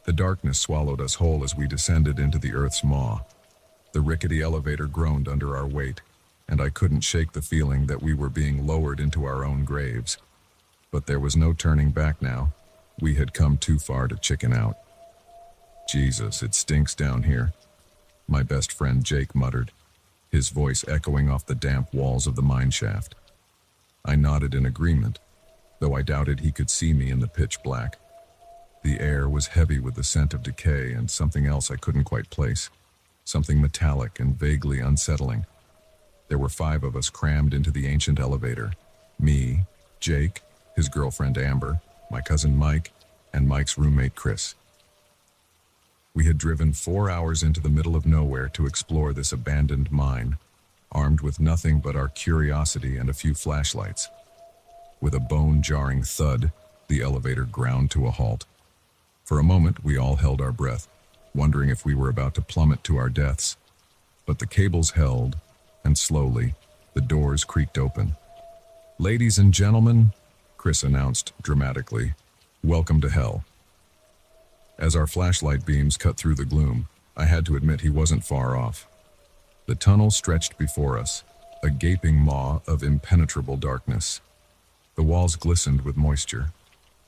The darkness swallowed us whole as we descended into the earth's maw. The rickety elevator groaned under our weight, and I couldn't shake the feeling that we were being lowered into our own graves. But there was no turning back now. We had come too far to chicken out. "Jesus, it stinks down here," my best friend Jake muttered, his voice echoing off the damp walls of the mine shaft. I nodded in agreement, though I doubted he could see me in the pitch black. The air was heavy with the scent of decay and something else I couldn't quite place, something metallic and vaguely unsettling. There were 5 of us crammed into the ancient elevator: me, Jake, his girlfriend Amber, my cousin Mike, and Mike's roommate Chris. We had driven 4 hours into the middle of nowhere to explore this abandoned mine, armed with nothing but our curiosity and a few flashlights. With a bone-jarring thud, the elevator ground to a halt. For a moment, we all held our breath, wondering if we were about to plummet to our deaths. But the cables held, and slowly, the doors creaked open. "Ladies and gentlemen," Chris announced dramatically, "welcome to hell." As our flashlight beams cut through the gloom, I had to admit he wasn't far off. The tunnel stretched before us, a gaping maw of impenetrable darkness. The walls glistened with moisture,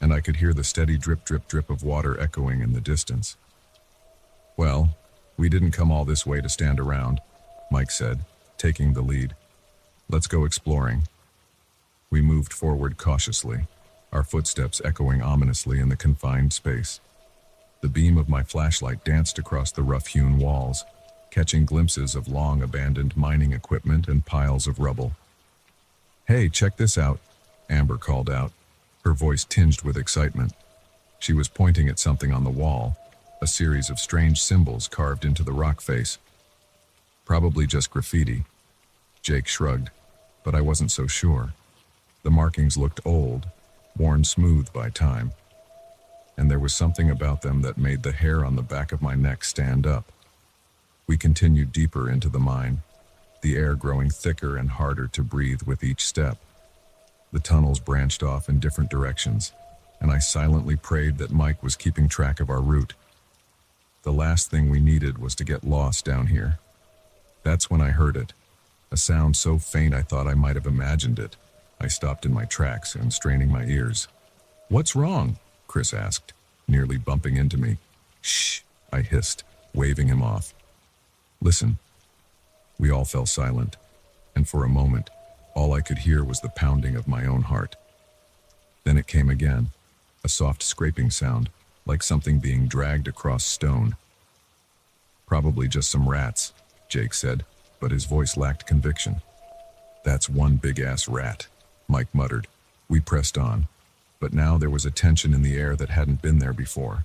and I could hear the steady drip, drip, drip of water echoing in the distance. "Well, we didn't come all this way to stand around," Mike said, taking the lead. "Let's go exploring." We moved forward cautiously, our footsteps echoing ominously in the confined space. The beam of my flashlight danced across the rough-hewn walls, catching glimpses of long-abandoned mining equipment and piles of rubble. "Hey, check this out," Amber called out, her voice tinged with excitement. She was pointing at something on the wall, a series of strange symbols carved into the rock face. "Probably just graffiti." Jake shrugged, but I wasn't so sure. The markings looked old, worn smooth by time, and there was something about them that made the hair on the back of my neck stand up. We continued deeper into the mine, the air growing thicker and harder to breathe with each step. The tunnels branched off in different directions, and I silently prayed that Mike was keeping track of our route. The last thing we needed was to get lost down here. That's when I heard it, a sound so faint I thought I might have imagined it. I stopped in my tracks and straining my ears. "What's wrong?" Chris asked, nearly bumping into me. "Shh," I hissed, waving him off. "Listen." We all fell silent, and for a moment, all I could hear was the pounding of my own heart. Then it came again, a soft scraping sound, like something being dragged across stone. "Probably just some rats," Jake said, but his voice lacked conviction. "That's one big-ass rat," Mike muttered. We pressed on, but now there was a tension in the air that hadn't been there before.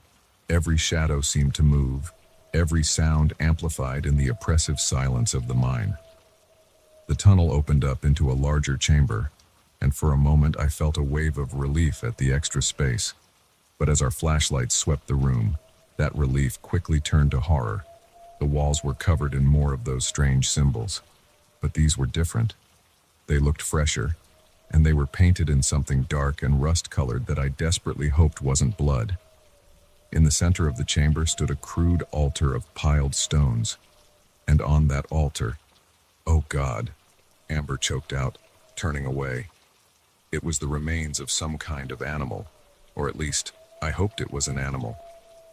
Every shadow seemed to move, every sound amplified in the oppressive silence of the mine. The tunnel opened up into a larger chamber, and for a moment I felt a wave of relief at the extra space. But as our flashlights swept the room, that relief quickly turned to horror. The walls were covered in more of those strange symbols, but these were different. They looked fresher, and they were painted in something dark and rust-colored that I desperately hoped wasn't blood. In the center of the chamber stood a crude altar of piled stones, and on that altar, "Oh God," Amber choked out, turning away. It was the remains of some kind of animal, or at least, I hoped it was an animal.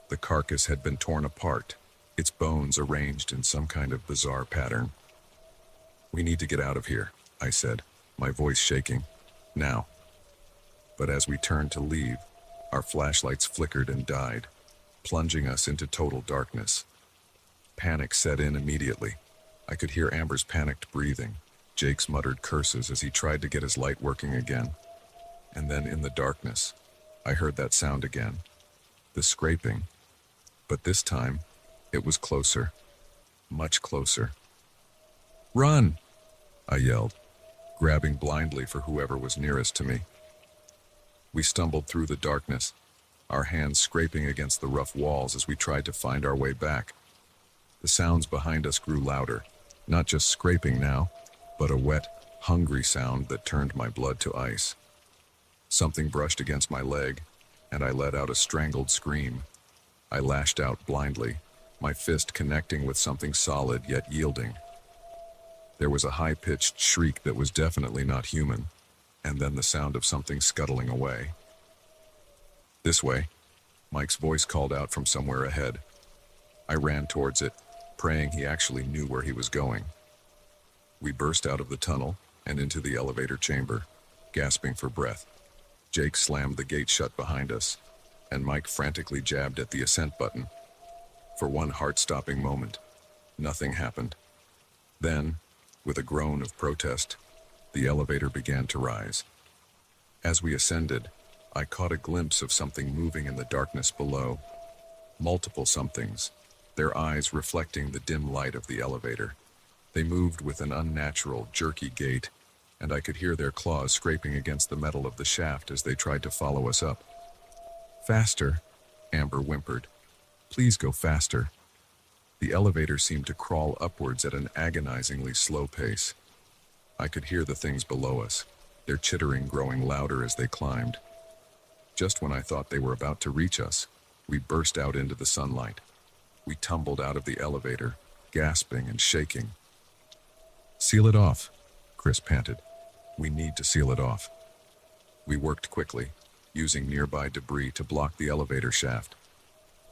The carcass had been torn apart, its bones arranged in some kind of bizarre pattern. "We need to get out of here," I said, my voice shaking. "Now." But as we turned to leave, our flashlights flickered and died, plunging us into total darkness. Panic set in immediately. I could hear Amber's panicked breathing, Jake's muttered curses as he tried to get his light working again. And then in the darkness, I heard that sound again, the scraping. But this time, it was closer, much closer. "Run!" I yelled, grabbing blindly for whoever was nearest to me. We stumbled through the darkness, our hands scraping against the rough walls as we tried to find our way back. The sounds behind us grew louder, not just scraping now, but a wet, hungry sound that turned my blood to ice. Something brushed against my leg, and I let out a strangled scream. I lashed out blindly, my fist connecting with something solid yet yielding. There was a high-pitched shriek that was definitely not human, and then the sound of something scuttling away. "This way," Mike's voice called out from somewhere ahead. I ran towards it, praying he actually knew where he was going. We burst out of the tunnel and into the elevator chamber, gasping for breath. Jake slammed the gate shut behind us, and Mike frantically jabbed at the ascent button. For one heart-stopping moment, nothing happened. Then, with a groan of protest, the elevator began to rise. As we ascended, I caught a glimpse of something moving in the darkness below. Multiple somethings, their eyes reflecting the dim light of the elevator. They moved with an unnatural, jerky gait, and I could hear their claws scraping against the metal of the shaft as they tried to follow us up. "Faster," Amber whimpered. "Please go faster." The elevator seemed to crawl upwards at an agonizingly slow pace. I could hear the things below us, their chittering growing louder as they climbed. Just when I thought they were about to reach us, we burst out into the sunlight. We tumbled out of the elevator, gasping and shaking. "Seal it off," Chris panted. "We need to seal it off." We worked quickly, using nearby debris to block the elevator shaft.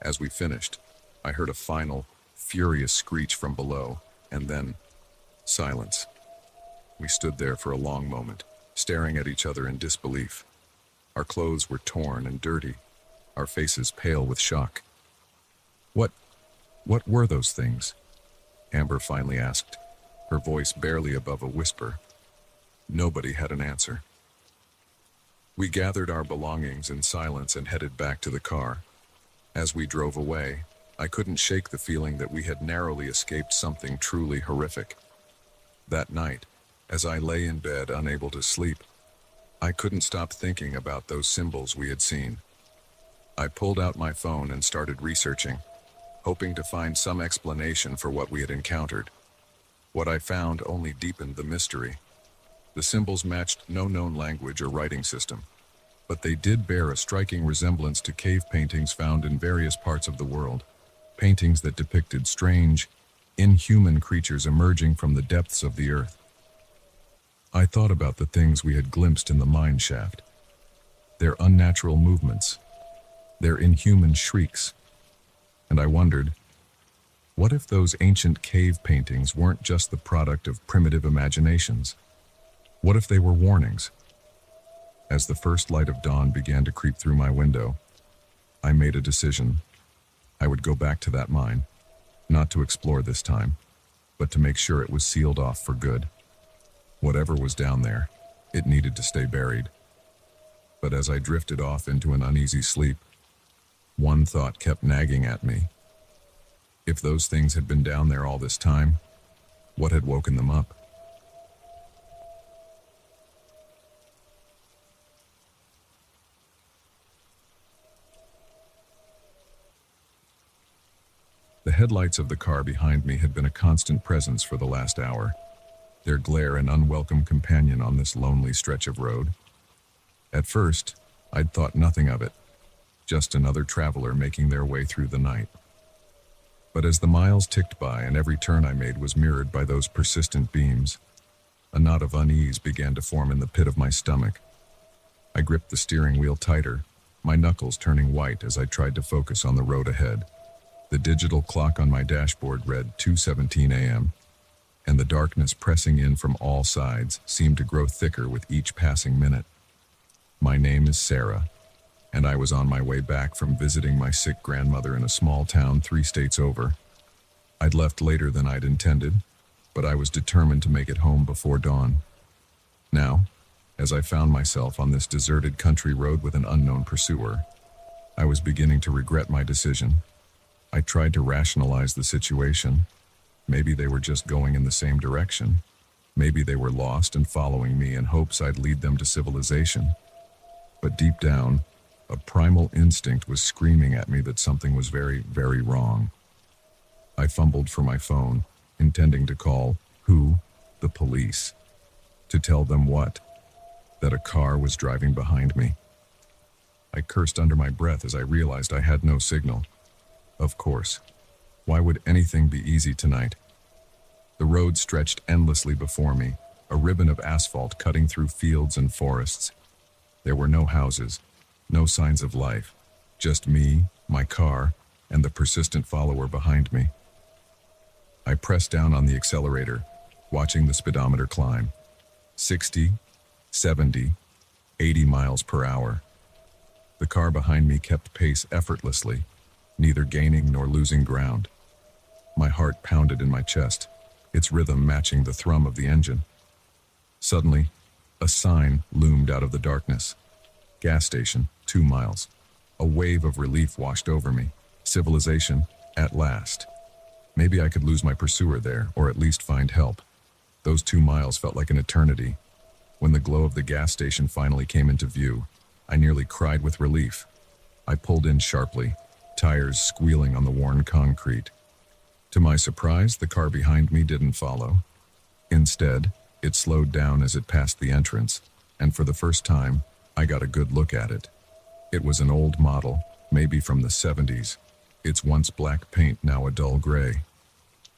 As we finished, I heard a final, furious screech from below, and then silence. We stood there for a long moment, staring at each other in disbelief. Our clothes were torn and dirty, our faces pale with shock. What were those things?" Amber finally asked, her voice barely above a whisper. Nobody had an answer. We gathered our belongings in silence and headed back to the car. As we drove away, I couldn't shake the feeling that we had narrowly escaped something truly horrific. That night, as I lay in bed unable to sleep, I couldn't stop thinking about those symbols we had seen. I pulled out my phone and started researching, hoping to find some explanation for what we had encountered. What I found only deepened the mystery. The symbols matched no known language or writing system, but they did bear a striking resemblance to cave paintings found in various parts of the world, paintings that depicted strange, inhuman creatures emerging from the depths of the earth. I thought about the things we had glimpsed in the mine shaft, their unnatural movements, their inhuman shrieks, and I wondered, what if those ancient cave paintings weren't just the product of primitive imaginations? What if they were warnings? As the first light of dawn began to creep through my window, I made a decision. I would go back to that mine, not to explore this time, but to make sure it was sealed off for good. Whatever was down there, it needed to stay buried. But as I drifted off into an uneasy sleep, one thought kept nagging at me. If those things had been down there all this time, what had woken them up? The headlights of the car behind me had been a constant presence for the last hour, their glare an unwelcome companion on this lonely stretch of road. At first, I'd thought nothing of it, just another traveler making their way through the night. But as the miles ticked by and every turn I made was mirrored by those persistent beams, a knot of unease began to form in the pit of my stomach. I gripped the steering wheel tighter, my knuckles turning white as I tried to focus on the road ahead. The digital clock on my dashboard read 2:17 a.m., and the darkness pressing in from all sides seemed to grow thicker with each passing minute. My name is Sarah, and I was on my way back from visiting my sick grandmother in a small town 3 states over. I'd left later than I'd intended, but I was determined to make it home before dawn. Now, as I found myself on this deserted country road with an unknown pursuer, I was beginning to regret my decision. I tried to rationalize the situation. Maybe they were just going in the same direction. Maybe they were lost and following me in hopes I'd lead them to civilization. But deep down, a primal instinct was screaming at me that something was very, very wrong. I fumbled for my phone, intending to call, who? The police. To tell them what? That a car was driving behind me. I cursed under my breath as I realized I had no signal. Of course. Why would anything be easy tonight? The road stretched endlessly before me, a ribbon of asphalt cutting through fields and forests. There were no houses, no signs of life, just me, my car, and the persistent follower behind me. I pressed down on the accelerator, watching the speedometer climb. 60, 70, 80 miles per hour. The car behind me kept pace effortlessly, neither gaining nor losing ground. My heart pounded in my chest, its rhythm matching the thrum of the engine. Suddenly, a sign loomed out of the darkness. Gas station, 2 miles. A wave of relief washed over me. Civilization, at last. Maybe I could lose my pursuer there, or at least find help. Those 2 miles felt like an eternity. When the glow of the gas station finally came into view, I nearly cried with relief. I pulled in sharply, tires squealing on the worn concrete. To my surprise, the car behind me didn't follow. Instead, it slowed down as it passed the entrance, and for the first time, I got a good look at it. It was an old model, maybe from the 70s, its once black paint now a dull gray.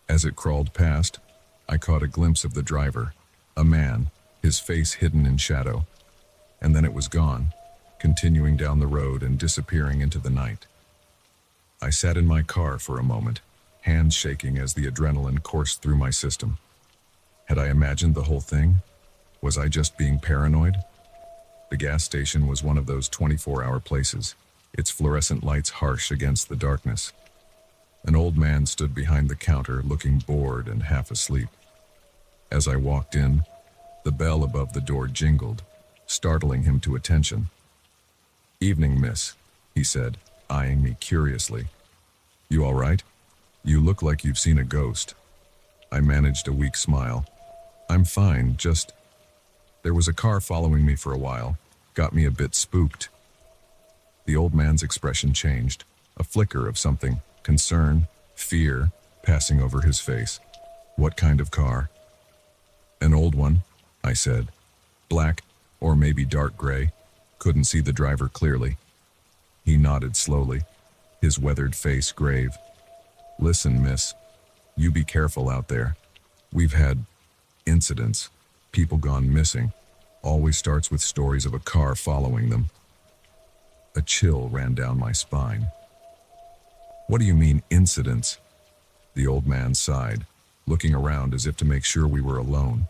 As it crawled past, I caught a glimpse of the driver, a man, his face hidden in shadow. And then it was gone, continuing down the road and disappearing into the night. I sat in my car for a moment, hands shaking as the adrenaline coursed through my system. Had I imagined the whole thing? Was I just being paranoid? The gas station was one of those 24-hour places, its fluorescent lights harsh against the darkness. An old man stood behind the counter, looking bored and half asleep. As I walked in, the bell above the door jingled, startling him to attention. "Evening, miss," he said, eyeing me curiously. "You all right? You look like you've seen a ghost." I managed a weak smile. "I'm fine, just... There was a car following me for a while, got me a bit spooked." The old man's expression changed, a flicker of something, concern, fear, passing over his face. "What kind of car?" "An old one," I said. "Black, or maybe dark gray. Couldn't see the driver clearly." He nodded slowly, his weathered face grave. "Listen, miss, you be careful out there. We've had incidents, people gone missing. Always starts with stories of a car following them." A chill ran down my spine. "What do you mean, incidents?" The old man sighed, looking around as if to make sure we were alone.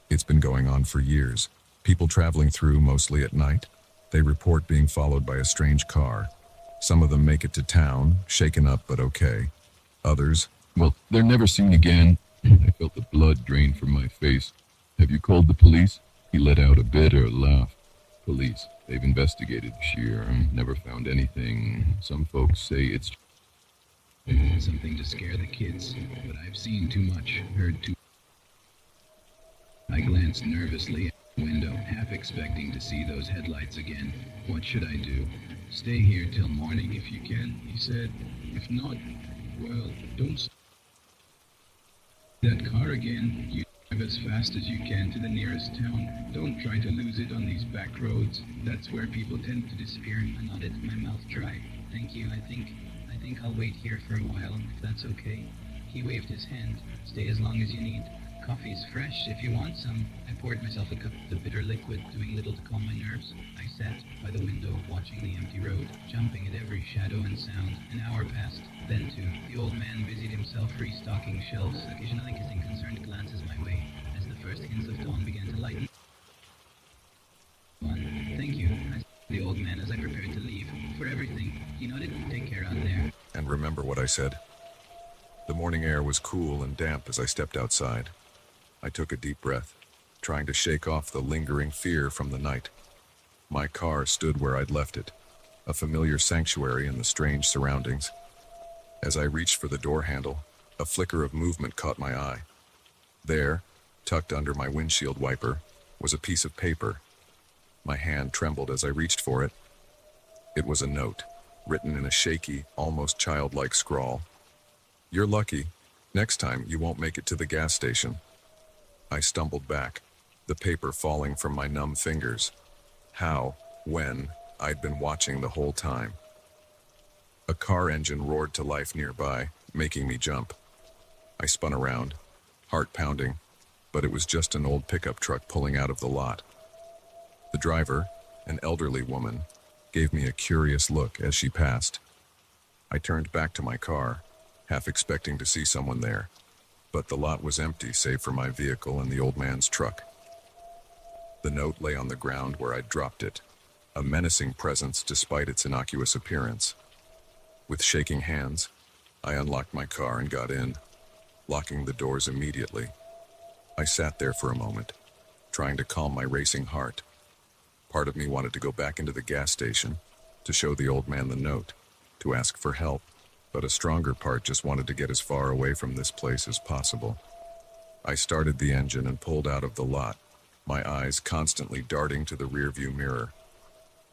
"It's been going on for years. People traveling through, mostly at night. They report being followed by a strange car. Some of them make it to town, shaken up but okay. Others, well, they're never seen again." I felt the blood drain from my face. "Have you called the police?" He let out a bitter laugh. "Police. They've investigated, sure. Never found anything. Some folks say it's something to scare the kids, but I've seen too much, heard too..." I glanced nervously at the window, half expecting to see those headlights again. What should I do? "Stay here till morning if you can," he said. "If not, well, don't that car again. You drive as fast as you can to the nearest town. Don't try to lose it on these back roads. That's where people tend to disappear." I nodded, my mouth dry. "Thank you, I think I'll wait here for a while, if that's okay." He waved his hand. "Stay as long as you need. Coffee's fresh if you want some." I poured myself a cup of the bitter liquid, doing little to calm my nerves. I sat by the window, watching the empty road, jumping at every shadow and sound. An hour passed, then two. The old man busied himself restocking shelves, occasionally casting concerned glances my way, as the first hints of dawn began to lighten. "Thank you," I said to the old man as I prepared to leave. "For everything." He nodded. "Take care out there." And remember what I said. The morning air was cool and damp as I stepped outside. I took a deep breath, trying to shake off the lingering fear from the night. My car stood where I'd left it, a familiar sanctuary in the strange surroundings. As I reached for the door handle, a flicker of movement caught my eye. There, tucked under my windshield wiper, was a piece of paper. My hand trembled as I reached for it. It was a note, written in a shaky, almost childlike scrawl. "You're lucky. Next time you won't make it to the gas station." I stumbled back, the paper falling from my numb fingers. How, when, I'd been watching the whole time. A car engine roared to life nearby, making me jump. I spun around, heart pounding, but it was just an old pickup truck pulling out of the lot. The driver, an elderly woman, gave me a curious look as she passed. I turned back to my car, half expecting to see someone there, but the lot was empty save for my vehicle and the old man's truck. The note lay on the ground where I'd dropped it, a menacing presence despite its innocuous appearance. With shaking hands, I unlocked my car and got in, locking the doors immediately. I sat there for a moment, trying to calm my racing heart. Part of me wanted to go back into the gas station, to show the old man the note, to ask for help, but a stronger part just wanted to get as far away from this place as possible. I started the engine and pulled out of the lot, my eyes constantly darting to the rearview mirror.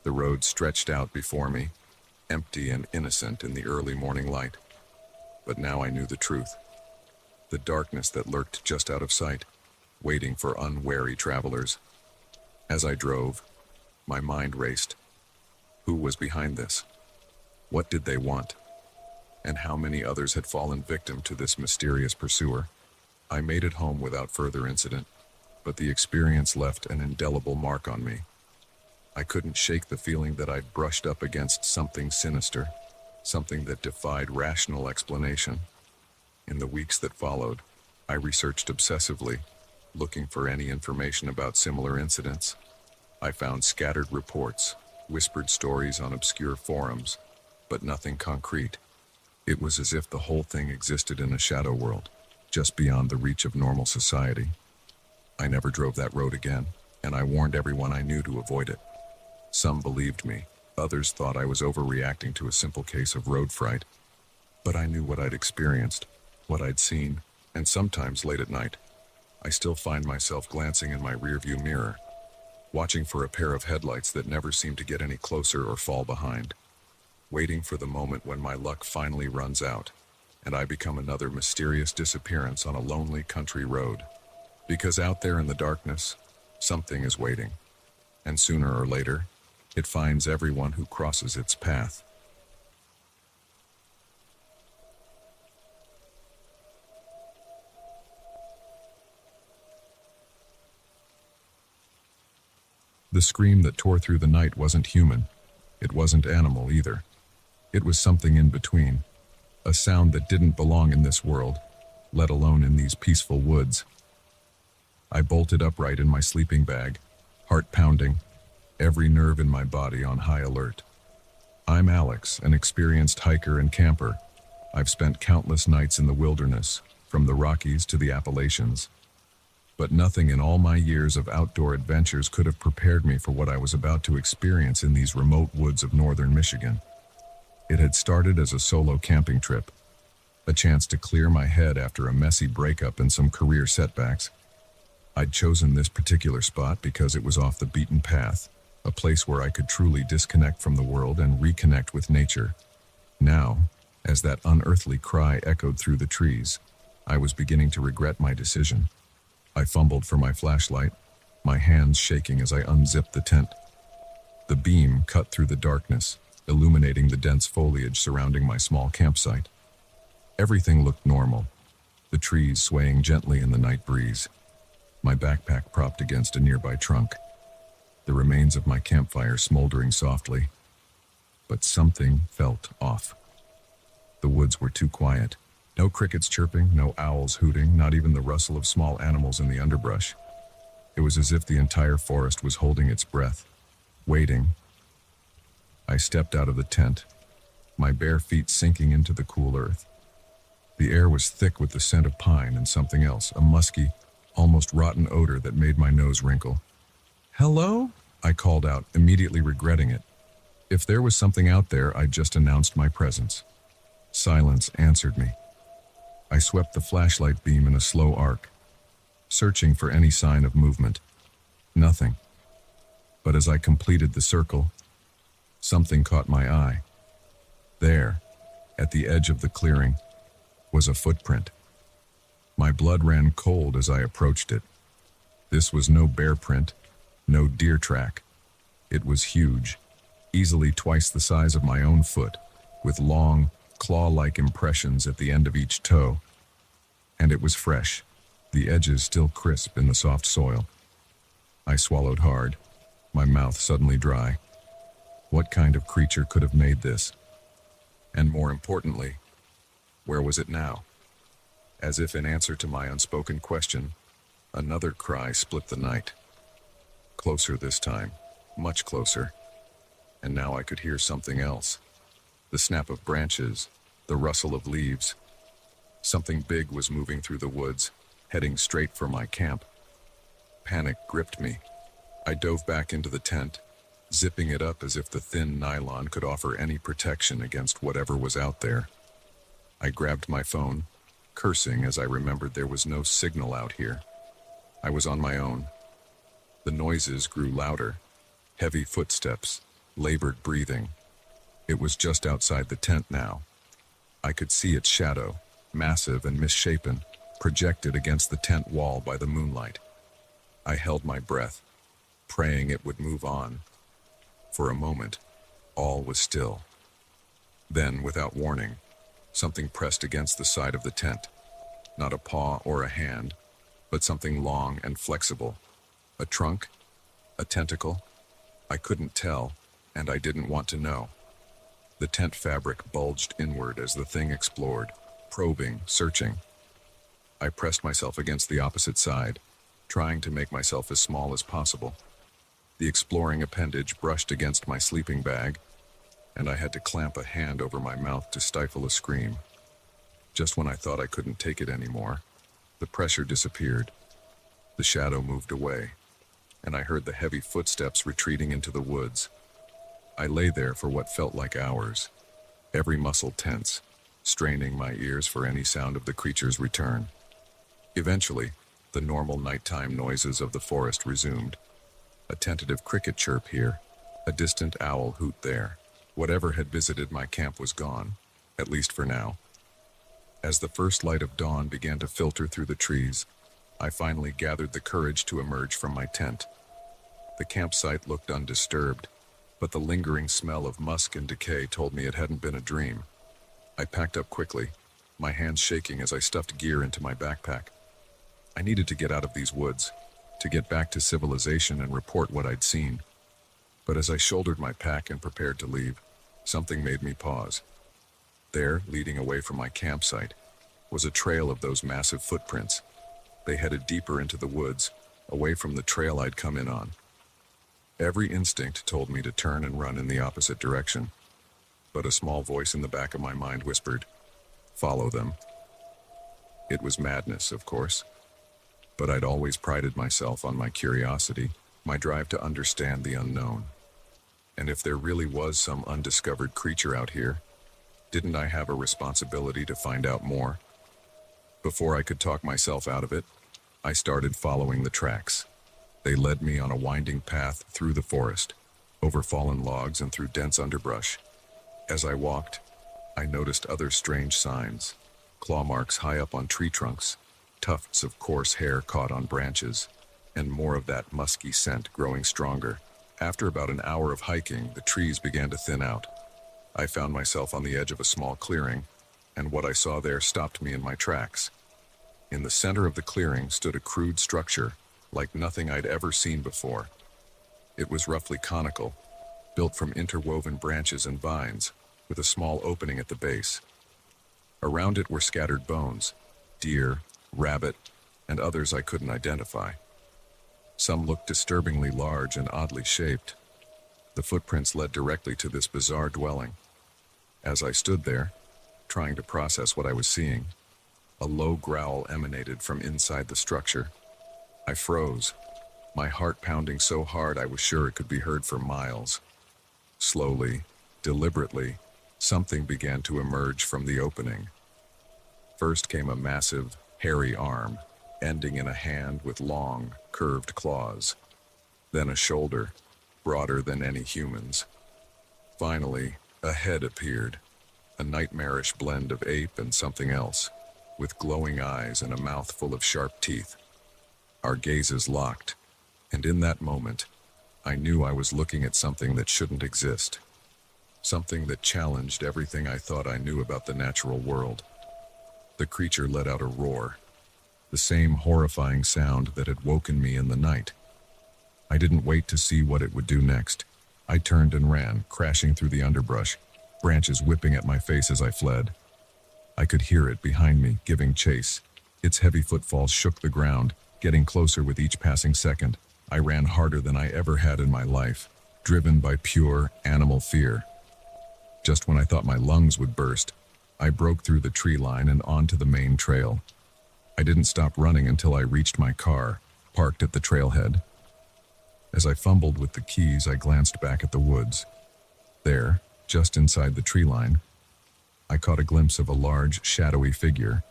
The road stretched out before me, empty and innocent in the early morning light. But now I knew the truth. The darkness that lurked just out of sight, waiting for unwary travelers. As I drove, my mind raced. Who was behind this? What did they want? And how many others had fallen victim to this mysterious pursuer? I made it home without further incident, but the experience left an indelible mark on me. I couldn't shake the feeling that I'd brushed up against something sinister, something that defied rational explanation. In the weeks that followed, I researched obsessively, looking for any information about similar incidents. I found scattered reports, whispered stories on obscure forums, but nothing concrete. It was as if the whole thing existed in a shadow world, just beyond the reach of normal society. I never drove that road again, and I warned everyone I knew to avoid it. Some believed me, others thought I was overreacting to a simple case of road fright. But I knew what I'd experienced, what I'd seen, and sometimes late at night, I still find myself glancing in my rearview mirror, watching for a pair of headlights that never seem to get any closer or fall behind, waiting for the moment when my luck finally runs out, and I become another mysterious disappearance on a lonely country road. Because out there in the darkness, something is waiting, and sooner or later, it finds everyone who crosses its path. The scream that tore through the night wasn't human. It wasn't animal either. It was something in between. A sound that didn't belong in this world, let alone in these peaceful woods. I bolted upright in my sleeping bag, heart pounding, every nerve in my body on high alert. I'm Alex, an experienced hiker and camper. I've spent countless nights in the wilderness, from the Rockies to the Appalachians. But nothing in all my years of outdoor adventures could have prepared me for what I was about to experience in these remote woods of northern Michigan. It had started as a solo camping trip, a chance to clear my head after a messy breakup and some career setbacks. I'd chosen this particular spot because it was off the beaten path, a place where I could truly disconnect from the world and reconnect with nature. Now, as that unearthly cry echoed through the trees, I was beginning to regret my decision. I fumbled for my flashlight, my hands shaking as I unzipped the tent. The beam cut through the darkness, illuminating the dense foliage surrounding my small campsite. Everything looked normal, the trees swaying gently in the night breeze, my backpack propped against a nearby trunk, the remains of my campfire smoldering softly. But something felt off. The woods were too quiet. No crickets chirping, no owls hooting, not even the rustle of small animals in the underbrush. It was as if the entire forest was holding its breath, waiting. I stepped out of the tent, my bare feet sinking into the cool earth. The air was thick with the scent of pine and something else, a musky, almost rotten odor that made my nose wrinkle. "Hello?" I called out, immediately regretting it. If there was something out there, I'd just announced my presence. Silence answered me. I swept the flashlight beam in a slow arc, searching for any sign of movement. Nothing. But as I completed the circle, something caught my eye. There, at the edge of the clearing, was a footprint. My blood ran cold as I approached it. This was no bear print, no deer track. It was huge, easily twice the size of my own foot, with long, claw-like impressions at the end of each toe. And it was fresh, the edges still crisp in the soft soil. I swallowed hard, my mouth suddenly dry. What kind of creature could have made this? And more importantly, where was it now? As if in answer to my unspoken question, another cry split the night. Closer this time, much closer. And now I could hear something else. The snap of branches, the rustle of leaves. Something big was moving through the woods, heading straight for my camp. Panic gripped me. I dove back into the tent, zipping it up as if the thin nylon could offer any protection against whatever was out there. I grabbed my phone, cursing as I remembered there was no signal out here. I was on my own. The noises grew louder, heavy footsteps, labored breathing. It was just outside the tent now. I could see its shadow, massive and misshapen, projected against the tent wall by the moonlight. I held my breath, praying it would move on. For a moment, all was still. Then, without warning, something pressed against the side of the tent. Not a paw or a hand, but something long and flexible. A trunk? A tentacle? I couldn't tell, and I didn't want to know. The tent fabric bulged inward as the thing explored, probing, searching. I pressed myself against the opposite side, trying to make myself as small as possible. The exploring appendage brushed against my sleeping bag, and I had to clamp a hand over my mouth to stifle a scream. Just when I thought I couldn't take it anymore, the pressure disappeared. The shadow moved away, and I heard the heavy footsteps retreating into the woods. I lay there for what felt like hours, every muscle tense, straining my ears for any sound of the creature's return. Eventually, the normal nighttime noises of the forest resumed. A tentative cricket chirp here, a distant owl hoot there. Whatever had visited my camp was gone, at least for now. As the first light of dawn began to filter through the trees, I finally gathered the courage to emerge from my tent. The campsite looked undisturbed, but the lingering smell of musk and decay told me it hadn't been a dream. I packed up quickly, my hands shaking as I stuffed gear into my backpack. I needed to get out of these woods, to get back to civilization and report what I'd seen. But as I shouldered my pack and prepared to leave, something made me pause. There, leading away from my campsite, was a trail of those massive footprints. They headed deeper into the woods, away from the trail I'd come in on. Every instinct told me to turn and run in the opposite direction, but a small voice in the back of my mind whispered, "Follow them." It was madness, of course, but I'd always prided myself on my curiosity, my drive to understand the unknown. And if there really was some undiscovered creature out here, didn't I have a responsibility to find out more? Before I could talk myself out of it, I started following the tracks. They led me on a winding path through the forest, over fallen logs and through dense underbrush. As I walked, I noticed other strange signs, claw marks high up on tree trunks, tufts of coarse hair caught on branches, and more of that musky scent growing stronger. After about an hour of hiking, the trees began to thin out. I found myself on the edge of a small clearing, and what I saw there stopped me in my tracks. In the center of the clearing stood a crude structure, like nothing I'd ever seen before. It was roughly conical, built from interwoven branches and vines, with a small opening at the base. Around it were scattered bones, deer, rabbit, and others I couldn't identify. Some looked disturbingly large and oddly shaped. The footprints led directly to this bizarre dwelling. As I stood there, trying to process what I was seeing, a low growl emanated from inside the structure. I froze, my heart pounding so hard I was sure it could be heard for miles. Slowly, deliberately, something began to emerge from the opening. First came a massive, hairy arm, ending in a hand with long, curved claws. Then a shoulder, broader than any human's. Finally, a head appeared, a nightmarish blend of ape and something else, with glowing eyes and a mouth full of sharp teeth. Our gazes locked, and in that moment, I knew I was looking at something that shouldn't exist. something that challenged everything I thought I knew about the natural world. The creature let out a roar, the same horrifying sound that had woken me in the night. I didn't wait to see what it would do next. I turned and ran, crashing through the underbrush, branches whipping at my face as I fled. I could hear it behind me, giving chase. Its heavy footfalls shook the ground, getting closer with each passing second. I ran harder than I ever had in my life, driven by pure animal fear. Just when I thought my lungs would burst, I broke through the tree line and onto the main trail. I didn't stop running until I reached my car, parked at the trailhead. As I fumbled with the keys, I glanced back at the woods. There, just inside the tree line, I caught a glimpse of a large, shadowy figure.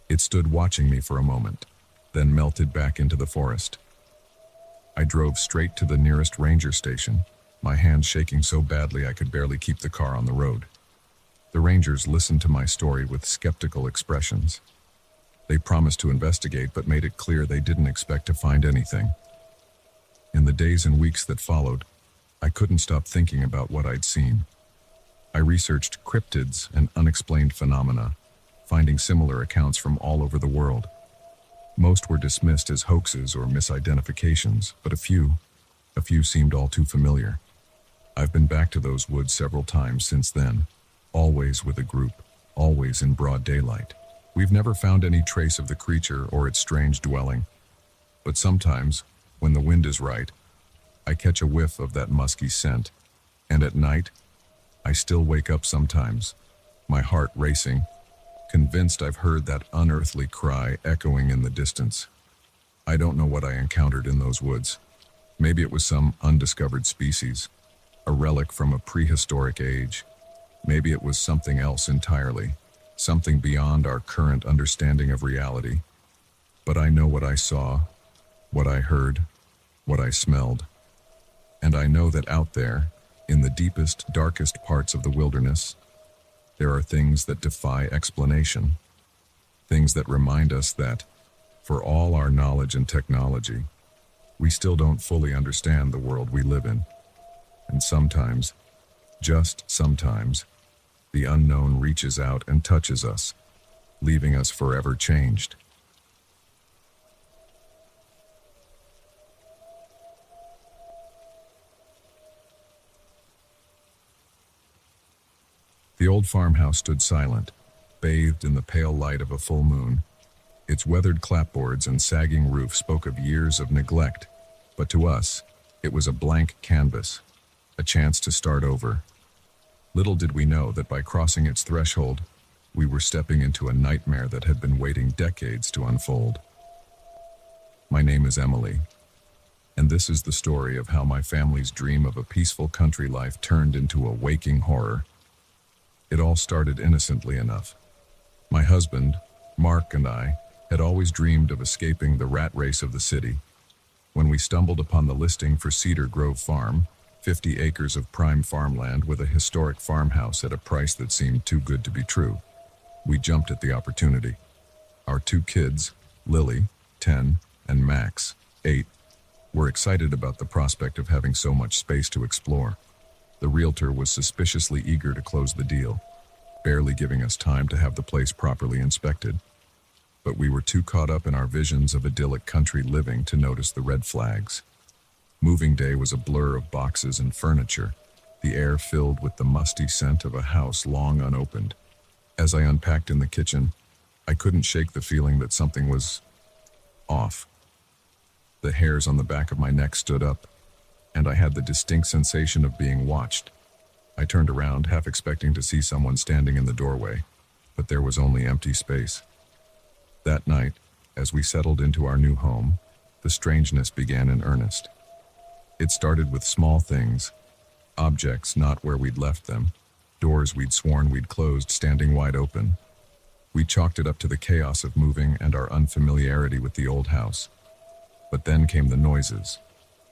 It stood watching me for a moment, then melted back into the forest. I drove straight to the nearest ranger station, my hands shaking so badly I could barely keep the car on the road. The rangers listened to my story with skeptical expressions. They promised to investigate, but made it clear they didn't expect to find anything. In the days and weeks that followed, I couldn't stop thinking about what I'd seen. I researched cryptids and unexplained phenomena, finding similar accounts from all over the world. Most were dismissed as hoaxes or misidentifications, but a few seemed all too familiar. I've been back to those woods several times since then, always with a group, always in broad daylight. We've never found any trace of the creature or its strange dwelling, but sometimes, when the wind is right, I catch a whiff of that musky scent, and at night, I still wake up sometimes, my heart racing, convinced I've heard that unearthly cry echoing in the distance. I don't know what I encountered in those woods. Maybe it was some undiscovered species, a relic from a prehistoric age. Maybe it was something else entirely, something beyond our current understanding of reality. But I know what I saw, what I heard, what I smelled. And I know that out there, in the deepest, darkest parts of the wilderness, there are things that defy explanation, things that remind us that, for all our knowledge and technology, we still don't fully understand the world we live in. And sometimes, just sometimes, the unknown reaches out and touches us, leaving us forever changed. The old farmhouse stood silent, bathed in the pale light of a full moon. Its weathered clapboards and sagging roof spoke of years of neglect, but to us, it was a blank canvas, a chance to start over. Little did we know that by crossing its threshold, we were stepping into a nightmare that had been waiting decades to unfold. My name is Emily, and this is the story of how my family's dream of a peaceful country life turned into a waking horror. It all started innocently enough. My husband, Mark, and I had always dreamed of escaping the rat race of the city. When we stumbled upon the listing for Cedar Grove Farm, 50 acres of prime farmland with a historic farmhouse at a price that seemed too good to be true, we jumped at the opportunity. Our two kids, Lily, 10, and Max, 8, were excited about the prospect of having so much space to explore. The realtor was suspiciously eager to close the deal, barely giving us time to have the place properly inspected. But we were too caught up in our visions of idyllic country living to notice the red flags. Moving day was a blur of boxes and furniture, the air filled with the musty scent of a house long unopened. As I unpacked in the kitchen, I couldn't shake the feeling that something was off. The hairs on the back of my neck stood up, and I had the distinct sensation of being watched. I turned around, half expecting to see someone standing in the doorway, but there was only empty space. That night, as we settled into our new home, the strangeness began in earnest. It started with small things, objects not where we'd left them, doors we'd sworn we'd closed standing wide open. We chalked it up to the chaos of moving and our unfamiliarity with the old house. But then came the noises.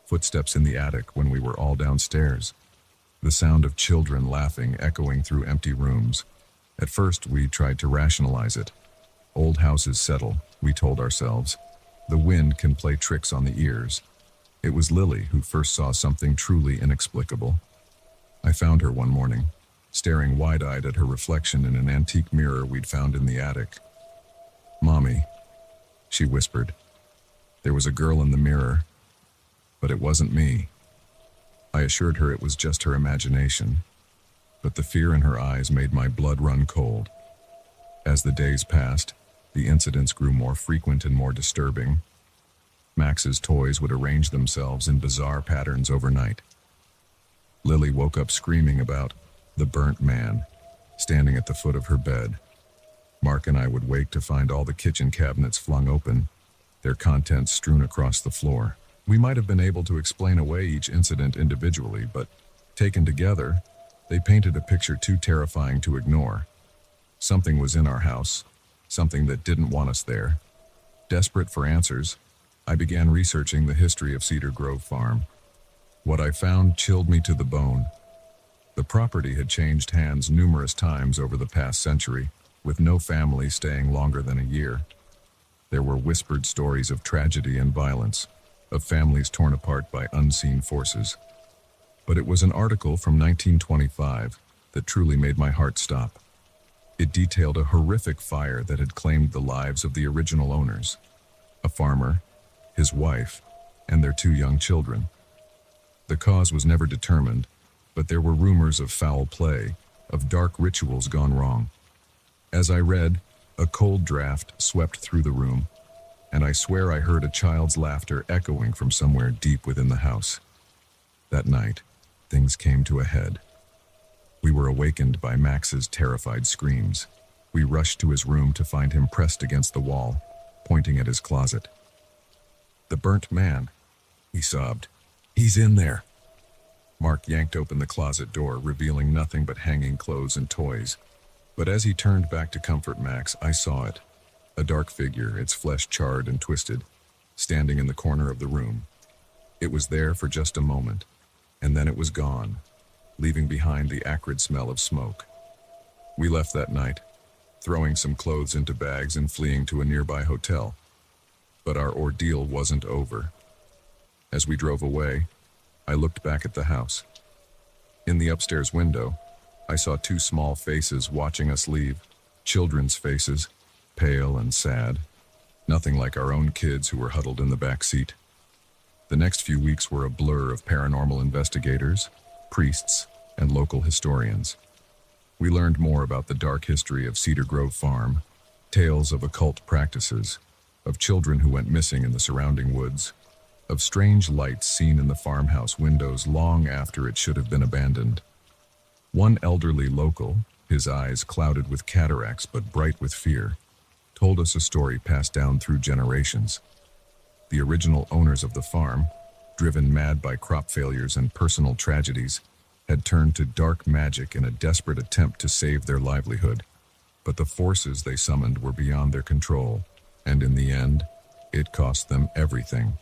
Footsteps in the attic when we were all downstairs. The sound of children laughing echoing through empty rooms. At first, we tried to rationalize it. Old houses settle, we told ourselves. The wind can play tricks on the ears. It was Lily who first saw something truly inexplicable. I found her one morning, staring wide-eyed at her reflection in an antique mirror we'd found in the attic. "Mommy," she whispered. There was a girl in the mirror, but it wasn't me. I assured her it was just her imagination, but the fear in her eyes made my blood run cold. As the days passed, the incidents grew more frequent and more disturbing. Max's toys would arrange themselves in bizarre patterns overnight. Lily woke up screaming about the burnt man standing at the foot of her bed. Mark and I would wake to find all the kitchen cabinets flung open, their contents strewn across the floor. We might have been able to explain away each incident individually, but taken together, they painted a picture too terrifying to ignore. Something was in our house, something that didn't want us there. Desperate for answers, I began researching the history of Cedar Grove Farm. What I found chilled me to the bone. The property had changed hands numerous times over the past century, with no family staying longer than a year. There were whispered stories of tragedy and violence, of families torn apart by unseen forces. But it was an article from 1925 that truly made my heart stop. It detailed a horrific fire that had claimed the lives of the original owners, a farmer, his wife, and their 2 young children. The cause was never determined, but there were rumors of foul play, of dark rituals gone wrong. As I read, a cold draft swept through the room, and I swear I heard a child's laughter echoing from somewhere deep within the house. That night, things came to a head. We were awakened by Max's terrified screams. We rushed to his room to find him pressed against the wall, pointing at his closet. "The burnt man," he sobbed. "He's in there." Mark yanked open the closet door, revealing nothing but hanging clothes and toys. But as he turned back to comfort Max, I saw it. A dark figure, its flesh charred and twisted, standing in the corner of the room. It was there for just a moment, and then it was gone, leaving behind the acrid smell of smoke. We left that night, throwing some clothes into bags and fleeing to a nearby hotel. But our ordeal wasn't over. As we drove away, I looked back at the house. In the upstairs window, I saw 2 small faces watching us leave, children's faces, pale and sad, nothing like our own kids who were huddled in the back seat. The next few weeks were a blur of paranormal investigators, priests, and local historians. We learned more about the dark history of Cedar Grove Farm, tales of occult practices, of children who went missing in the surrounding woods, of strange lights seen in the farmhouse windows long after it should have been abandoned. One elderly local, his eyes clouded with cataracts but bright with fear, told us a story passed down through generations. The original owners of the farm, driven mad by crop failures and personal tragedies, had turned to dark magic in a desperate attempt to save their livelihood. But the forces they summoned were beyond their control, and in the end, it cost them everything.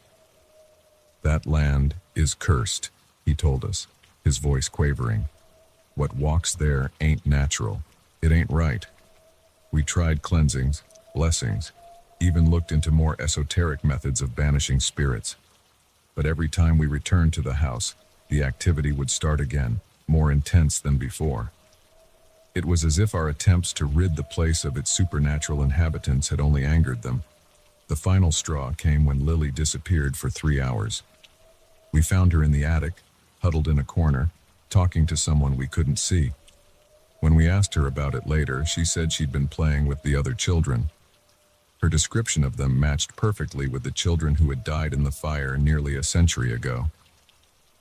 "That land is cursed," he told us, his voice quavering. "What walks there ain't natural. It ain't right." We tried cleansings, blessings, even looked into more esoteric methods of banishing spirits. But every time we returned to the house, the activity would start again, more intense than before. It was as if our attempts to rid the place of its supernatural inhabitants had only angered them. The final straw came when Lily disappeared for 3 hours. We found her in the attic, huddled in a corner, talking to someone we couldn't see. When we asked her about it later, she said she'd been playing with the other children. Her description of them matched perfectly with the children who had died in the fire nearly a century ago.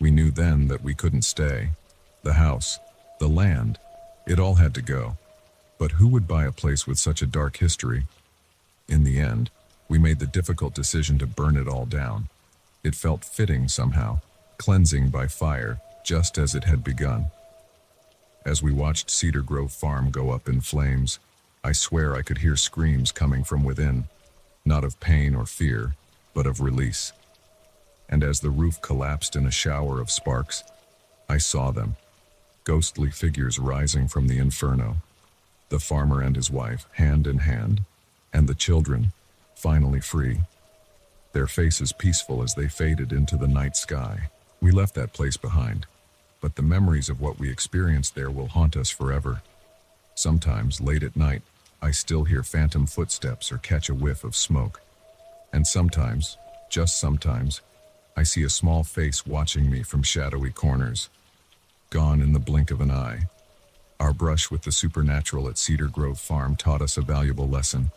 We knew then that we couldn't stay. The house, the land, it all had to go. But who would buy a place with such a dark history? In the end, we made the difficult decision to burn it all down. It felt fitting somehow, cleansing by fire, just as it had begun. As we watched Cedar Grove Farm go up in flames, I swear I could hear screams coming from within, not of pain or fear, but of release. And as the roof collapsed in a shower of sparks, I saw them, ghostly figures rising from the inferno, the farmer and his wife, hand in hand, and the children, finally free, their faces peaceful as they faded into the night sky. We left that place behind, but the memories of what we experienced there will haunt us forever. Sometimes, late at night, I still hear phantom footsteps or catch a whiff of smoke. And sometimes, just sometimes, I see a small face watching me from shadowy corners. Gone in the blink of an eye. Our brush with the supernatural at Cedar Grove Farm taught us a valuable lesson.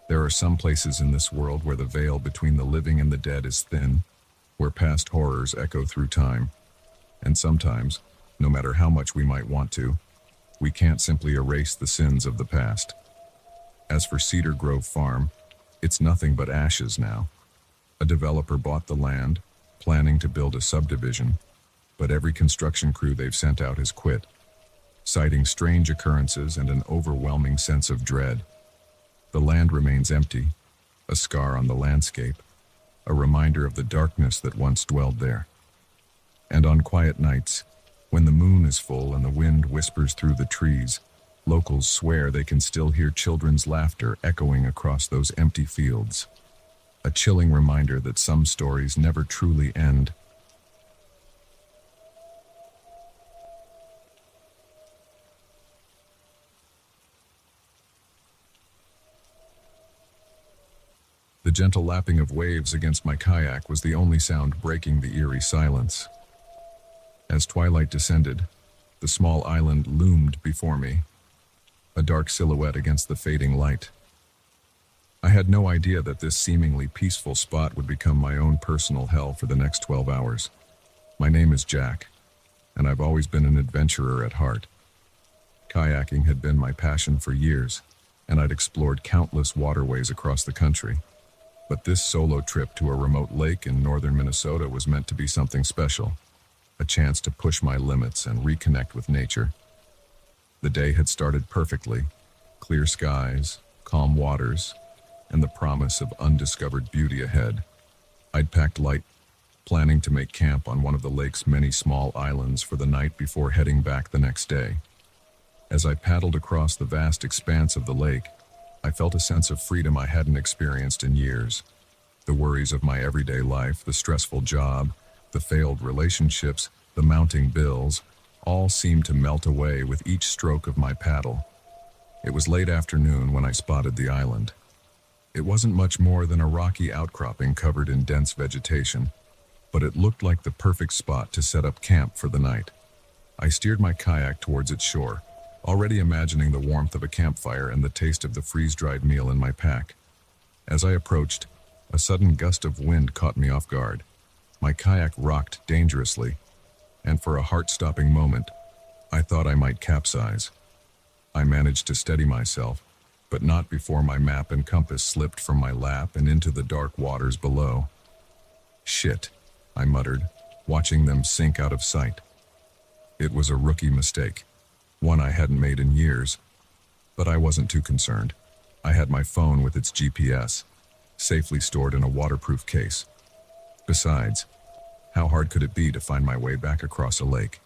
There are some places in this world where the veil between the living and the dead is thin, where past horrors echo through time. And sometimes, no matter how much we might want to, we can't simply erase the sins of the past. As for Cedar Grove Farm, it's nothing but ashes now. A developer bought the land, planning to build a subdivision, but every construction crew they've sent out has quit, citing strange occurrences and an overwhelming sense of dread. The land remains empty, a scar on the landscape, a reminder of the darkness that once dwelled there. And on quiet nights, when the moon is full and the wind whispers through the trees, locals swear they can still hear children's laughter echoing across those empty fields. A chilling reminder that some stories never truly end. The gentle lapping of waves against my kayak was the only sound breaking the eerie silence. As twilight descended, the small island loomed before me, a dark silhouette against the fading light. I had no idea that this seemingly peaceful spot would become my own personal hell for the next 12 hours. My name is Jack, and I've always been an adventurer at heart. Kayaking had been my passion for years, and I'd explored countless waterways across the country. But this solo trip to a remote lake in northern Minnesota was meant to be something special, a chance to push my limits and reconnect with nature. The day had started perfectly, clear skies, calm waters, and the promise of undiscovered beauty ahead. I'd packed light, planning to make camp on one of the lake's many small islands for the night before heading back the next day. As I paddled across the vast expanse of the lake, I felt a sense of freedom I hadn't experienced in years. The worries of my everyday life, the stressful job, the failed relationships, the mounting bills, all seemed to melt away with each stroke of my paddle. It was late afternoon when I spotted the island. It wasn't much more than a rocky outcropping covered in dense vegetation, but it looked like the perfect spot to set up camp for the night. I steered my kayak towards its shore, already imagining the warmth of a campfire and the taste of the freeze-dried meal in my pack. As I approached, a sudden gust of wind caught me off guard. My kayak rocked dangerously, and for a heart-stopping moment, I thought I might capsize. I managed to steady myself, but not before my map and compass slipped from my lap and into the dark waters below. Shit, I muttered, watching them sink out of sight. It was a rookie mistake, one I hadn't made in years, but I wasn't too concerned. I had my phone with its GPS, safely stored in a waterproof case. Besides, how hard could it be to find my way back across a lake?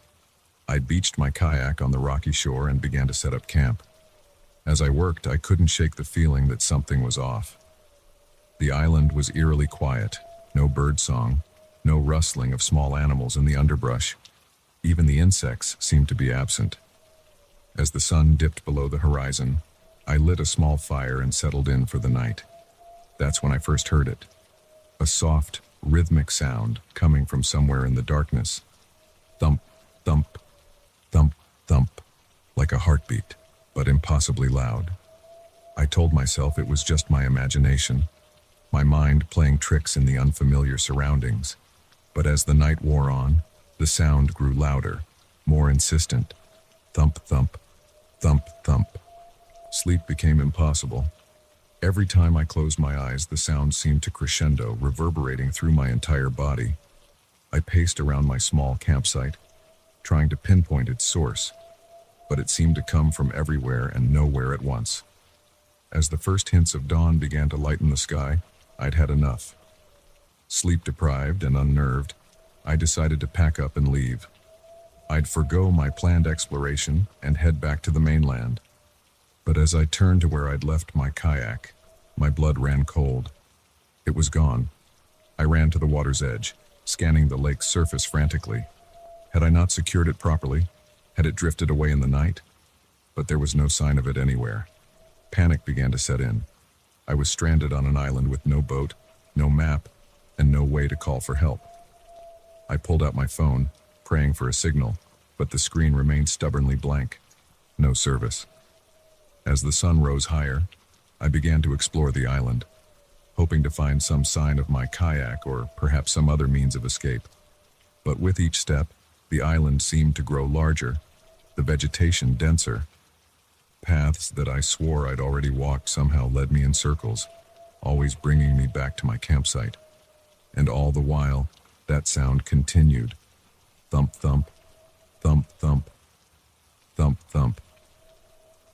I beached my kayak on the rocky shore and began to set up camp. As I worked, I couldn't shake the feeling that something was off. The island was eerily quiet, no birdsong, no rustling of small animals in the underbrush. Even the insects seemed to be absent. As the sun dipped below the horizon, I lit a small fire and settled in for the night. That's when I first heard it. A soft, rhythmic sound coming from somewhere in the darkness. Thump, thump, thump, thump, like a heartbeat, but impossibly loud. I told myself it was just my imagination, my mind playing tricks in the unfamiliar surroundings. But as the night wore on, the sound grew louder, more insistent. Thump, thump, thump, thump. Sleep became impossible. Every time I closed my eyes, the sound seemed to crescendo, reverberating through my entire body. I paced around my small campsite, trying to pinpoint its source, but it seemed to come from everywhere and nowhere at once. As the first hints of dawn began to lighten the sky, I'd had enough. Sleep-deprived and unnerved, I decided to pack up and leave. I'd forgo my planned exploration and head back to the mainland. But as I turned to where I'd left my kayak, my blood ran cold. It was gone. I ran to the water's edge, scanning the lake's surface frantically. Had I not secured it properly? Had it drifted away in the night? But there was no sign of it anywhere. Panic began to set in. I was stranded on an island with no boat, no map, and no way to call for help. I pulled out my phone, praying for a signal, but the screen remained stubbornly blank. No service. As the sun rose higher, I began to explore the island, hoping to find some sign of my kayak or perhaps some other means of escape. But with each step, the island seemed to grow larger, the vegetation denser. Paths that I swore I'd already walked somehow led me in circles, always bringing me back to my campsite. And all the while, that sound continued. Thump, thump, thump, thump, thump, thump.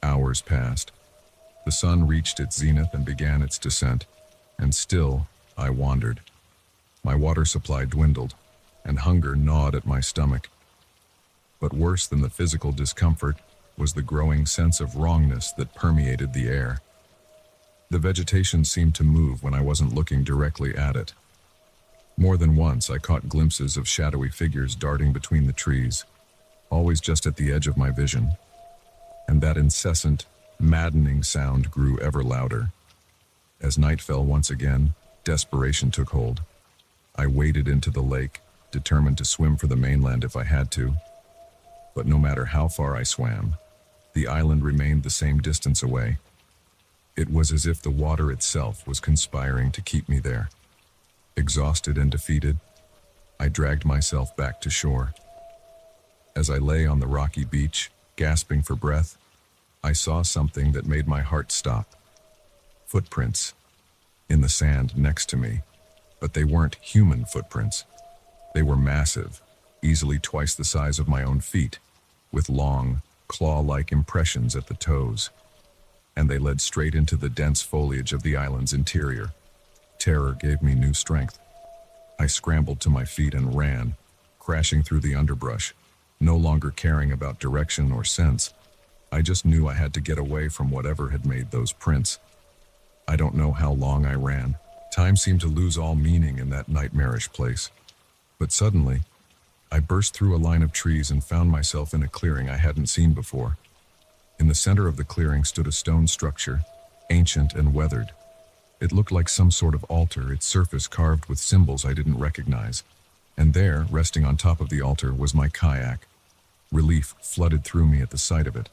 Hours passed. The sun reached its zenith and began its descent, and still I wandered. My water supply dwindled, and hunger gnawed at my stomach. But worse than the physical discomfort was the growing sense of wrongness that permeated the air. The vegetation seemed to move when I wasn't looking directly at it. More than once I caught glimpses of shadowy figures darting between the trees, always just at the edge of my vision. And that incessant, maddening sound grew ever louder. As night fell once again, desperation took hold. I waded into the lake, determined to swim for the mainland if I had to. But no matter how far I swam, the island remained the same distance away. It was as if the water itself was conspiring to keep me there. Exhausted and defeated, I dragged myself back to shore. As I lay on the rocky beach, gasping for breath, I saw something that made my heart stop. Footprints in the sand next to me, but they weren't human footprints. They were massive, easily twice the size of my own feet, with long, claw-like impressions at the toes. And they led straight into the dense foliage of the island's interior. Terror gave me new strength. I scrambled to my feet and ran, crashing through the underbrush, no longer caring about direction or sense. I just knew I had to get away from whatever had made those prints. I don't know how long I ran. Time seemed to lose all meaning in that nightmarish place. But suddenly, I burst through a line of trees and found myself in a clearing I hadn't seen before. In the center of the clearing stood a stone structure, ancient and weathered. It looked like some sort of altar, its surface carved with symbols I didn't recognize. And there, resting on top of the altar, was my kayak. Relief flooded through me at the sight of it.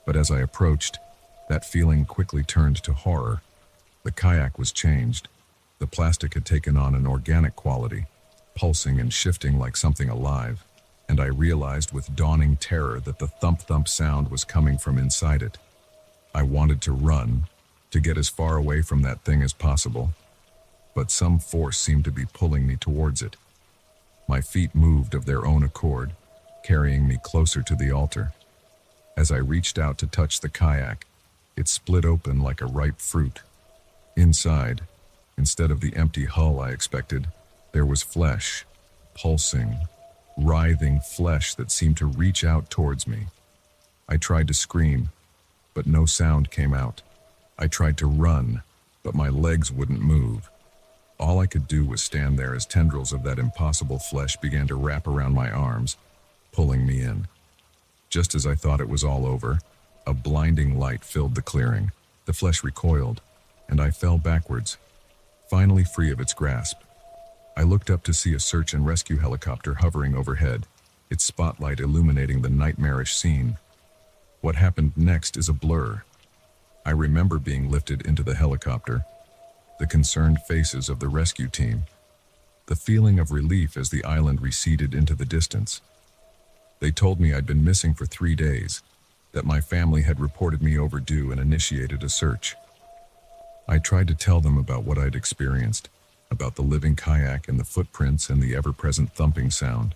But as I approached, that feeling quickly turned to horror. The kayak was changed. The plastic had taken on an organic quality, pulsing and shifting like something alive, and I realized with dawning terror that the thump-thump sound was coming from inside it. I wanted to run, to get as far away from that thing as possible, but some force seemed to be pulling me towards it. My feet moved of their own accord, carrying me closer to the altar. As I reached out to touch the kayak, it split open like a ripe fruit. Inside, instead of the empty hull I expected, there was flesh, pulsing, writhing flesh that seemed to reach out towards me. I tried to scream, but no sound came out. I tried to run, but my legs wouldn't move. All I could do was stand there as tendrils of that impossible flesh began to wrap around my arms, pulling me in. Just as I thought it was all over, a blinding light filled the clearing. The flesh recoiled, and I fell backwards, finally free of its grasp. I looked up to see a search and rescue helicopter hovering overhead, its spotlight illuminating the nightmarish scene. What happened next is a blur. I remember being lifted into the helicopter, the concerned faces of the rescue team, the feeling of relief as the island receded into the distance. They told me I'd been missing for 3 days, that my family had reported me overdue and initiated a search. I tried to tell them about what I'd experienced, about the living kayak and the footprints and the ever-present thumping sound,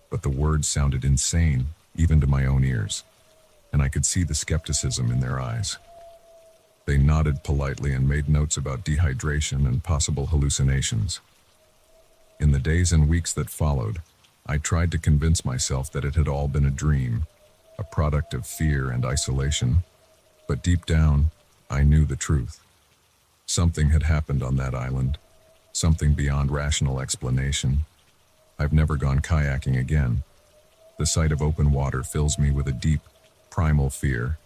but the words sounded insane, even to my own ears, and I could see the skepticism in their eyes. They nodded politely and made notes about dehydration and possible hallucinations. In the days and weeks that followed, I tried to convince myself that it had all been a dream, a product of fear and isolation, but deep down, I knew the truth. Something had happened on that island, something beyond rational explanation. I've never gone kayaking again, The sight of open water fills me with a deep, primal fear.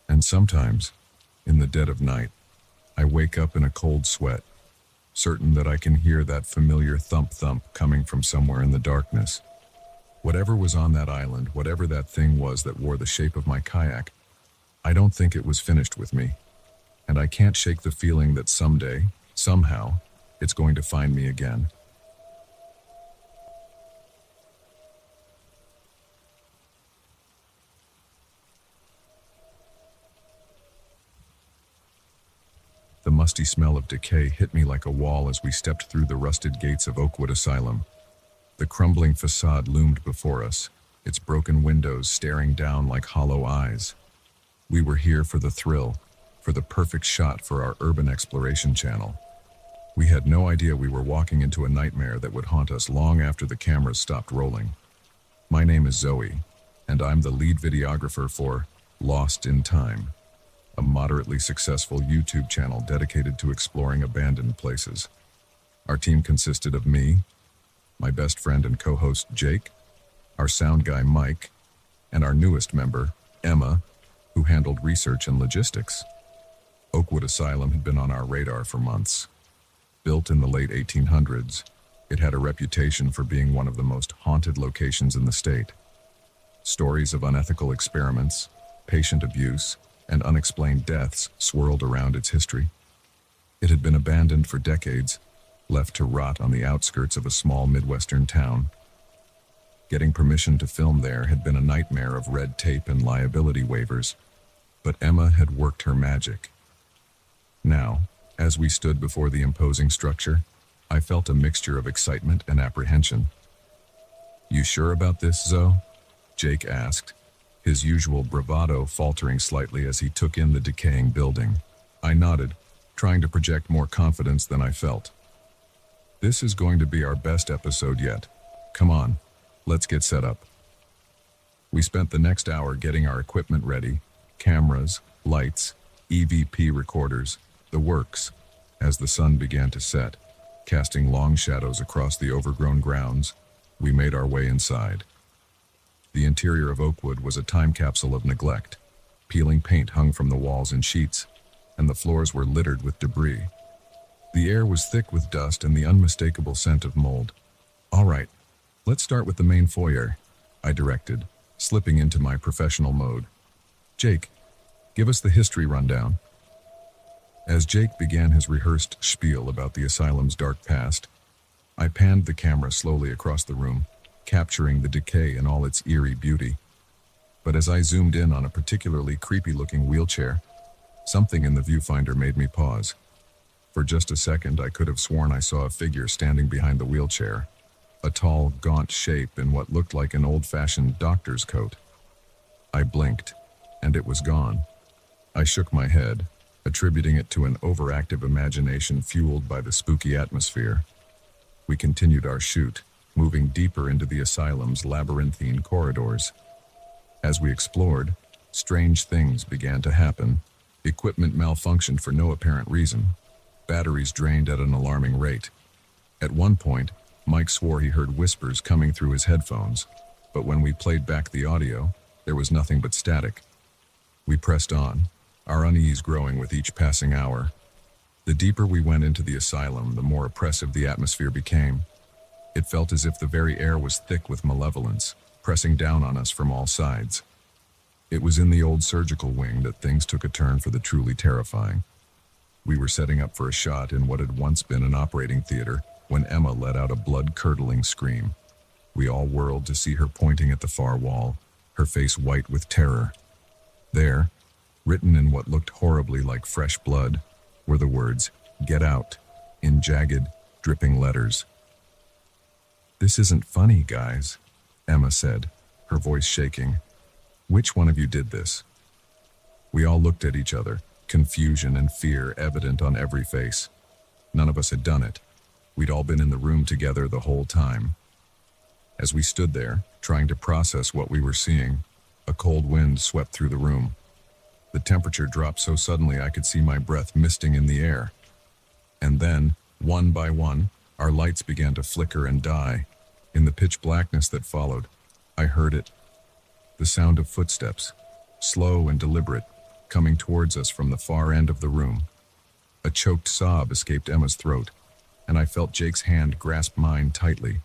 And sometimes, in the dead of night, I wake up in a cold sweat, certain that I can hear that familiar thump-thump coming from somewhere in the darkness. Whatever was on that island, whatever that thing was that wore the shape of my kayak, I don't think it was finished with me. And I can't shake the feeling that someday, somehow, it's going to find me again. The musty smell of decay hit me like a wall as we stepped through the rusted gates of Oakwood Asylum. The crumbling facade loomed before us, its broken windows staring down like hollow eyes. We were here for the thrill, for the perfect shot for our urban exploration channel. We had no idea we were walking into a nightmare that would haunt us long after the cameras stopped rolling. My name is Zoe, and I'm the lead videographer for Lost in Time, a moderately successful YouTube channel dedicated to exploring abandoned places. Our team consisted of me, my best friend and co-host Jake, our sound guy Mike, and our newest member, Emma, who handled research and logistics. Oakwood Asylum had been on our radar for months. Built in the late 1800s, it had a reputation for being one of the most haunted locations in the state. Stories of unethical experiments, patient abuse, and unexplained deaths swirled around its history. It had been abandoned for decades, left to rot on the outskirts of a small Midwestern town. Getting permission to film there had been a nightmare of red tape and liability waivers, but Emma had worked her magic. Now, as we stood before the imposing structure, I felt a mixture of excitement and apprehension. "You sure about this, Zoe?" Jake asked, his usual bravado faltering slightly as he took in the decaying building. I nodded, trying to project more confidence than I felt. "This is going to be our best episode yet. Come on, let's get set up." We spent the next hour getting our equipment ready, cameras, lights, EVP recorders, the works, as the sun began to set, casting long shadows across the overgrown grounds. We made our way inside. The interior of Oakwood was a time capsule of neglect. Peeling paint hung from the walls in sheets, and the floors were littered with debris. The air was thick with dust and the unmistakable scent of mold. "All right, let's start with the main foyer," I directed, slipping into my professional mode. "Jake, give us the history rundown." As Jake began his rehearsed spiel about the asylum's dark past, I panned the camera slowly across the room, capturing the decay in all its eerie beauty. But as I zoomed in on a particularly creepy-looking wheelchair, something in the viewfinder made me pause. For just a second, I could have sworn I saw a figure standing behind the wheelchair, a tall, gaunt shape in what looked like an old-fashioned doctor's coat. I blinked, and it was gone. I shook my head, attributing it to an overactive imagination fueled by the spooky atmosphere. We continued our shoot, moving deeper into the asylum's labyrinthine corridors. As we explored, strange things began to happen. Equipment malfunctioned for no apparent reason. Batteries drained at an alarming rate. At one point, Mike swore he heard whispers coming through his headphones, but when we played back the audio, there was nothing but static. We pressed on, our unease growing with each passing hour. The deeper we went into the asylum, the more oppressive the atmosphere became. It felt as if the very air was thick with malevolence, pressing down on us from all sides. It was in the old surgical wing that things took a turn for the truly terrifying. We were setting up for a shot in what had once been an operating theater when Emma let out a blood-curdling scream. We all whirled to see her pointing at the far wall, her face white with terror. There, written in what looked horribly like fresh blood, were the words, "Get out," in jagged, dripping letters. "This isn't funny, guys," Emma said, her voice shaking. "Which one of you did this?" We all looked at each other, confusion and fear evident on every face. None of us had done it. We'd all been in the room together the whole time. As we stood there, trying to process what we were seeing, a cold wind swept through the room. The temperature dropped so suddenly I could see my breath misting in the air. And then, one by one, our lights began to flicker and die. In the pitch blackness that followed, I heard it. The sound of footsteps, slow and deliberate, coming towards us from the far end of the room. A choked sob escaped Emma's throat, and I felt Jake's hand grasp mine tightly.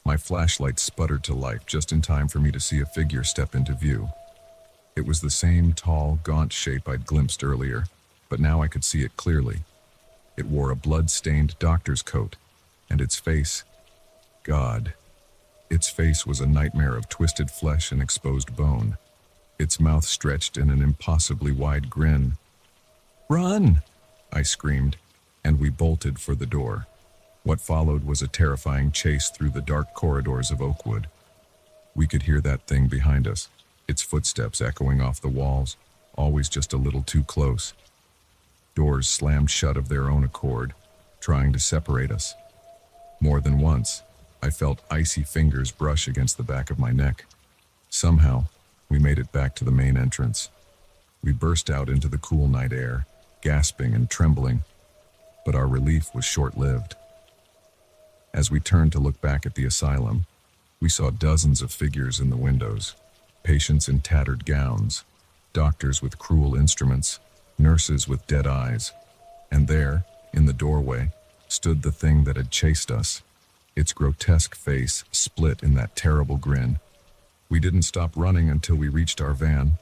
My flashlight sputtered to life just in time for me to see a figure step into view. It was the same tall, gaunt shape I'd glimpsed earlier, but now I could see it clearly. It wore a blood-stained doctor's coat, and its face... God. Its face was a nightmare of twisted flesh and exposed bone. Its mouth stretched in an impossibly wide grin. "Run!" I screamed, and we bolted for the door. What followed was a terrifying chase through the dark corridors of Oakwood. We could hear that thing behind us, its footsteps echoing off the walls, always just a little too close. Doors slammed shut of their own accord, trying to separate us. More than once, I felt icy fingers brush against the back of my neck. Somehow, we made it back to the main entrance. We burst out into the cool night air, gasping and trembling, but our relief was short-lived. As we turned to look back at the asylum, we saw dozens of figures in the windows, patients in tattered gowns, doctors with cruel instruments, nurses with dead eyes, and there, in the doorway, stood the thing that had chased us, its grotesque face split in that terrible grin. We didn't stop running until we reached our van.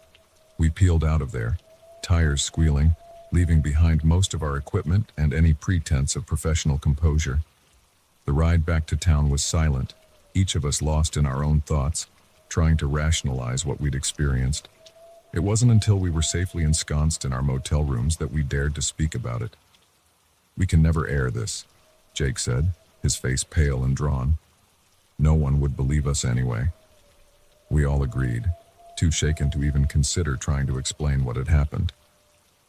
We peeled out of there, tires squealing, leaving behind most of our equipment and any pretense of professional composure. The ride back to town was silent, each of us lost in our own thoughts, trying to rationalize what we'd experienced. It wasn't until we were safely ensconced in our motel rooms that we dared to speak about it. "We can never air this," Jake said, his face pale and drawn. "No one would believe us anyway." We all agreed, too shaken to even consider trying to explain what had happened.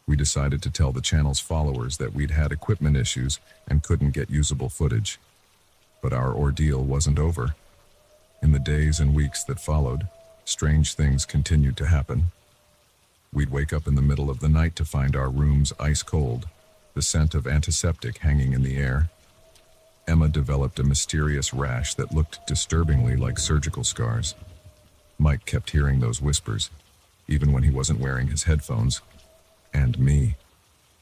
We decided to tell the channel's followers that we'd had equipment issues and couldn't get usable footage. But our ordeal wasn't over. In the days and weeks that followed, strange things continued to happen. We'd wake up in the middle of the night to find our rooms ice cold, the scent of antiseptic hanging in the air. Emma developed a mysterious rash that looked disturbingly like surgical scars. Mike kept hearing those whispers, even when he wasn't wearing his headphones. And me.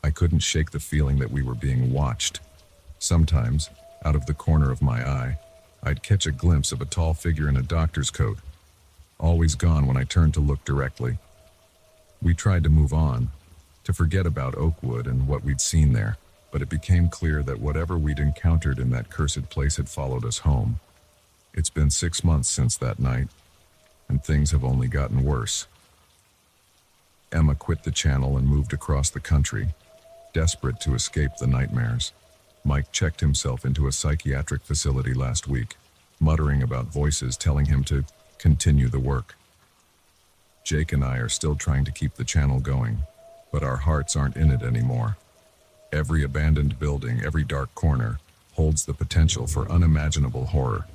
I couldn't shake the feeling that we were being watched. Sometimes, out of the corner of my eye, I'd catch a glimpse of a tall figure in a doctor's coat, always gone when I turned to look directly. We tried to move on, to forget about Oakwood and what we'd seen there, but it became clear that whatever we'd encountered in that cursed place had followed us home. It's been 6 months since that night, and things have only gotten worse. Emma quit the channel and moved across the country, desperate to escape the nightmares. Mike checked himself into a psychiatric facility last week, muttering about voices telling him to continue the work. Jake and I are still trying to keep the channel going, but our hearts aren't in it anymore. Every abandoned building, every dark corner, holds the potential for unimaginable horror.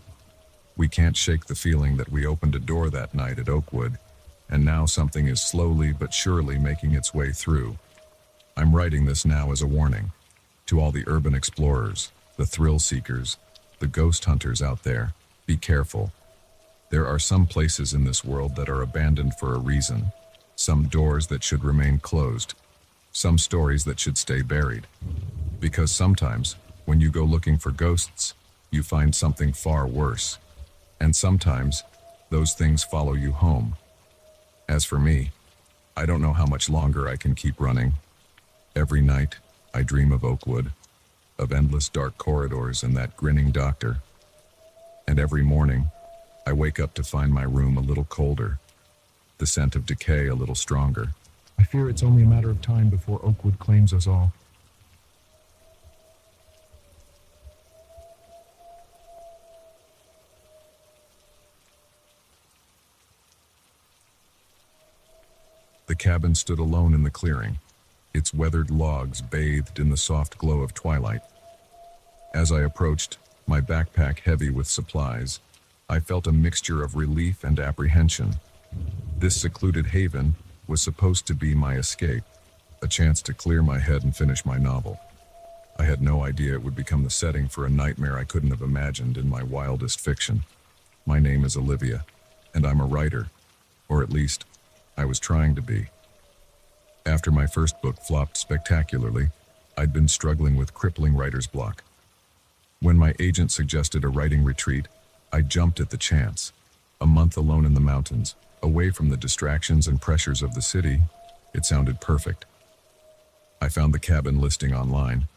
We can't shake the feeling that we opened a door that night at Oakwood, and now something is slowly but surely making its way through. I'm writing this now as a warning to all the urban explorers, the thrill seekers, the ghost hunters out there. Be careful. There are some places in this world that are abandoned for a reason, some doors that should remain closed, some stories that should stay buried. Because sometimes, when you go looking for ghosts, you find something far worse. And sometimes, those things follow you home. As for me, I don't know how much longer I can keep running. Every night, I dream of Oakwood, of endless dark corridors and that grinning doctor. And every morning, I wake up to find my room a little colder, the scent of decay a little stronger. I fear it's only a matter of time before Oakwood claims us all. The cabin stood alone in the clearing, its weathered logs bathed in the soft glow of twilight. As I approached, my backpack heavy with supplies, I felt a mixture of relief and apprehension. This secluded haven was supposed to be my escape, a chance to clear my head and finish my novel. I had no idea it would become the setting for a nightmare I couldn't have imagined in my wildest fiction. My name is Olivia, And I'm a writer, or at least, I was trying to be. After my first book flopped spectacularly, I'd been struggling with crippling writer's block. When my agent suggested a writing retreat, I jumped at the chance. A month alone in the mountains, away from the distractions and pressures of the city, it sounded perfect. I found the cabin listing online.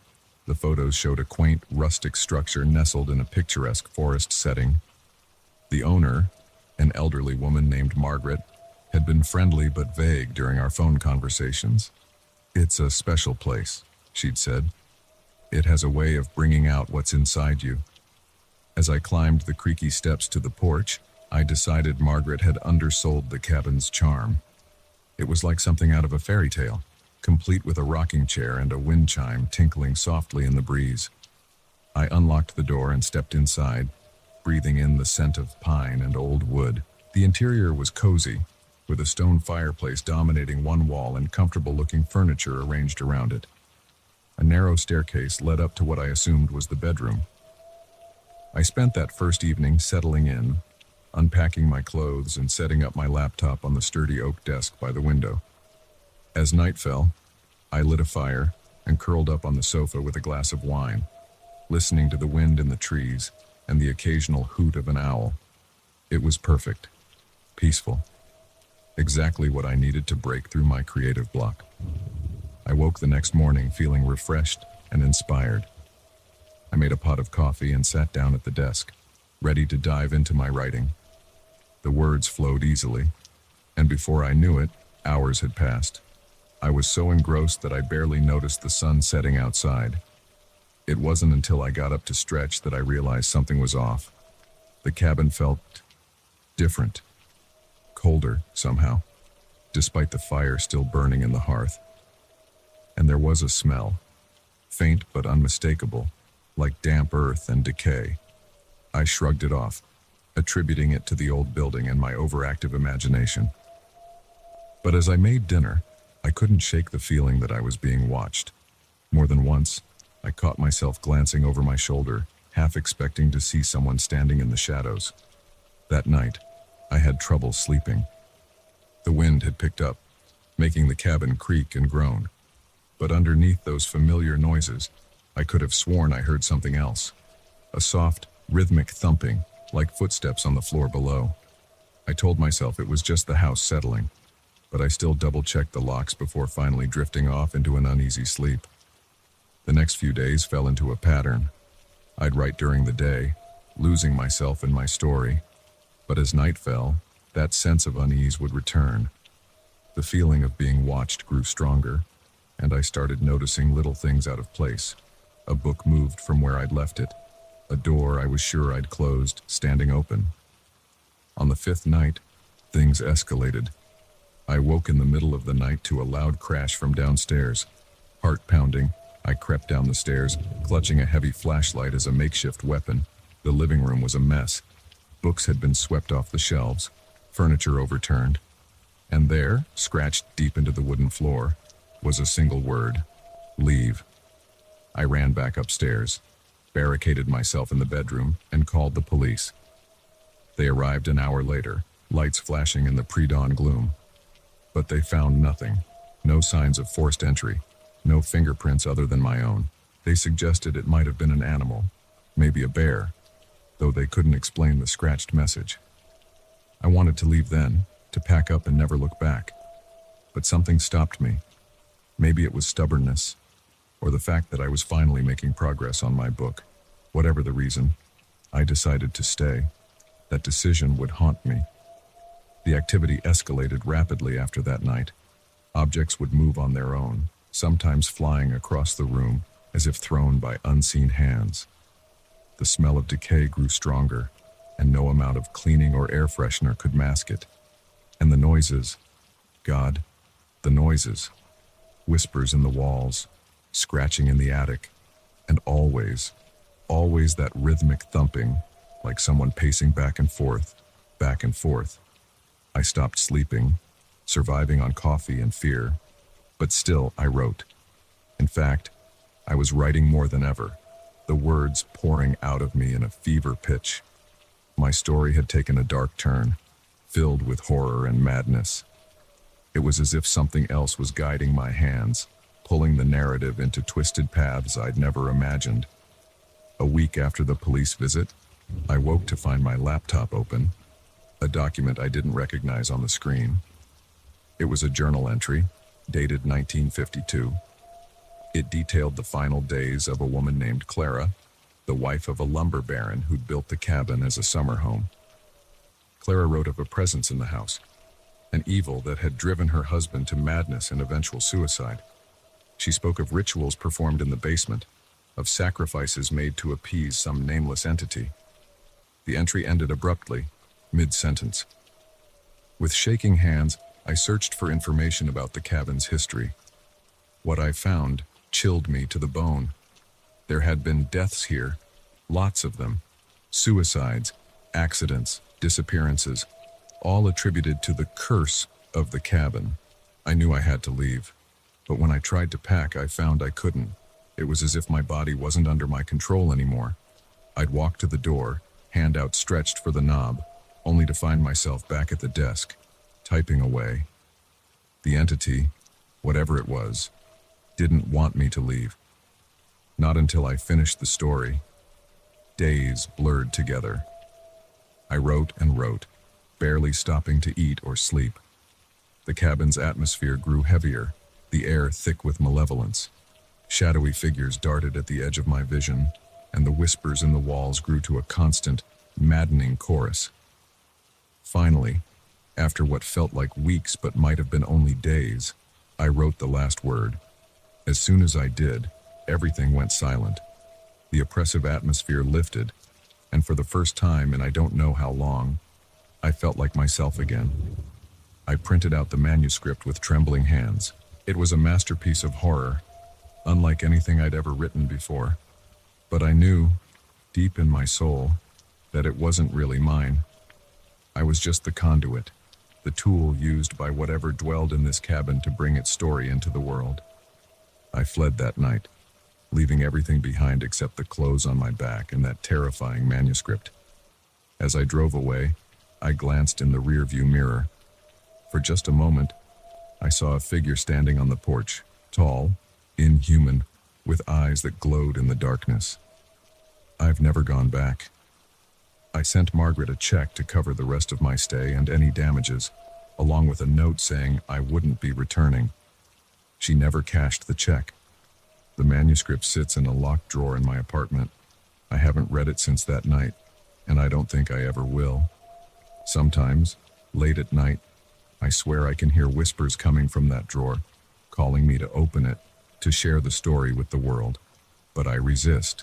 The photos showed a quaint, rustic structure nestled in a picturesque forest setting. The owner, an elderly woman named Margaret, had been friendly but vague during our phone conversations. "It's a special place," she'd said. "It has a way of bringing out what's inside you." As I climbed the creaky steps to the porch, I decided Margaret had undersold the cabin's charm. It was like something out of a fairy tale, complete with a rocking chair and a wind chime tinkling softly in the breeze. I unlocked the door and stepped inside, breathing in the scent of pine and old wood. The interior was cozy, with a stone fireplace dominating one wall and comfortable-looking furniture arranged around it. A narrow staircase led up to what I assumed was the bedroom. I spent that first evening settling in, unpacking my clothes and setting up my laptop on the sturdy oak desk by the window. As night fell, I lit a fire and curled up on the sofa with a glass of wine, listening to the wind in the trees and the occasional hoot of an owl. It was perfect, peaceful, exactly what I needed to break through my creative block. I woke the next morning feeling refreshed and inspired. I made a pot of coffee and sat down at the desk, ready to dive into my writing. The words flowed easily, and before I knew it, hours had passed. I was so engrossed that I barely noticed the sun setting outside. It wasn't until I got up to stretch that I realized something was off. The cabin felt different, colder somehow, despite the fire still burning in the hearth. And there was a smell, faint but unmistakable, like damp earth and decay. I shrugged it off, attributing it to the old building and my overactive imagination. But as I made dinner, I couldn't shake the feeling that I was being watched. More than once, I caught myself glancing over my shoulder, half expecting to see someone standing in the shadows. That night, I had trouble sleeping. The wind had picked up, making the cabin creak and groan. But underneath those familiar noises, I could have sworn I heard something else. A soft, rhythmic thumping, like footsteps on the floor below. I told myself it was just the house settling, but I still double-checked the locks before finally drifting off into an uneasy sleep. The next few days fell into a pattern. I'd write during the day, losing myself in my story. But as night fell, that sense of unease would return. The feeling of being watched grew stronger, and I started noticing little things out of place. A book moved from where I'd left it. A door I was sure I'd closed, standing open. On the fifth night, things escalated. I woke in the middle of the night to a loud crash from downstairs. Heart pounding, I crept down the stairs, clutching a heavy flashlight as a makeshift weapon. The living room was a mess. Books had been swept off the shelves, furniture overturned. And there, scratched deep into the wooden floor, was a single word: leave. I ran back upstairs, barricaded myself in the bedroom, and called the police. They arrived an hour later, lights flashing in the pre-dawn gloom. But they found nothing. No signs of forced entry. No fingerprints other than my own. They suggested it might have been an animal, maybe a bear, though they couldn't explain the scratched message. I wanted to leave then, to pack up and never look back. But something stopped me. Maybe it was stubbornness, or the fact that I was finally making progress on my book. Whatever the reason, I decided to stay. That decision would haunt me. The activity escalated rapidly after that night. Objects would move on their own, sometimes flying across the room as if thrown by unseen hands. The smell of decay grew stronger, and no amount of cleaning or air freshener could mask it. And the noises, God, the noises. Whispers in the walls, scratching in the attic, and always that rhythmic thumping, like someone pacing back and forth, back and forth. I stopped sleeping, surviving on coffee and fear, but still I wrote. In fact, I was writing more than ever, the words pouring out of me in a fever pitch. My story had taken a dark turn, filled with horror and madness. It was as if something else was guiding my hands, pulling the narrative into twisted paths I'd never imagined. A week after the police visit, I woke to find my laptop open, a document I didn't recognize on the screen. It was a journal entry, dated 1952. It detailed the final days of a woman named Clara, the wife of a lumber baron who'd built the cabin as a summer home. Clara wrote of a presence in the house, an evil that had driven her husband to madness and eventual suicide. She spoke of rituals performed in the basement, of sacrifices made to appease some nameless entity. The entry ended abruptly, mid-sentence. With shaking hands, I searched for information about the cabin's history. What I found chilled me to the bone. There had been deaths here, lots of them. Suicides, accidents, disappearances, all attributed to the curse of the cabin. I knew I had to leave, but when I tried to pack, I found I couldn't. It was as if my body wasn't under my control anymore. I'd walk to the door, hand outstretched for the knob, only to find myself back at the desk, typing away. The entity, whatever it was, didn't want me to leave. Not until I finished the story. Days blurred together. I wrote and wrote, barely stopping to eat or sleep. The cabin's atmosphere grew heavier, the air thick with malevolence. Shadowy figures darted at the edge of my vision, and the whispers in the walls grew to a constant, maddening chorus. Finally, after what felt like weeks but might have been only days, I wrote the last word. As soon as I did, everything went silent. The oppressive atmosphere lifted, and for the first time in I don't know how long, I felt like myself again. I printed out the manuscript with trembling hands. It was a masterpiece of horror, unlike anything I'd ever written before. But I knew, deep in my soul, that it wasn't really mine. I was just the conduit, the tool used by whatever dwelled in this cabin to bring its story into the world. I fled that night, leaving everything behind except the clothes on my back and that terrifying manuscript. As I drove away, I glanced in the rearview mirror. For just a moment, I saw a figure standing on the porch, tall, inhuman, with eyes that glowed in the darkness. I've never gone back. I sent Margaret a check to cover the rest of my stay and any damages, along with a note saying I wouldn't be returning. She never cashed the check. The manuscript sits in a locked drawer in my apartment. I haven't read it since that night, and I don't think I ever will. Sometimes, late at night, I swear I can hear whispers coming from that drawer, calling me to open it, to share the story with the world. But I resist,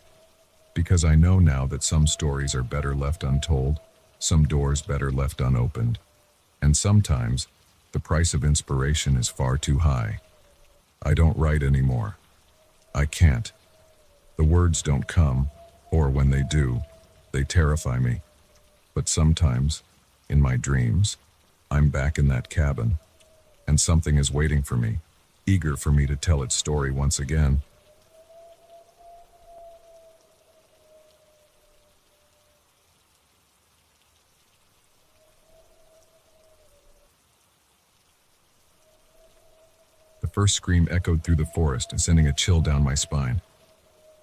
because I know now that some stories are better left untold, some doors better left unopened, and sometimes the price of inspiration is far too high. I don't write anymore. I can't. The words don't come, or when they do, they terrify me. But sometimes, in my dreams, I'm back in that cabin, and something is waiting for me, eager for me to tell its story once again. The first scream echoed through the forest, sending a chill down my spine.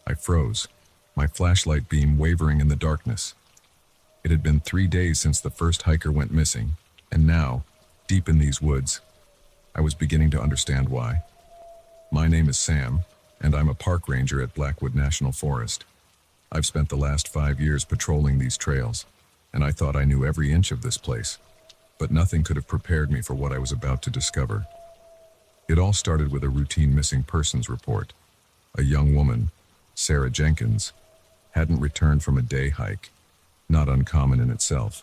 I froze, my flashlight beam wavering in the darkness. It had been 3 days since the first hiker went missing, and now, deep in these woods, I was beginning to understand why. My name is Sam, and I'm a park ranger at Blackwood National Forest. I've spent the last 5 years patrolling these trails, and I thought I knew every inch of this place, but nothing could have prepared me for what I was about to discover. It all started with a routine missing persons report. A young woman, Sarah Jenkins, hadn't returned from a day hike, not uncommon in itself.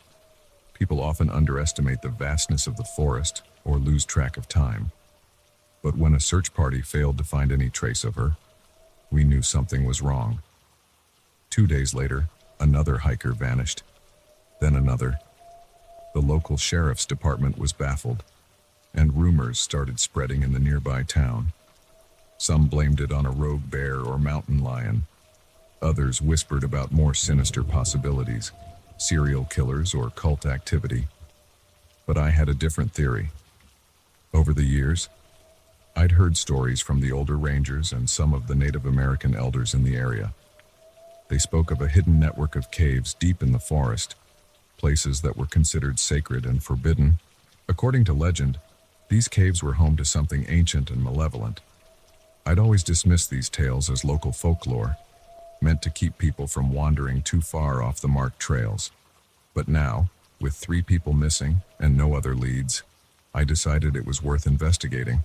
People often underestimate the vastness of the forest or lose track of time. But when a search party failed to find any trace of her, we knew something was wrong. 2 days later, another hiker vanished, then another. The local sheriff's department was baffled, and rumors started spreading in the nearby town. Some blamed it on a rogue bear or mountain lion. Others whispered about more sinister possibilities, serial killers or cult activity. But I had a different theory. Over the years, I'd heard stories from the older rangers and some of the Native American elders in the area. They spoke of a hidden network of caves deep in the forest, places that were considered sacred and forbidden. According to legend, these caves were home to something ancient and malevolent. I'd always dismissed these tales as local folklore, meant to keep people from wandering too far off the marked trails. But now, with 3 people missing and no other leads, I decided it was worth investigating,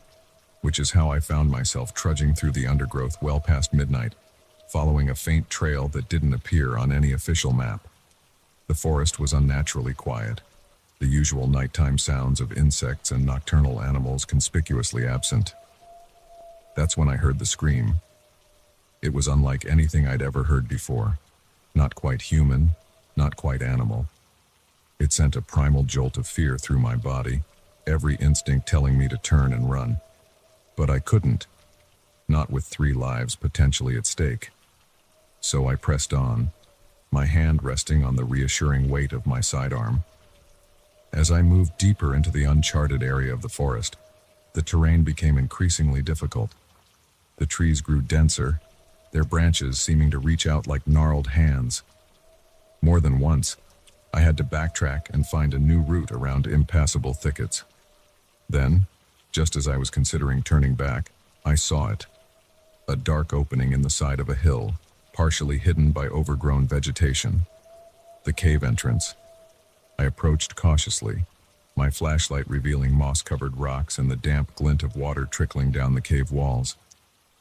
which is how I found myself trudging through the undergrowth well past midnight, following a faint trail that didn't appear on any official map. The forest was unnaturally quiet, the usual nighttime sounds of insects and nocturnal animals conspicuously absent. That's when I heard the scream. It was unlike anything I'd ever heard before. Not quite human, not quite animal. It sent a primal jolt of fear through my body, every instinct telling me to turn and run. But I couldn't, not with 3 lives potentially at stake. So I pressed on, my hand resting on the reassuring weight of my sidearm. As I moved deeper into the uncharted area of the forest, the terrain became increasingly difficult. The trees grew denser, their branches seeming to reach out like gnarled hands. More than once, I had to backtrack and find a new route around impassable thickets. Then, just as I was considering turning back, I saw it. A dark opening in the side of a hill, partially hidden by overgrown vegetation. The cave entrance. I approached cautiously, my flashlight revealing moss-covered rocks and the damp glint of water trickling down the cave walls.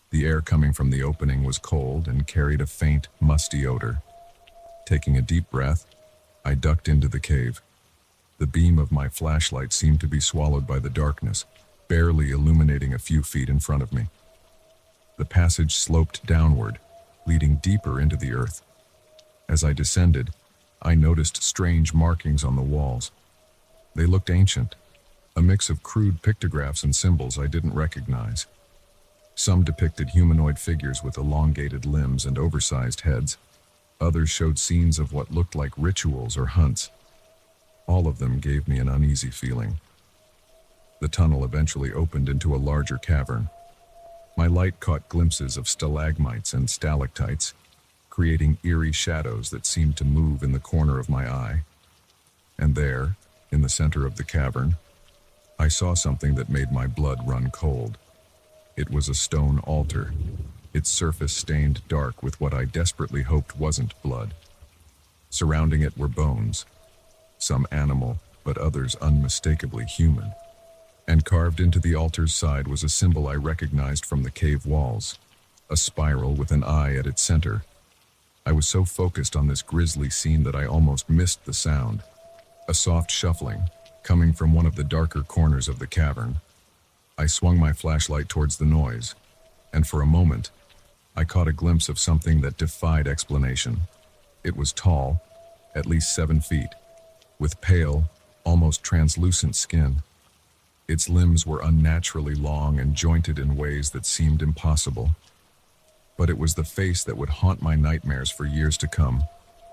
The air coming from the opening was cold and carried a faint, musty odor. Taking a deep breath, I ducked into the cave. The beam of my flashlight seemed to be swallowed by the darkness, barely illuminating a few feet in front of me. The passage sloped downward, leading deeper into the earth. As I descended, I noticed strange markings on the walls. They looked ancient, a mix of crude pictographs and symbols I didn't recognize. Some depicted humanoid figures with elongated limbs and oversized heads. Others showed scenes of what looked like rituals or hunts. All of them gave me an uneasy feeling. The tunnel eventually opened into a larger cavern. My light caught glimpses of stalagmites and stalactites, creating eerie shadows that seemed to move in the corner of my eye. And there, in the center of the cavern, I saw something that made my blood run cold. It was a stone altar, its surface stained dark with what I desperately hoped wasn't blood. Surrounding it were bones, some animal, but others unmistakably human. And carved into the altar's side was a symbol I recognized from the cave walls, a spiral with an eye at its center. I was so focused on this grisly scene that I almost missed the sound. A soft shuffling, coming from one of the darker corners of the cavern. I swung my flashlight towards the noise, and for a moment, I caught a glimpse of something that defied explanation. It was tall, at least 7 feet, with pale, almost translucent skin. Its limbs were unnaturally long and jointed in ways that seemed impossible. But it was the face that would haunt my nightmares for years to come,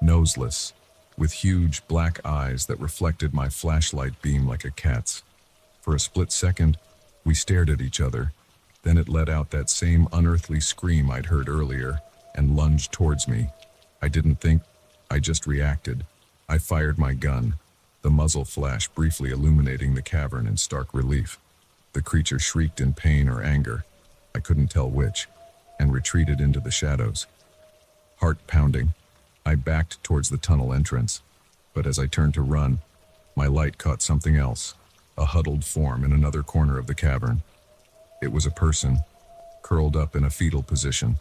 noseless, with huge black eyes that reflected my flashlight beam like a cat's. For a split second, we stared at each other. Then it let out that same unearthly scream I'd heard earlier and lunged towards me. I didn't think, I just reacted. I fired my gun, the muzzle flash briefly illuminating the cavern in stark relief. The creature shrieked in pain or anger, I couldn't tell which, and retreated into the shadows. Heart pounding, I backed towards the tunnel entrance, but as I turned to run, my light caught something else, a huddled form in another corner of the cavern. It was a person, curled up in a fetal position.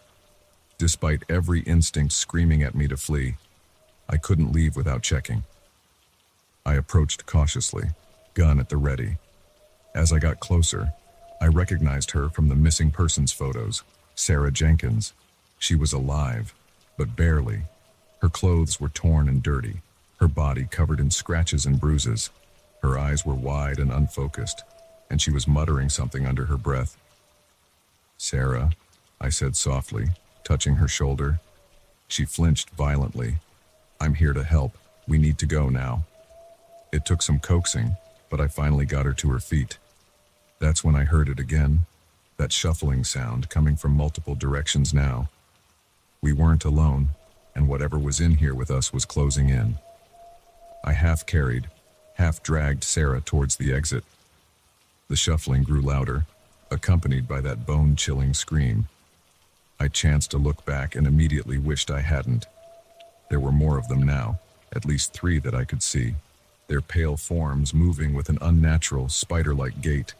Despite every instinct screaming at me to flee, I couldn't leave without checking. I approached cautiously, gun at the ready. As I got closer, I recognized her from the missing persons photos, Sarah Jenkins. She was alive, but barely. Her clothes were torn and dirty, her body covered in scratches and bruises. Her eyes were wide and unfocused, and she was muttering something under her breath. "Sarah," I said softly, touching her shoulder. She flinched violently. "I'm here to help. We need to go now." It took some coaxing, but I finally got her to her feet. That's when I heard it again, that shuffling sound coming from multiple directions now. We weren't alone, and whatever was in here with us was closing in. I half carried, half dragged Sarah towards the exit. The shuffling grew louder, accompanied by that bone-chilling scream. I chanced to look back and immediately wished I hadn't. There were more of them now, at least 3 that I could see, their pale forms moving with an unnatural, spider-like gait.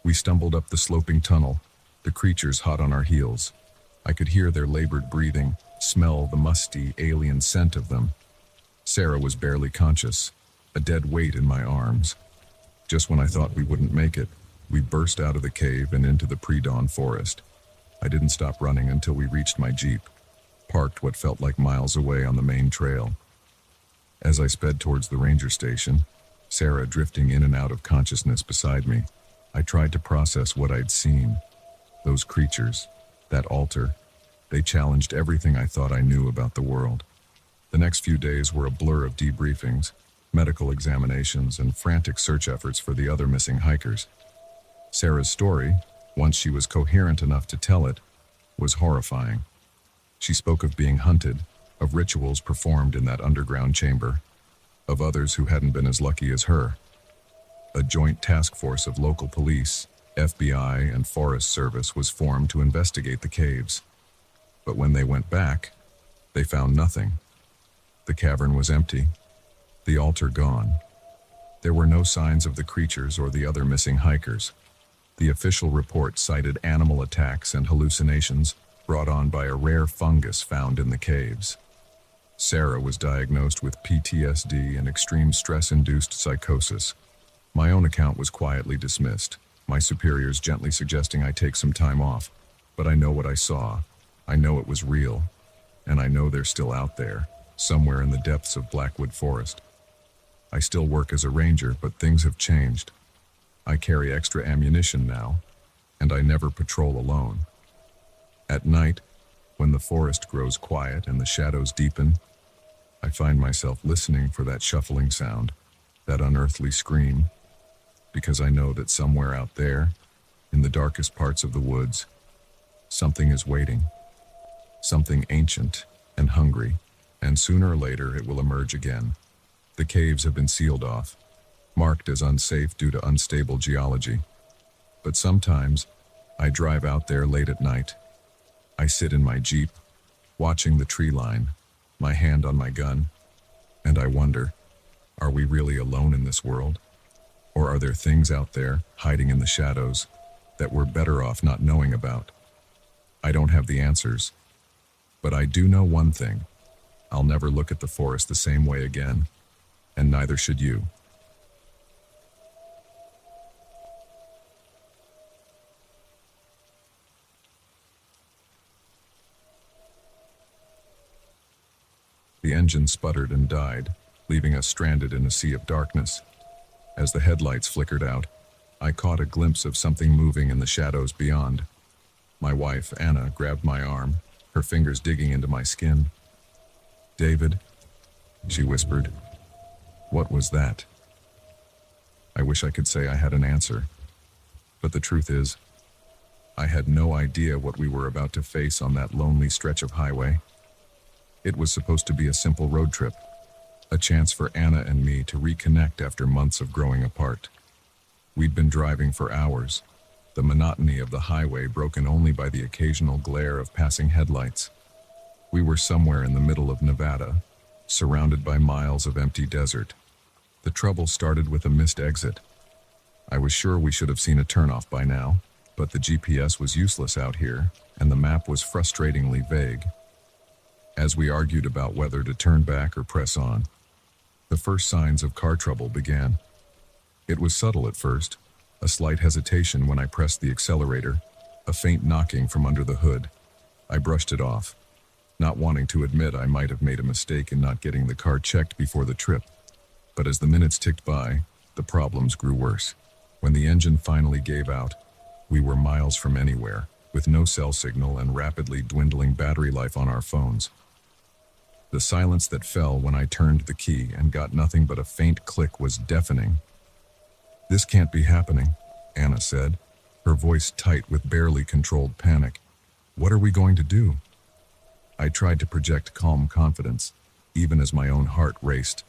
We stumbled up the sloping tunnel, the creatures hot on our heels. I could hear their labored breathing, smell the musty, alien scent of them. Sarah was barely conscious, a dead weight in my arms. Just when I thought we wouldn't make it, we burst out of the cave and into the pre-dawn forest. I didn't stop running until we reached my Jeep, parked what felt like miles away on the main trail. As I sped towards the ranger station, Sarah drifting in and out of consciousness beside me, I tried to process what I'd seen. Those creatures, that altar, they challenged everything I thought I knew about the world. The next few days were a blur of debriefings, medical examinations, and frantic search efforts for the other missing hikers. Sarah's story, once she was coherent enough to tell it, was horrifying. She spoke of being hunted, of rituals performed in that underground chamber, of others who hadn't been as lucky as her. A joint task force of local police, FBI, and Forest Service was formed to investigate the caves. But when they went back, they found nothing. The cavern was empty, the altar gone. There were no signs of the creatures or the other missing hikers. The official report cited animal attacks and hallucinations brought on by a rare fungus found in the caves. Sarah was diagnosed with PTSD and extreme stress-induced psychosis. My own account was quietly dismissed, my superiors gently suggesting I take some time off. But I know what I saw. I know it was real. And I know they're still out there, somewhere in the depths of Blackwood Forest. I still work as a ranger, but things have changed. I carry extra ammunition now, and I never patrol alone. At night, when the forest grows quiet and the shadows deepen, I find myself listening for that shuffling sound, that unearthly scream, because I know that somewhere out there, in the darkest parts of the woods, something is waiting. Something ancient and hungry, and sooner or later it will emerge again. The caves have been sealed off, marked as unsafe due to unstable geology. But sometimes, I drive out there late at night. I sit in my Jeep, watching the tree line, my hand on my gun, and I wonder, are we really alone in this world? Or are there things out there, hiding in the shadows, that we're better off not knowing about? I don't have the answers, but I do know one thing. I'll never look at the forest the same way again, and neither should you. The engine sputtered and died, leaving us stranded in a sea of darkness. As the headlights flickered out, I caught a glimpse of something moving in the shadows beyond. My wife, Anna, grabbed my arm, her fingers digging into my skin. "David," she whispered. "What was that?" I wish I could say I had an answer, but the truth is, I had no idea what we were about to face on that lonely stretch of highway. It was supposed to be a simple road trip, a chance for Anna and me to reconnect after months of growing apart. We'd been driving for hours, the monotony of the highway broken only by the occasional glare of passing headlights. We were somewhere in the middle of Nevada, surrounded by miles of empty desert. The trouble started with a missed exit. I was sure we should have seen a turnoff by now, but the GPS was useless out here, and the map was frustratingly vague. As we argued about whether to turn back or press on, the first signs of car trouble began. It was subtle at first, a slight hesitation when I pressed the accelerator, a faint knocking from under the hood. I brushed it off, not wanting to admit I might have made a mistake in not getting the car checked before the trip. But as the minutes ticked by, the problems grew worse. When the engine finally gave out, we were miles from anywhere, with no cell signal and rapidly dwindling battery life on our phones. The silence that fell when I turned the key and got nothing but a faint click was deafening. "This can't be happening," Anna said, her voice tight with barely controlled panic. "What are we going to do?" I tried to project calm confidence, even as my own heart raced.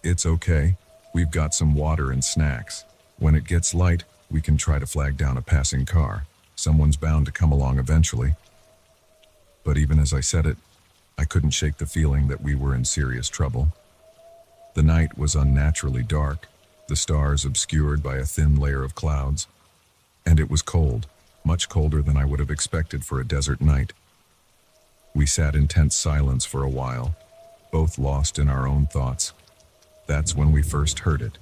"It's okay. We've got some water and snacks. When it gets light, we can try to flag down a passing car. Someone's bound to come along eventually." But even as I said it, I couldn't shake the feeling that we were in serious trouble. The night was unnaturally dark, the stars obscured by a thin layer of clouds, and it was cold, much colder than I would have expected for a desert night. We sat in tense silence for a while, both lost in our own thoughts. That's when we first heard it,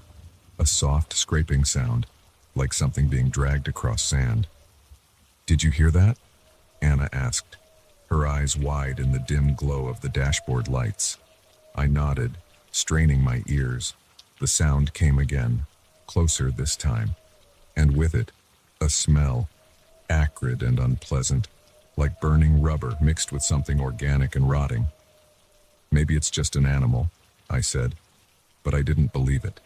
a soft scraping sound, like something being dragged across sand. "Did you hear that?" Anna asked, her eyes wide in the dim glow of the dashboard lights. I nodded, straining my ears. The sound came again, closer this time, and with it, a smell, acrid and unpleasant, like burning rubber mixed with something organic and rotting. "Maybe it's just an animal," I said, but I didn't believe it.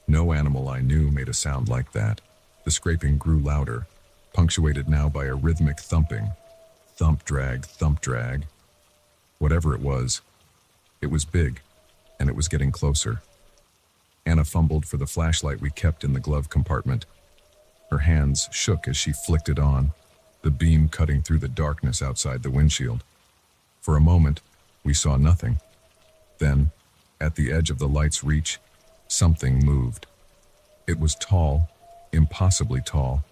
No animal I knew made a sound like that. The scraping grew louder, punctuated now by a rhythmic thumping. Thump, drag, thump, drag. Whatever it was big, and it was getting closer. Anna fumbled for the flashlight we kept in the glove compartment. Her hands shook as she flicked it on, the beam cutting through the darkness outside the windshield. For a moment, we saw nothing. Then, at the edge of the light's reach, something moved. It was tall, impossibly tall,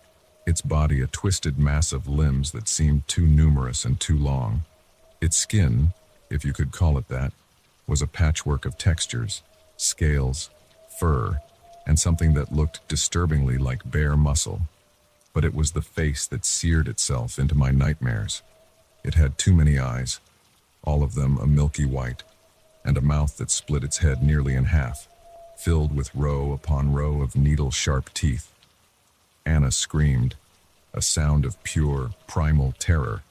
its body a twisted mass of limbs that seemed too numerous and too long. Its skin, if you could call it that, was a patchwork of textures, scales, fur, and something that looked disturbingly like bare muscle. But it was the face that seared itself into my nightmares. It had too many eyes, all of them a milky white, and a mouth that split its head nearly in half, filled with row upon row of needle-sharp teeth. Anna screamed, a sound of pure, primal terror.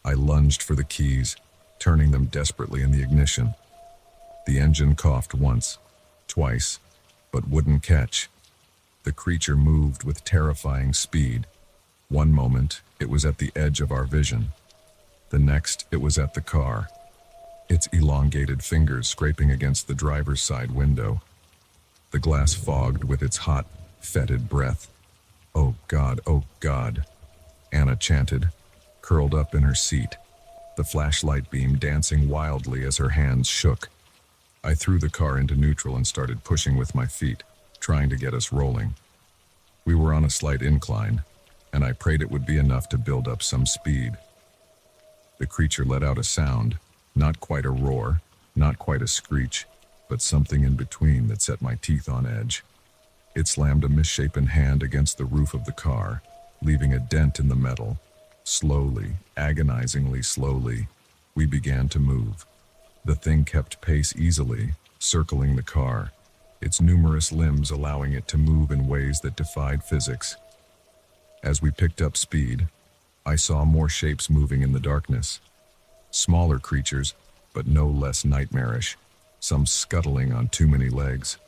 I lunged for the keys, turning them desperately in the ignition. The engine coughed once, twice, but wouldn't catch. The creature moved with terrifying speed. One moment, it was at the edge of our vision. The next, it was at the car, its elongated fingers scraping against the driver's side window. The glass fogged with its hot, fetid breath. "Oh God," Anna chanted, curled up in her seat, the flashlight beam dancing wildly as her hands shook. I threw the car into neutral and started pushing with my feet, trying to get us rolling. We were on a slight incline, and I prayed it would be enough to build up some speed. The creature let out a sound, not quite a roar, not quite a screech, but something in between that set my teeth on edge. It slammed a misshapen hand against the roof of the car, leaving a dent in the metal. Slowly, agonizingly slowly, we began to move. The thing kept pace easily, circling the car, its numerous limbs allowing it to move in ways that defied physics. As we picked up speed, I saw more shapes moving in the darkness. Smaller creatures, but no less nightmarish, some scuttling on too many legs,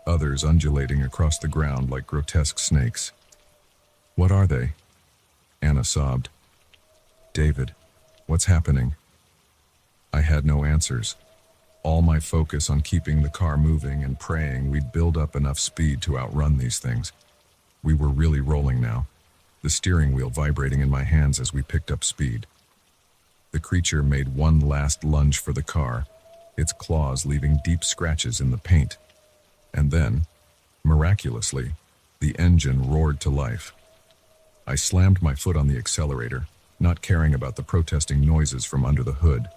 others undulating across the ground like grotesque snakes. "What are they?" Anna sobbed. "David, what's happening?" I had no answers. All my focus on keeping the car moving and praying we'd build up enough speed to outrun these things. We were really rolling now, the steering wheel vibrating in my hands as we picked up speed. The creature made one last lunge for the car, its claws leaving deep scratches in the paint. And then, miraculously, the engine roared to life. I slammed my foot on the accelerator, not caring about the protesting noises from under the hood.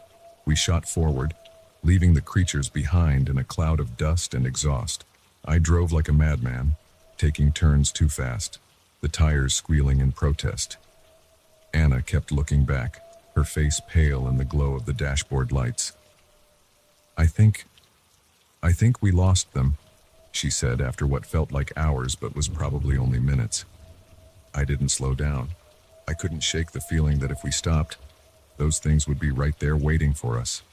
We shot forward, leaving the creatures behind in a cloud of dust and exhaust. I drove like a madman, taking turns too fast, the tires squealing in protest. Anna kept looking back, her face pale in the glow of the dashboard lights. I think we lost them," she said after what felt like hours but was probably only minutes. I didn't slow down. I couldn't shake the feeling that if we stopped, those things would be right there waiting for us.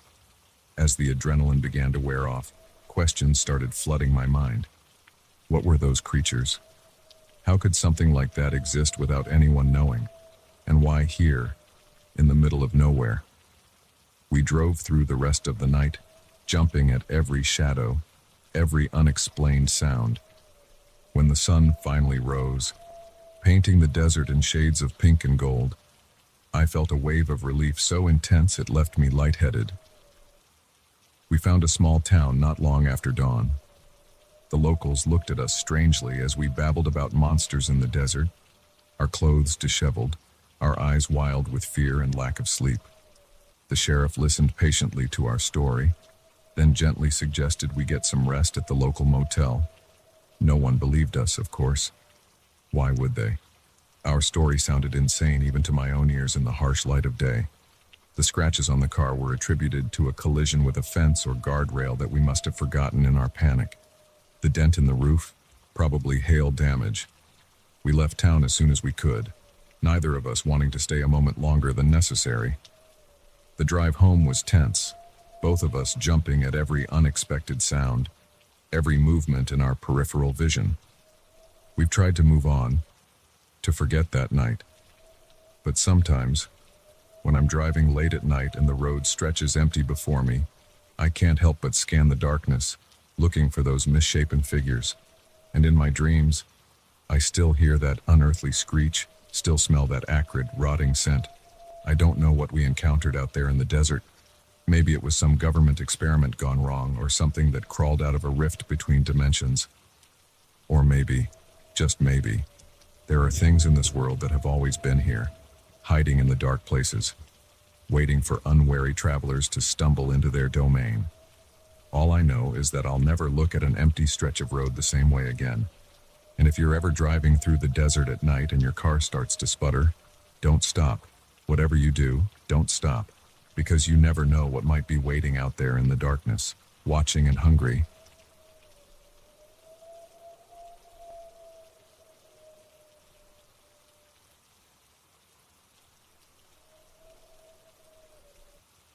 As the adrenaline began to wear off, questions started flooding my mind. What were those creatures? How could something like that exist without anyone knowing? And why here, in the middle of nowhere? We drove through the rest of the night, jumping at every shadow, every unexplained sound. When the sun finally rose, painting the desert in shades of pink and gold, I felt a wave of relief so intense it left me lightheaded. We found a small town not long after dawn. The locals looked at us strangely as we babbled about monsters in the desert, our clothes disheveled, our eyes wild with fear and lack of sleep. The sheriff listened patiently to our story, then gently suggested we get some rest at the local motel. No one believed us, of course. Why would they? Our story sounded insane even to my own ears in the harsh light of day. The scratches on the car were attributed to a collision with a fence or guardrail that we must have forgotten in our panic. The dent in the roof, probably hail damage. We left town as soon as we could, neither of us wanting to stay a moment longer than necessary. The drive home was tense, both of us jumping at every unexpected sound, every movement in our peripheral vision. We've tried to move on, to forget that night. But sometimes, when I'm driving late at night and the road stretches empty before me, I can't help but scan the darkness, looking for those misshapen figures. And in my dreams, I still hear that unearthly screech, still smell that acrid, rotting scent. I don't know what we encountered out there in the desert. Maybe it was some government experiment gone wrong, or something that crawled out of a rift between dimensions. Or maybe, just maybe, there are things in this world that have always been here, hiding in the dark places, waiting for unwary travelers to stumble into their domain. All I know is that I'll never look at an empty stretch of road the same way again. And if you're ever driving through the desert at night and your car starts to sputter, don't stop. Whatever you do, don't stop, because you never know what might be waiting out there in the darkness, watching and hungry.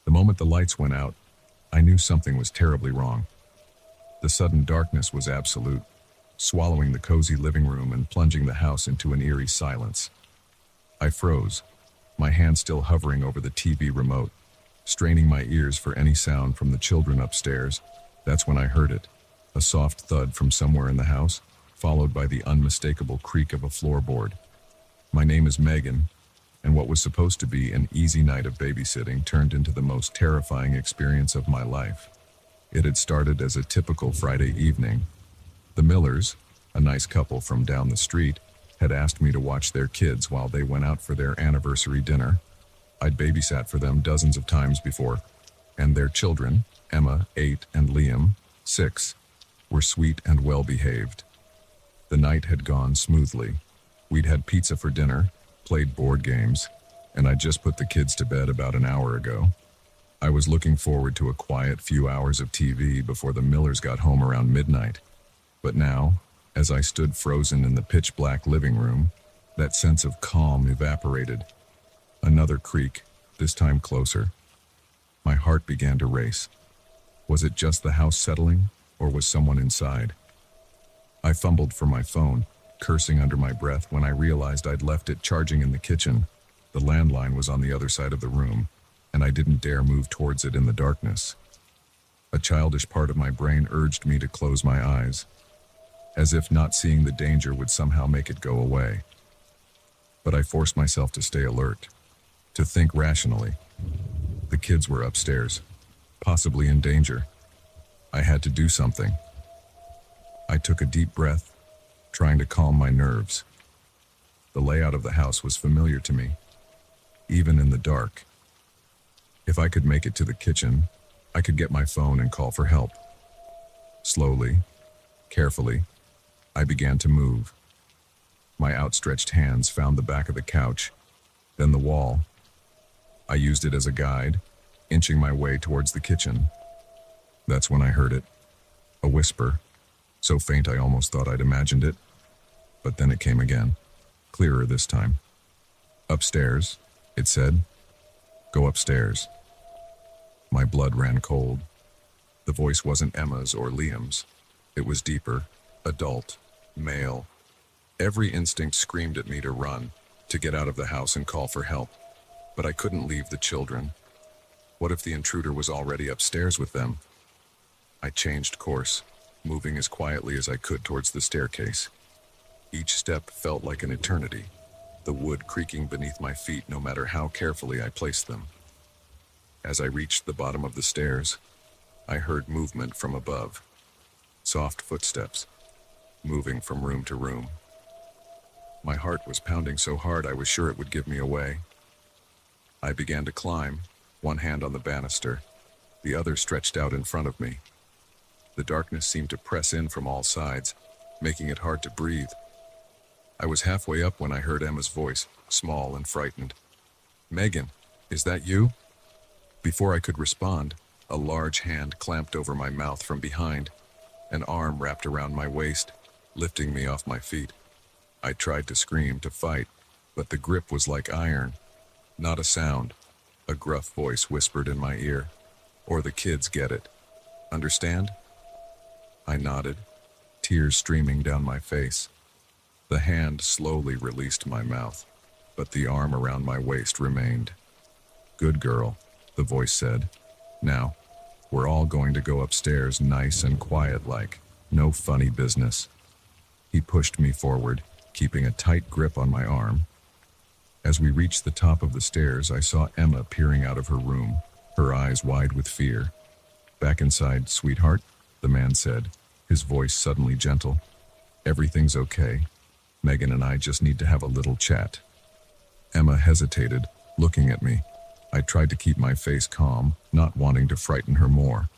The moment the lights went out, I knew something was terribly wrong. The sudden darkness was absolute, swallowing the cozy living room and plunging the house into an eerie silence. I froze, my hand still hovering over the TV remote, straining my ears for any sound from the children upstairs. That's when I heard it, a soft thud from somewhere in the house, followed by the unmistakable creak of a floorboard. My name is Megan, and what was supposed to be an easy night of babysitting turned into the most terrifying experience of my life. It had started as a typical Friday evening. The Millers, a nice couple from down the street, had asked me to watch their kids while they went out for their anniversary dinner. I'd babysat for them dozens of times before, and their children, Emma, 8, and Liam, 6, were sweet and well-behaved. The night had gone smoothly. We'd had pizza for dinner, played board games, and I'd just put the kids to bed about an hour ago. I was looking forward to a quiet few hours of TV before the Millers got home around midnight. But now, as I stood frozen in the pitch-black living room, that sense of calm evaporated. Another creak, this time closer. My heart began to race. Was it just the house settling, or was someone inside? I fumbled for my phone, cursing under my breath when I realized I'd left it charging in the kitchen. The landline was on the other side of the room, and I didn't dare move towards it in the darkness. A childish part of my brain urged me to close my eyes, as if not seeing the danger would somehow make it go away. But I forced myself to stay alert, to think rationally. The kids were upstairs, possibly in danger. I had to do something. I took a deep breath, trying to calm my nerves. The layout of the house was familiar to me, even in the dark. If I could make it to the kitchen, I could get my phone and call for help. Slowly, carefully, I began to move. My outstretched hands found the back of the couch, then the wall. I used it as a guide, inching my way towards the kitchen. That's when I heard it, a whisper, so faint I almost thought I'd imagined it. But then it came again, clearer this time. "Upstairs," it said. "Go upstairs." My blood ran cold. The voice wasn't Emma's or Liam's. It was deeper, adult, male. Every instinct screamed at me to run, to get out of the house and call for help. But I couldn't leave the children. What if the intruder was already upstairs with them? I changed course, moving as quietly as I could towards the staircase. Each step felt like an eternity, the wood creaking beneath my feet no matter how carefully I placed them. As I reached the bottom of the stairs, I heard movement from above. Soft footsteps, moving from room to room. My heart was pounding so hard I was sure it would give me away. I began to climb, one hand on the banister, the other stretched out in front of me. The darkness seemed to press in from all sides, making it hard to breathe. I was halfway up when I heard Emma's voice, small and frightened. "Megan, is that you?" Before I could respond, a large hand clamped over my mouth from behind, an arm wrapped around my waist, lifting me off my feet. I tried to scream, to fight, but the grip was like iron. Not a sound. A gruff voice whispered in my ear, "Or the kids get it. Understand?" I nodded, tears streaming down my face. The hand slowly released my mouth, but the arm around my waist remained. "Good girl," the voice said. "Now, we're all going to go upstairs nice and quiet like, no funny business." He pushed me forward, keeping a tight grip on my arm. As we reached the top of the stairs, I saw Emma peering out of her room, her eyes wide with fear. "Back inside, sweetheart," the man said, his voice suddenly gentle. "Everything's okay. Megan and I just need to have a little chat." Emma hesitated, looking at me. I tried to keep my face calm, not wanting to frighten her more.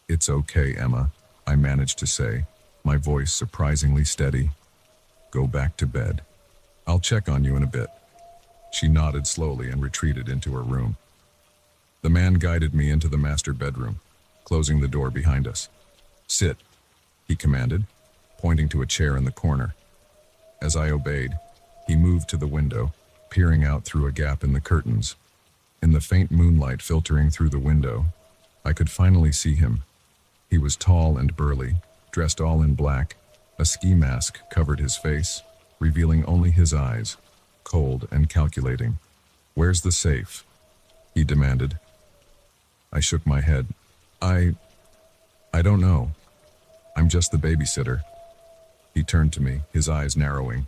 "It's okay, Emma," I managed to say, my voice surprisingly steady. "Go back to bed. I'll check on you in a bit." She nodded slowly and retreated into her room. The man guided me into the master bedroom, closing the door behind us. "Sit," he commanded, pointing to a chair in the corner. As I obeyed, he moved to the window, peering out through a gap in the curtains. In the faint moonlight filtering through the window, I could finally see him. He was tall and burly, dressed all in black. A ski mask covered his face, revealing only his eyes, cold and calculating. "Where's the safe?" he demanded. I shook my head. I don't know. I'm just the babysitter." He turned to me, his eyes narrowing.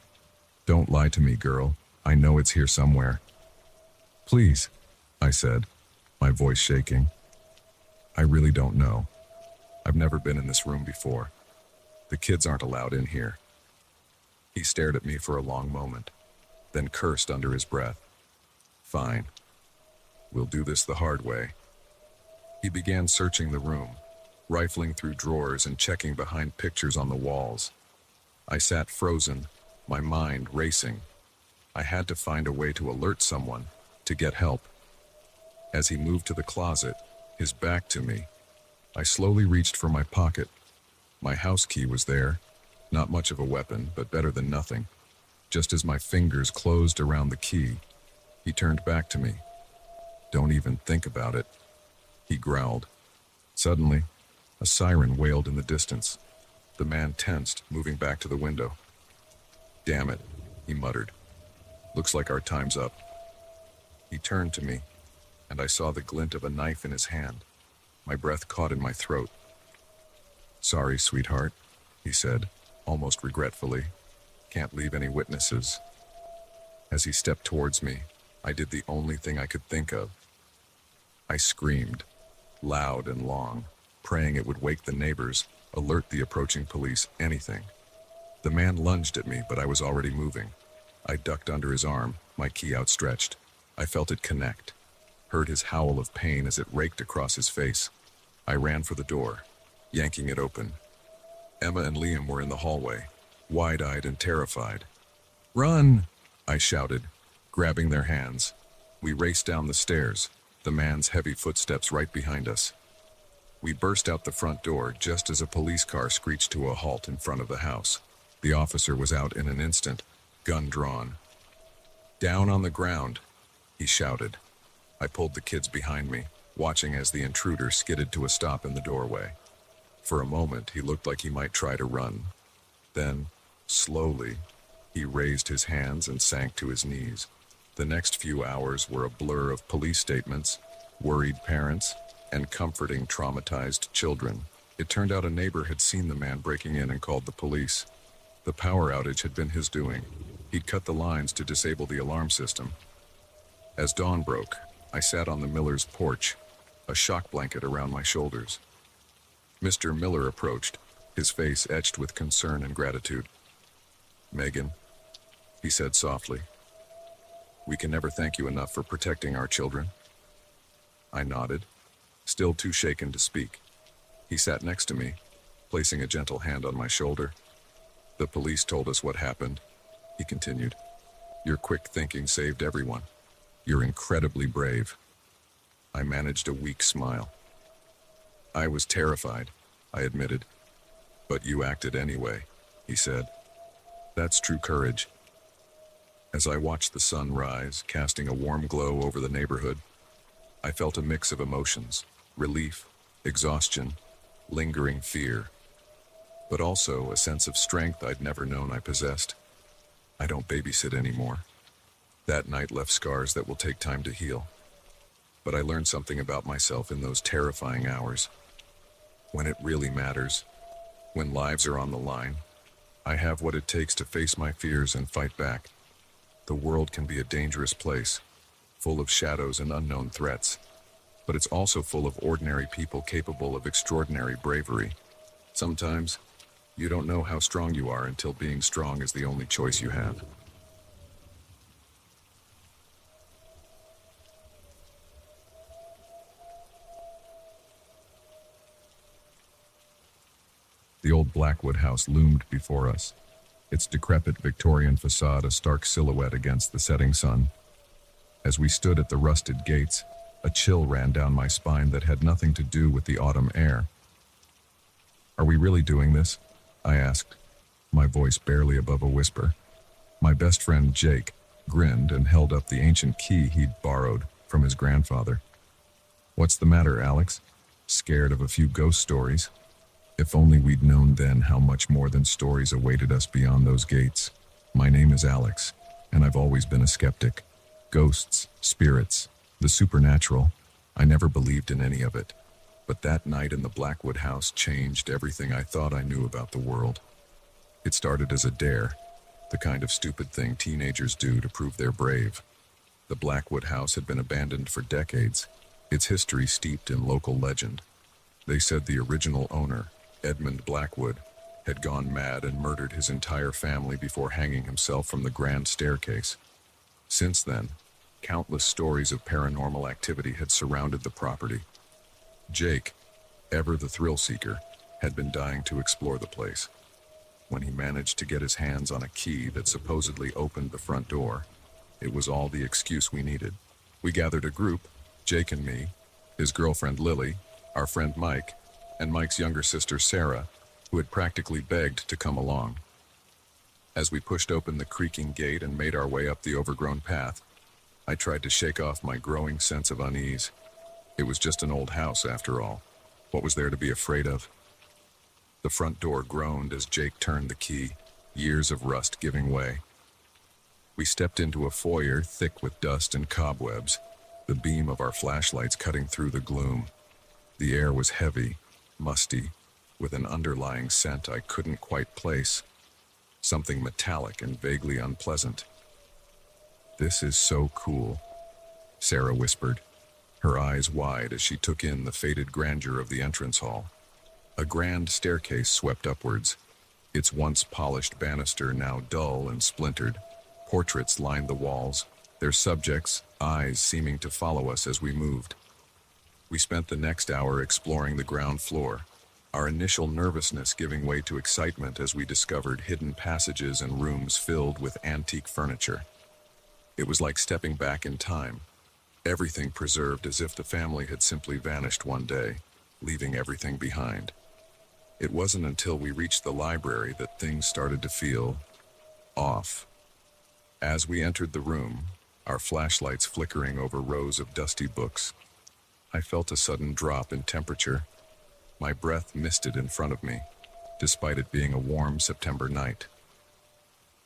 "Don't lie to me, girl. I know it's here somewhere." "Please," I said, my voice shaking. "I really don't know. I've never been in this room before. The kids aren't allowed in here." He stared at me for a long moment, then cursed under his breath. "Fine. We'll do this the hard way." He began searching the room, rifling through drawers and checking behind pictures on the walls. I sat frozen, my mind racing. I had to find a way to alert someone, to get help. As he moved to the closet, his back to me, I slowly reached for my pocket. My house key was there, not much of a weapon, but better than nothing. Just as my fingers closed around the key, he turned back to me. "Don't even think about it," he growled. Suddenly, a siren wailed in the distance. The man tensed, moving back to the window. "Damn it," he muttered. "Looks like our time's up." He turned to me, and I saw the glint of a knife in his hand. My breath caught in my throat. "Sorry, sweetheart," he said, almost regretfully. "Can't leave any witnesses." As he stepped towards me, I did the only thing I could think of. I screamed, loud and long, praying it would wake the neighbors, alert the approaching police, anything. The man lunged at me, but I was already moving. I ducked under his arm, my key outstretched. I felt it connect, heard his howl of pain as it raked across his face. I ran for the door, yanking it open. Emma and Liam were in the hallway, wide-eyed and terrified. "Run!" I shouted, grabbing their hands. We raced down the stairs, the man's heavy footsteps right behind us. We burst out the front door just as a police car screeched to a halt in front of the house. The officer was out in an instant, gun drawn. "Down on the ground," he shouted. I pulled the kids behind me, watching as the intruder skidded to a stop in the doorway. For a moment, he looked like he might try to run. Then, slowly, he raised his hands and sank to his knees. The next few hours were a blur of police statements, worried parents, and comforting traumatized children. It turned out a neighbor had seen the man breaking in and called the police. The power outage had been his doing. He'd cut the lines to disable the alarm system. As dawn broke, I sat on the Miller's porch, a shock blanket around my shoulders. Mr. Miller approached, his face etched with concern and gratitude. "Megan," he said softly, "we can never thank you enough for protecting our children." I nodded, still too shaken to speak. He sat next to me, placing a gentle hand on my shoulder. "The police told us what happened," he continued. "Your quick thinking saved everyone. You're incredibly brave." I managed a weak smile. "I was terrified," I admitted. "But you acted anyway," he said. "That's true courage." As I watched the sun rise, casting a warm glow over the neighborhood, I felt a mix of emotions: relief, exhaustion, lingering fear, but also a sense of strength I'd never known I possessed. I don't babysit anymore. That night left scars that will take time to heal. But I learned something about myself in those terrifying hours. When it really matters, when lives are on the line, I have what it takes to face my fears and fight back. The world can be a dangerous place, full of shadows and unknown threats, but it's also full of ordinary people capable of extraordinary bravery. Sometimes, you don't know how strong you are until being strong is the only choice you have. The old Blackwood house loomed before us, its decrepit Victorian facade a stark silhouette against the setting sun. As we stood at the rusted gates, a chill ran down my spine that had nothing to do with the autumn air. "Are we really doing this?" I asked, my voice barely above a whisper. My best friend Jake grinned and held up the ancient key he'd borrowed from his grandfather. "What's the matter, Alex? Scared of a few ghost stories?" If only we'd known then how much more than stories awaited us beyond those gates. My name is Alex, and I've always been a skeptic. Ghosts, spirits, the supernatural, I never believed in any of it. But that night in the Blackwood house changed everything I thought I knew about the world. It started as a dare, the kind of stupid thing teenagers do to prove they're brave. The Blackwood house had been abandoned for decades, its history steeped in local legend. They said the original owner, Edmund Blackwood, had gone mad and murdered his entire family before hanging himself from the grand staircase. Since then, countless stories of paranormal activity had surrounded the property. Jake, ever the thrill-seeker, had been dying to explore the place. When he managed to get his hands on a key that supposedly opened the front door, it was all the excuse we needed. We gathered a group, Jake and me, his girlfriend Lily, our friend Mike, and Mike's younger sister Sarah, who had practically begged to come along. As we pushed open the creaking gate and made our way up the overgrown path, I tried to shake off my growing sense of unease. It was just an old house, after all. What was there to be afraid of? The front door groaned as Jake turned the key, years of rust giving way. We stepped into a foyer thick with dust and cobwebs, the beam of our flashlights cutting through the gloom. The air was heavy, musty, with an underlying scent I couldn't quite place. Something metallic and vaguely unpleasant. "This is so cool," Sarah whispered, her eyes wide as she took in the faded grandeur of the entrance hall. A grand staircase swept upwards, its once polished banister now dull and splintered. Portraits lined the walls, their subjects' eyes seeming to follow us as we moved. We spent the next hour exploring the ground floor, our initial nervousness giving way to excitement as we discovered hidden passages and rooms filled with antique furniture. It was like stepping back in time, everything preserved as if the family had simply vanished one day, leaving everything behind. It wasn't until we reached the library that things started to feel off. As we entered the room, our flashlights flickering over rows of dusty books, I felt a sudden drop in temperature. My breath misted in front of me. despite it being a warm September night.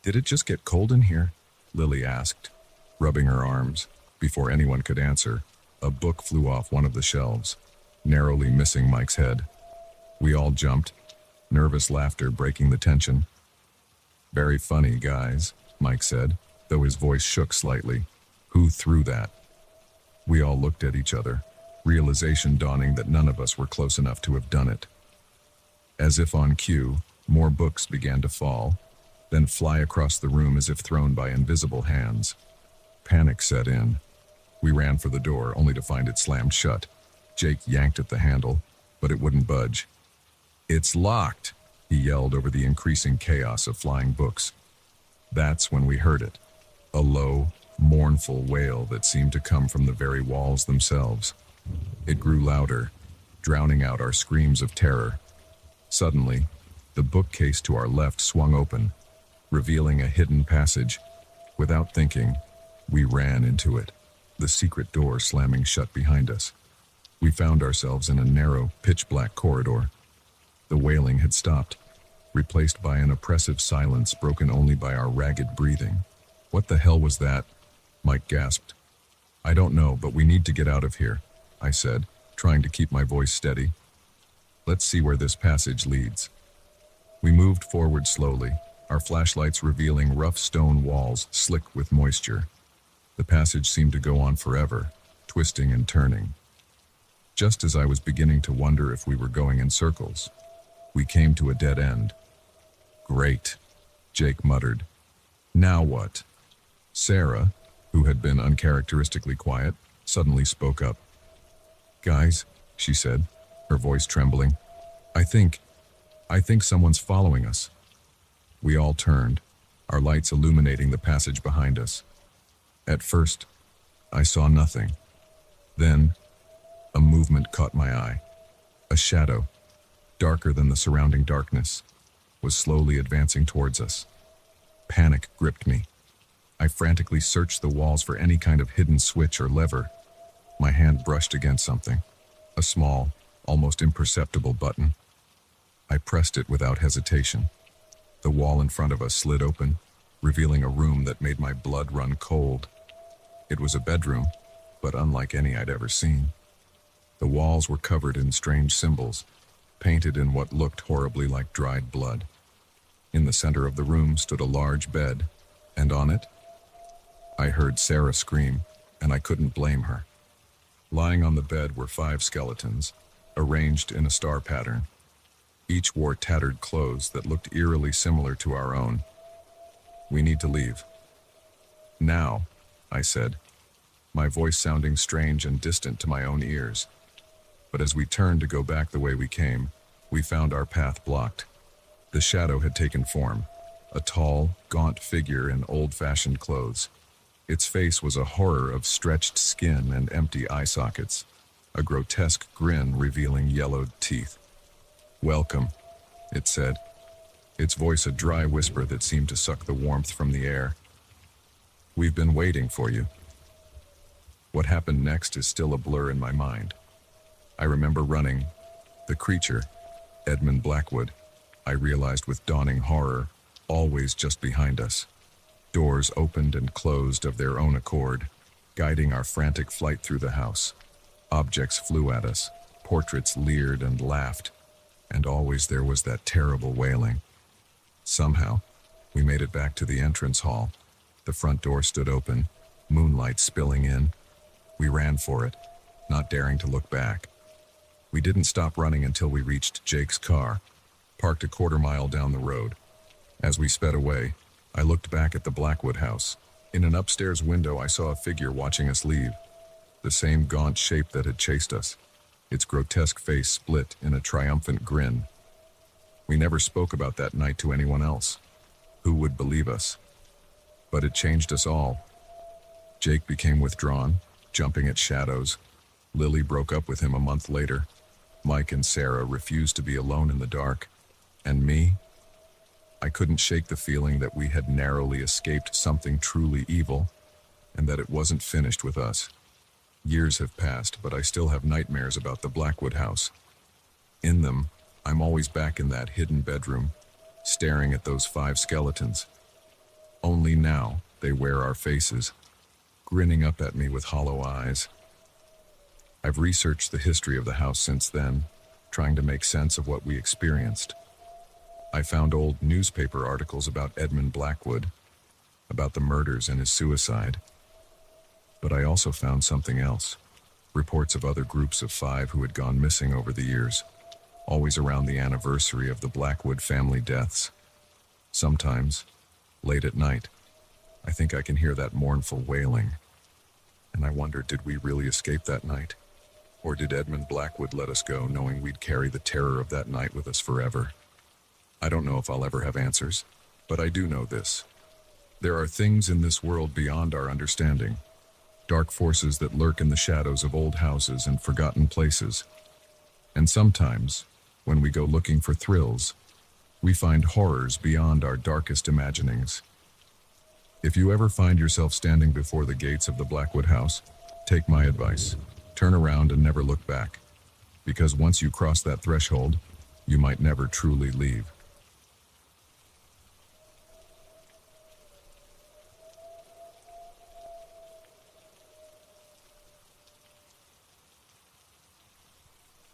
"Did it just get cold in here?" Lily asked, rubbing her arms. Before anyone could answer, a book flew off one of the shelves, narrowly missing Mike's head. We all jumped, nervous laughter breaking the tension. "Very funny, guys," Mike said, though his voice shook slightly. "Who threw that?" We all looked at each other, realization dawning that none of us were close enough to have done it. As if on cue, more books began to fall, then fly across the room as if thrown by invisible hands. Panic set in. We ran for the door, only to find it slammed shut. Jake yanked at the handle, but it wouldn't budge. "It's locked," he yelled over the increasing chaos of flying books. That's when we heard it. A low, mournful wail that seemed to come from the very walls themselves. It grew louder, drowning out our screams of terror. Suddenly, the bookcase to our left swung open, revealing a hidden passage. Without thinking, we ran into it, the secret door slamming shut behind us. We found ourselves in a narrow, pitch-black corridor. The wailing had stopped, replaced by an oppressive silence broken only by our ragged breathing. "What the hell was that?" Mike gasped. "I don't know, but we need to get out of here," I said, trying to keep my voice steady. "Let's see where this passage leads." We moved forward slowly, our flashlights revealing rough stone walls slick with moisture. The passage seemed to go on forever, twisting and turning. Just as I was beginning to wonder if we were going in circles, we came to a dead end. "Great," Jake muttered. "Now what?" Sarah, who had been uncharacteristically quiet, suddenly spoke up. "Guys," she said, her voice trembling, I think someone's following us." We all turned, our lights illuminating the passage behind us. At first, I saw nothing. Then, a movement caught my eye. A shadow, darker than the surrounding darkness, was slowly advancing towards us. Panic gripped me. I frantically searched the walls for any kind of hidden switch or lever. My hand brushed against something, a small, almost imperceptible button. I pressed it without hesitation. The wall in front of us slid open, revealing a room that made my blood run cold. It was a bedroom, but unlike any I'd ever seen. The walls were covered in strange symbols, painted in what looked horribly like dried blood. In the center of the room stood a large bed, and on it, I heard Sarah scream, and I couldn't blame her. Lying on the bed were 5 skeletons, arranged in a star pattern. Each wore tattered clothes that looked eerily similar to our own. "We need to leave." "Now," I said, my voice sounding strange and distant to my own ears. But as we turned to go back the way we came, we found our path blocked. The shadow had taken form, a tall, gaunt figure in old-fashioned clothes. Its face was a horror of stretched skin and empty eye sockets, a grotesque grin revealing yellowed teeth. "Welcome," it said, its voice a dry whisper that seemed to suck the warmth from the air. "We've been waiting for you." What happened next is still a blur in my mind. I remember running. The creature, Edmund Blackwood, I realized with dawning horror, always just behind us. Doors opened and closed of their own accord, guiding our frantic flight through the house. Objects flew at us, portraits leered and laughed, and always there was that terrible wailing. Somehow, we made it back to the entrance hall. The front door stood open, moonlight spilling in. We ran for it, not daring to look back. We didn't stop running until we reached Jake's car, parked a quarter-mile down the road. As we sped away, I looked back at the Blackwood house. In an upstairs window, I saw a figure watching us leave, the same gaunt shape that had chased us, its grotesque face split in a triumphant grin. We never spoke about that night to anyone else. Who would believe us? But it changed us all. Jake became withdrawn, jumping at shadows. Lily broke up with him a month later. Mike and Sarah refused to be alone in the dark. And me? I couldn't shake the feeling that we had narrowly escaped something truly evil, and that it wasn't finished with us. Years have passed, but I still have nightmares about the Blackwood house. In them, I'm always back in that hidden bedroom, staring at those 5 skeletons. Only now they wear our faces, grinning up at me with hollow eyes. I've researched the history of the house since then, trying to make sense of what we experienced. I found old newspaper articles about Edmund Blackwood, about the murders and his suicide. But I also found something else. Reports of other groups of 5 who had gone missing over the years, always around the anniversary of the Blackwood family deaths. Sometimes, late at night, I think I can hear that mournful wailing. And I wonder, did we really escape that night? Or did Edmund Blackwood let us go knowing we'd carry the terror of that night with us forever? I don't know if I'll ever have answers, but I do know this. There are things in this world beyond our understanding. Dark forces that lurk in the shadows of old houses and forgotten places. And sometimes, when we go looking for thrills, we find horrors beyond our darkest imaginings. If you ever find yourself standing before the gates of the Blackwood house, take my advice. Turn around and never look back. Because once you cross that threshold, you might never truly leave.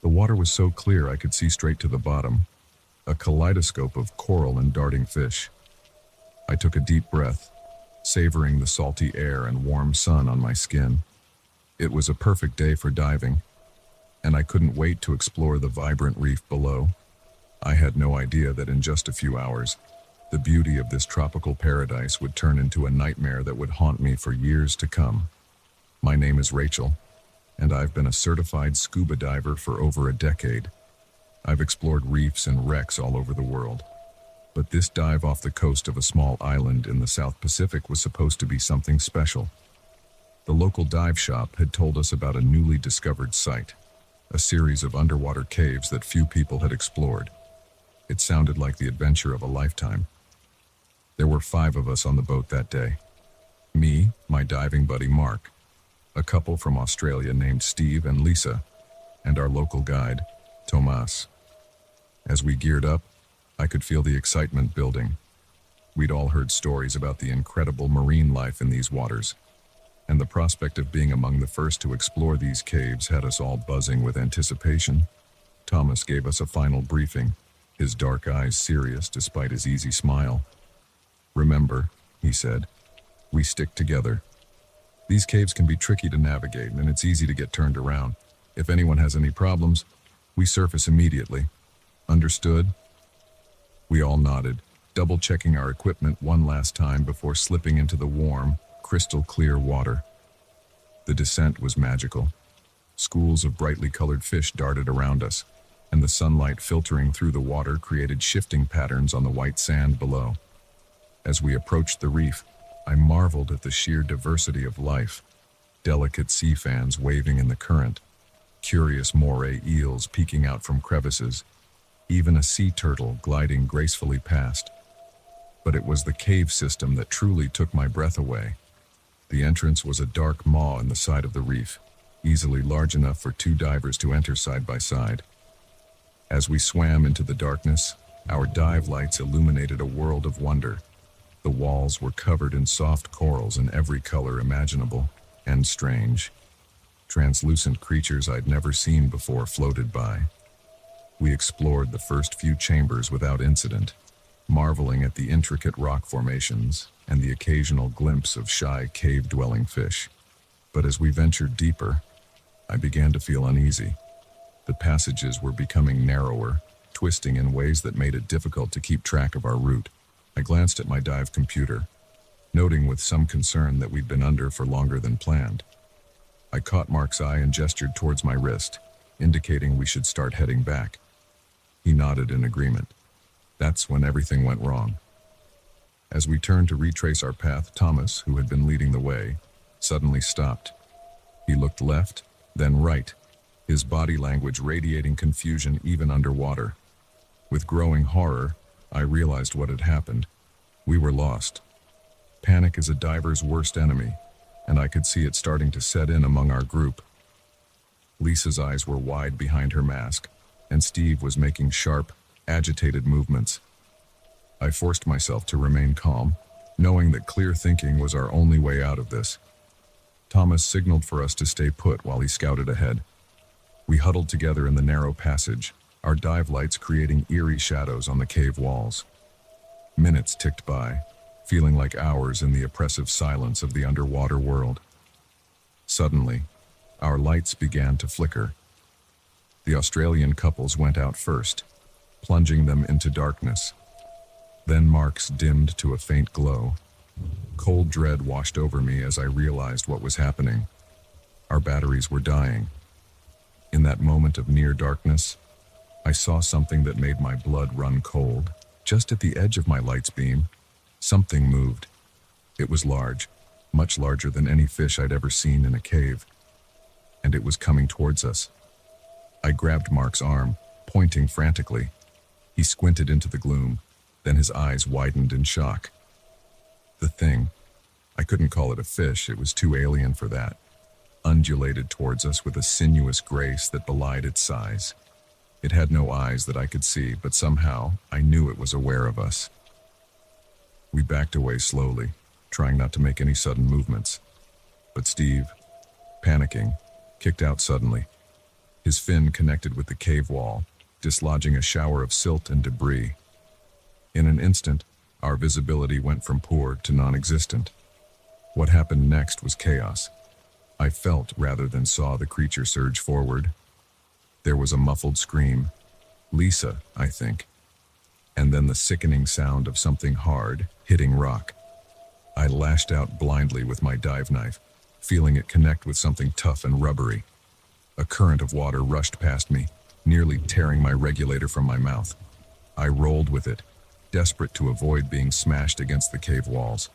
The water was so clear I could see straight to the bottom, a kaleidoscope of coral and darting fish. I took a deep breath, savoring the salty air and warm sun on my skin. It was a perfect day for diving, and I couldn't wait to explore the vibrant reef below. I had no idea that in just a few hours, the beauty of this tropical paradise would turn into a nightmare that would haunt me for years to come. My name is Rachel, and I've been a certified scuba diver for over a decade. I've explored reefs and wrecks all over the world. But this dive off the coast of a small island in the South Pacific was supposed to be something special. The local dive shop had told us about a newly discovered site, a series of underwater caves that few people had explored. It sounded like the adventure of a lifetime. There were 5 of us on the boat that day. Me, my diving buddy Mark, a couple from Australia named Steve and Lisa, and our local guide, Tomas. As we geared up, I could feel the excitement building. We'd all heard stories about the incredible marine life in these waters, and the prospect of being among the first to explore these caves had us all buzzing with anticipation. Thomas gave us a final briefing, his dark eyes serious despite his easy smile. "Remember," he said, "we stick together. These caves can be tricky to navigate, and it's easy to get turned around. If anyone has any problems, we surface immediately. Understood?" We all nodded, double-checking our equipment one last time before slipping into the warm, crystal-clear water. The descent was magical. Schools of brightly colored fish darted around us, and the sunlight filtering through the water created shifting patterns on the white sand below. As we approached the reef, I marveled at the sheer diversity of life. Delicate sea fans waving in the current, curious moray eels peeking out from crevices, even a sea turtle gliding gracefully past. But it was the cave system that truly took my breath away. The entrance was a dark maw in the side of the reef, easily large enough for 2 divers to enter side by side. As we swam into the darkness, our dive lights illuminated a world of wonder. The walls were covered in soft corals in every color imaginable, and strange. Translucent creatures I'd never seen before floated by. We explored the first few chambers without incident, marveling at the intricate rock formations and the occasional glimpse of shy cave-dwelling fish. But as we ventured deeper, I began to feel uneasy. The passages were becoming narrower, twisting in ways that made it difficult to keep track of our route. I glanced at my dive computer, noting with some concern that we'd been under for longer than planned. I caught Mark's eye and gestured towards my wrist, indicating we should start heading back. He nodded in agreement. That's when everything went wrong. As we turned to retrace our path, Thomas, who had been leading the way, suddenly stopped. He looked left, then right, his body language radiating confusion even underwater. With growing horror, I realized what had happened. We were lost. Panic is a diver's worst enemy, and I could see it starting to set in among our group. Lisa's eyes were wide behind her mask, and Steve was making sharp, agitated movements. I forced myself to remain calm, knowing that clear thinking was our only way out of this. Thomas signaled for us to stay put while he scouted ahead. We huddled together in the narrow passage, our dive lights creating eerie shadows on the cave walls. Minutes ticked by, feeling like hours in the oppressive silence of the underwater world. Suddenly, our lights began to flicker. The Australian couples went out first, plunging them into darkness. Then Mark's dimmed to a faint glow. Cold dread washed over me as I realized what was happening. Our batteries were dying. In that moment of near darkness, I saw something that made my blood run cold. Just at the edge of my light's beam, something moved. It was large, much larger than any fish I'd ever seen in a cave. And it was coming towards us. I grabbed Mark's arm, pointing frantically. He squinted into the gloom, then his eyes widened in shock. The thing, I couldn't call it a fish, it was too alien for that, undulated towards us with a sinuous grace that belied its size. It had no eyes that I could see, but somehow I knew it was aware of us. We backed away slowly, trying not to make any sudden movements. But Steve, panicking, kicked out suddenly. His fin connected with the cave wall, dislodging a shower of silt and debris. In an instant, our visibility went from poor to non-existent. What happened next was chaos. I felt rather than saw the creature surge forward. There was a muffled scream. Lisa, I think. And then the sickening sound of something hard hitting rock. I lashed out blindly with my dive knife, feeling it connect with something tough and rubbery. A current of water rushed past me, nearly tearing my regulator from my mouth. I rolled with it, desperate to avoid being smashed against the cave walls.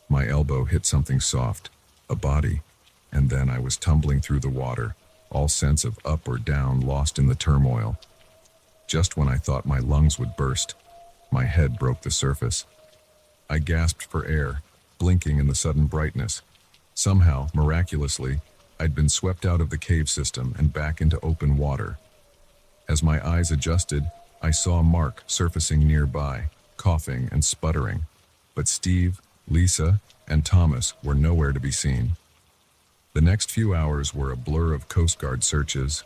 My elbow hit something soft, a body, and then I was tumbling through the water, all sense of up or down lost in the turmoil. Just when I thought my lungs would burst, my head broke the surface. I gasped for air, blinking in the sudden brightness. Somehow, miraculously, I'd been swept out of the cave system and back into open water. As my eyes adjusted, I saw Mark surfacing nearby, coughing and sputtering. But Steve, Lisa, and Thomas were nowhere to be seen. The next few hours were a blur of Coast Guard searches,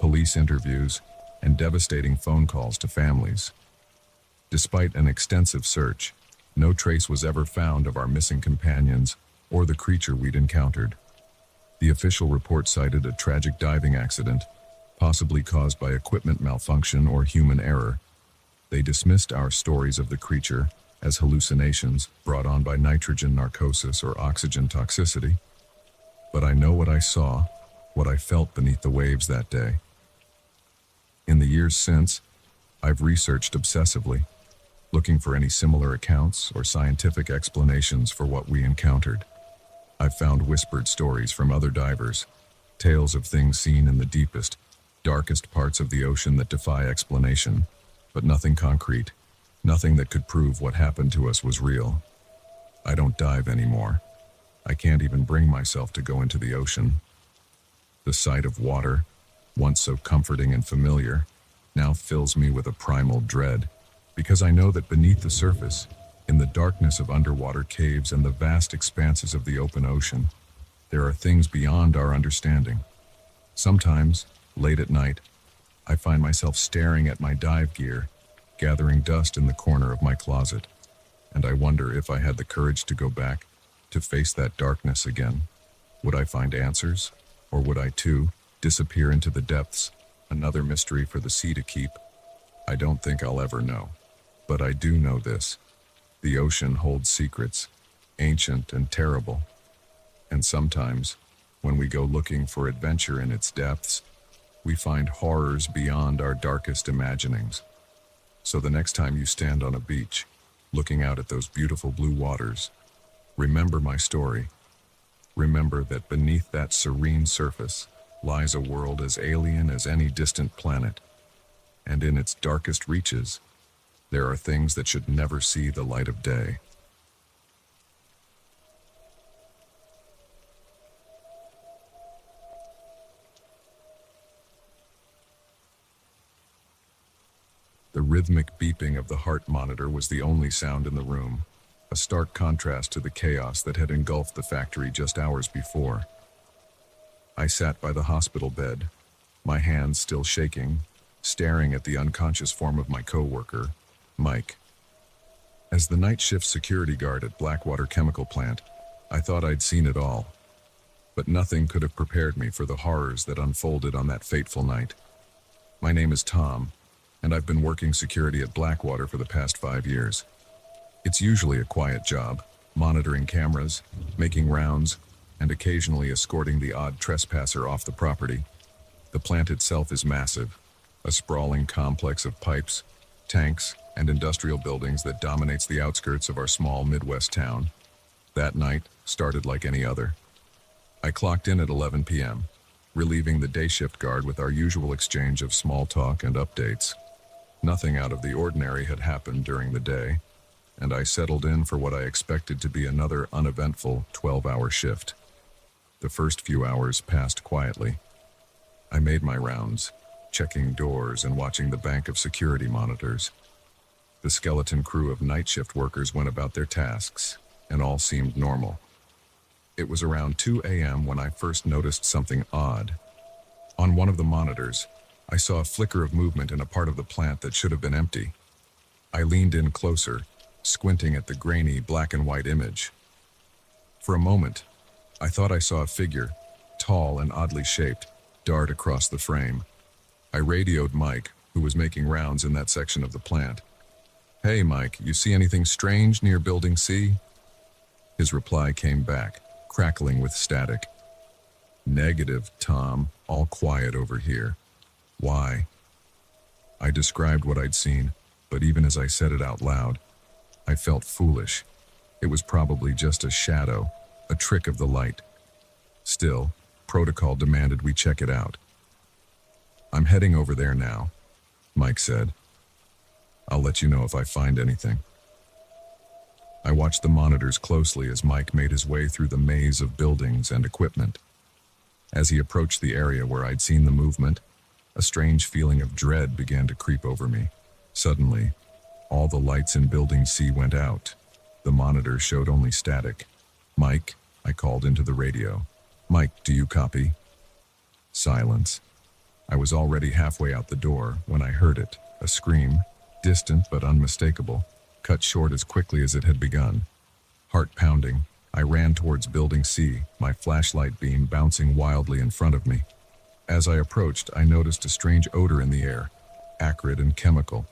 police interviews, and devastating phone calls to families. Despite an extensive search, no trace was ever found of our missing companions or the creature we'd encountered. The official report cited a tragic diving accident, possibly caused by equipment malfunction or human error. They dismissed our stories of the creature as hallucinations brought on by nitrogen narcosis or oxygen toxicity. But I know what I saw, what I felt beneath the waves that day. In the years since, I've researched obsessively, looking for any similar accounts or scientific explanations for what we encountered. I've found whispered stories from other divers, tales of things seen in the deepest, darkest parts of the ocean that defy explanation, but nothing concrete, nothing that could prove what happened to us was real. I don't dive anymore. I can't even bring myself to go into the ocean. The sight of water, once so comforting and familiar, now fills me with a primal dread, because I know that beneath the surface, in the darkness of underwater caves and the vast expanses of the open ocean, there are things beyond our understanding. Sometimes, late at night, I find myself staring at my dive gear, gathering dust in the corner of my closet, and I wonder if I had the courage to go back, to face that darkness again. Would I find answers, or would I too disappear into the depths, another mystery for the sea to keep? I don't think I'll ever know. But I do know this. The ocean holds secrets, ancient and terrible. And sometimes, when we go looking for adventure in its depths, we find horrors beyond our darkest imaginings. So the next time you stand on a beach, looking out at those beautiful blue waters, remember my story. Remember that beneath that serene surface lies a world as alien as any distant planet. And in its darkest reaches, there are things that should never see the light of day. rhythmic beeping of the heart monitor was the only sound in the room, a stark contrast to the chaos that had engulfed the factory just hours before. I sat by the hospital bed, my hands still shaking, staring at the unconscious form of my coworker, Mike. As the night shift security guard at Blackwater Chemical Plant, I thought I'd seen it all. But nothing could have prepared me for the horrors that unfolded on that fateful night. My name is Tom, and I've been working security at Blackwater for the past 5 years. It's usually a quiet job, monitoring cameras, making rounds, and occasionally escorting the odd trespasser off the property. The plant itself is massive, a sprawling complex of pipes, tanks, and industrial buildings that dominates the outskirts of our small Midwest town. That night started like any other. I clocked in at 11 p.m., relieving the day shift guard with our usual exchange of small talk and updates. Nothing out of the ordinary had happened during the day, and I settled in for what I expected to be another uneventful 12-hour shift. The first few hours passed quietly. I made my rounds, checking doors and watching the bank of security monitors. The skeleton crew of night shift workers went about their tasks, and all seemed normal. It was around 2 a.m. when I first noticed something odd. On one of the monitors, I saw a flicker of movement in a part of the plant that should have been empty. I leaned in closer, squinting at the grainy black and white image. For a moment, I thought I saw a figure, tall and oddly shaped, dart across the frame. I radioed Mike, who was making rounds in that section of the plant. "Hey Mike, you see anything strange near Building C?" His reply came back, crackling with static. "Negative, Tom. All quiet over here. Why?" I described what I'd seen, but even as I said it out loud, I felt foolish. It was probably just a shadow, a trick of the light. Still, protocol demanded we check it out. "I'm heading over there now," Mike said. "I'll let you know if I find anything." I watched the monitors closely as Mike made his way through the maze of buildings and equipment. As he approached the area where I'd seen the movement, a strange feeling of dread began to creep over me. Suddenly, all the lights in Building C went out. The monitor showed only static. "Mike," I called into the radio. "Mike, do you copy?" Silence. I was already halfway out the door when I heard it, a scream, distant but unmistakable, cut short as quickly as it had begun. Heart pounding, I ran towards Building C, my flashlight beam bouncing wildly in front of me. As I approached, I noticed a strange odor in the air, acrid and chemical,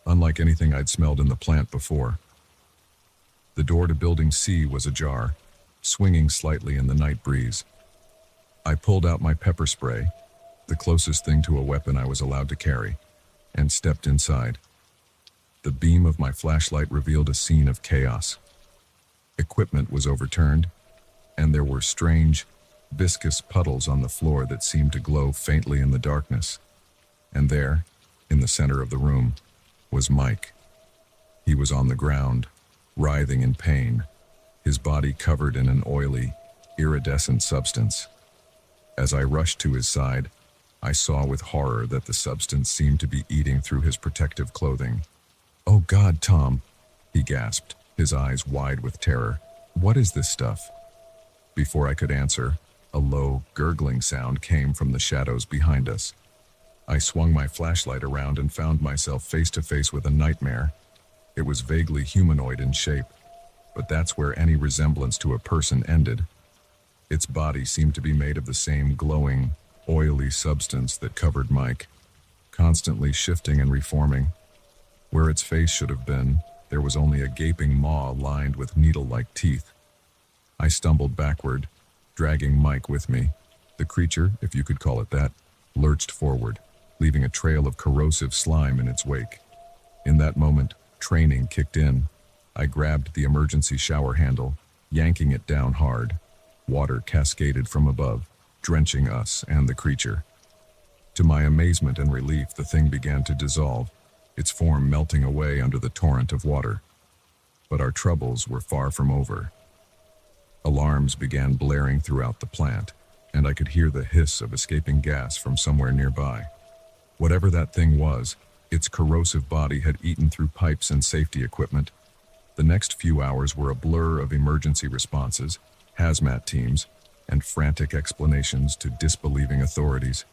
unlike anything I'd smelled in the plant before. The door to Building C was ajar, swinging slightly in the night breeze. I pulled out my pepper spray, the closest thing to a weapon I was allowed to carry, and stepped inside. The beam of my flashlight revealed a scene of chaos. Equipment was overturned, and there were strange, viscous puddles on the floor that seemed to glow faintly in the darkness. And there, in the center of the room, was Mike. He was on the ground, writhing in pain, his body covered in an oily, iridescent substance. As I rushed to his side, I saw with horror that the substance seemed to be eating through his protective clothing. "Oh God, Tom," he gasped, his eyes wide with terror. "What is this stuff?" Before I could answer, a low, gurgling sound came from the shadows behind us. I swung my flashlight around and found myself face to face with a nightmare. It was vaguely humanoid in shape, but that's where any resemblance to a person ended. Its body seemed to be made of the same glowing, oily substance that covered Mike, constantly shifting and reforming. Where its face should have been, there was only a gaping maw lined with needle-like teeth. I stumbled backward, dragging Mike with me. The creature, if you could call it that, lurched forward, leaving a trail of corrosive slime in its wake. In that moment, training kicked in. I grabbed the emergency shower handle, yanking it down hard. Water cascaded from above, drenching us and the creature. To my amazement and relief, the thing began to dissolve, its form melting away under the torrent of water. But our troubles were far from over. Alarms began blaring throughout the plant, and I could hear the hiss of escaping gas from somewhere nearby. Whatever that thing was, Its corrosive body had eaten through pipes and safety equipment. The next few hours were a blur of emergency responses, hazmat teams, and frantic explanations to disbelieving authorities.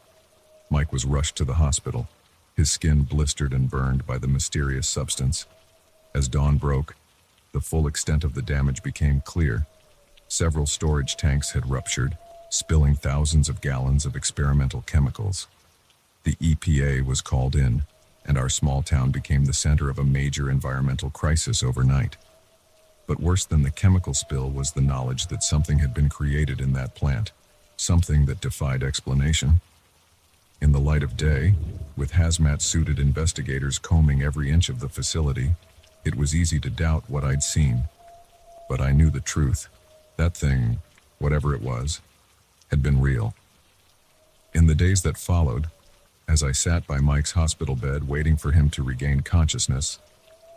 Mike was rushed to the hospital, his skin blistered and burned by the mysterious substance. As dawn broke, the full extent of the damage became clear. Several storage tanks had ruptured, spilling thousands of gallons of experimental chemicals. The EPA was called in, and our small town became the center of a major environmental crisis overnight. But worse than the chemical spill was the knowledge that something had been created in that plant, something that defied explanation. In the light of day, with hazmat-suited investigators combing every inch of the facility, it was easy to doubt what I'd seen. But I knew the truth. That thing, whatever it was, had been real. In the days that followed, as I sat by Mike's hospital bed waiting for him to regain consciousness,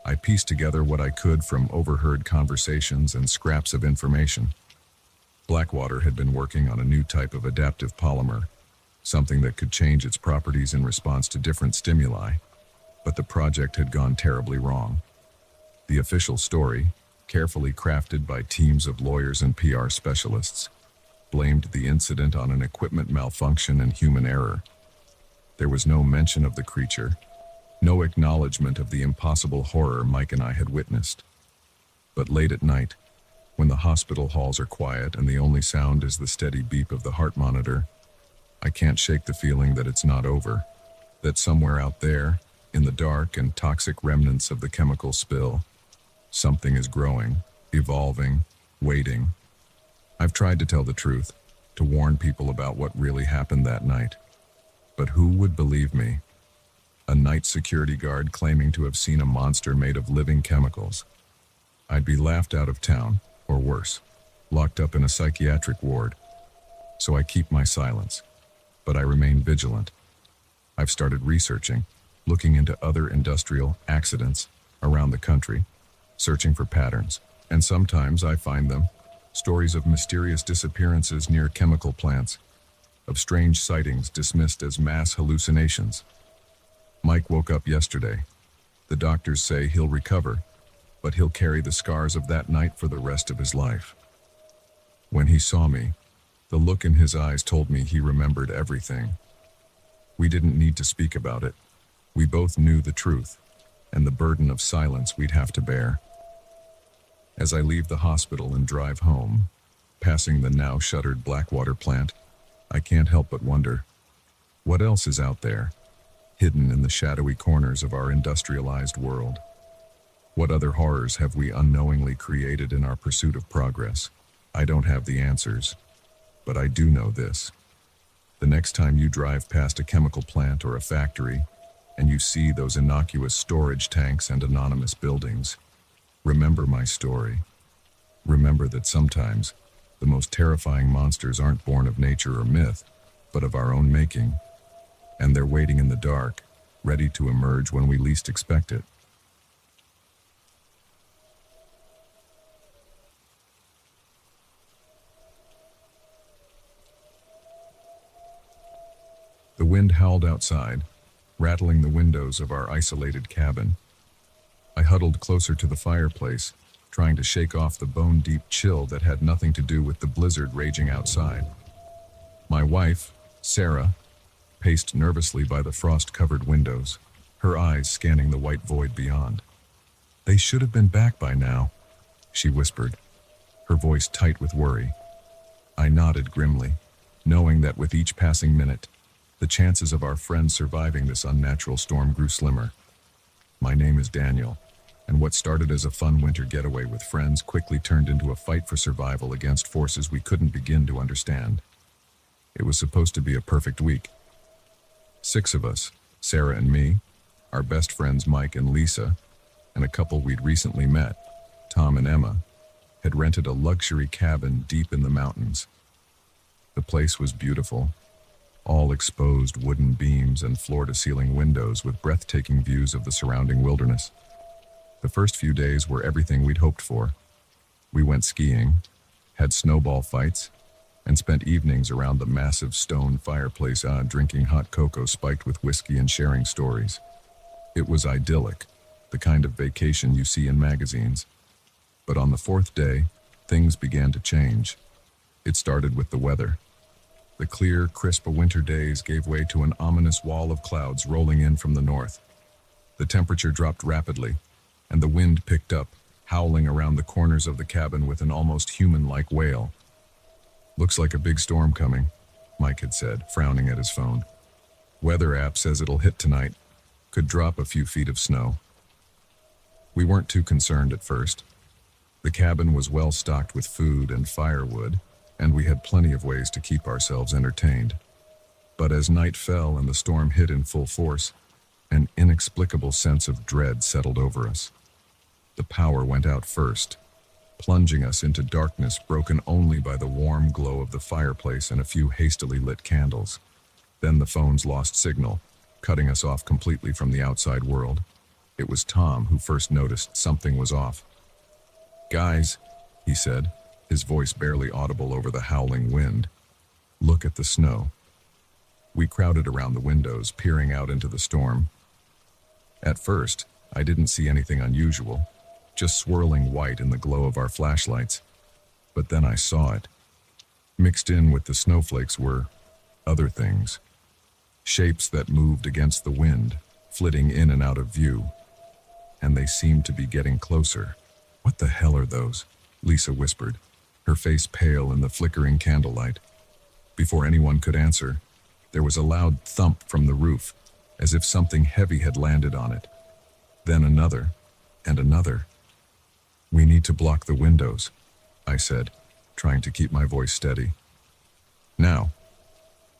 I pieced together what I could from overheard conversations and scraps of information. Blackwater had been working on a new type of adaptive polymer, something that could change its properties in response to different stimuli, but the project had gone terribly wrong. The official story, carefully crafted by teams of lawyers and PR specialists, blamed the incident on an equipment malfunction and human error. There was no mention of the creature, no acknowledgement of the impossible horror Mike and I had witnessed. But late at night, when the hospital halls are quiet and the only sound is the steady beep of the heart monitor, I can't shake the feeling that it's not over, that somewhere out there, in the dark and toxic remnants of the chemical spill, something is growing, evolving, waiting. I've tried to tell the truth, to warn people about what really happened that night. But who would believe me? A night security guard claiming to have seen a monster made of living chemicals. I'd be laughed out of town, or worse, locked up in a psychiatric ward. So I keep my silence, but I remain vigilant. I've started researching, looking into other industrial accidents around the country, searching for patterns, and sometimes I find them, stories of mysterious disappearances near chemical plants, of strange sightings dismissed as mass hallucinations. Mike woke up yesterday. The doctors say he'll recover, but he'll carry the scars of that night for the rest of his life. When he saw me, the look in his eyes told me he remembered everything. We didn't need to speak about it. We both knew the truth, and the burden of silence we'd have to bear. As I leave the hospital and drive home, passing the now shuttered Blackwater plant, I can't help but wonder, what else is out there, hidden in the shadowy corners of our industrialized world? What other horrors have we unknowingly created in our pursuit of progress? I don't have the answers, but I do know this. The next time you drive past a chemical plant or a factory, and you see those innocuous storage tanks and anonymous buildings, remember my story. Remember that sometimes the most terrifying monsters aren't born of nature or myth, but of our own making. And they're waiting in the dark, ready to emerge when we least expect it. The wind howled outside, rattling the windows of our isolated cabin. I huddled closer to the fireplace, trying to shake off the bone-deep chill that had nothing to do with the blizzard raging outside. My wife, Sarah, paced nervously by the frost-covered windows, her eyes scanning the white void beyond. "They should have been back by now," she whispered, her voice tight with worry. I nodded grimly, knowing that with each passing minute, the chances of our friends surviving this unnatural storm grew slimmer. My name is Daniel, and what started as a fun winter getaway with friends quickly turned into a fight for survival against forces we couldn't begin to understand. It was supposed to be a perfect week. 6 of us, Sarah and me, our best friends Mike and Lisa, and a couple we'd recently met, Tom and Emma, had rented a luxury cabin deep in the mountains. The place was beautiful, all exposed wooden beams and floor-to-ceiling windows with breathtaking views of the surrounding wilderness. The first few days were everything we'd hoped for. We went skiing, had snowball fights, and spent evenings around the massive stone fireplace drinking hot cocoa spiked with whiskey and sharing stories. It was idyllic, the kind of vacation you see in magazines. But on the fourth day, things began to change. It started with the weather. The clear, crisp winter days gave way to an ominous wall of clouds rolling in from the north. The temperature dropped rapidly, and the wind picked up, howling around the corners of the cabin with an almost human-like wail. "Looks like a big storm coming," Mike had said, frowning at his phone. "Weather app says it'll hit tonight. Could drop a few feet of snow." We weren't too concerned at first. The cabin was well stocked with food and firewood, and we had plenty of ways to keep ourselves entertained. But as night fell and the storm hit in full force, an inexplicable sense of dread settled over us. The power went out first, plunging us into darkness broken only by the warm glow of the fireplace and a few hastily lit candles. Then the phones lost signal, cutting us off completely from the outside world. It was Tom who first noticed something was off. "Guys," he said, his voice barely audible over the howling wind, "look at the snow." We crowded around the windows, peering out into the storm. At first, I didn't see anything unusual, just swirling white in the glow of our flashlights. But then I saw it. Mixed in with the snowflakes were other things. Shapes that moved against the wind, flitting in and out of view. And they seemed to be getting closer. "What the hell are those?" Lisa whispered, her face pale in the flickering candlelight. Before anyone could answer, there was a loud thump from the roof, as if something heavy had landed on it. Then another, and another. "We need to block the windows," I said, trying to keep my voice steady. Now,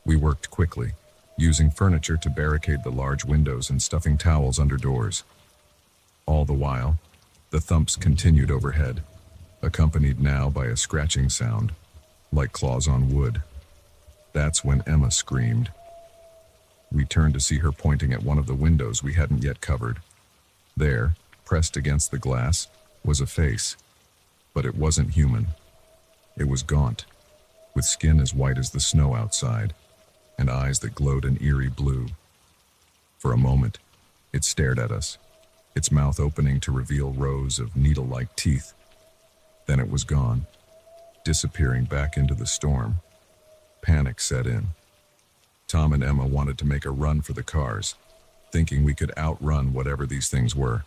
we worked quickly, using furniture to barricade the large windows and stuffing towels under doors. All the while, the thumps continued overhead, accompanied now by a scratching sound, like claws on wood. That's when Emma screamed. We turned to see her pointing at one of the windows we hadn't yet covered. There, pressed against the glass, was a face, but it wasn't human. It was gaunt, with skin as white as the snow outside, and eyes that glowed an eerie blue. For a moment, it stared at us, its mouth opening to reveal rows of needle-like teeth. Then it was gone, disappearing back into the storm. Panic set in. Tom and Emma wanted to make a run for the cars, thinking we could outrun whatever these things were.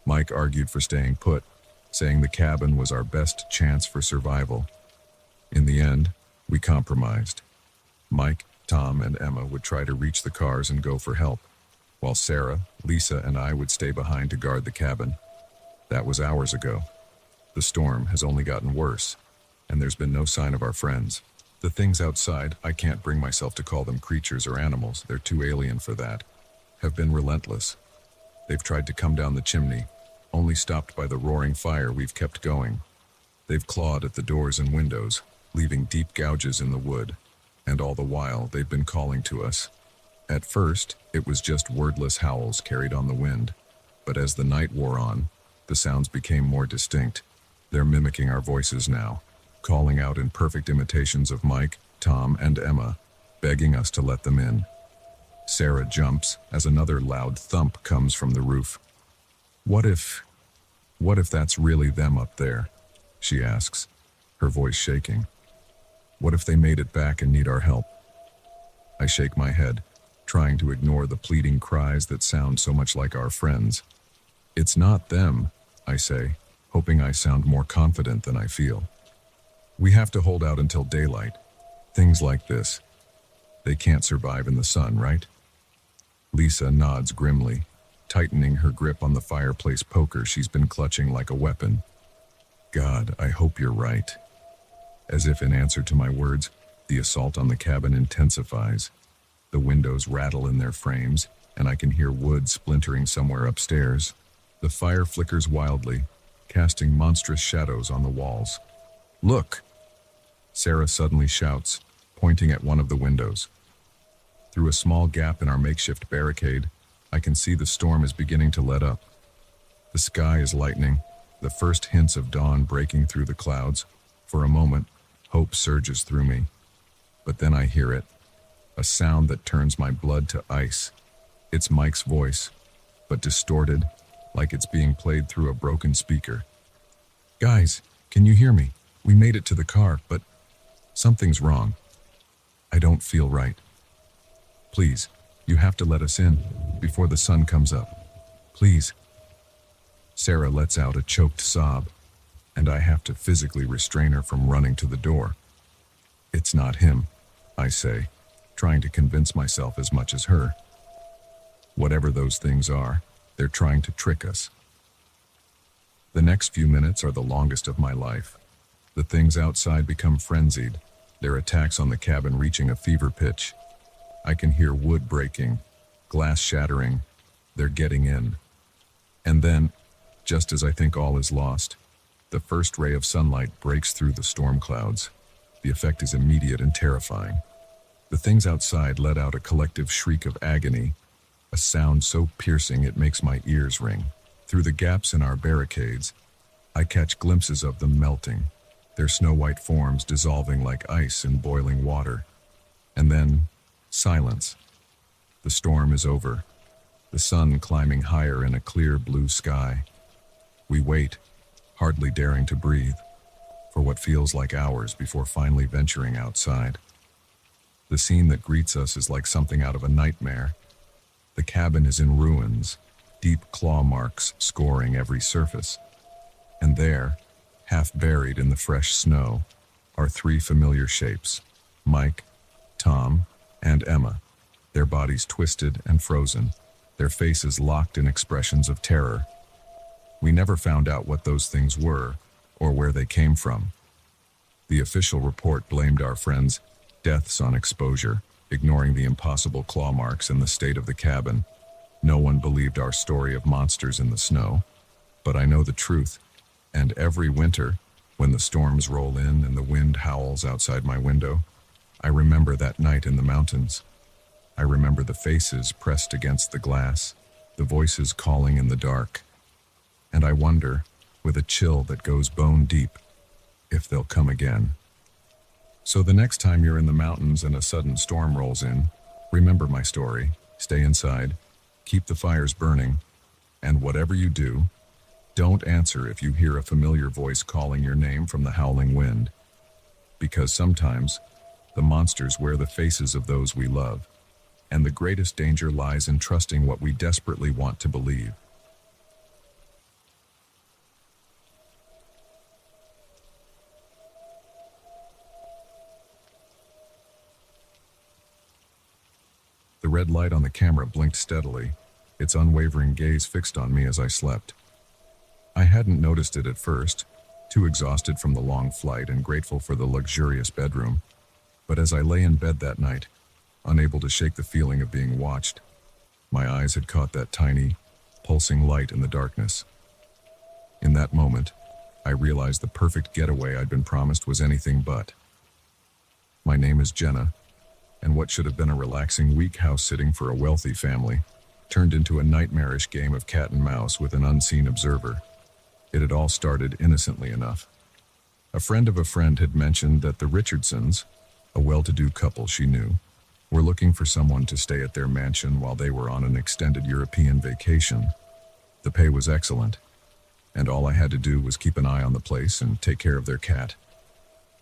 Mike argued for staying put, saying the cabin was our best chance for survival. In the end, we compromised. Mike, Tom, and Emma would try to reach the cars and go for help, while Sarah, Lisa, and I would stay behind to guard the cabin. That was hours ago. The storm has only gotten worse, and there's been no sign of our friends. The things outside, I can't bring myself to call them creatures or animals, they're too alien for that, have been relentless. They've tried to come down the chimney, only stopped by the roaring fire we've kept going. They've clawed at the doors and windows, leaving deep gouges in the wood, and all the while they've been calling to us. At first, it was just wordless howls carried on the wind, but as the night wore on, the sounds became more distinct. They're mimicking our voices now, calling out in perfect imitations of Mike, Tom, and Emma, begging us to let them in. Sarah jumps as another loud thump comes from the roof. What if that's really them up there?" she asks, her voice shaking. "What if they made it back and need our help?" I shake my head, trying to ignore the pleading cries that sound so much like our friends. "It's not them," I say, hoping I sound more confident than I feel. "We have to hold out until daylight. Things like this. They can't survive in the sun, right?" Lisa nods grimly, tightening her grip on the fireplace poker she's been clutching like a weapon. "God, I hope you're right." As if in answer to my words, the assault on the cabin intensifies. The windows rattle in their frames, and I can hear wood splintering somewhere upstairs. The fire flickers wildly, casting monstrous shadows on the walls. "Look!" Sarah suddenly shouts, pointing at one of the windows. Through a small gap in our makeshift barricade, I can see the storm is beginning to let up. The sky is lightening, the first hints of dawn breaking through the clouds. For a moment, hope surges through me. But then I hear it, a sound that turns my blood to ice. It's Mike's voice, but distorted, like it's being played through a broken speaker. Guys, can you hear me? We made it to the car, but something's wrong. I don't feel right. Please, you have to let us in before the sun comes up. Please. Sarah lets out a choked sob, and I have to physically restrain her from running to the door. It's not him, I say, trying to convince myself as much as her. Whatever those things are, they're trying to trick us. The next few minutes are the longest of my life. The things outside become frenzied, their attacks on the cabin reaching a fever pitch. I can hear wood breaking, glass shattering. They're getting in. And then, just as I think all is lost, the first ray of sunlight breaks through the storm clouds. The effect is immediate and terrifying. The things outside let out a collective shriek of agony, a sound so piercing it makes my ears ring. Through the gaps in our barricades, I catch glimpses of them melting, their snow-white forms dissolving like ice in boiling water. And then, silence. The storm is over, the sun climbing higher in a clear blue sky. We wait, hardly daring to breathe, for what feels like hours before finally venturing outside. The scene that greets us is like something out of a nightmare. The cabin is in ruins, deep claw marks scoring every surface. And there, half buried in the fresh snow, are three familiar shapes: Mike, Tom, and Emma, their bodies twisted and frozen, their faces locked in expressions of terror. We never found out what those things were or where they came from. The official report blamed our friends' deaths on exposure, ignoring the impossible claw marks and the state of the cabin. No one believed our story of monsters in the snow, but I know the truth, and every winter, when the storms roll in and the wind howls outside my window, I remember that night in the mountains. I remember the faces pressed against the glass, the voices calling in the dark, and I wonder, with a chill that goes bone deep, if they'll come again. So the next time you're in the mountains and a sudden storm rolls in, remember my story, stay inside, keep the fires burning, and whatever you do, don't answer if you hear a familiar voice calling your name from the howling wind. Because sometimes, the monsters wear the faces of those we love, and the greatest danger lies in trusting what we desperately want to believe. The red light on the camera blinked steadily, its unwavering gaze fixed on me as I slept. I hadn't noticed it at first, too exhausted from the long flight and grateful for the luxurious bedroom. But as I lay in bed that night, unable to shake the feeling of being watched, my eyes had caught that tiny, pulsing light in the darkness. In that moment, I realized the perfect getaway I'd been promised was anything but. My name is Jenna, and what should have been a relaxing week house sitting for a wealthy family turned into a nightmarish game of cat and mouse with an unseen observer. It had all started innocently enough. A friend of a friend had mentioned that the Richardsons, a well-to-do couple she knew, were looking for someone to stay at their mansion while they were on an extended European vacation. The pay was excellent, and all I had to do was keep an eye on the place and take care of their cat.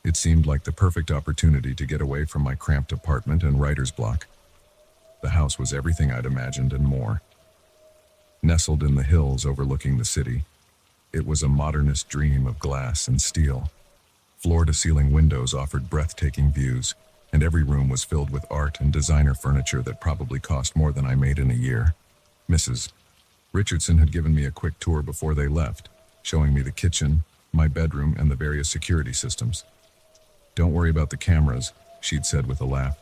It seemed like the perfect opportunity to get away from my cramped apartment and writer's block. The house was everything I'd imagined and more. Nestled in the hills overlooking the city, it was a modernist dream of glass and steel. Floor-to-ceiling windows offered breathtaking views, and every room was filled with art and designer furniture that probably cost more than I made in a year. Mrs. Richardson had given me a quick tour before they left, showing me the kitchen, my bedroom, and the various security systems. "Don't worry about the cameras," she'd said with a laugh.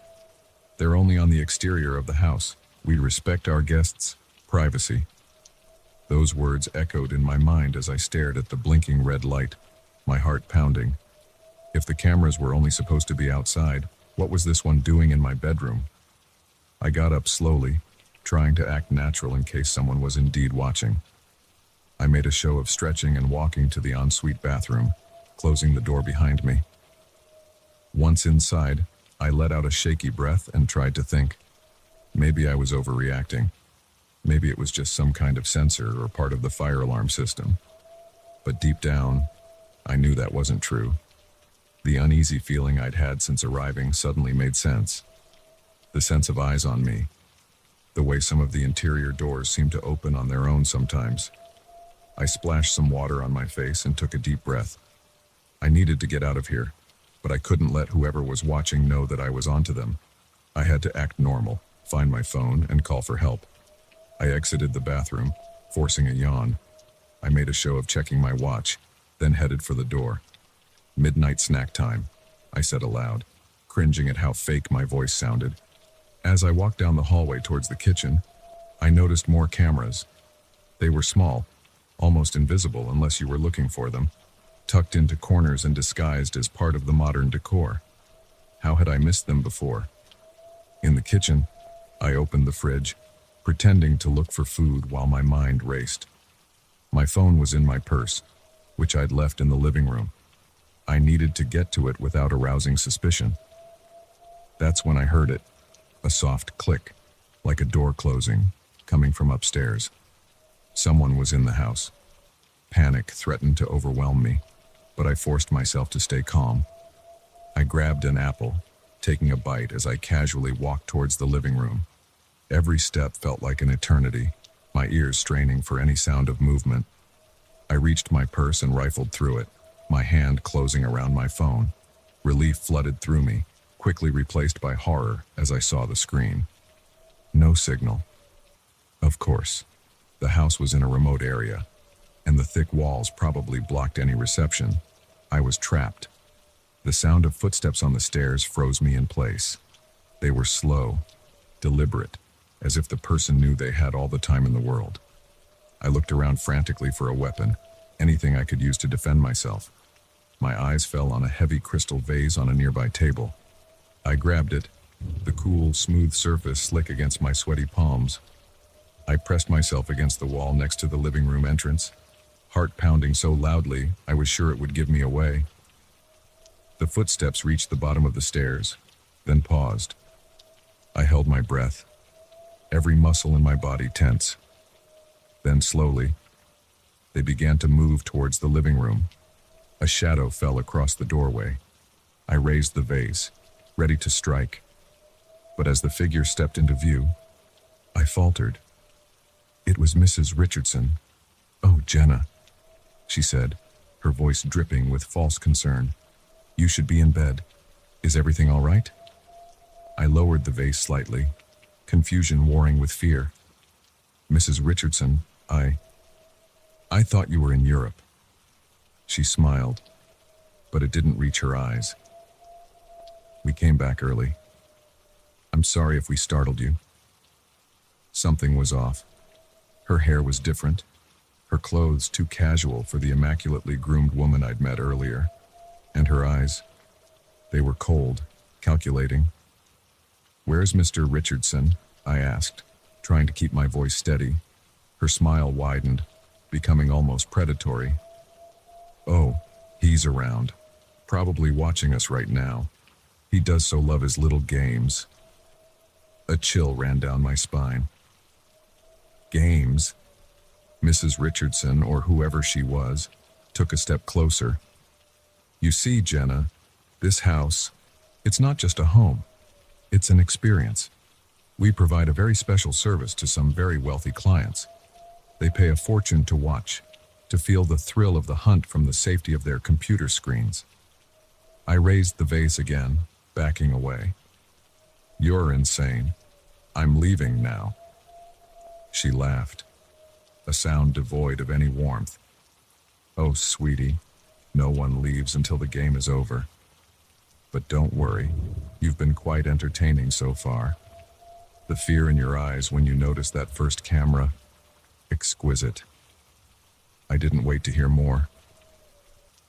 "They're only on the exterior of the house. We respect our guests' privacy." Those words echoed in my mind as I stared at the blinking red light, my heart pounding. If the cameras were only supposed to be outside, what was this one doing in my bedroom? I got up slowly, trying to act natural in case someone was indeed watching. I made a show of stretching and walking to the ensuite bathroom, closing the door behind me. Once inside, I let out a shaky breath and tried to think. Maybe I was overreacting. Maybe it was just some kind of sensor or part of the fire alarm system. But deep down, I knew that wasn't true. The uneasy feeling I'd had since arriving suddenly made sense. The sense of eyes on me. The way some of the interior doors seem to open on their own sometimes. I splashed some water on my face and took a deep breath. I needed to get out of here, but I couldn't let whoever was watching know that I was onto them. I had to act normal, find my phone, and call for help. I exited the bathroom, forcing a yawn. I made a show of checking my watch, then headed for the door. "Midnight snack time," I said aloud, cringing at how fake my voice sounded. As I walked down the hallway towards the kitchen, I noticed more cameras. They were small, almost invisible unless you were looking for them, tucked into corners and disguised as part of the modern decor. How had I missed them before? In the kitchen, I opened the fridge, pretending to look for food while my mind raced. My phone was in my purse, which I'd left in the living room. I needed to get to it without arousing suspicion. That's when I heard it, a soft click, like a door closing, coming from upstairs. Someone was in the house. Panic threatened to overwhelm me, but I forced myself to stay calm. I grabbed an apple, taking a bite as I casually walked towards the living room. Every step felt like an eternity, my ears straining for any sound of movement. I reached my purse and rifled through it, my hand closing around my phone. Relief flooded through me, quickly replaced by horror as I saw the screen. No signal. Of course, the house was in a remote area, and the thick walls probably blocked any reception. I was trapped. The sound of footsteps on the stairs froze me in place. They were slow, deliberate, as if the person knew they had all the time in the world. I looked around frantically for a weapon, anything I could use to defend myself. My eyes fell on a heavy crystal vase on a nearby table. I grabbed it, the cool, smooth surface slick against my sweaty palms. I pressed myself against the wall next to the living room entrance, heart pounding so loudly I was sure it would give me away. The footsteps reached the bottom of the stairs, then paused. I held my breath, every muscle in my body tense. Then slowly, they began to move towards the living room. A shadow fell across the doorway. I raised the vase, ready to strike. But as the figure stepped into view, I faltered. It was Mrs. Richardson. "Oh, Jenna," she said, her voice dripping with false concern. "You should be in bed. Is everything all right?" I lowered the vase slightly, confusion warring with fear. "Mrs. Richardson, I thought you were in Europe." She smiled, but it didn't reach her eyes. "We came back early. I'm sorry if we startled you." Something was off. Her hair was different, her clothes too casual for the immaculately groomed woman I'd met earlier, and her eyes, they were cold, calculating. "Where's Mr. Richardson?" I asked, trying to keep my voice steady. Her smile widened, becoming almost predatory. "Oh, he's around, probably watching us right now. He does so love his little games." A chill ran down my spine. Games? Mrs. Richardson, or whoever she was, took a step closer. "You see, Jenna, this house, it's not just a home. It's an experience. We provide a very special service to some very wealthy clients. They pay a fortune to watch, to feel the thrill of the hunt from the safety of their computer screens." I raised the vase again, backing away. "You're insane. I'm leaving now." She laughed, a sound devoid of any warmth. "Oh, sweetie, no one leaves until the game is over. But don't worry, you've been quite entertaining so far. The fear in your eyes when you noticed that first camera, exquisite." I didn't wait to hear more.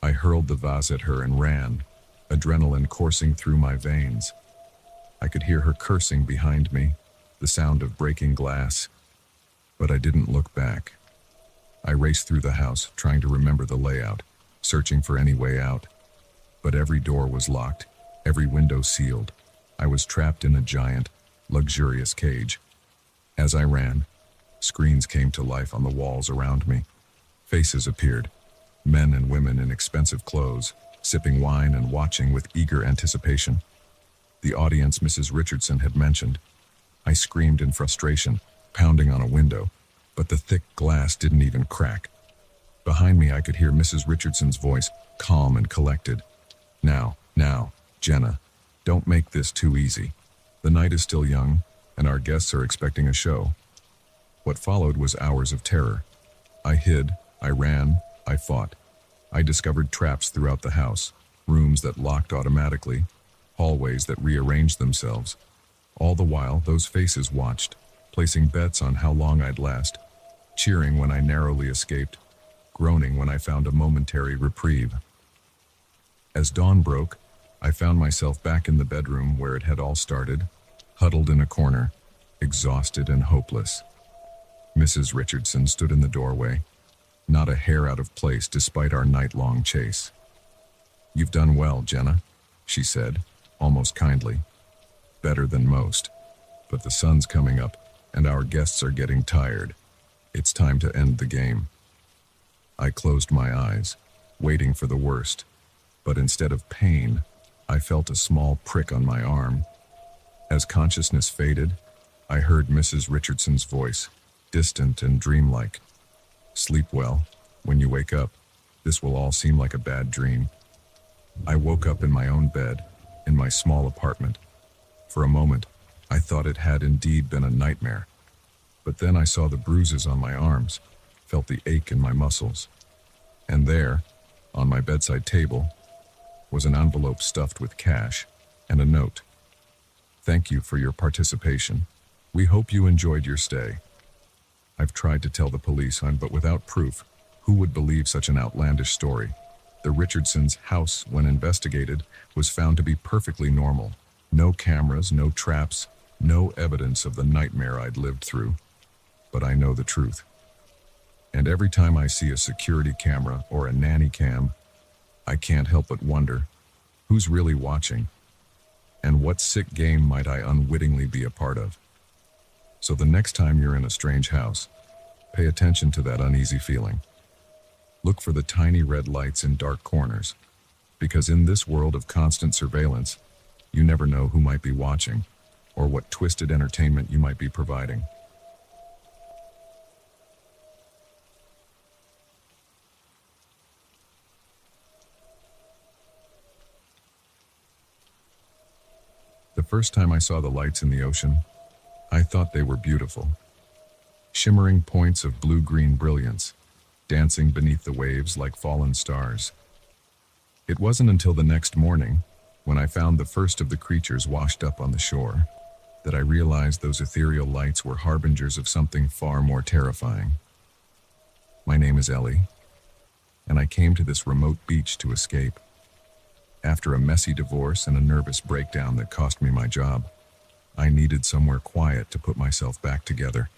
I hurled the vase at her and ran, adrenaline coursing through my veins. I could hear her cursing behind me, the sound of breaking glass. But I didn't look back. I raced through the house, trying to remember the layout, searching for any way out. But every door was locked, every window sealed. I was trapped in a giant, luxurious cage. As I ran, Screens came to life on the walls around me. Faces appeared, men and women in expensive clothes, sipping wine and watching with eager anticipation. The audience Mrs. Richardson had mentioned. I screamed in frustration, pounding on a window, but the thick glass didn't even crack. Behind me, I could hear Mrs. Richardson's voice, calm and collected. Now, Jenna, don't make this too easy. The night is still young, and our guests are expecting a show. What followed was hours of terror. I hid, I ran, I fought. I discovered traps throughout the house, rooms that locked automatically, hallways that rearranged themselves. All the while, those faces watched, placing bets on how long I'd last, cheering when I narrowly escaped, groaning when I found a momentary reprieve. As dawn broke, I found myself back in the bedroom where it had all started, huddled in a corner, exhausted and hopeless. Mrs. Richardson stood in the doorway, not a hair out of place despite our night-long chase. "You've done well, Jenna," she said, almost kindly. "Better than most. But the sun's coming up, and our guests are getting tired. It's time to end the game." I closed my eyes, waiting for the worst, but instead of pain, I felt a small prick on my arm. As consciousness faded, I heard Mrs. Richardson's voice, distant and dreamlike. "Sleep well. When you wake up, this will all seem like a bad dream." I woke up in my own bed, in my small apartment. For a moment, I thought it had indeed been a nightmare. But then I saw the bruises on my arms, felt the ache in my muscles. And there, on my bedside table, was an envelope stuffed with cash and a note. "Thank you for your participation. We hope you enjoyed your stay." I've tried to tell the police, but without proof, who would believe such an outlandish story? The Richardsons' house, when investigated, was found to be perfectly normal. No cameras, no traps, no evidence of the nightmare I'd lived through. But I know the truth. And every time I see a security camera or a nanny cam, I can't help but wonder, who's really watching? And what sick game might I unwittingly be a part of? So the next time you're in a strange house, pay attention to that uneasy feeling. Look for the tiny red lights in dark corners, because in this world of constant surveillance, you never know who might be watching, or what twisted entertainment you might be providing. The first time I saw the lights in the ocean, I thought they were beautiful. Shimmering points of blue-green brilliance, dancing beneath the waves like fallen stars. It wasn't until the next morning, when I found the first of the creatures washed up on the shore, that I realized those ethereal lights were harbingers of something far more terrifying. My name is Ellie, and I came to this remote beach to escape. After a messy divorce and a nervous breakdown that cost me my job, I needed somewhere quiet to put myself back together.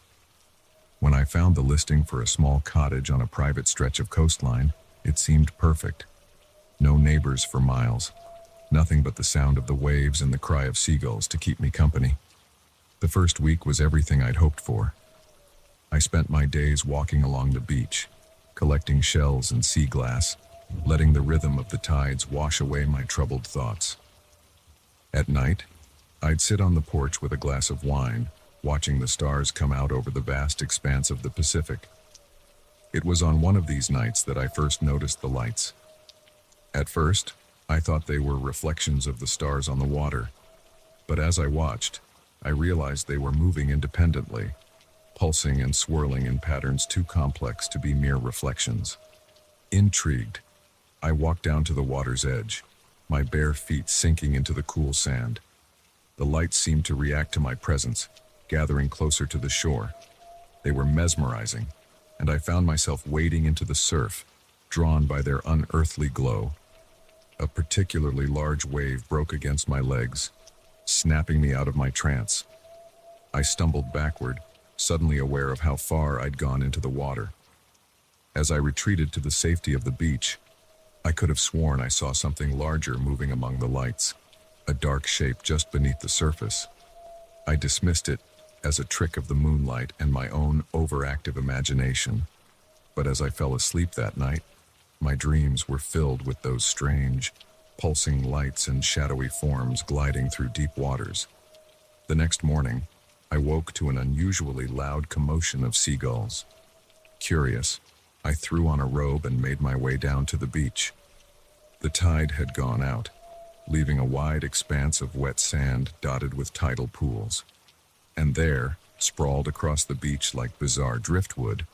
When I found the listing for a small cottage on a private stretch of coastline, it seemed perfect. No neighbors for miles, nothing but the sound of the waves and the cry of seagulls to keep me company. The first week was everything I'd hoped for. I spent my days walking along the beach, collecting shells and sea glass, letting the rhythm of the tides wash away my troubled thoughts. At night, I'd sit on the porch with a glass of wine, watching the stars come out over the vast expanse of the Pacific. It was on one of these nights that I first noticed the lights. At first, I thought they were reflections of the stars on the water, but as I watched, I realized they were moving independently, pulsing and swirling in patterns too complex to be mere reflections. Intrigued, I walked down to the water's edge, my bare feet sinking into the cool sand. The lights seemed to react to my presence, gathering closer to the shore. They were mesmerizing, and I found myself wading into the surf, drawn by their unearthly glow. A particularly large wave broke against my legs, snapping me out of my trance. I stumbled backward, suddenly aware of how far I'd gone into the water. As I retreated to the safety of the beach, I could have sworn I saw something larger moving among the lights, a dark shape just beneath the surface. I dismissed it, as a trick of the moonlight and my own overactive imagination. But as I fell asleep that night, my dreams were filled with those strange, pulsing lights and shadowy forms gliding through deep waters. The next morning, I woke to an unusually loud commotion of seagulls. Curious, I threw on a robe and made my way down to the beach. The tide had gone out, leaving a wide expanse of wet sand dotted with tidal pools. And there, sprawled across the beach like bizarre driftwood,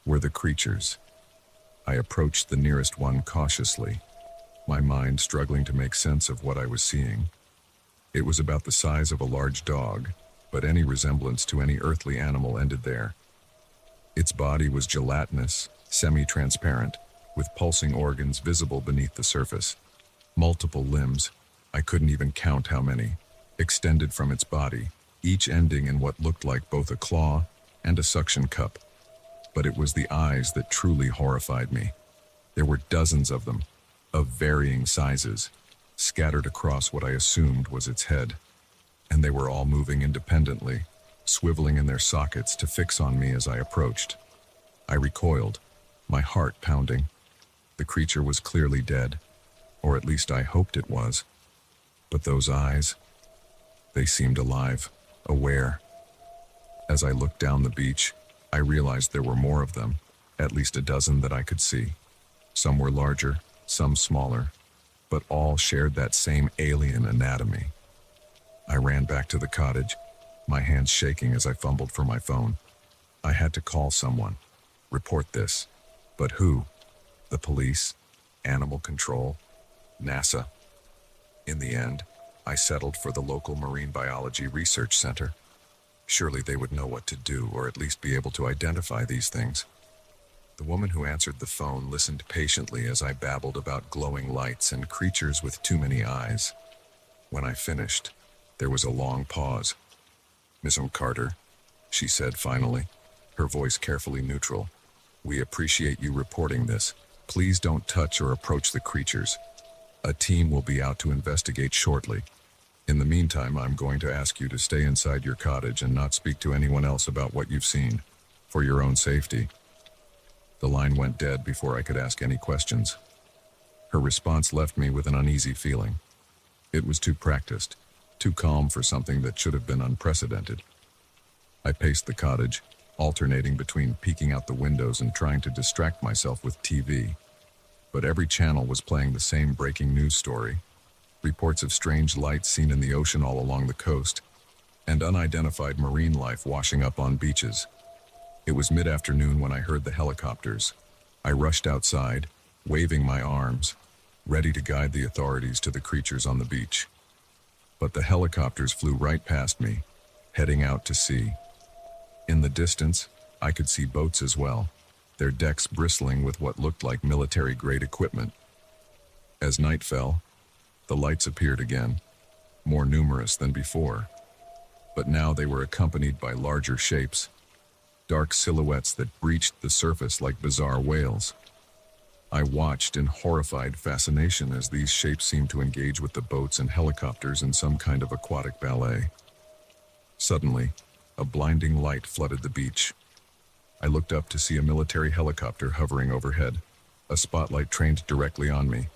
were the creatures. I approached the nearest one cautiously, my mind struggling to make sense of what I was seeing. It was about the size of a large dog, but any resemblance to any earthly animal ended there. Its body was gelatinous, semi-transparent, with pulsing organs visible beneath the surface. Multiple limbs, I couldn't even count how many, extended from its body, each ending in what looked like both a claw and a suction cup. But it was the eyes that truly horrified me. There were dozens of them, of varying sizes, scattered across what I assumed was its head. And they were all moving independently, swiveling in their sockets to fix on me as I approached. I recoiled, my heart pounding. The creature was clearly dead, or at least I hoped it was. But those eyes, they seemed alive, aware. As I looked down the beach, I realized there were more of them, at least a dozen that I could see. Some were larger, some smaller, but all shared that same alien anatomy. I ran back to the cottage, my hands shaking as I fumbled for my phone. I had to call someone, report this. But who? The police? Animal control? NASA? In the end, I settled for the local marine biology research center. Surely they would know what to do, or at least be able to identify these things. The woman who answered the phone listened patiently as I babbled about glowing lights and creatures with too many eyes. When I finished, there was a long pause. "Miss Carter," she said finally, her voice carefully neutral. "We appreciate you reporting this. Please don't touch or approach the creatures. A team will be out to investigate shortly. In the meantime, I'm going to ask you to stay inside your cottage and not speak to anyone else about what you've seen, for your own safety." The line went dead before I could ask any questions. Her response left me with an uneasy feeling. It was too practiced, too calm for something that should have been unprecedented. I paced the cottage, alternating between peeking out the windows and trying to distract myself with TV. But every channel was playing the same breaking news story. Reports of strange lights seen in the ocean all along the coast, and unidentified marine life washing up on beaches. It was mid-afternoon when I heard the helicopters. I rushed outside, waving my arms, ready to guide the authorities to the creatures on the beach. But the helicopters flew right past me, heading out to sea. In the distance, I could see boats as well, their decks bristling with what looked like military-grade equipment. As night fell, the lights appeared again, more numerous than before. But now they were accompanied by larger shapes, dark silhouettes that breached the surface like bizarre whales. I watched in horrified fascination as these shapes seemed to engage with the boats and helicopters in some kind of aquatic ballet. Suddenly, a blinding light flooded the beach. I looked up to see a military helicopter hovering overhead, a spotlight trained directly on me.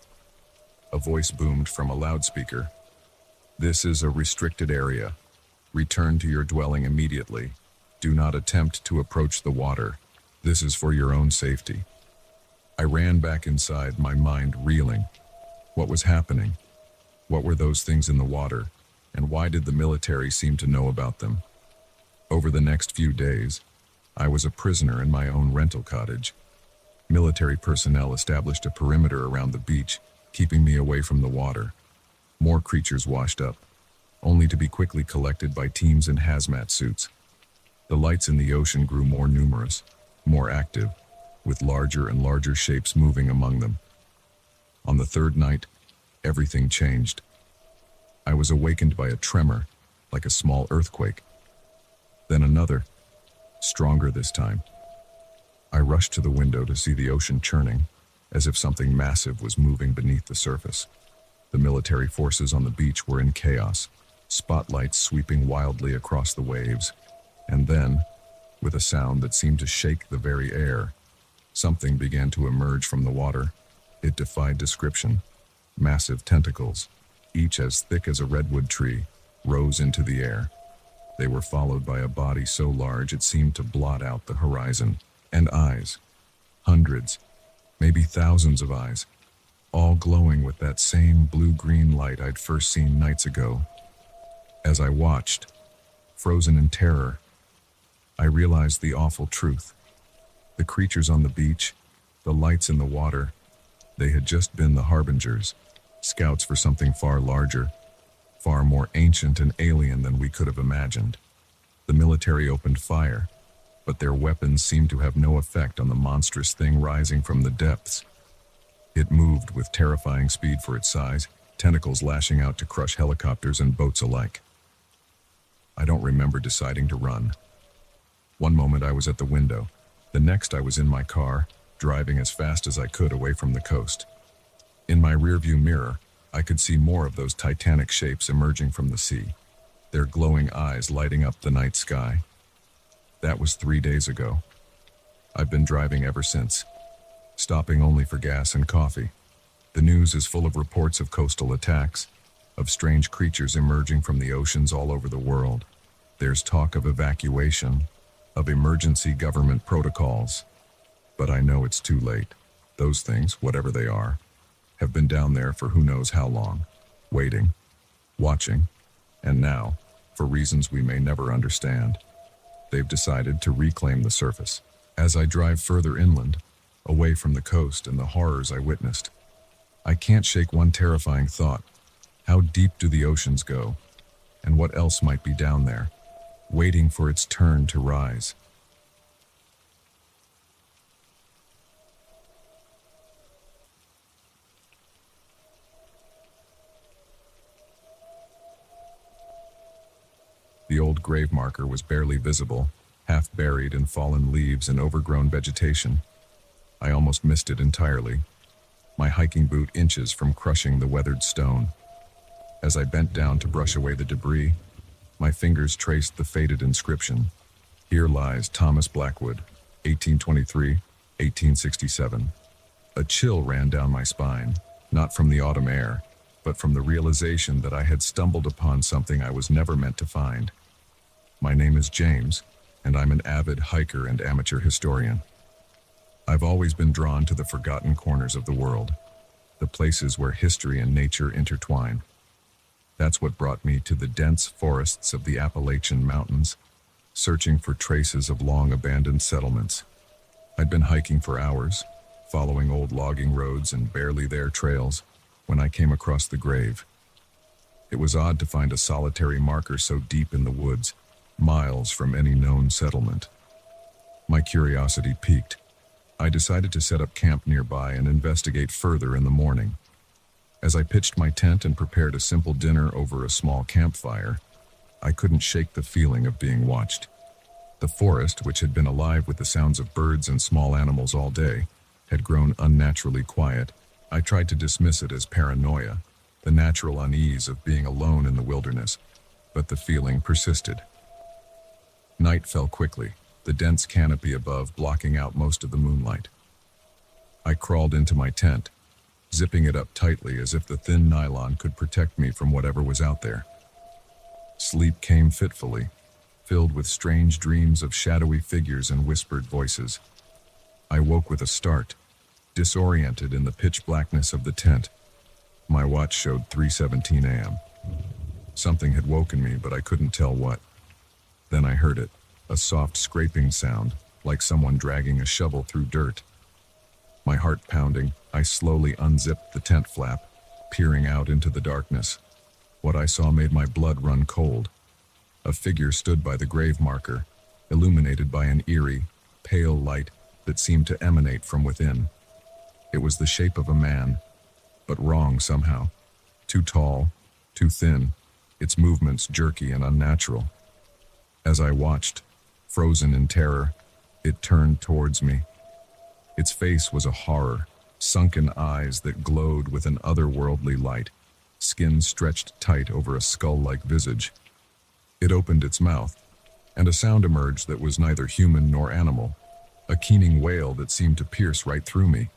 A voice boomed from a loudspeaker. "This is a restricted area. Return to your dwelling immediately. Do not attempt to approach the water. This is for your own safety." I ran back inside, my mind reeling. What was happening? What were those things in the water, and why did the military seem to know about them? Over the next few days, I was a prisoner in my own rental cottage. Military personnel established a perimeter around the beach, keeping me away from the water. More creatures washed up, only to be quickly collected by teams in hazmat suits. The lights in the ocean grew more numerous, more active, with larger and larger shapes moving among them. On the third night, everything changed. I was awakened by a tremor, like a small earthquake. Then another, stronger this time. I rushed to the window to see the ocean churning, as if something massive was moving beneath the surface. The military forces on the beach were in chaos, spotlights sweeping wildly across the waves. And then, with a sound that seemed to shake the very air, something began to emerge from the water. It defied description. Massive tentacles, each as thick as a redwood tree, rose into the air. They were followed by a body so large it seemed to blot out the horizon. And eyes. Hundreds, maybe thousands of eyes, all glowing with that same blue-green light I'd first seen nights ago. As I watched, frozen in terror, I realized the awful truth. The creatures on the beach, the lights in the water, they had just been the harbingers, scouts for something far larger, far more ancient and alien than we could have imagined. The military opened fire, but their weapons seemed to have no effect on the monstrous thing rising from the depths. It moved with terrifying speed for its size, tentacles lashing out to crush helicopters and boats alike. I don't remember deciding to run. One moment I was at the window, the next I was in my car, driving as fast as I could away from the coast. In my rearview mirror, I could see more of those titanic shapes emerging from the sea, their glowing eyes lighting up the night sky. That was 3 days ago. I've been driving ever since, stopping only for gas and coffee. The news is full of reports of coastal attacks, of strange creatures emerging from the oceans all over the world. There's talk of evacuation, of emergency government protocols. But I know it's too late. Those things, whatever they are, have been down there for who knows how long, waiting, watching, and now, for reasons we may never understand, they've decided to reclaim the surface. As I drive further inland, away from the coast and the horrors I witnessed, I can't shake one terrifying thought. How deep do the oceans go? And what else might be down there, waiting for its turn to rise? The old grave marker was barely visible, half buried in fallen leaves and overgrown vegetation. I almost missed it entirely, my hiking boot inches from crushing the weathered stone. As I bent down to brush away the debris, my fingers traced the faded inscription. Here lies Thomas Blackwood, 1823, 1867. A chill ran down my spine, not from the autumn air, but from the realization that I had stumbled upon something I was never meant to find. My name is James, and I'm an avid hiker and amateur historian. I've always been drawn to the forgotten corners of the world, the places where history and nature intertwine. That's what brought me to the dense forests of the Appalachian Mountains, searching for traces of long-abandoned settlements. I'd been hiking for hours, following old logging roads and barely there trails, when I came across the grave. It was odd to find a solitary marker so deep in the woods, miles from any known settlement. My curiosity piqued. I decided to set up camp nearby and investigate further in the morning. As I pitched my tent and prepared a simple dinner over a small campfire, I couldn't shake the feeling of being watched. The forest, which had been alive with the sounds of birds and small animals all day, had grown unnaturally quiet. I tried to dismiss it as paranoia, the natural unease of being alone in the wilderness, but the feeling persisted. Night fell quickly, the dense canopy above blocking out most of the moonlight. I crawled into my tent, zipping it up tightly as if the thin nylon could protect me from whatever was out there. Sleep came fitfully, filled with strange dreams of shadowy figures and whispered voices. I woke with a start, disoriented in the pitch blackness of the tent. My watch showed 3:17 a.m. Something had woken me, but I couldn't tell what. Then I heard it, a soft scraping sound, like someone dragging a shovel through dirt. My heart pounding, I slowly unzipped the tent flap, peering out into the darkness. What I saw made my blood run cold. A figure stood by the grave marker, illuminated by an eerie, pale light that seemed to emanate from within. It was the shape of a man, but wrong somehow. Too tall, too thin, its movements jerky and unnatural. As I watched, frozen in terror, it turned towards me. Its face was a horror, sunken eyes that glowed with an otherworldly light, skin stretched tight over a skull-like visage. It opened its mouth, and a sound emerged that was neither human nor animal, a keening wail that seemed to pierce right through me.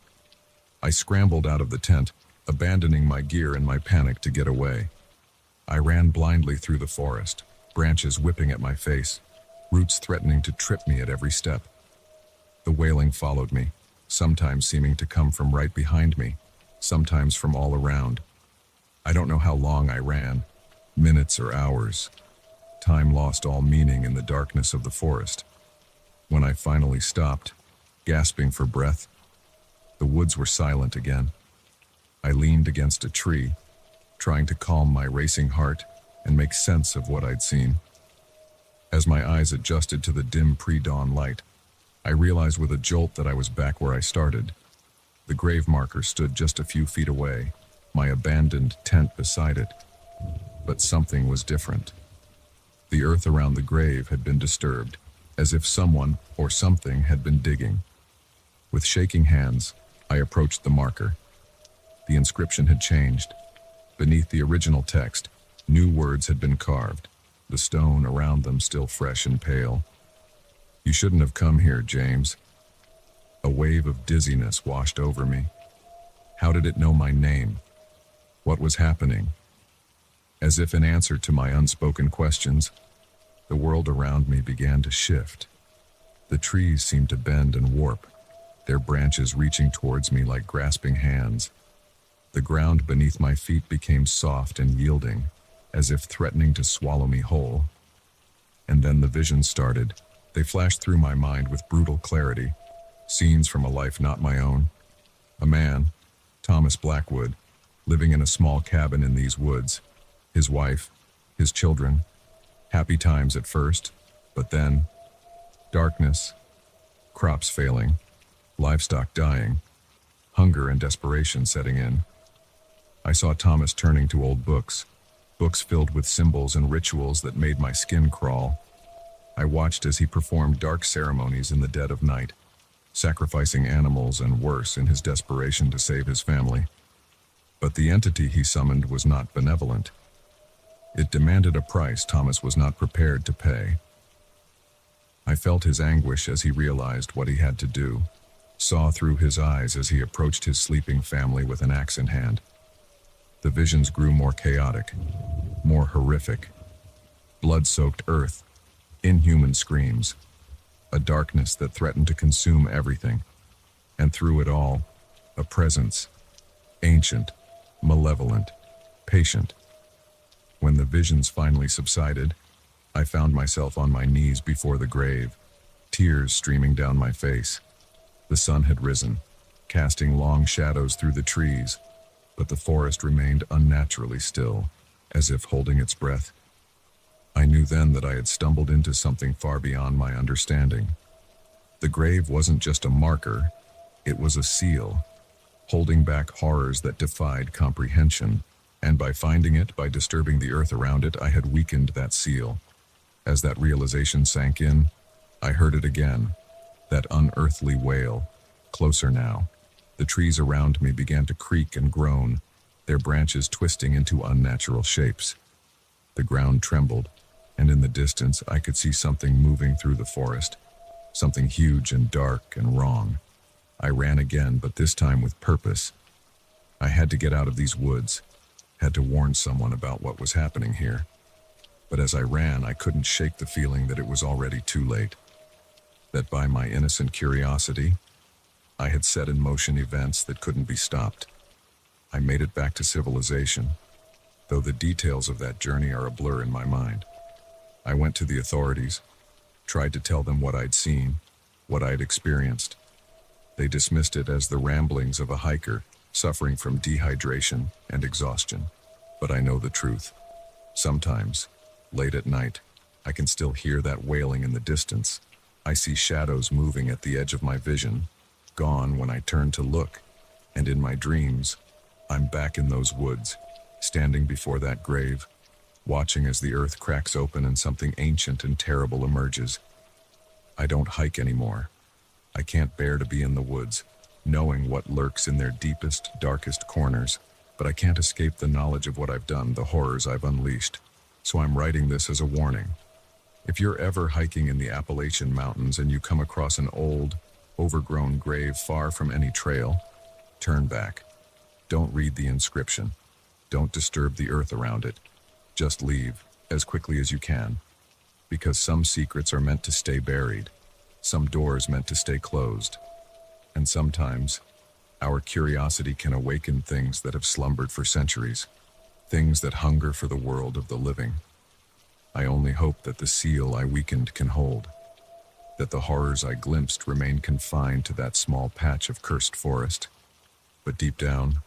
I scrambled out of the tent, abandoning my gear in my panic to get away. I ran blindly through the forest, branches whipping at my face, roots threatening to trip me at every step. The wailing followed me, sometimes seeming to come from right behind me, sometimes from all around. I don't know how long I ran, minutes or hours. Time lost all meaning in the darkness of the forest. When I finally stopped, gasping for breath, the woods were silent again. I leaned against a tree, trying to calm my racing heart and make sense of what I'd seen. As my eyes adjusted to the dim pre-dawn light, I realized with a jolt that I was back where I started. The grave marker stood just a few feet away, my abandoned tent beside it. But something was different. The earth around the grave had been disturbed, as if someone or something had been digging. With shaking hands, I approached the marker. The inscription had changed. Beneath the original text, new words had been carved, the stone around them still fresh and pale. "You shouldn't have come here, James." A wave of dizziness washed over me. How did it know my name? What was happening? As if in answer to my unspoken questions, the world around me began to shift. The trees seemed to bend and warp, their branches reaching towards me like grasping hands. The ground beneath my feet became soft and yielding, as if threatening to swallow me whole. And then the visions started. They flashed through my mind with brutal clarity, scenes from a life not my own. A man, Thomas Blackwood, living in a small cabin in these woods. His wife, his children. Happy times at first, but then darkness, crops failing, livestock dying, hunger and desperation setting in. I saw Thomas turning to old books filled with symbols and rituals that made my skin crawl. I watched as he performed dark ceremonies in the dead of night, sacrificing animals and worse in his desperation to save his family. But the entity he summoned was not benevolent. It demanded a price Thomas was not prepared to pay. I felt his anguish as he realized what he had to do, saw through his eyes as he approached his sleeping family with an axe in hand. The visions grew more chaotic, more horrific. Blood-soaked earth, inhuman screams, a darkness that threatened to consume everything. And through it all, a presence, ancient, malevolent, patient. When the visions finally subsided, I found myself on my knees before the grave, tears streaming down my face. The sun had risen, casting long shadows through the trees, but the forest remained unnaturally still, as if holding its breath. I knew then that I had stumbled into something far beyond my understanding. The grave wasn't just a marker, it was a seal, holding back horrors that defied comprehension, and by finding it, by disturbing the earth around it, I had weakened that seal. As that realization sank in, I heard it again, that unearthly wail, closer now. The trees around me began to creak and groan, their branches twisting into unnatural shapes. The ground trembled, and in the distance I could see something moving through the forest, something huge and dark and wrong. I ran again, but this time with purpose. I had to get out of these woods, had to warn someone about what was happening here. But as I ran, I couldn't shake the feeling that it was already too late, that by my innocent curiosity, I had set in motion events that couldn't be stopped. I made it back to civilization, though the details of that journey are a blur in my mind. I went to the authorities, tried to tell them what I'd seen, what I'd experienced. They dismissed it as the ramblings of a hiker suffering from dehydration and exhaustion. But I know the truth. Sometimes, late at night, I can still hear that wailing in the distance. I see shadows moving at the edge of my vision, gone when I turn to look, and in my dreams, I'm back in those woods, standing before that grave, watching as the earth cracks open and something ancient and terrible emerges. I don't hike anymore. I can't bear to be in the woods, knowing what lurks in their deepest, darkest corners, but I can't escape the knowledge of what I've done, the horrors I've unleashed. So I'm writing this as a warning. If you're ever hiking in the Appalachian Mountains and you come across an old, overgrown grave far from any trail, turn back. Don't read the inscription. Don't disturb the earth around it. Just leave as quickly as you can. Because some secrets are meant to stay buried, some doors meant to stay closed. And sometimes, our curiosity can awaken things that have slumbered for centuries, things that hunger for the world of the living. I only hope that the seal I weakened can hold, that the horrors I glimpsed remain confined to that small patch of cursed forest. But deep down,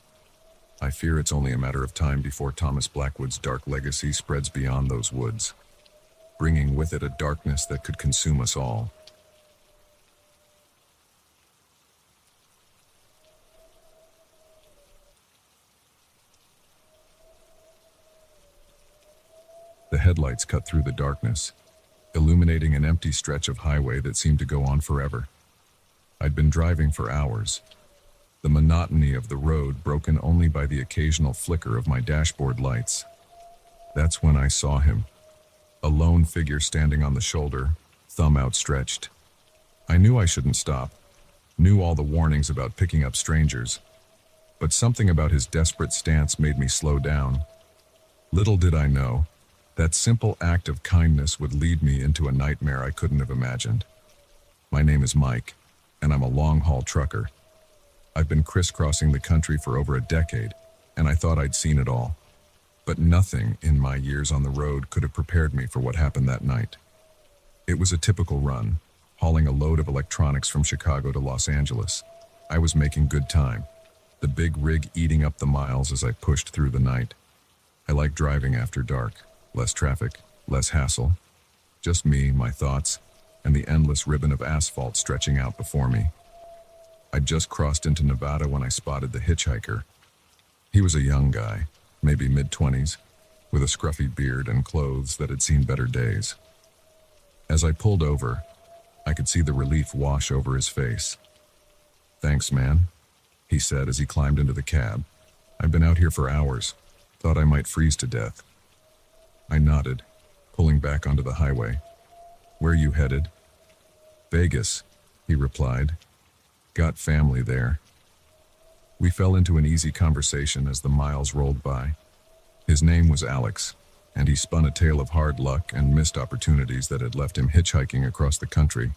I fear it's only a matter of time before Thomas Blackwood's dark legacy spreads beyond those woods, bringing with it a darkness that could consume us all. The headlights cut through the darkness, illuminating an empty stretch of highway that seemed to go on forever. I'd been driving for hours, the monotony of the road broken only by the occasional flicker of my dashboard lights. That's when I saw him, a lone figure standing on the shoulder, thumb outstretched. I knew I shouldn't stop, knew all the warnings about picking up strangers, but something about his desperate stance made me slow down. Little did I know, that simple act of kindness would lead me into a nightmare I couldn't have imagined. My name is Mike, and I'm a long-haul trucker. I've been crisscrossing the country for over a decade, and I thought I'd seen it all. But nothing in my years on the road could have prepared me for what happened that night. It was a typical run, hauling a load of electronics from Chicago to Los Angeles. I was making good time, the big rig eating up the miles as I pushed through the night. I like driving after dark. Less traffic, less hassle. Just me, my thoughts, and the endless ribbon of asphalt stretching out before me. I'd just crossed into Nevada when I spotted the hitchhiker. He was a young guy, maybe mid-20s, with a scruffy beard and clothes that had seen better days. As I pulled over, I could see the relief wash over his face. "Thanks, man," he said as he climbed into the cab. "I've been out here for hours. Thought I might freeze to death." I nodded, pulling back onto the highway. "Where you headed?" "Vegas," he replied. "Got family there." We fell into an easy conversation as the miles rolled by. His name was Alex, and he spun a tale of hard luck and missed opportunities that had left him hitchhiking across the country.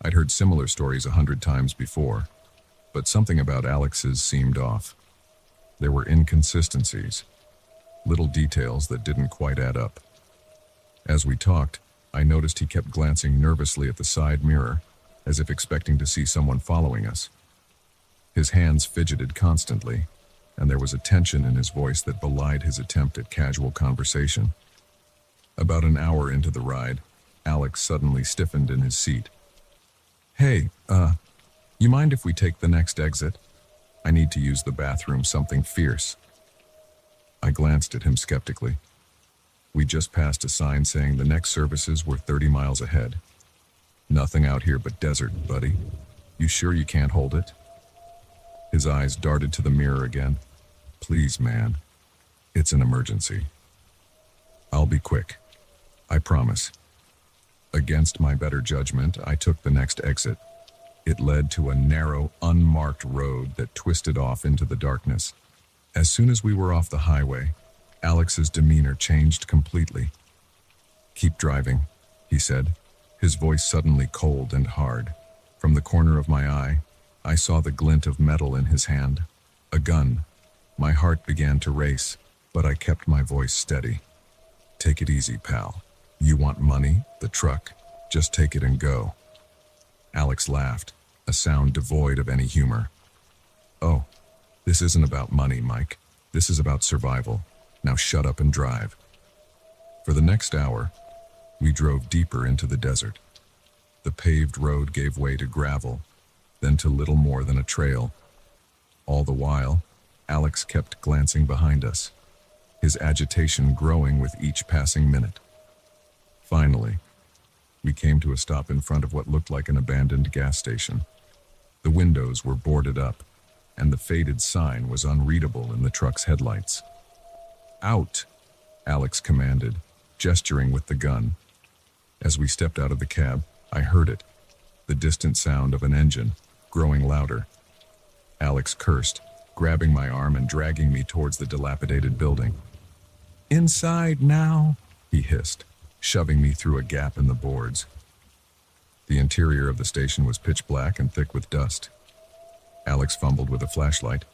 I'd heard similar stories 100 times before, but something about Alex's seemed off. There were inconsistencies, little details that didn't quite add up. As we talked, I noticed he kept glancing nervously at the side mirror, as if expecting to see someone following us. His hands fidgeted constantly, and there was a tension in his voice that belied his attempt at casual conversation. About an hour into the ride, Alex suddenly stiffened in his seat. "Hey, you mind if we take the next exit? I need to use the bathroom, something fierce." I glanced at him skeptically. We just passed a sign saying the next services were 30 miles ahead. "Nothing out here but desert, buddy. You sure you can't hold it?" His eyes darted to the mirror again. "Please, man. It's an emergency." "I'll be quick. I promise." Against my better judgment, I took the next exit. It led to a narrow, unmarked road that twisted off into the darkness. As soon as we were off the highway, Alex's demeanor changed completely. "Keep driving," he said, his voice suddenly cold and hard. From the corner of my eye, I saw the glint of metal in his hand. A gun. My heart began to race, but I kept my voice steady. "Take it easy, pal. You want money, the truck, just take it and go." Alex laughed, a sound devoid of any humor. "Oh, this isn't about money, Mike. This is about survival. Now shut up and drive." For the next hour, we drove deeper into the desert. The paved road gave way to gravel, then to little more than a trail. All the while, Alex kept glancing behind us, his agitation growing with each passing minute. Finally, we came to a stop in front of what looked like an abandoned gas station. The windows were boarded up, and the faded sign was unreadable in the truck's headlights. "Out," Alex commanded, gesturing with the gun. As we stepped out of the cab, I heard it, the distant sound of an engine, growing louder. Alex cursed, grabbing my arm and dragging me towards the dilapidated building. "Inside now," he hissed, shoving me through a gap in the boards. The interior of the station was pitch black and thick with dust. Alex fumbled with a flashlight,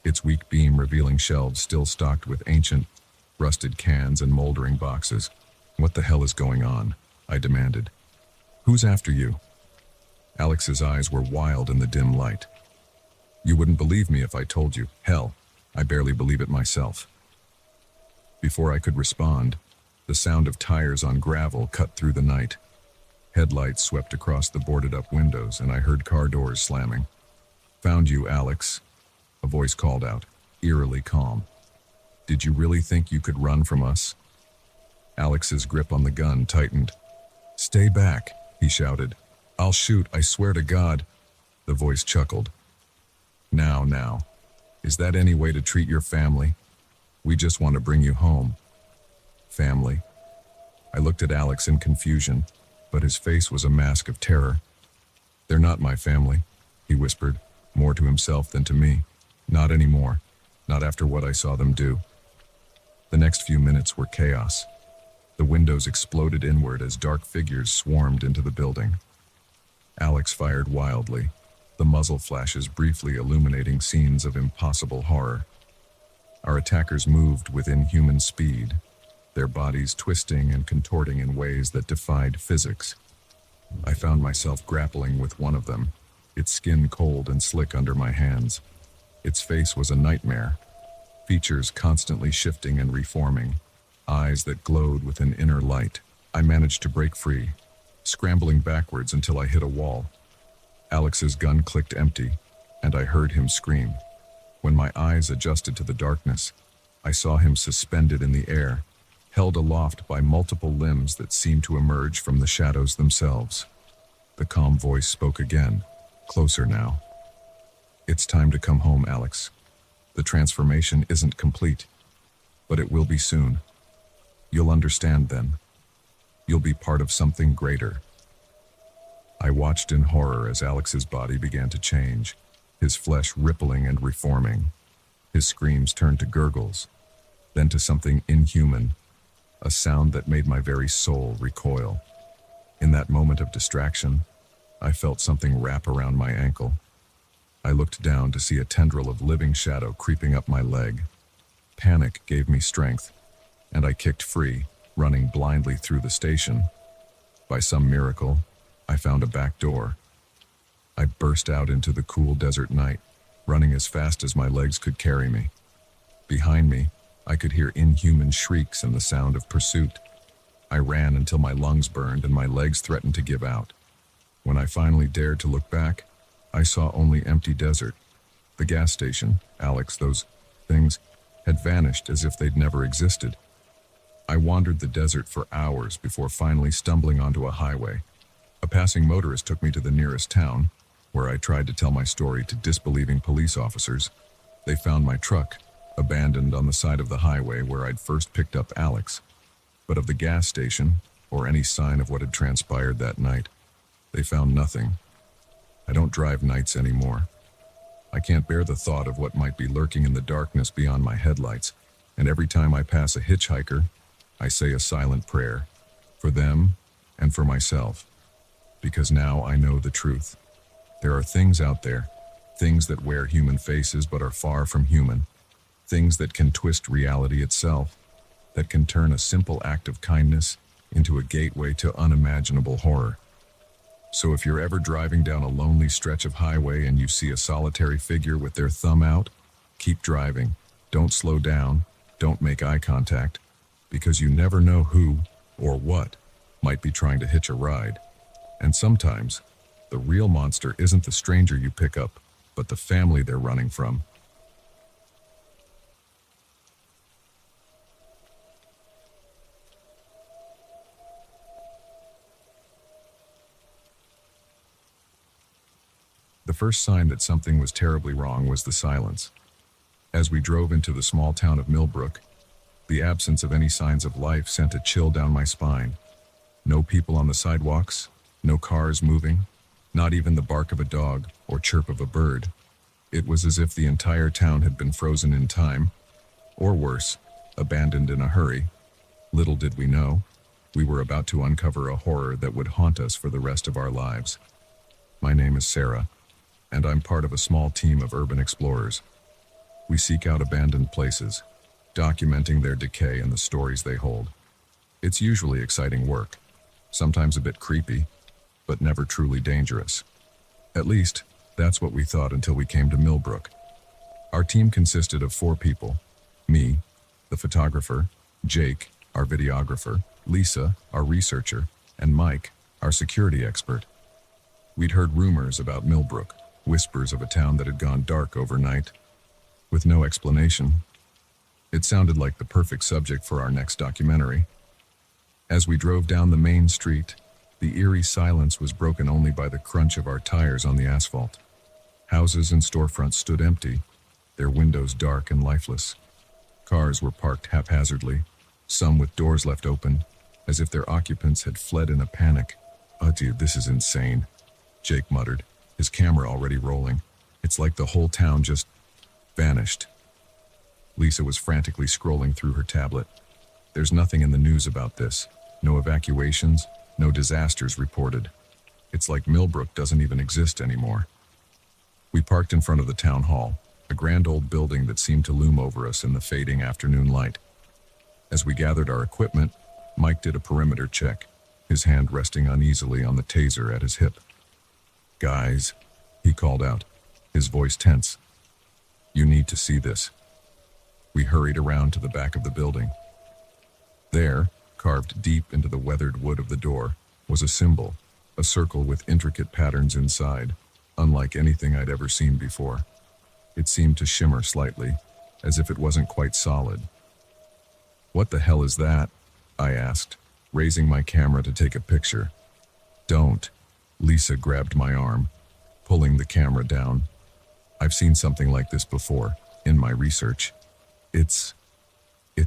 its weak beam revealing shelves still stocked with ancient, rusted cans and moldering boxes. "What the hell is going on?" I demanded. "Who's after you?" Alex's eyes were wild in the dim light. "You wouldn't believe me if I told you. Hell, I barely believe it myself." Before I could respond, the sound of tires on gravel cut through the night. Headlights swept across the boarded-up windows, and I heard car doors slamming. "Found you, Alex," a voice called out, eerily calm. "Did you really think you could run from us?" Alex's grip on the gun tightened. "Stay back," he shouted. "I'll shoot, I swear to God." The voice chuckled. Now, is that any way to treat your family? We just want to bring you home." Family? I looked at Alex in confusion, but his face was a mask of terror. "They're not my family," he whispered, more to himself than to me. "Not anymore. Not after what I saw them do." The next few minutes were chaos. The windows exploded inward as dark figures swarmed into the building. Alex fired wildly, the muzzle flashes briefly illuminating scenes of impossible horror. Our attackers moved with inhuman speed, their bodies twisting and contorting in ways that defied physics. I found myself grappling with one of them, its skin cold and slick under my hands. Its face was a nightmare, features constantly shifting and reforming, eyes that glowed with an inner light. I managed to break free, scrambling backwards until I hit a wall. Alex's gun clicked empty, and I heard him scream. When my eyes adjusted to the darkness, I saw him suspended in the air, held aloft by multiple limbs that seemed to emerge from the shadows themselves. The calm voice spoke again, closer now. "It's time to come home, Alex. The transformation isn't complete, but it will be soon. You'll understand then. You'll be part of something greater." I watched in horror as Alex's body began to change, his flesh rippling and reforming. His screams turned to gurgles, then to something inhuman, a sound that made my very soul recoil. In that moment of distraction, I felt something wrap around my ankle. I looked down to see a tendril of living shadow creeping up my leg. Panic gave me strength, and I kicked free, running blindly through the station. By some miracle, I found a back door. I burst out into the cool desert night, running as fast as my legs could carry me. Behind me, I could hear inhuman shrieks and the sound of pursuit. I ran until my lungs burned and my legs threatened to give out. When I finally dared to look back, I saw only empty desert. The gas station, Alex, those things, had vanished as if they'd never existed. I wandered the desert for hours before finally stumbling onto a highway. A passing motorist took me to the nearest town, where I tried to tell my story to disbelieving police officers. They found my truck, abandoned on the side of the highway where I'd first picked up Alex. But of the gas station, or any sign of what had transpired that night, they found nothing. I don't drive nights anymore. I can't bear the thought of what might be lurking in the darkness beyond my headlights, and every time I pass a hitchhiker, I say a silent prayer, for them and for myself. Because now I know the truth. There are things out there, things that wear human faces but are far from human, things that can twist reality itself, that can turn a simple act of kindness into a gateway to unimaginable horror. So if you're ever driving down a lonely stretch of highway and you see a solitary figure with their thumb out, keep driving. Don't slow down, don't make eye contact, because you never know who or what might be trying to hitch a ride. And sometimes, the real monster isn't the stranger you pick up, but the family they're running from. The first sign that something was terribly wrong was the silence. As we drove into the small town of Millbrook, the absence of any signs of life sent a chill down my spine. No people on the sidewalks, no cars moving, not even the bark of a dog or chirp of a bird. It was as if the entire town had been frozen in time, or worse, abandoned in a hurry. Little did we know, we were about to uncover a horror that would haunt us for the rest of our lives. My name is Sarah, and I'm part of a small team of urban explorers. We seek out abandoned places, documenting their decay and the stories they hold. It's usually exciting work, sometimes a bit creepy, but never truly dangerous. At least, that's what we thought until we came to Millbrook. Our team consisted of 4 people: me, the photographer, Jake, our videographer, Lisa, our researcher, and Mike, our security expert. We'd heard rumors about Millbrook, whispers of a town that had gone dark overnight, with no explanation. It sounded like the perfect subject for our next documentary. As we drove down the main street, the eerie silence was broken only by the crunch of our tires on the asphalt. Houses and storefronts stood empty, their windows dark and lifeless. Cars were parked haphazardly, some with doors left open, as if their occupants had fled in a panic. "Oh dude, this is insane," Jake muttered, his camera already rolling. "It's like the whole town just vanished." Lisa was frantically scrolling through her tablet. "There's nothing in the news about this. No evacuations, no disasters reported. It's like Millbrook doesn't even exist anymore." We parked in front of the town hall, a grand old building that seemed to loom over us in the fading afternoon light. As we gathered our equipment, Mike did a perimeter check, his hand resting uneasily on the taser at his hip. "Guys," he called out, his voice tense. "You need to see this." We hurried around to the back of the building. There, carved deep into the weathered wood of the door, was a symbol, a circle with intricate patterns inside, unlike anything I'd ever seen before. It seemed to shimmer slightly, as if it wasn't quite solid. "What the hell is that?" I asked, raising my camera to take a picture. "Don't." Lisa grabbed my arm, pulling the camera down. "I've seen something like this before, in my research. It's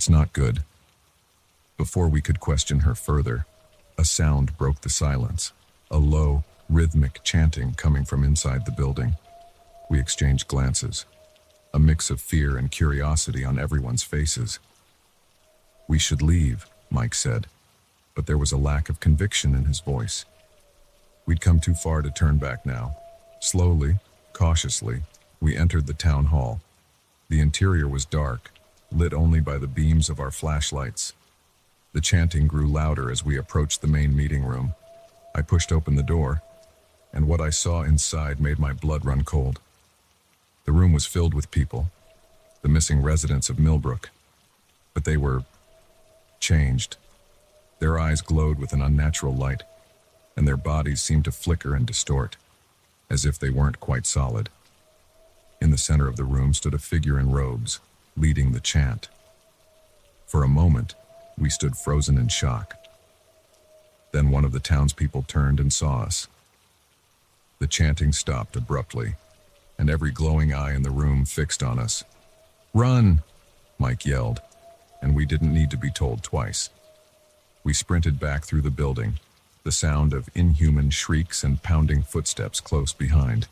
not good." Before we could question her further, a sound broke the silence, a low, rhythmic chanting coming from inside the building. We exchanged glances, a mix of fear and curiosity on everyone's faces. "We should leave," Mike said, but there was a lack of conviction in his voice. We'd come too far to turn back now. Slowly, cautiously, we entered the town hall. The interior was dark, lit only by the beams of our flashlights. The chanting grew louder as we approached the main meeting room. I pushed open the door, and what I saw inside made my blood run cold. The room was filled with people, the missing residents of Millbrook, but they were changed. Their eyes glowed with an unnatural light, and their bodies seemed to flicker and distort, as if they weren't quite solid. In the center of the room stood a figure in robes, leading the chant. For a moment, we stood frozen in shock. Then one of the townspeople turned and saw us. The chanting stopped abruptly, and every glowing eye in the room fixed on us. "Run!" Mike yelled, and we didn't need to be told twice. We sprinted back through the building, the sound of inhuman shrieks and pounding footsteps close behind.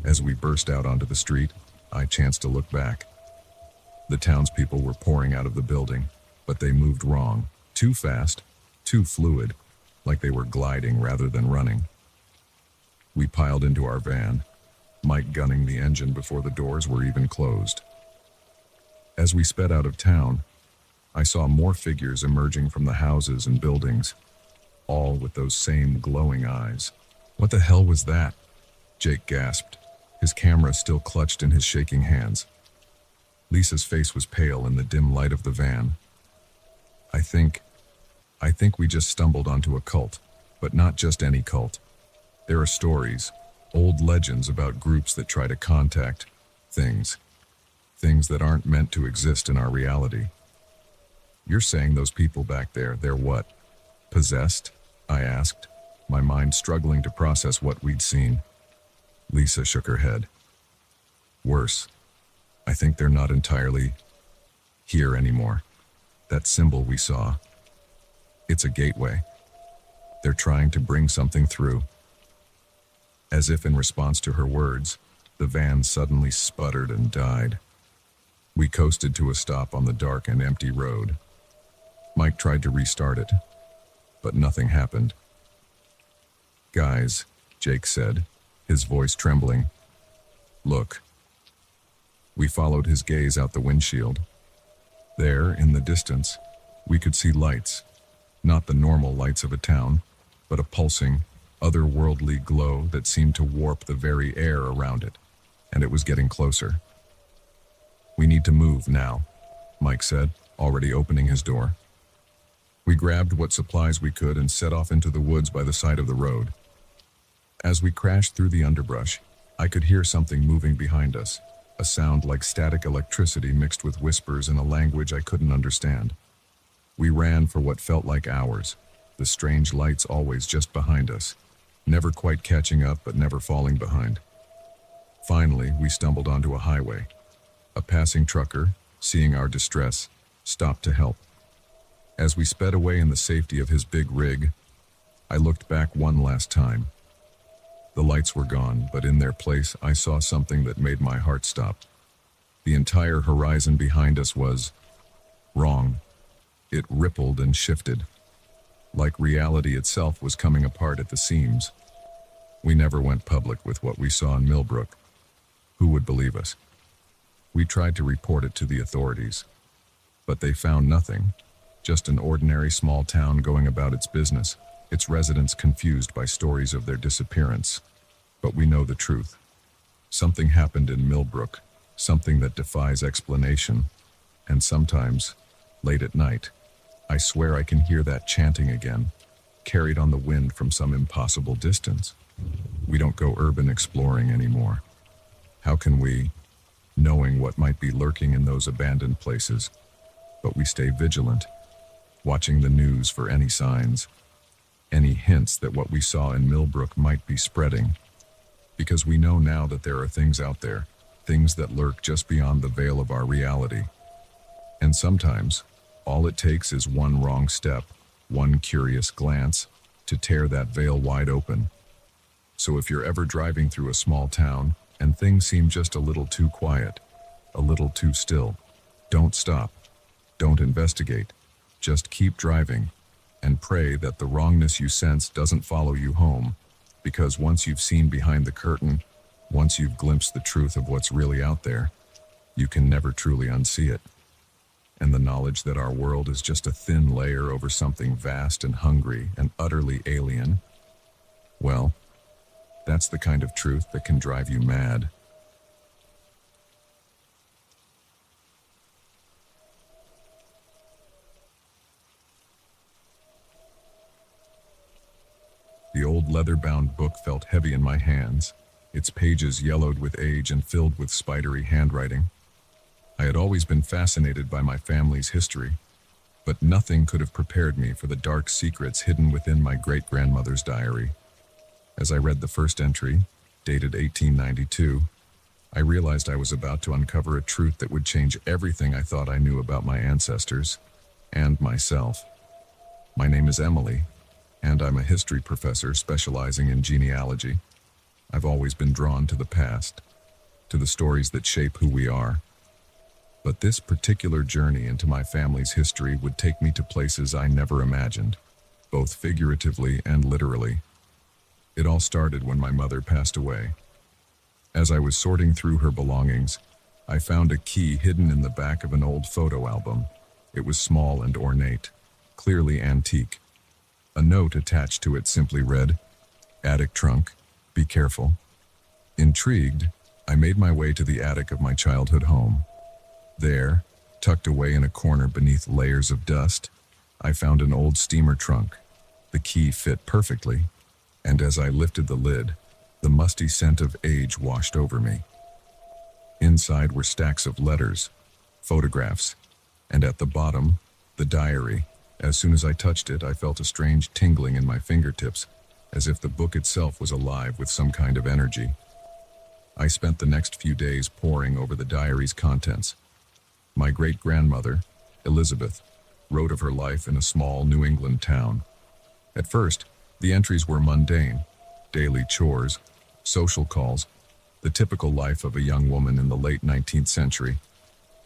As we burst out onto the street, I chanced to look back. The townspeople were pouring out of the building, but they moved wrong, too fast, too fluid, like they were gliding rather than running. We piled into our van, Mike gunning the engine before the doors were even closed. As we sped out of town, I saw more figures emerging from the houses and buildings, all with those same glowing eyes. "What the hell was that?" Jake gasped, his camera still clutched in his shaking hands. Lisa's face was pale in the dim light of the van. I think we just stumbled onto a cult, but not just any cult. There are stories, old legends about groups that try to contact things that aren't meant to exist in our reality. You're saying those people back there, they're what? Possessed? I asked, my mind struggling to process what we'd seen. Lisa shook her head. Worse. I think they're not entirely here anymore. That symbol we saw, it's a gateway. They're trying to bring something through." As if in response to her words, the van suddenly sputtered and died. We coasted to a stop on the dark and empty road. Mike tried to restart it, but nothing happened. "Guys," Jake said, his voice trembling. "Look." We followed his gaze out the windshield. There, in the distance, we could see lights. Not the normal lights of a town, but a pulsing, otherworldly glow that seemed to warp the very air around it, and it was getting closer. "We need to move now," Mike said, already opening his door. We grabbed what supplies we could and set off into the woods by the side of the road. As we crashed through the underbrush, I could hear something moving behind us, a sound like static electricity mixed with whispers in a language I couldn't understand. We ran for what felt like hours, the strange lights always just behind us, never quite catching up but never falling behind. Finally, we stumbled onto a highway. A passing trucker, seeing our distress, stopped to help. As we sped away in the safety of his big rig, I looked back one last time. The lights were gone, but in their place I saw something that made my heart stop. The entire horizon behind us was wrong. It rippled and shifted, like reality itself was coming apart at the seams. We never went public with what we saw in Millbrook. Who would believe us? We tried to report it to the authorities, but they found nothing, just an ordinary small town going about its business, its residents confused by stories of their disappearance. But we know the truth. Something happened in Millbrook, something that defies explanation, and sometimes, late at night, I swear I can hear that chanting again, carried on the wind from some impossible distance. We don't go urban exploring anymore. How can we, knowing what might be lurking in those abandoned places, but we stay vigilant, watching the news for any signs, any hints that what we saw in Millbrook might be spreading, because we know now that there are things out there, things that lurk just beyond the veil of our reality. And sometimes, all it takes is one wrong step, one curious glance, to tear that veil wide open. So if you're ever driving through a small town, and things seem just a little too quiet, a little too still, don't stop, don't investigate, just keep driving, and pray that the wrongness you sense doesn't follow you home, because once you've seen behind the curtain, once you've glimpsed the truth of what's really out there, you can never truly unsee it. And the knowledge that our world is just a thin layer over something vast and hungry and utterly alien, well, that's the kind of truth that can drive you mad. The old leather-bound book felt heavy in my hands, its pages yellowed with age and filled with spidery handwriting. I had always been fascinated by my family's history, but nothing could have prepared me for the dark secrets hidden within my great-grandmother's diary. As I read the first entry, dated 1892, I realized I was about to uncover a truth that would change everything I thought I knew about my ancestors and myself. My name is Emily, and I'm a history professor specializing in genealogy. I've always been drawn to the past, to the stories that shape who we are. But this particular journey into my family's history would take me to places I never imagined, both figuratively and literally. It all started when my mother passed away. As I was sorting through her belongings, I found a key hidden in the back of an old photo album. It was small and ornate, clearly antique. A note attached to it simply read, "Attic trunk, be careful." Intrigued, I made my way to the attic of my childhood home. There, tucked away in a corner beneath layers of dust, I found an old steamer trunk. The key fit perfectly, and as I lifted the lid, the musty scent of age washed over me. Inside were stacks of letters, photographs, and at the bottom, the diary. As soon as I touched it, I felt a strange tingling in my fingertips, as if the book itself was alive with some kind of energy. I spent the next few days poring over the diary's contents. My great-grandmother, Elizabeth, wrote of her life in a small New England town. At first, The entries were mundane, daily chores, social calls, the typical life of a young woman in the late 19th century.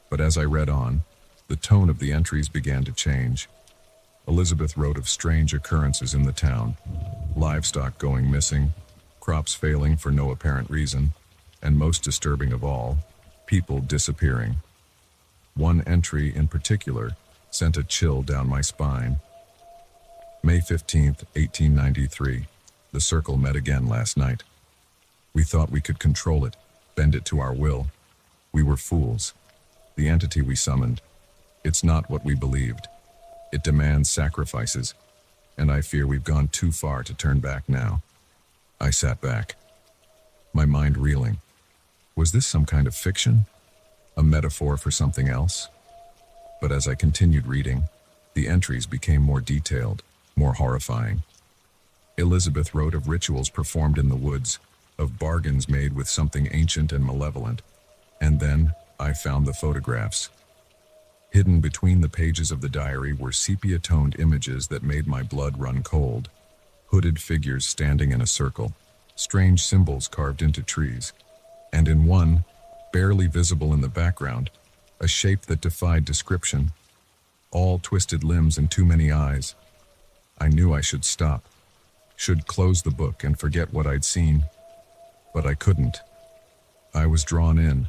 But as I read on, the tone of the entries began to change. Elizabeth wrote of strange occurrences in the town, livestock going missing, crops failing for no apparent reason, and most disturbing of all, people disappearing. One entry in particular sent a chill down my spine. May 15th, 1893. The circle met again last night. We thought we could control it, bend it to our will. We were fools. The entity we summoned, it's not what we believed. It demands sacrifices, and I fear we've gone too far to turn back now. I sat back, my mind reeling. Was this some kind of fiction? A metaphor for something else? But as I continued reading, the entries became more detailed, more horrifying. Elizabeth wrote of rituals performed in the woods, of bargains made with something ancient and malevolent. And then I found the photographs. Hidden between the pages of the diary were sepia-toned images that made my blood run cold. Hooded figures standing in a circle, strange symbols carved into trees, and in one, barely visible in the background, a shape that defied description. All twisted limbs and too many eyes. I knew I should stop, should close the book and forget what I'd seen. But I couldn't. I was drawn in,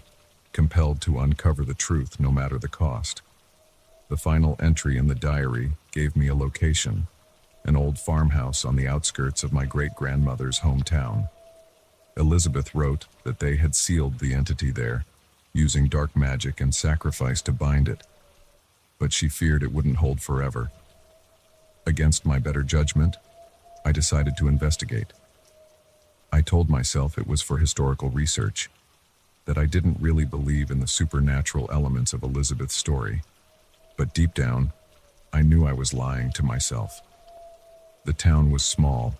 compelled to uncover the truth no matter the cost. The final entry in the diary gave me a location, an old farmhouse on the outskirts of my great-grandmother's hometown. Elizabeth wrote that they had sealed the entity there, using dark magic and sacrifice to bind it. But she feared it wouldn't hold forever. Against my better judgment, I decided to investigate. I told myself it was for historical research, that I didn't really believe in the supernatural elements of Elizabeth's story. But deep down, I knew I was lying to myself. The town was small,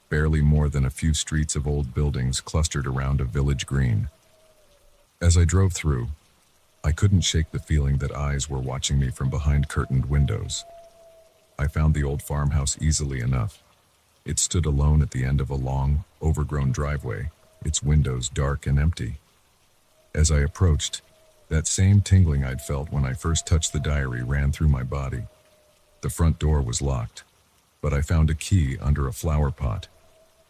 barely more than a few streets of old buildings clustered around a village green. As I drove through, I couldn't shake the feeling that eyes were watching me from behind curtained windows. I found the old farmhouse easily enough. It stood alone at the end of a long, overgrown driveway, its windows dark and empty. As I approached, that same tingling I'd felt when I first touched the diary ran through my body. The front door was locked, but I found a key under a flower pot,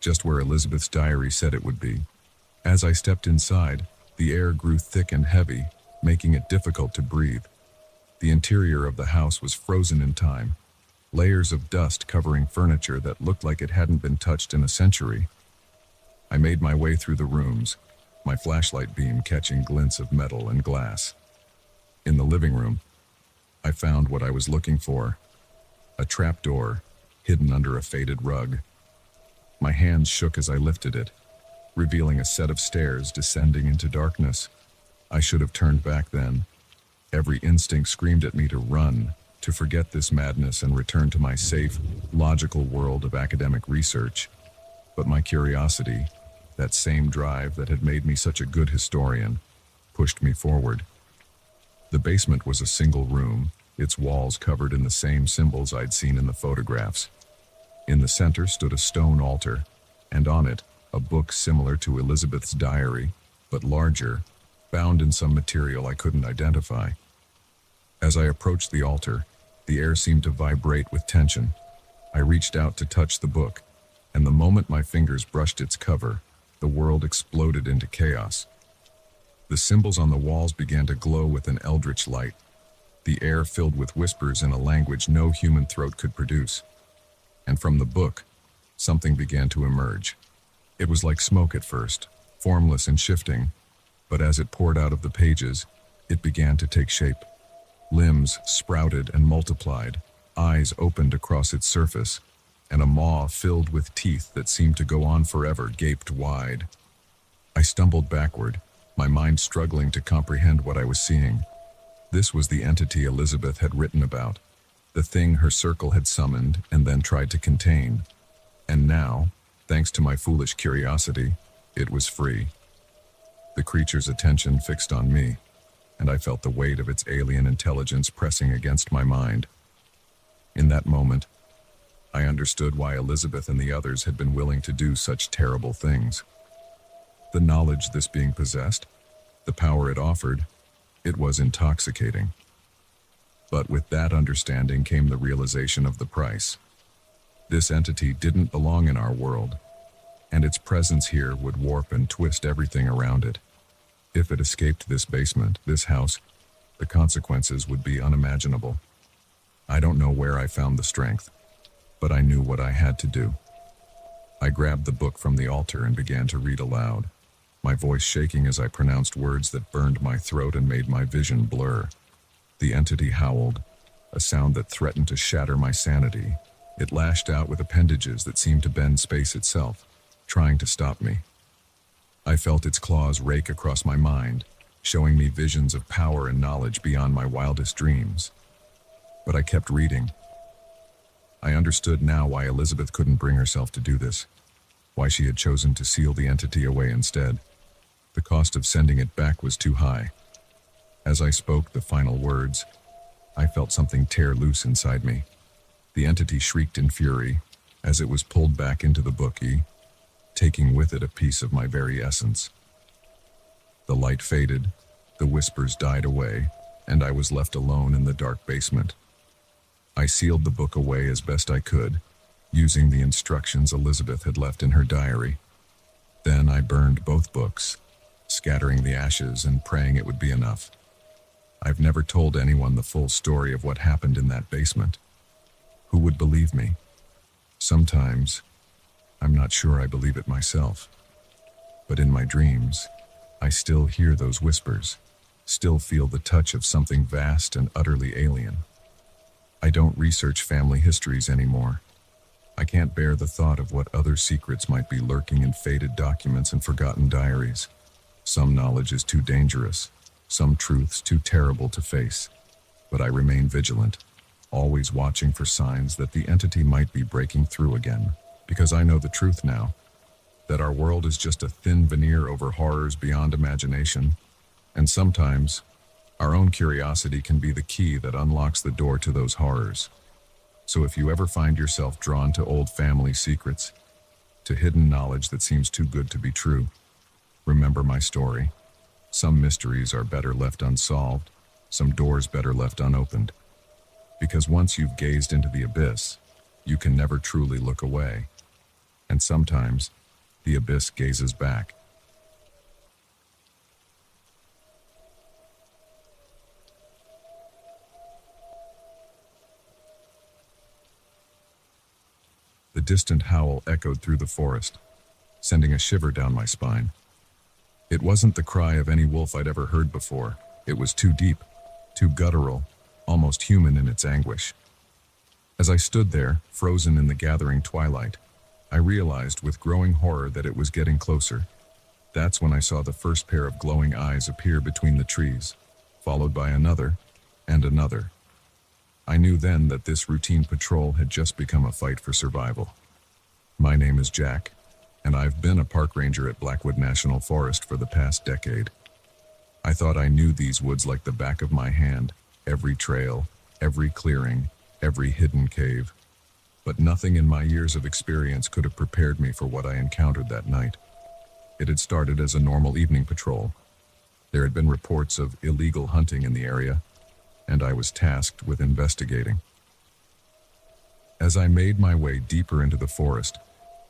just where Elizabeth's diary said it would be. As I stepped inside, the air grew thick and heavy, making it difficult to breathe. The interior of the house was frozen in time, layers of dust covering furniture that looked like it hadn't been touched in a century. I made my way through the rooms, my flashlight beam catching glints of metal and glass. In the living room, I found what I was looking for, a trapdoor hidden under a faded rug. My hands shook as I lifted it, revealing a set of stairs descending into darkness. I should have turned back then. Every instinct screamed at me to run, to forget this madness and return to my safe, logical world of academic research. But my curiosity, that same drive that had made me such a good historian, pushed me forward. The basement was a single room, its walls covered in the same symbols I'd seen in the photographs. In the center stood a stone altar, and on it, a book similar to Elizabeth's diary, but larger, bound in some material I couldn't identify. As I approached the altar, the air seemed to vibrate with tension. I reached out to touch the book, and the moment my fingers brushed its cover, the world exploded into chaos. The symbols on the walls began to glow with an eldritch light, the air filled with whispers in a language no human throat could produce. And from the book, something began to emerge. It was like smoke at first, formless and shifting, but as it poured out of the pages, it began to take shape. Limbs sprouted and multiplied, eyes opened across its surface, and a maw filled with teeth that seemed to go on forever gaped wide. I stumbled backward, my mind struggling to comprehend what I was seeing. This was the entity Elizabeth had written about, the thing her circle had summoned and then tried to contain. And now, thanks to my foolish curiosity, it was free. The creature's attention fixed on me, and I felt the weight of its alien intelligence pressing against my mind. In that moment, I understood why Elizabeth and the others had been willing to do such terrible things. The knowledge this being possessed, the power it offered, it was intoxicating. But with that understanding came the realization of the price. This entity didn't belong in our world, and its presence here would warp and twist everything around it. If it escaped this basement, this house, the consequences would be unimaginable. I don't know where I found the strength, but I knew what I had to do. I grabbed the book from the altar and began to read aloud, my voice shaking as I pronounced words that burned my throat and made my vision blur. The entity howled, a sound that threatened to shatter my sanity. It lashed out with appendages that seemed to bend space itself, trying to stop me. I felt its claws rake across my mind, showing me visions of power and knowledge beyond my wildest dreams. But I kept reading. I understood now why Elizabeth couldn't bring herself to do this, why she had chosen to seal the entity away instead. The cost of sending it back was too high. As I spoke the final words, I felt something tear loose inside me. The entity shrieked in fury as it was pulled back into the bookie, taking with it a piece of my very essence. The light faded, the whispers died away, and I was left alone in the dark basement. I sealed the book away as best I could, using the instructions Elizabeth had left in her diary. Then I burned both books, scattering the ashes and praying it would be enough. I've never told anyone the full story of what happened in that basement. Who would believe me? Sometimes, I'm not sure I believe it myself. But in my dreams, I still hear those whispers, still feel the touch of something vast and utterly alien. I don't research family histories anymore. I can't bear the thought of what other secrets might be lurking in faded documents and forgotten diaries. Some knowledge is too dangerous, some truths too terrible to face. But I remain vigilant, always watching for signs that the entity might be breaking through again. Because I know the truth now, that our world is just a thin veneer over horrors beyond imagination, and sometimes our own curiosity can be the key that unlocks the door to those horrors. So if you ever find yourself drawn to old family secrets, to hidden knowledge that seems too good to be true, remember my story. Some mysteries are better left unsolved, some doors better left unopened. Because once you've gazed into the abyss, you can never truly look away. And sometimes, the abyss gazes back. The distant howl echoed through the forest, sending a shiver down my spine. It wasn't the cry of any wolf I'd ever heard before. It was too deep, too guttural, almost human in its anguish. As I stood there, frozen in the gathering twilight, I realized with growing horror that it was getting closer. That's when I saw the first pair of glowing eyes appear between the trees, followed by another and another. I knew then that this routine patrol had just become a fight for survival. My name is Jack, and I've been a park ranger at Blackwood National Forest for the past decade. I thought I knew these woods like the back of my hand, every trail, every clearing, every hidden cave. But nothing in my years of experience could have prepared me for what I encountered that night. It had started as a normal evening patrol. There had been reports of illegal hunting in the area, and I was tasked with investigating. As I made my way deeper into the forest,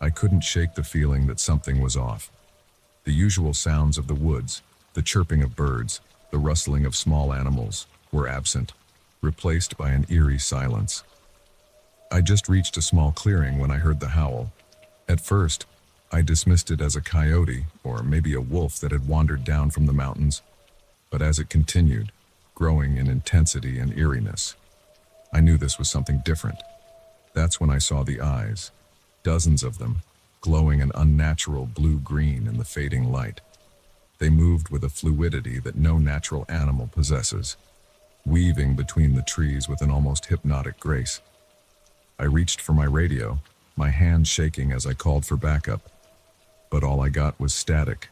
I couldn't shake the feeling that something was off. The usual sounds of the woods, the chirping of birds, the rustling of small animals, were absent, replaced by an eerie silence. I just reached a small clearing when I heard the howl. At first, I dismissed it as a coyote or maybe a wolf that had wandered down from the mountains, but as it continued, growing in intensity and eeriness, I knew this was something different. That's when I saw the eyes, dozens of them, glowing an unnatural blue-green in the fading light. They moved with a fluidity that no natural animal possesses, weaving between the trees with an almost hypnotic grace. I reached for my radio, my hand shaking as I called for backup, but all I got was static.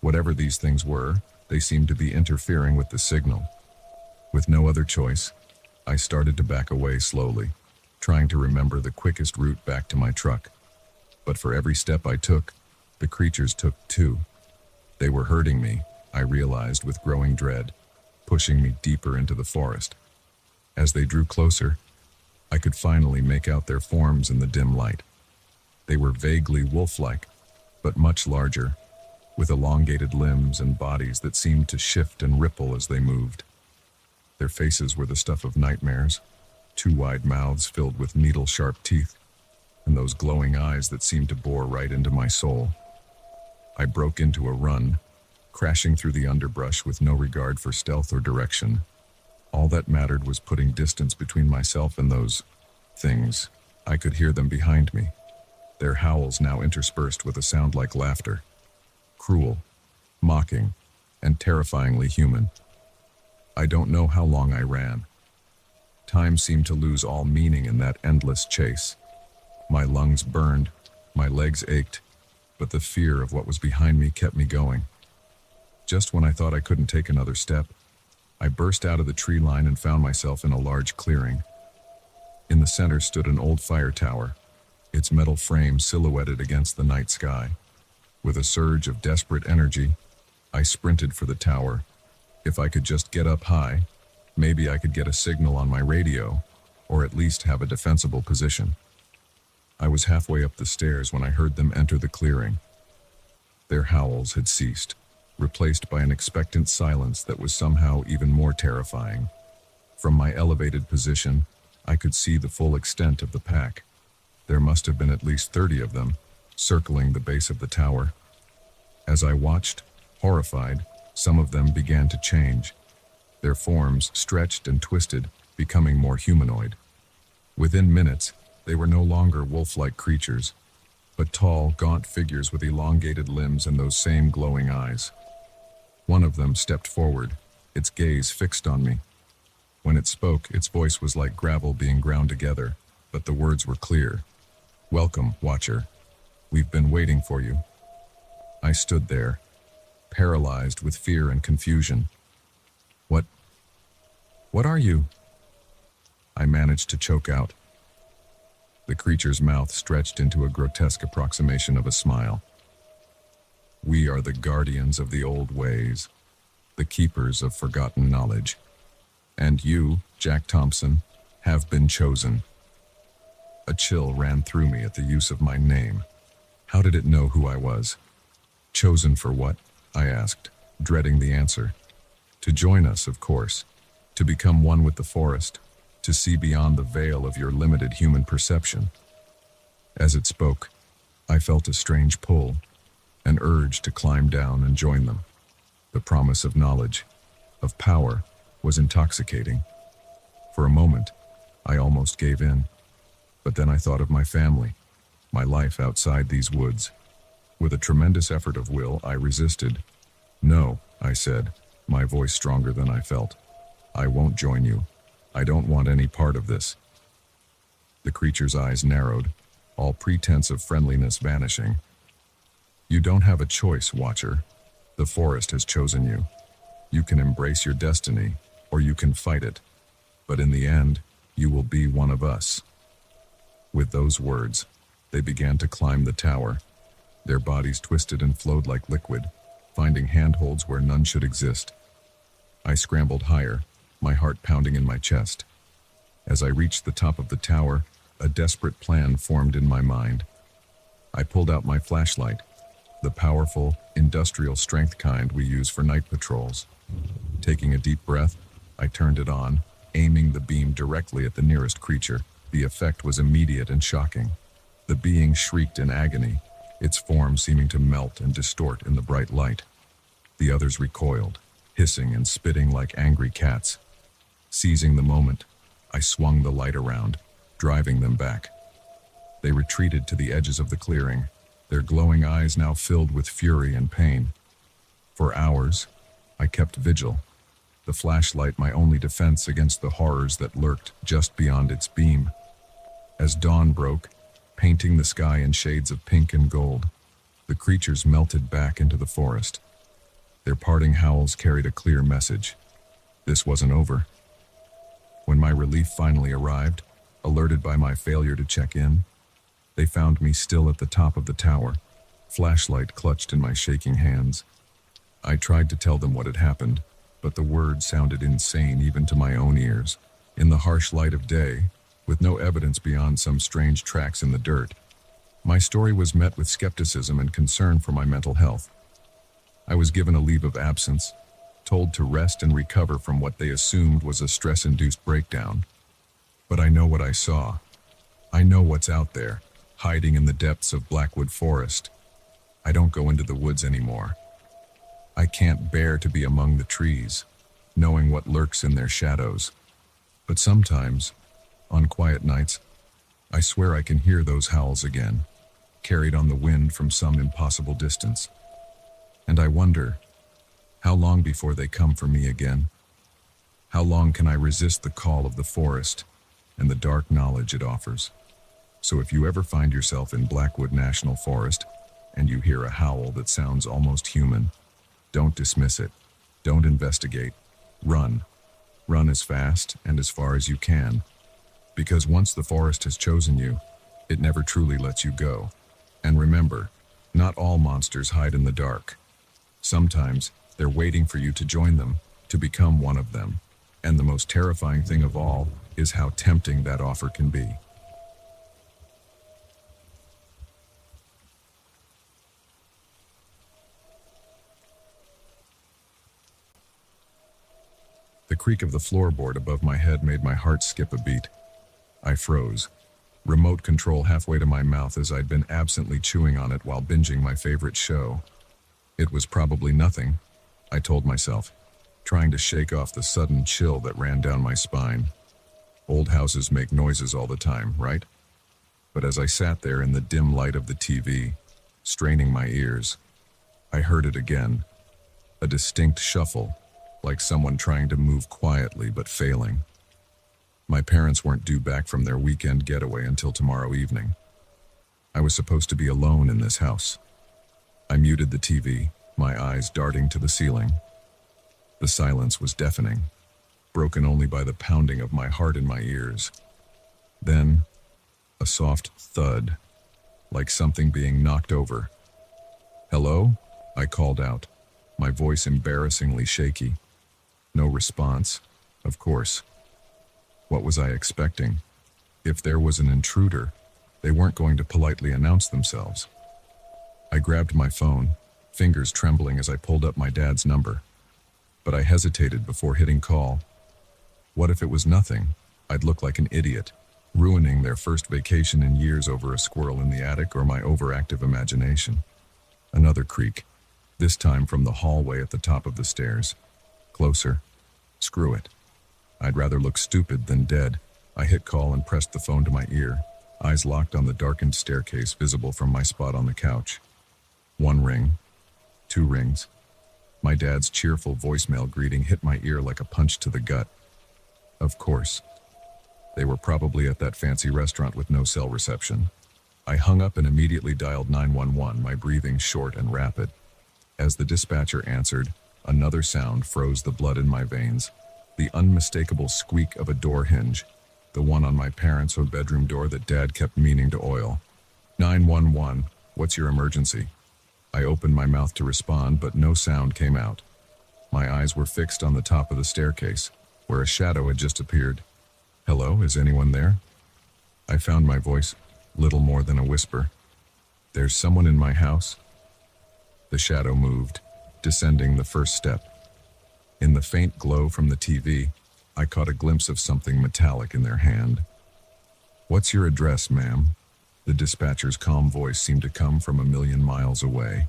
Whatever these things were, they seemed to be interfering with the signal. With no other choice, I started to back away slowly, trying to remember the quickest route back to my truck. But for every step I took, the creatures took too. They were hurting me, I realized with growing dread, pushing me deeper into the forest. As they drew closer, I could finally make out their forms in the dim light. They were vaguely wolf-like, but much larger, with elongated limbs and bodies that seemed to shift and ripple as they moved. Their faces were the stuff of nightmares, two wide mouths filled with needle-sharp teeth, and those glowing eyes that seemed to bore right into my soul. I broke into a run, crashing through the underbrush with no regard for stealth or direction. All that mattered was putting distance between myself and those things. I could hear them behind me, their howls now interspersed with a sound like laughter. Cruel, mocking, and terrifyingly human. I don't know how long I ran. Time seemed to lose all meaning in that endless chase. My lungs burned, my legs ached, but the fear of what was behind me kept me going. Just when I thought I couldn't take another step, I burst out of the tree line and found myself in a large clearing. In the center stood an old fire tower, its metal frame silhouetted against the night sky. With a surge of desperate energy, I sprinted for the tower. If I could just get up high, maybe I could get a signal on my radio, or at least have a defensible position. I was halfway up the stairs when I heard them enter the clearing. Their howls had ceased, replaced by an expectant silence that was somehow even more terrifying. From my elevated position, I could see the full extent of the pack. There must have been at least 30 of them, circling the base of the tower. As I watched, horrified, some of them began to change. Their forms stretched and twisted, becoming more humanoid. Within minutes, they were no longer wolf-like creatures, but tall, gaunt figures with elongated limbs and those same glowing eyes. One of them stepped forward, its gaze fixed on me. When it spoke, its voice was like gravel being ground together, but the words were clear. "Welcome, Watcher. We've been waiting for you." I stood there, paralyzed with fear and confusion. What are you?" I managed to choke out. The creature's mouth stretched into a grotesque approximation of a smile. "We are the guardians of the old ways, the keepers of forgotten knowledge. And you, Jack Thompson, have been chosen." A chill ran through me at the use of my name. How did it know who I was? Chosen for what? I asked, dreading the answer. To join us, of course. To become one with the forest. To see beyond the veil of your limited human perception. As it spoke, I felt a strange pull, an urge to climb down and join them. The promise of knowledge, of power, was intoxicating. For a moment, I almost gave in. But then I thought of my family, my life outside these woods. With a tremendous effort of will, I resisted. "No," I said, my voice stronger than I felt. "I won't join you. I don't want any part of this." The creature's eyes narrowed, all pretense of friendliness vanishing. "You don't have a choice, Watcher. The forest has chosen you. You can embrace your destiny, or you can fight it. But in the end, you will be one of us." With those words, they began to climb the tower. Their bodies twisted and flowed like liquid, finding handholds where none should exist. I scrambled higher, my heart pounding in my chest. As I reached the top of the tower, a desperate plan formed in my mind. I pulled out my flashlight, the powerful, industrial strength kind we use for night patrols. Taking a deep breath, I turned it on, aiming the beam directly at the nearest creature. The effect was immediate and shocking. The being shrieked in agony, its form seeming to melt and distort in the bright light. The others recoiled, hissing and spitting like angry cats. Seizing the moment, I swung the light around, driving them back. They retreated to the edges of the clearing, their glowing eyes now filled with fury and pain. For hours, I kept vigil, the flashlight my only defense against the horrors that lurked just beyond its beam. As dawn broke, painting the sky in shades of pink and gold, the creatures melted back into the forest. Their parting howls carried a clear message. This wasn't over. When my relief finally arrived, alerted by my failure to check in. They found me still at the top of the tower, flashlight clutched in my shaking hands. I tried to tell them what had happened, but the words sounded insane even to my own ears. In the harsh light of day, with no evidence beyond some strange tracks in the dirt, my story was met with skepticism and concern for my mental health. I was given a leave of absence, told to rest and recover from what they assumed was a stress-induced breakdown. But I know what I saw. I know what's out there, hiding in the depths of Blackwood Forest. I don't go into the woods anymore. I can't bear to be among the trees, knowing what lurks in their shadows. But sometimes, on quiet nights, I swear I can hear those howls again, carried on the wind from some impossible distance. And I wonder, how long before they come for me again? How long can I resist the call of the forest and the dark knowledge it offers? So if you ever find yourself in Blackwood National Forest and you hear a howl that sounds almost human, don't dismiss it. Don't investigate. Run. Run as fast and as far as you can. Because once the forest has chosen you, it never truly lets you go. And remember, not all monsters hide in the dark. Sometimes they're waiting for you to join them, to become one of them. And the most terrifying thing of all is how tempting that offer can be. The creak of the floorboard above my head made my heart skip a beat. I froze, remote control halfway to my mouth as I'd been absently chewing on it while binging my favorite show. It was probably nothing, I told myself, trying to shake off the sudden chill that ran down my spine. Old houses make noises all the time, right? But as I sat there in the dim light of the TV, straining my ears, I heard it again, a distinct shuffle, like someone trying to move quietly but failing. My parents weren't due back from their weekend getaway until tomorrow evening. I was supposed to be alone in this house. I muted the TV, my eyes darting to the ceiling. The silence was deafening, broken only by the pounding of my heart in my ears. Then, a soft thud, like something being knocked over. "Hello?" I called out, my voice embarrassingly shaky. No response, of course. What was I expecting? If there was an intruder, they weren't going to politely announce themselves. I grabbed my phone, fingers trembling as I pulled up my dad's number. But I hesitated before hitting call. What if it was nothing? I'd look like an idiot, ruining their first vacation in years over a squirrel in the attic or my overactive imagination. Another creak, this time from the hallway at the top of the stairs. Closer. Screw it. I'd rather look stupid than dead. I hit call and pressed the phone to my ear, eyes locked on the darkened staircase visible from my spot on the couch. 1 ring. 2 rings. My dad's cheerful voicemail greeting hit my ear like a punch to the gut. Of course. They were probably at that fancy restaurant with no cell reception. I hung up and immediately dialed 911, my breathing short and rapid. As the dispatcher answered, another sound froze the blood in my veins. The unmistakable squeak of a door hinge, the one on my parents' bedroom door that Dad kept meaning to oil. 911, what's your emergency? I opened my mouth to respond, but no sound came out. My eyes were fixed on the top of the staircase, where a shadow had just appeared. Hello, is anyone there? I found my voice, little more than a whisper. There's someone in my house? The shadow moved, descending the first step. In the faint glow from the TV, I caught a glimpse of something metallic in their hand. What's your address, ma'am? The dispatcher's calm voice seemed to come from a million miles away.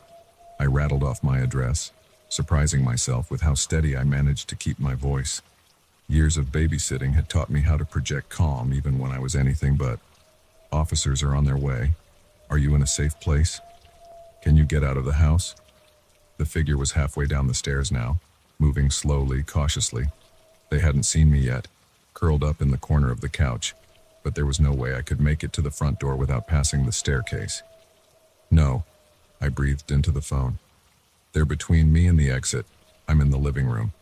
I rattled off my address, surprising myself with how steady I managed to keep my voice. Years of babysitting had taught me how to project calm even when I was anything but. Officers are on their way. Are you in a safe place? Can you get out of the house? The figure was halfway down the stairs now, moving slowly, cautiously. They hadn't seen me yet, curled up in the corner of the couch, but there was no way I could make it to the front door without passing the staircase. No, I breathed into the phone. They're between me and the exit. I'm in the living room.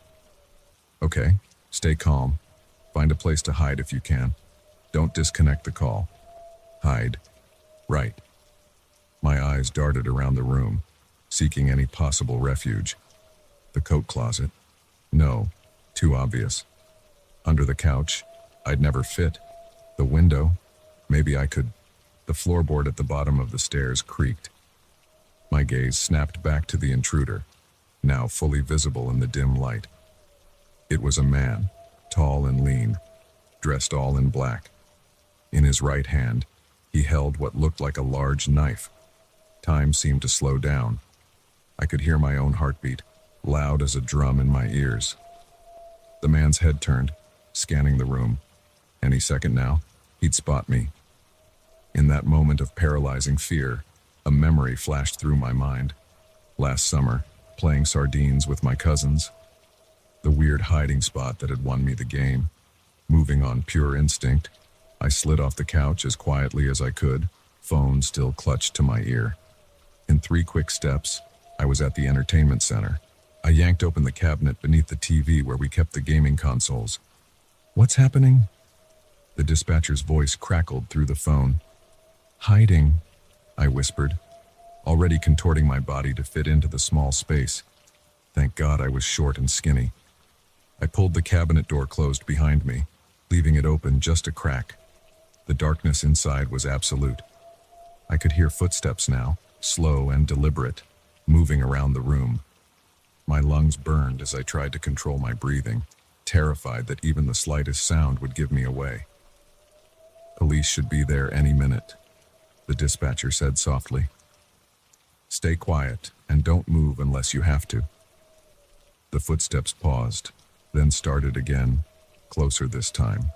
Okay, stay calm. Find a place to hide if you can. Don't disconnect the call. Hide. Right. My eyes darted around the room, seeking any possible refuge. The coat closet? No, too obvious. Under the couch? I'd never fit. The window? Maybe I could. The floorboard at the bottom of the stairs creaked. My gaze snapped back to the intruder, now fully visible in the dim light. It was a man, tall and lean, dressed all in black. In his right hand, he held what looked like a large knife. Time seemed to slow down. I could hear my own heartbeat, loud as a drum in my ears. The man's head turned, scanning the room. Any second now, he'd spot me. In that moment of paralyzing fear, a memory flashed through my mind. Last summer, playing sardines with my cousins. The weird hiding spot that had won me the game. Moving on pure instinct, I slid off the couch as quietly as I could, phone still clutched to my ear. In 3 quick steps, I was at the entertainment center. I yanked open the cabinet beneath the TV where we kept the gaming consoles. "What's happening?" The dispatcher's voice crackled through the phone. "Hiding," I whispered, already contorting my body to fit into the small space. Thank God I was short and skinny. I pulled the cabinet door closed behind me, leaving it open just a crack. The darkness inside was absolute. I could hear footsteps now, slow and deliberate, moving around the room. My lungs burned as I tried to control my breathing, terrified that even the slightest sound would give me away. "Police should be there any minute," the dispatcher said softly. "Stay quiet and don't move unless you have to." The footsteps paused, then started again, closer this time.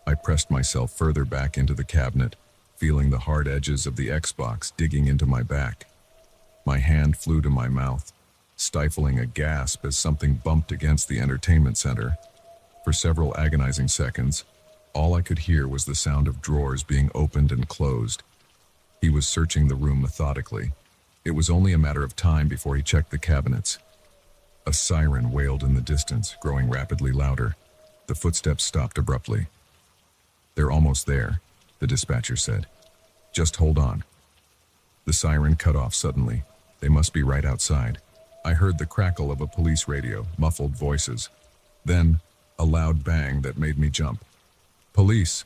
I pressed myself further back into the cabinet, feeling the hard edges of the Xbox digging into my back. My hand flew to my mouth, stifling a gasp as something bumped against the entertainment center. For several agonizing seconds, all I could hear was the sound of drawers being opened and closed. He was searching the room methodically. It was only a matter of time before he checked the cabinets. A siren wailed in the distance, growing rapidly louder. The footsteps stopped abruptly. "They're almost there," the dispatcher said. "Just hold on." The siren cut off suddenly. They must be right outside. I heard the crackle of a police radio, muffled voices. Then, a loud bang that made me jump. "Police!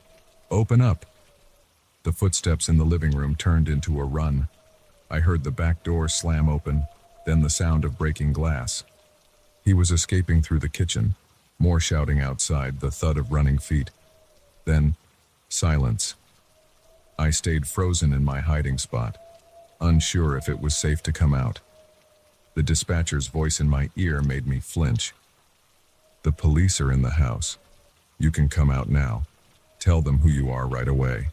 Open up!" The footsteps in the living room turned into a run. I heard the back door slam open, then the sound of breaking glass. He was escaping through the kitchen, more shouting outside, the thud of running feet. Then, silence. I stayed frozen in my hiding spot, unsure if it was safe to come out. The dispatcher's voice in my ear made me flinch. "The police are in the house. You can come out now. Tell them who you are right away."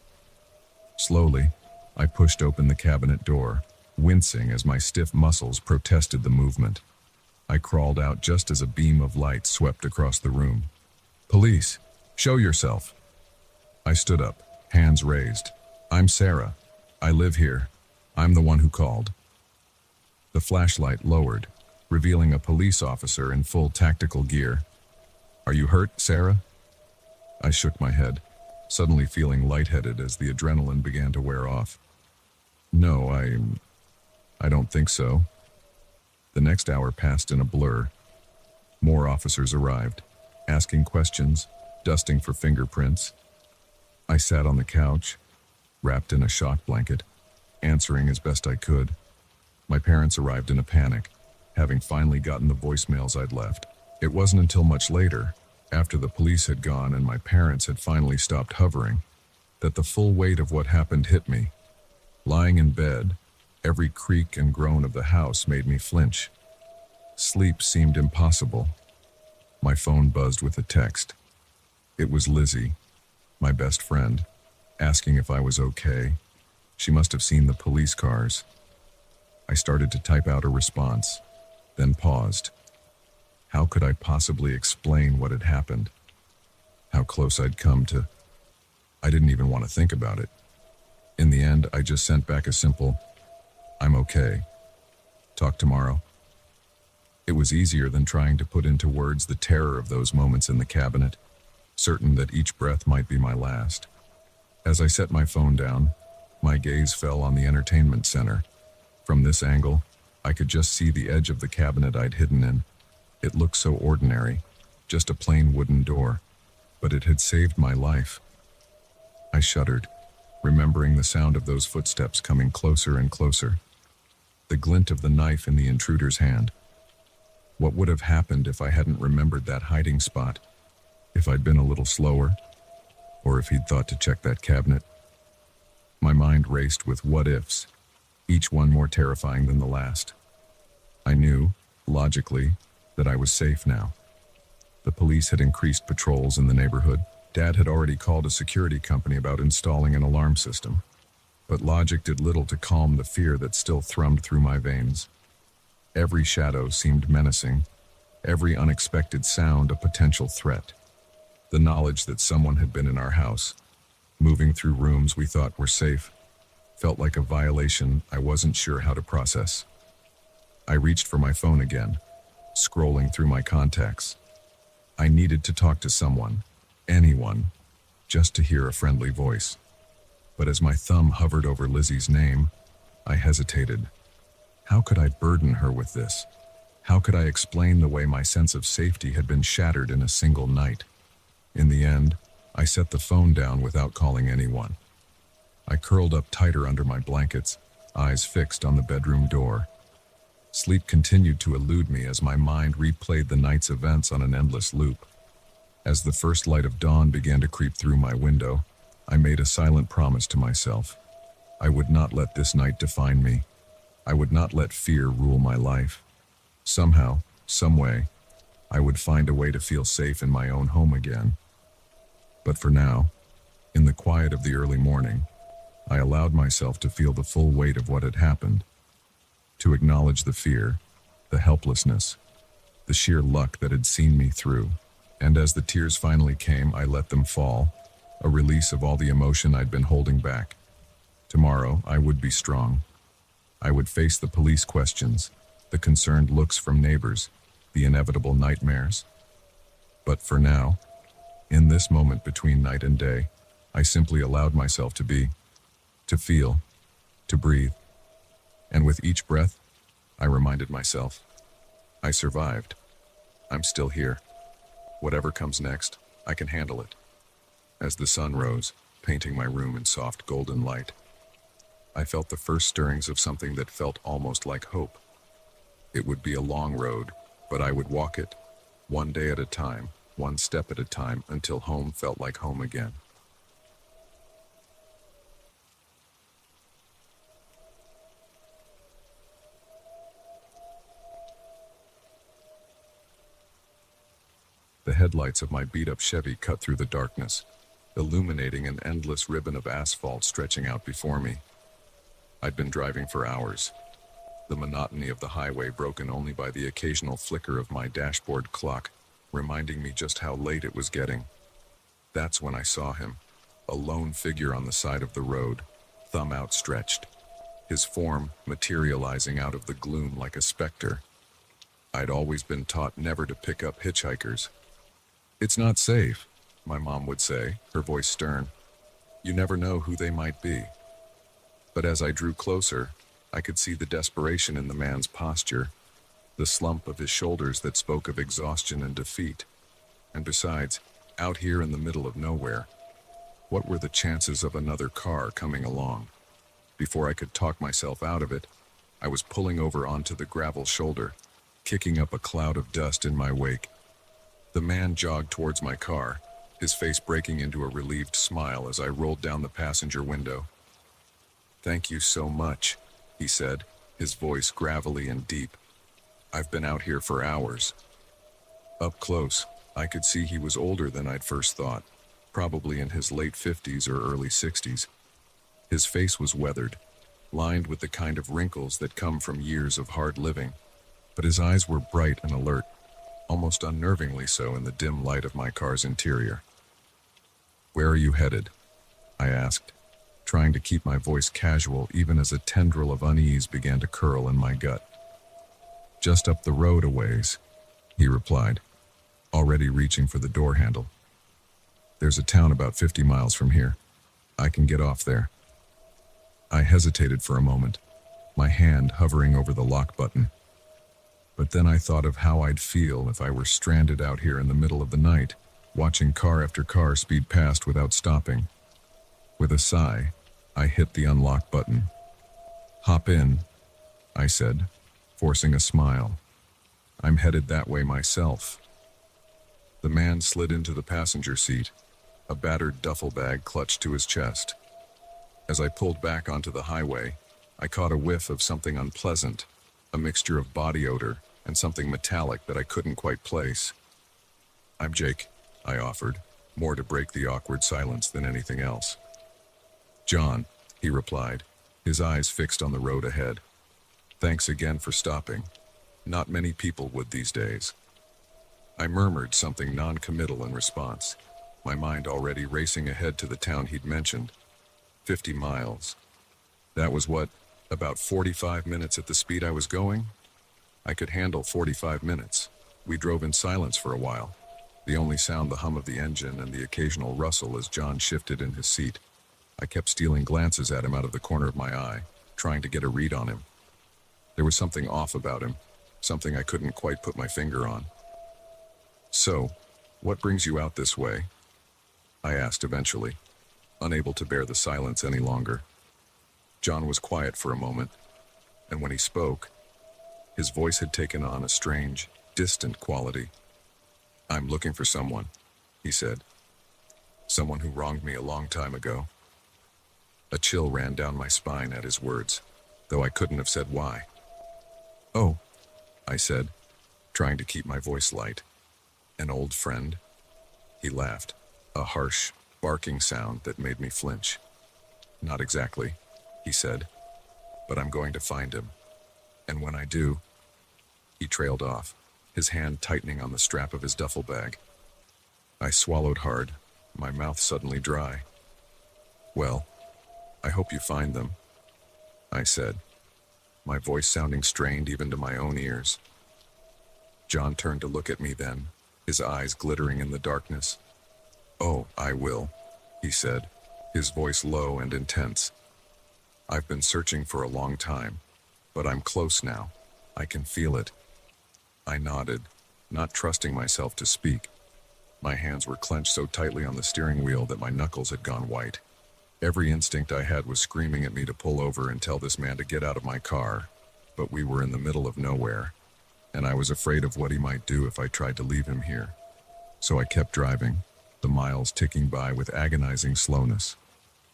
Slowly, I pushed open the cabinet door, wincing as my stiff muscles protested the movement. I crawled out just as a beam of light swept across the room. "Police, show yourself." I stood up, hands raised. "I'm Sarah. I live here. I'm the one who called." The flashlight lowered, revealing a police officer in full tactical gear. "Are you hurt, Sarah?" I shook my head, suddenly feeling lightheaded as the adrenaline began to wear off. "No, I don't think so." The next hour passed in a blur. More officers arrived, asking questions, dusting for fingerprints. I sat on the couch, wrapped in a shock blanket, answering as best I could. My parents arrived in a panic, having finally gotten the voicemails I'd left. It wasn't until much later, after the police had gone and my parents had finally stopped hovering, that the full weight of what happened hit me. Lying in bed, every creak and groan of the house made me flinch. Sleep seemed impossible. My phone buzzed with a text. It was Lizzie, my best friend, asking if I was okay. She must have seen the police cars. I started to type out a response, then paused. How could I possibly explain what had happened? How close I'd come to... I didn't even want to think about it. In the end, I just sent back a simple, "I'm okay. Talk tomorrow." It was easier than trying to put into words the terror of those moments in the cabinet. certain that each breath might be my last. As I set my phone down, my gaze fell on the entertainment center. From this angle, I could just see the edge of the cabinet I'd hidden in. It looked so ordinary, just a plain wooden door, but it had saved my life. I shuddered, remembering the sound of those footsteps coming closer and closer. The glint of the knife in the intruder's hand. What would have happened if I hadn't remembered that hiding spot? If I'd been a little slower? Or if he'd thought to check that cabinet? My mind raced with what-ifs, each one more terrifying than the last. I knew, logically, that I was safe now. The police had increased patrols in the neighborhood. Dad had already called a security company about installing an alarm system. But logic did little to calm the fear that still thrummed through my veins. Every shadow seemed menacing, every unexpected sound a potential threat. The knowledge that someone had been in our house, moving through rooms we thought were safe, felt like a violation I wasn't sure how to process. I reached for my phone again, scrolling through my contacts. I needed to talk to someone, anyone, just to hear a friendly voice. But as my thumb hovered over Lizzie's name, I hesitated. How could I burden her with this? How could I explain the way my sense of safety had been shattered in a single night? In the end, I set the phone down without calling anyone. I curled up tighter under my blankets, eyes fixed on the bedroom door. Sleep continued to elude me as my mind replayed the night's events on an endless loop. As the first light of dawn began to creep through my window, I made a silent promise to myself. I would not let this night define me. I would not let fear rule my life. Somehow, some way, I would find a way to feel safe in my own home again. But for now, in the quiet of the early morning, I allowed myself to feel the full weight of what had happened, to acknowledge the fear, the helplessness, the sheer luck that had seen me through. And as the tears finally came, I let them fall, a release of all the emotion I'd been holding back. Tomorrow, I would be strong. I would face the police questions, the concerned looks from neighbors, the inevitable nightmares. But for now, in this moment between night and day, I simply allowed myself to be, to feel, to breathe. And with each breath, I reminded myself, I survived. I'm still here. Whatever comes next, I can handle it. As the sun rose, painting my room in soft golden light, I felt the first stirrings of something that felt almost like hope. It would be a long road, but I would walk it, one day at a time, one step at a time, until home felt like home again. The headlights of my beat-up Chevy cut through the darkness, illuminating an endless ribbon of asphalt stretching out before me. I'd been driving for hours, the monotony of the highway broken only by the occasional flicker of my dashboard clock, reminding me just how late it was getting. That's when I saw him, a lone figure on the side of the road, thumb outstretched, his form materializing out of the gloom like a specter. I'd always been taught never to pick up hitchhikers. "It's not safe," my mom would say, her voice stern. "You never know who they might be." But as I drew closer, I could see the desperation in the man's posture, the slump of his shoulders that spoke of exhaustion and defeat. And besides, out here in the middle of nowhere, what were the chances of another car coming along? Before I could talk myself out of it, I was pulling over onto the gravel shoulder, kicking up a cloud of dust in my wake. The man jogged towards my car, his face breaking into a relieved smile as I rolled down the passenger window. "Thank you so much," he said, his voice gravelly and deep. "I've been out here for hours." Up close, I could see he was older than I'd first thought, probably in his late 50s or early 60s. His face was weathered, lined with the kind of wrinkles that come from years of hard living, but his eyes were bright and alert, almost unnervingly so in the dim light of my car's interior. "Where are you headed?" I asked, trying to keep my voice casual even as a tendril of unease began to curl in my gut. "Just up the road a ways," he replied, already reaching for the door handle. There's a town about 50 miles from here. I can get off there. I hesitated for a moment, my hand hovering over the lock button. But then I thought of how I'd feel if I were stranded out here in the middle of the night, watching car after car speed past without stopping. With a sigh, I hit the unlock button. "Hop in," I said, forcing a smile. "I'm headed that way myself." The man slid into the passenger seat, a battered duffel bag clutched to his chest. As I pulled back onto the highway, I caught a whiff of something unpleasant, a mixture of body odor and something metallic that I couldn't quite place. "I'm Jake," I offered, more to break the awkward silence than anything else. "John," he replied, his eyes fixed on the road ahead. "Thanks again for stopping. Not many people would these days." I murmured something non-committal in response, my mind already racing ahead to the town he'd mentioned. 50 miles. That was what, about 45 minutes at the speed I was going? I could handle 45 minutes. We drove in silence for a while, the only sound the hum of the engine and the occasional rustle as John shifted in his seat. I kept stealing glances at him out of the corner of my eye, trying to get a read on him. There was something off about him, something I couldn't quite put my finger on. "So, what brings you out this way?" I asked eventually, unable to bear the silence any longer. John was quiet for a moment, and when he spoke, his voice had taken on a strange, distant quality. "I'm looking for someone," he said. "Someone who wronged me a long time ago." A chill ran down my spine at his words, though I couldn't have said why. "Oh," I said, trying to keep my voice light. "An old friend?" He laughed, a harsh, barking sound that made me flinch. "Not exactly," he said, "but I'm going to find him. And when I do..." He trailed off, his hand tightening on the strap of his duffel bag. I swallowed hard, my mouth suddenly dry. "Well, I hope you find them," I said, my voice sounding strained even to my own ears. John turned to look at me then, his eyes glittering in the darkness. "Oh, I will," he said, his voice low and intense. "I've been searching for a long time, but I'm close now. I can feel it." I nodded, not trusting myself to speak. My hands were clenched so tightly on the steering wheel that my knuckles had gone white. Every instinct I had was screaming at me to pull over and tell this man to get out of my car, but we were in the middle of nowhere, and I was afraid of what he might do if I tried to leave him here. So I kept driving, the miles ticking by with agonizing slowness.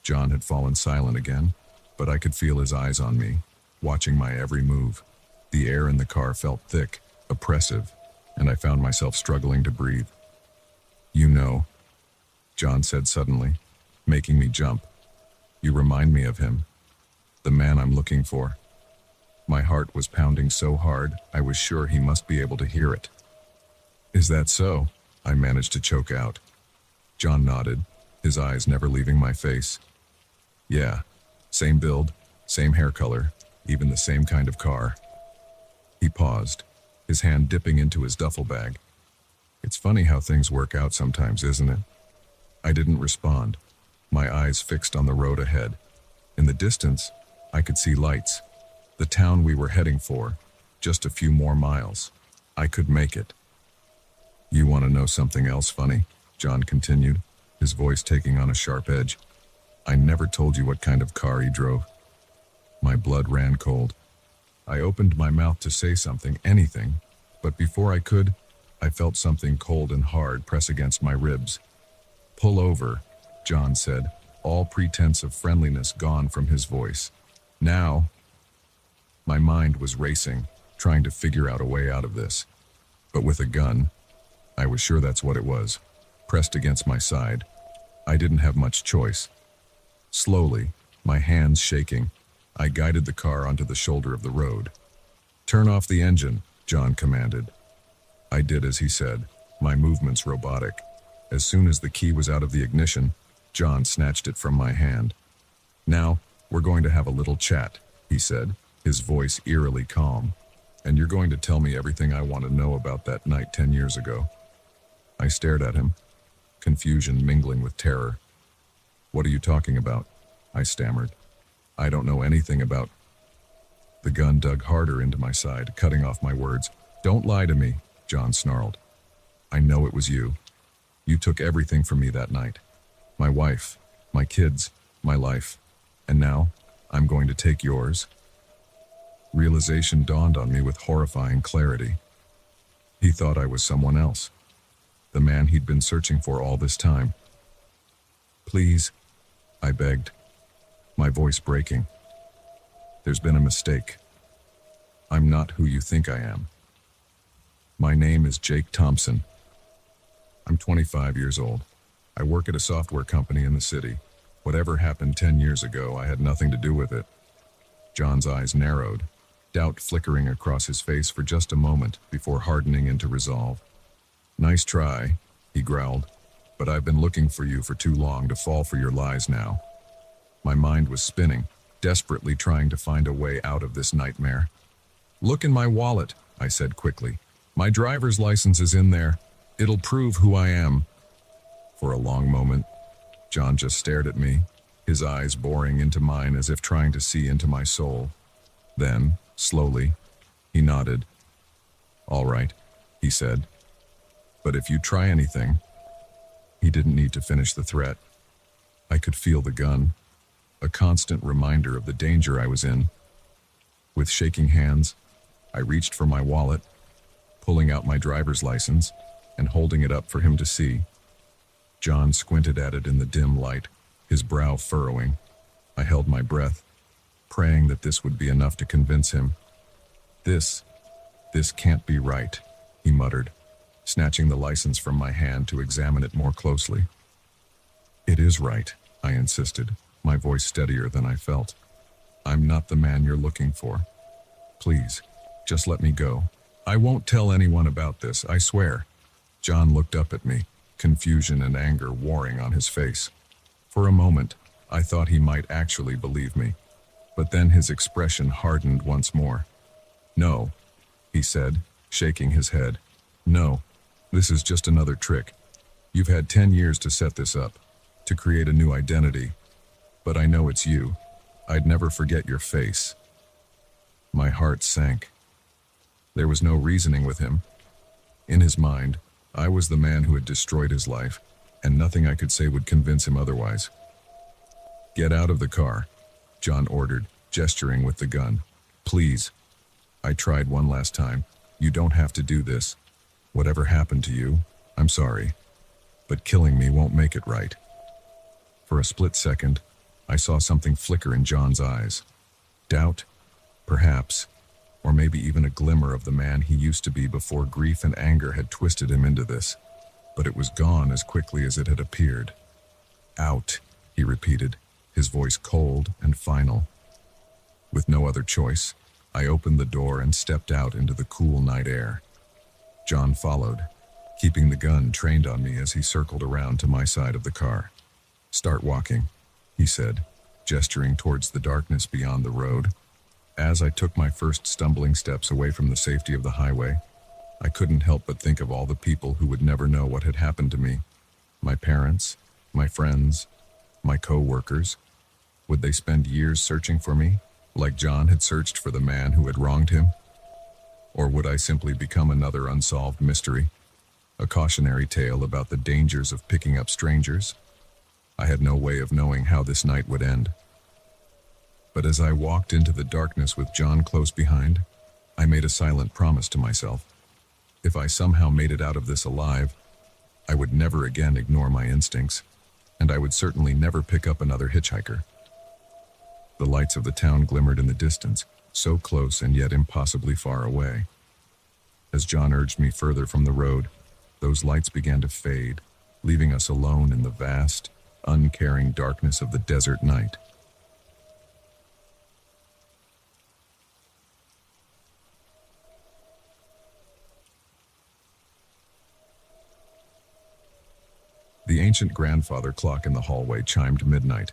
John had fallen silent again, but I could feel his eyes on me, watching my every move. The air in the car felt thick, oppressive, and I found myself struggling to breathe. "You know," John said suddenly, making me jump. "You remind me of him, the man I'm looking for." My heart was pounding so hard, I was sure he must be able to hear it. "Is that so?" I managed to choke out. John nodded, his eyes never leaving my face. "Yeah, same build, same hair color, even the same kind of car." He paused, his hand dipping into his duffel bag. "It's funny how things work out sometimes, isn't it?" I didn't respond, my eyes fixed on the road ahead. In the distance, I could see lights. The town we were heading for, just a few more miles. I could make it. "You want to know something else funny?" John continued, his voice taking on a sharp edge. "I never told you what kind of car he drove." My blood ran cold. I opened my mouth to say something, anything, but before I could, I felt something cold and hard press against my ribs. "Pull over," John said, all pretense of friendliness gone from his voice. "Now." My mind was racing, trying to figure out a way out of this. But with a gun, I was sure that's what it was, pressed against my side. I didn't have much choice. Slowly, my hands shaking, I guided the car onto the shoulder of the road. "Turn off the engine," John commanded. I did as he said, my movements robotic. As soon as the key was out of the ignition, John snatched it from my hand. "Now, we're going to have a little chat," he said, his voice eerily calm. "And you're going to tell me everything I want to know about that night 10 years ago." I stared at him. confusion mingling with terror. "What are you talking about?" I stammered. "I don't know anything about—" The gun dug harder into my side, cutting off my words. "Don't lie to me," John snarled. "I know it was you. You took everything from me that night. My wife, my kids, my life. And now, I'm going to take yours." Realization dawned on me with horrifying clarity. He thought I was someone else. The man he'd been searching for all this time. "Please," I begged, my voice breaking. "There's been a mistake. I'm not who you think I am. My name is Jake Thompson. I'm 25 years old. I work at a software company in the city. Whatever happened 10 years ago, I had nothing to do with it." John's eyes narrowed, doubt flickering across his face for just a moment before hardening into resolve. "Nice try," he growled, "but I've been looking for you for too long to fall for your lies now." My mind was spinning, desperately trying to find a way out of this nightmare. "Look in my wallet," I said quickly. "My driver's license is in there. It'll prove who I am." For a long moment, John just stared at me, his eyes boring into mine as if trying to see into my soul. Then, slowly, he nodded. "All right," he said. "But if you try anything—" He didn't need to finish the threat. I could feel the gun, a constant reminder of the danger I was in. With shaking hands, I reached for my wallet, pulling out my driver's license and holding it up for him to see. John squinted at it in the dim light, his brow furrowing. I held my breath, praying that this would be enough to convince him. This can't be right," he muttered, snatching the license from my hand to examine it more closely. "It is right," I insisted, my voice steadier than I felt. "I'm not the man you're looking for. Please, just let me go. I won't tell anyone about this, I swear." John looked up at me, confusion and anger warring on his face. For a moment, I thought he might actually believe me, but then his expression hardened once more. "No," he said, shaking his head. "No, this is just another trick. You've had 10 years to set this up, to create a new identity. But I know it's you. I'd never forget your face." My heart sank. There was no reasoning with him. In his mind, I was the man who had destroyed his life, and nothing I could say would convince him otherwise. "Get out of the car," John ordered, gesturing with the gun. "Please." I tried one last time. "You don't have to do this. Whatever happened to you, I'm sorry. But killing me won't make it right." For a split second, I saw something flicker in John's eyes. Doubt, perhaps, or maybe even a glimmer of the man he used to be before grief and anger had twisted him into this. But it was gone as quickly as it had appeared. "Out," he repeated, his voice cold and final. With no other choice, I opened the door and stepped out into the cool night air. John followed, keeping the gun trained on me as he circled around to my side of the car. "Start walking," he said, gesturing towards the darkness beyond the road. As I took my first stumbling steps away from the safety of the highway, I couldn't help but think of all the people who would never know what had happened to me. My parents, my friends, my co-workers. Would they spend years searching for me, like John had searched for the man who had wronged him? Or would I simply become another unsolved mystery, a cautionary tale about the dangers of picking up strangers? I had no way of knowing how this night would end. But as I walked into the darkness with John close behind, I made a silent promise to myself. If I somehow made it out of this alive, I would never again ignore my instincts, and I would certainly never pick up another hitchhiker. The lights of the town glimmered in the distance, so close and yet impossibly far away. As John urged me further from the road, those lights began to fade, leaving us alone in the vast, uncaring darkness of the desert night. The ancient grandfather clock in the hallway chimed midnight,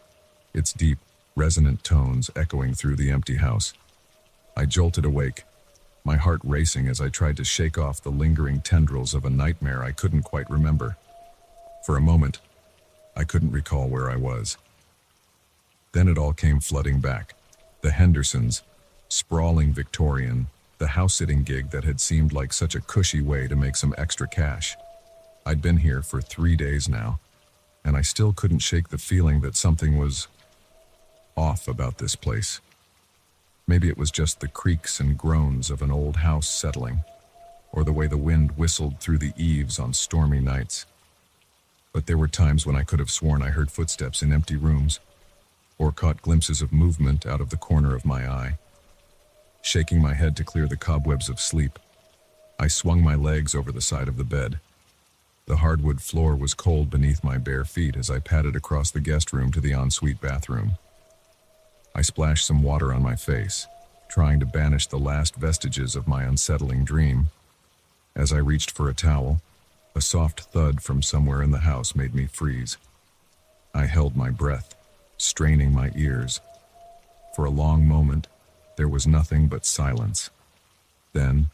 its deep, resonant tones echoing through the empty house. I jolted awake, my heart racing as I tried to shake off the lingering tendrils of a nightmare I couldn't quite remember. For a moment, I couldn't recall where I was. Then it all came flooding back. The Hendersons, sprawling Victorian, the house-sitting gig that had seemed like such a cushy way to make some extra cash. I'd been here for 3 days now, and I still couldn't shake the feeling that something was off about this place. Maybe it was just the creaks and groans of an old house settling, or the way the wind whistled through the eaves on stormy nights. But there were times when I could have sworn I heard footsteps in empty rooms, or caught glimpses of movement out of the corner of my eye. Shaking my head to clear the cobwebs of sleep, I swung my legs over the side of the bed. The hardwood floor was cold beneath my bare feet as I padded across the guest room to the ensuite bathroom. I splashed some water on my face, trying to banish the last vestiges of my unsettling dream. As I reached for a towel, a soft thud from somewhere in the house made me freeze. I held my breath, straining my ears. For a long moment, there was nothing but silence. Then,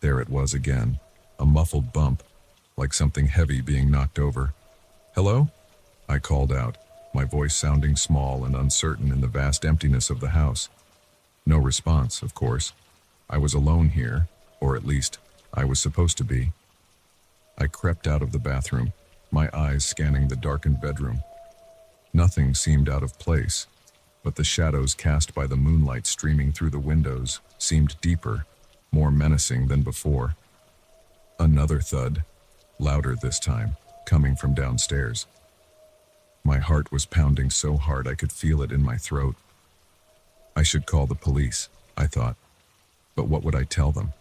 there it was again, a muffled bump, like something heavy being knocked over. "Hello?" I called out, my voice sounding small and uncertain in the vast emptiness of the house. No response, of course. I was alone here, or at least, I was supposed to be. I crept out of the bathroom, my eyes scanning the darkened bedroom. Nothing seemed out of place, but the shadows cast by the moonlight streaming through the windows seemed deeper, more menacing than before. Another thud, louder this time, coming from downstairs. My heart was pounding so hard I could feel it in my throat. I should call the police, I thought. But what would I tell them?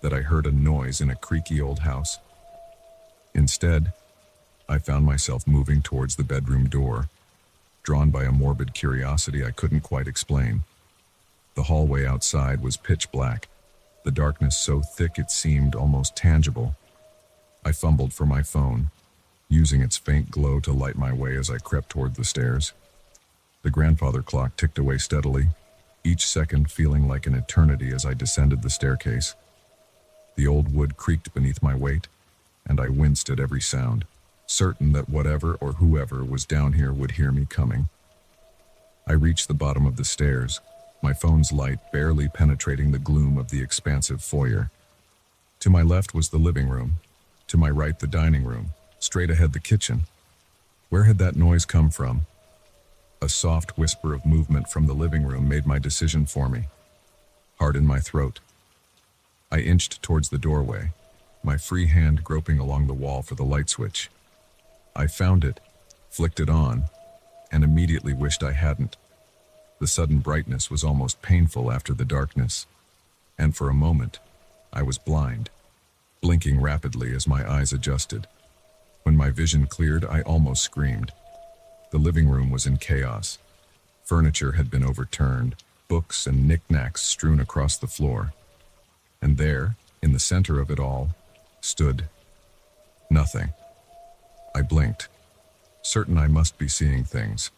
That I heard a noise in a creaky old house? Instead, I found myself moving towards the bedroom door, drawn by a morbid curiosity I couldn't quite explain. The hallway outside was pitch black, the darkness so thick it seemed almost tangible. I fumbled for my phone, using its faint glow to light my way as I crept toward the stairs. The grandfather clock ticked away steadily, each second feeling like an eternity as I descended the staircase. The old wood creaked beneath my weight, and I winced at every sound, certain that whatever or whoever was down here would hear me coming. I reached the bottom of the stairs, my phone's light barely penetrating the gloom of the expansive foyer. To my left was the living room, to my right the dining room, straight ahead the kitchen. Where had that noise come from? A soft whisper of movement from the living room made my decision for me. Heart in my throat. I inched towards the doorway, my free hand groping along the wall for the light switch. I found it, flicked it on, and immediately wished I hadn't. The sudden brightness was almost painful after the darkness, and for a moment, I was blind, blinking rapidly as my eyes adjusted. When my vision cleared, I almost screamed. The living room was in chaos. Furniture had been overturned, books and knickknacks strewn across the floor. And there, in the center of it all, stood nothing. I blinked, certain I must be seeing things,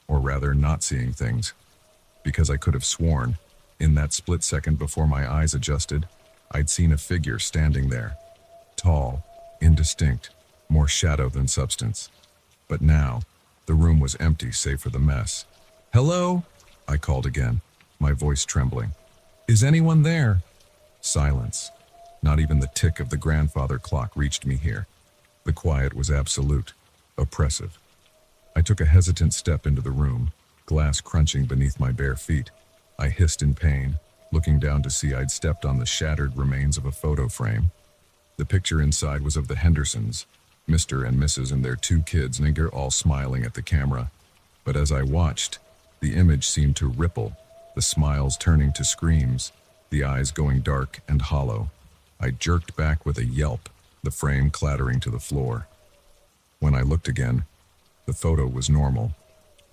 or rather not seeing things, because I could have sworn, in that split second before my eyes adjusted, I'd seen a figure standing there, tall, indistinct, more shadow than substance. But now, the room was empty save for the mess. "Hello?" I called again, my voice trembling. "Is anyone there?" Silence. Not even the tick of the grandfather clock reached me here. The quiet was absolute, oppressive. I took a hesitant step into the room, glass crunching beneath my bare feet. I hissed in pain, looking down to see I'd stepped on the shattered remains of a photo frame. The picture inside was of the Hendersons, Mr. and Mrs. and their 2 kids, Nigger, all smiling at the camera. But as I watched, the image seemed to ripple, the smiles turning to screams, the eyes going dark and hollow. I jerked back with a yelp, the frame clattering to the floor. When I looked again, the photo was normal,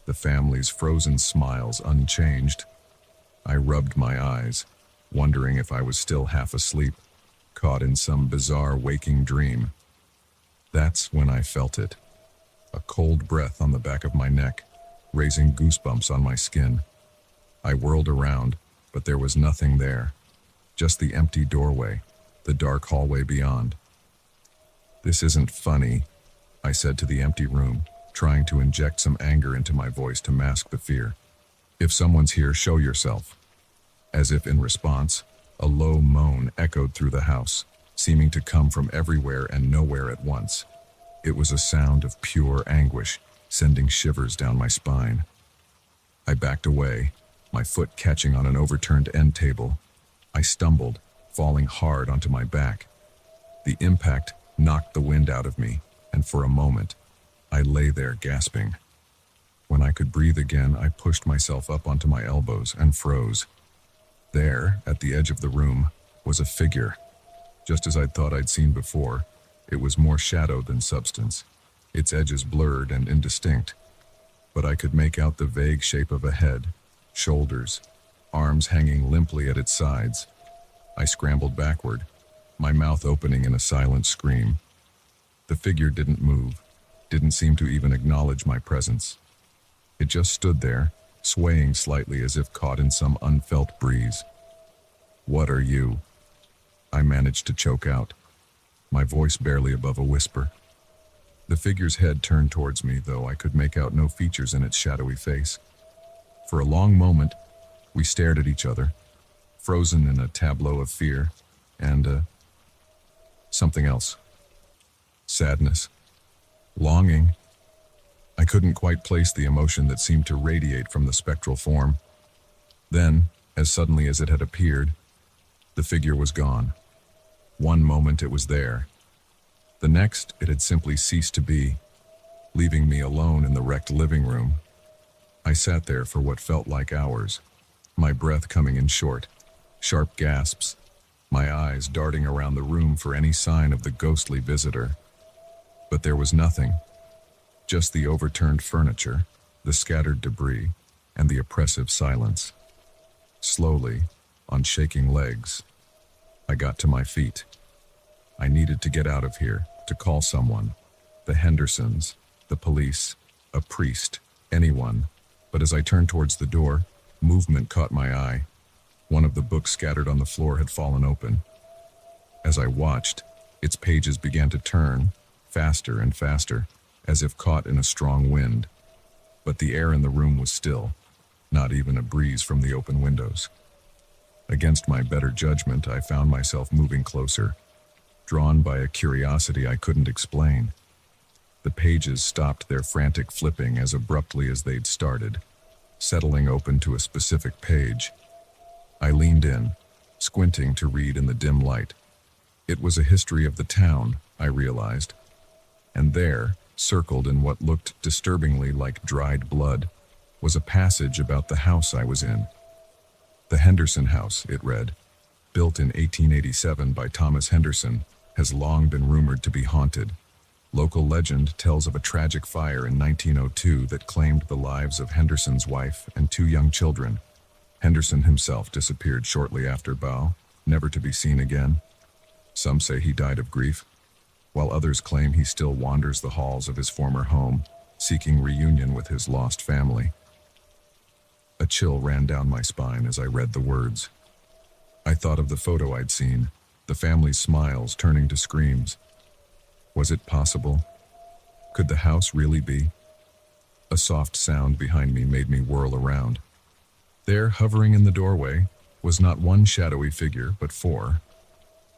the family's frozen smiles unchanged. I rubbed my eyes, wondering if I was still half asleep, caught in some bizarre waking dream. That's when I felt it. A cold breath on the back of my neck, raising goosebumps on my skin. I whirled around, but there was nothing there. Just the empty doorway, the dark hallway beyond. "This isn't funny," I said to the empty room, trying to inject some anger into my voice to mask the fear. If someone's here, show yourself. As if in response, a low moan echoed through the house, seeming to come from everywhere and nowhere at once. It was a sound of pure anguish, sending shivers down my spine. I backed away, my foot catching on an overturned end table. I stumbled, falling hard onto my back. The impact knocked the wind out of me, and for a moment, I lay there gasping. When I could breathe again, I pushed myself up onto my elbows and froze. There, at the edge of the room, was a figure. Just as I'd thought I'd seen before, it was more shadow than substance, its edges blurred and indistinct. But I could make out the vague shape of a head, shoulders, arms hanging limply at its sides. I scrambled backward, my mouth opening in a silent scream. The figure didn't move, didn't seem to even acknowledge my presence. It just stood there, swaying slightly as if caught in some unfelt breeze. "What are you?" I managed to choke out, my voice barely above a whisper. The figure's head turned towards me, though I could make out no features in its shadowy face. For a long moment, we stared at each other, frozen in a tableau of fear and something else. Sadness. Longing. I couldn't quite place the emotion that seemed to radiate from the spectral form. Then, as suddenly as it had appeared, the figure was gone. One moment it was there. The next, it had simply ceased to be, leaving me alone in the wrecked living room. I sat there for what felt like hours, my breath coming in short, sharp gasps, my eyes darting around the room for any sign of the ghostly visitor. But there was nothing, just the overturned furniture, the scattered debris, and the oppressive silence. Slowly, on shaking legs, I got to my feet. I needed to get out of here, to call someone. The Hendersons, the police, a priest, anyone. But as I turned towards the door, movement caught my eye. One of the books scattered on the floor had fallen open. As I watched, its pages began to turn, faster and faster, as if caught in a strong wind. But the air in the room was still, not even a breeze from the open windows. Against my better judgment, I found myself moving closer, drawn by a curiosity I couldn't explain. The pages stopped their frantic flipping as abruptly as they'd started, settling open to a specific page. I leaned in, squinting to read in the dim light. It was a history of the town, I realized. And there, circled in what looked disturbingly like dried blood, was a passage about the house I was in. The Henderson house, it read, built in 1887 by Thomas Henderson, has long been rumored to be haunted. Local legend tells of a tragic fire in 1902 that claimed the lives of Henderson's wife and 2 young children. Henderson himself disappeared shortly after Bow, never to be seen again. Some say he died of grief, while others claim he still wanders the halls of his former home, seeking reunion with his lost family. A chill ran down my spine as I read the words. I thought of the photo I'd seen, the family's smiles turning to screams. Was it possible? Could the house really be? A soft sound behind me made me whirl around. There, hovering in the doorway, was not one shadowy figure, but 4.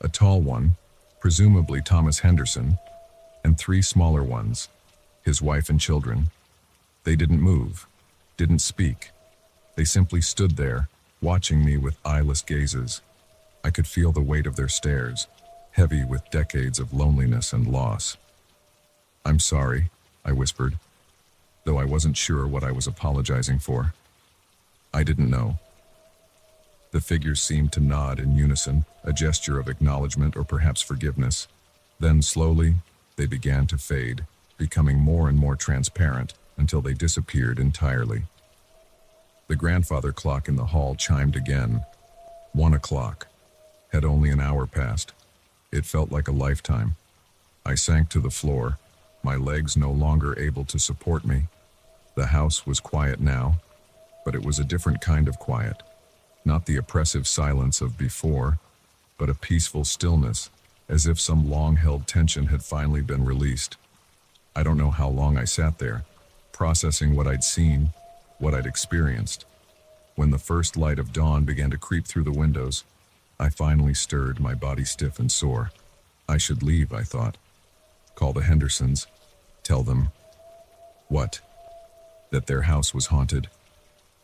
A tall one, presumably Thomas Henderson, and 3 smaller ones, his wife and children. They didn't move, didn't speak. They simply stood there, watching me with eyeless gazes. I could feel the weight of their stares, heavy with decades of loneliness and loss. "I'm sorry," I whispered, though I wasn't sure what I was apologizing for. I didn't know. The figures seemed to nod in unison, a gesture of acknowledgement or perhaps forgiveness. Then slowly, they began to fade, becoming more and more transparent until they disappeared entirely. The grandfather clock in the hall chimed again. 1 o'clock. Had only an hour passed. It felt like a lifetime. I sank to the floor, my legs no longer able to support me. The house was quiet now, but it was a different kind of quiet. Not the oppressive silence of before, but a peaceful stillness, as if some long-held tension had finally been released. I don't know how long I sat there, processing what I'd seen, what I'd experienced. When the first light of dawn began to creep through the windows, I finally stirred, my body stiff and sore. I should leave, I thought. Call the Hendersons. Tell them. What? That their house was haunted.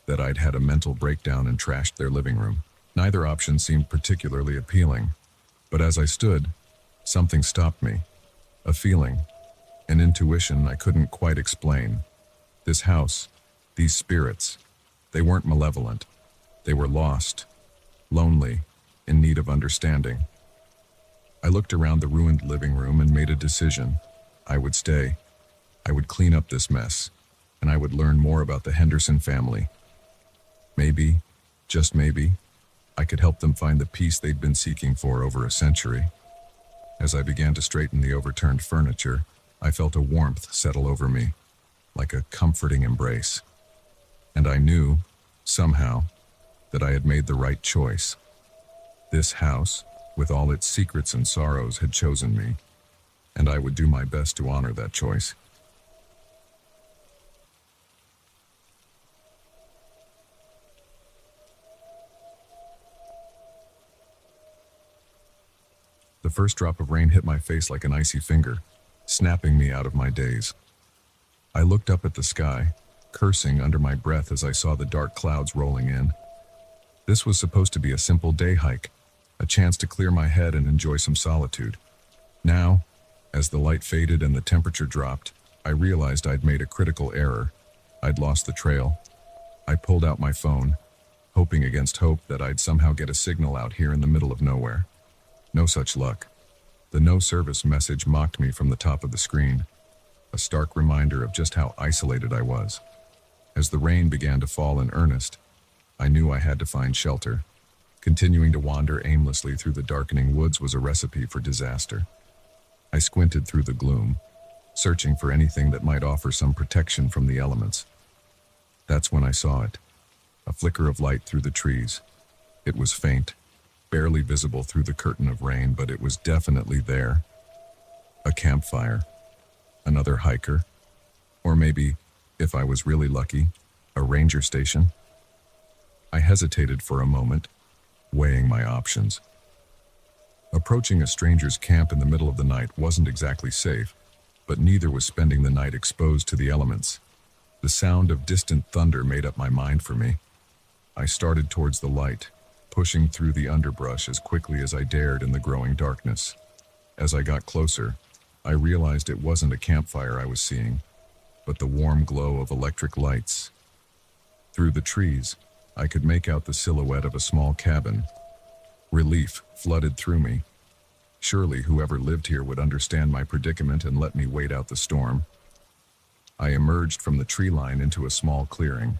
That I'd had a mental breakdown and trashed their living room. Neither option seemed particularly appealing. But as I stood, something stopped me. A feeling, an intuition I couldn't quite explain. This house, these spirits, they weren't malevolent. They were lost, lonely, in need of understanding. I looked around the ruined living room and made a decision. I would stay. I would clean up this mess, and I would learn more about the Henderson family. Maybe, just maybe, I could help them find the peace they'd been seeking for over a century. As I began to straighten the overturned furniture, I felt a warmth settle over me, like a comforting embrace. And I knew, somehow, that I had made the right choice. This house, with all its secrets and sorrows, had chosen me, and I would do my best to honor that choice. The first drop of rain hit my face like an icy finger, snapping me out of my daze. I looked up at the sky, cursing under my breath as I saw the dark clouds rolling in. This was supposed to be a simple day hike, a chance to clear my head and enjoy some solitude. Now, as the light faded and the temperature dropped, I realized I'd made a critical error. I'd lost the trail. I pulled out my phone, hoping against hope that I'd somehow get a signal out here in the middle of nowhere. No such luck. The no service message mocked me from the top of the screen, a stark reminder of just how isolated I was. As the rain began to fall in earnest, I knew I had to find shelter. Continuing to wander aimlessly through the darkening woods was a recipe for disaster. I squinted through the gloom, searching for anything that might offer some protection from the elements. That's when I saw it, a flicker of light through the trees. It was faint, barely visible through the curtain of rain, but it was definitely there. A campfire, another hiker, or maybe, if I was really lucky, a ranger station. I hesitated for a moment, weighing my options. Approaching a stranger's camp in the middle of the night wasn't exactly safe, but neither was spending the night exposed to the elements. The sound of distant thunder made up my mind for me. I started towards the light, pushing through the underbrush as quickly as I dared in the growing darkness. As I got closer, I realized it wasn't a campfire I was seeing, but the warm glow of electric lights. Through the trees, I could make out the silhouette of a small cabin. Relief flooded through me. Surely whoever lived here would understand my predicament and let me wait out the storm. I emerged from the tree line into a small clearing.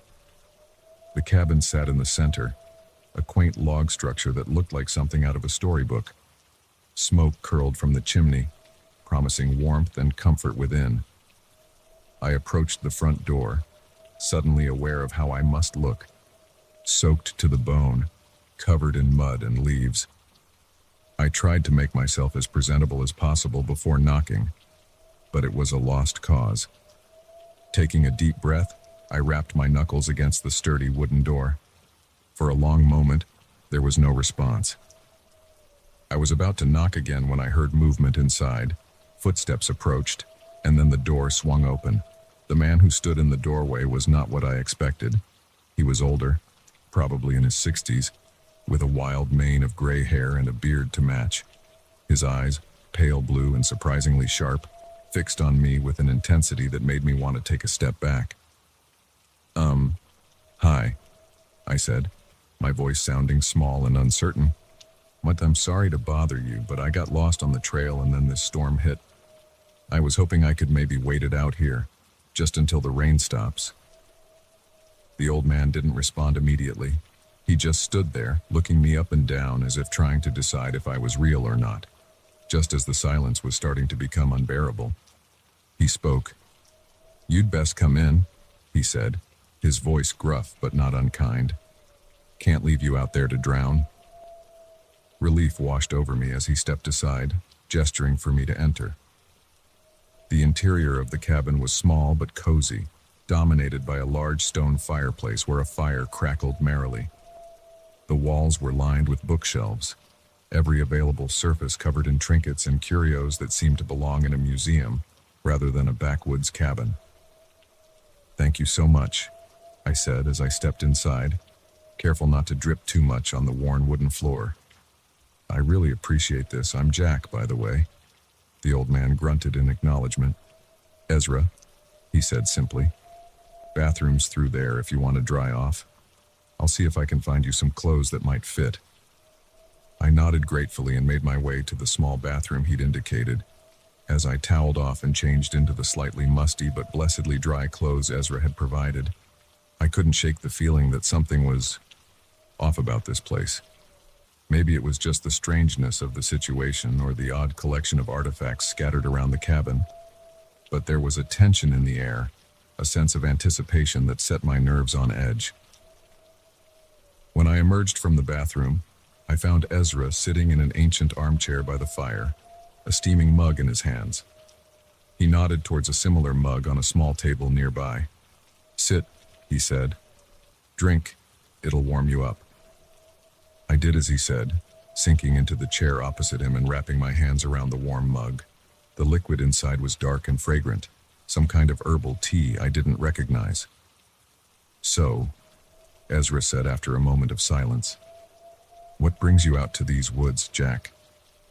The cabin sat in the center, a quaint log structure that looked like something out of a storybook. Smoke curled from the chimney, promising warmth and comfort within. I approached the front door, suddenly aware of how I must look. Soaked to the bone, covered in mud and leaves. I tried to make myself as presentable as possible before knocking, but it was a lost cause. Taking a deep breath, I rapped my knuckles against the sturdy wooden door. For a long moment, there was no response. I was about to knock again when I heard movement inside. Footsteps approached, and then the door swung open. The man who stood in the doorway was not what I expected. He was older, probably in his 60s, with a wild mane of gray hair and a beard to match. His eyes, pale blue and surprisingly sharp, fixed on me with an intensity that made me want to take a step back. Hi, I said, my voice sounding small and uncertain. I'm sorry to bother you, but I got lost on the trail and then this storm hit. I was hoping I could maybe wait it out here, just until the rain stops. The old man didn't respond immediately. He just stood there, looking me up and down as if trying to decide if I was real or not. Just as the silence was starting to become unbearable, he spoke. "You'd best come in," he said, his voice gruff but not unkind. "Can't leave you out there to drown." Relief washed over me as he stepped aside, gesturing for me to enter. The interior of the cabin was small but cozy, dominated by a large stone fireplace where a fire crackled merrily. The walls were lined with bookshelves, every available surface covered in trinkets and curios that seemed to belong in a museum rather than a backwoods cabin. "Thank you so much," I said as I stepped inside, careful not to drip too much on the worn wooden floor. "I really appreciate this. I'm Jack, by the way." The old man grunted in acknowledgement. "Ezra," he said simply. "Bathroom's through there if you want to dry off. I'll see if I can find you some clothes that might fit." I nodded gratefully and made my way to the small bathroom he'd indicated. As I toweled off and changed into the slightly musty but blessedly dry clothes Ezra had provided, I couldn't shake the feeling that something was off about this place. Maybe it was just the strangeness of the situation or the odd collection of artifacts scattered around the cabin, but there was a tension in the air, a sense of anticipation that set my nerves on edge. When I emerged from the bathroom, I found Ezra sitting in an ancient armchair by the fire, a steaming mug in his hands. He nodded towards a similar mug on a small table nearby. "Sit," he said. "Drink. It'll warm you up." I did as he said, sinking into the chair opposite him and wrapping my hands around the warm mug. The liquid inside was dark and fragrant, some kind of herbal tea I didn't recognize. "So," Ezra said after a moment of silence, "what brings you out to these woods, Jack?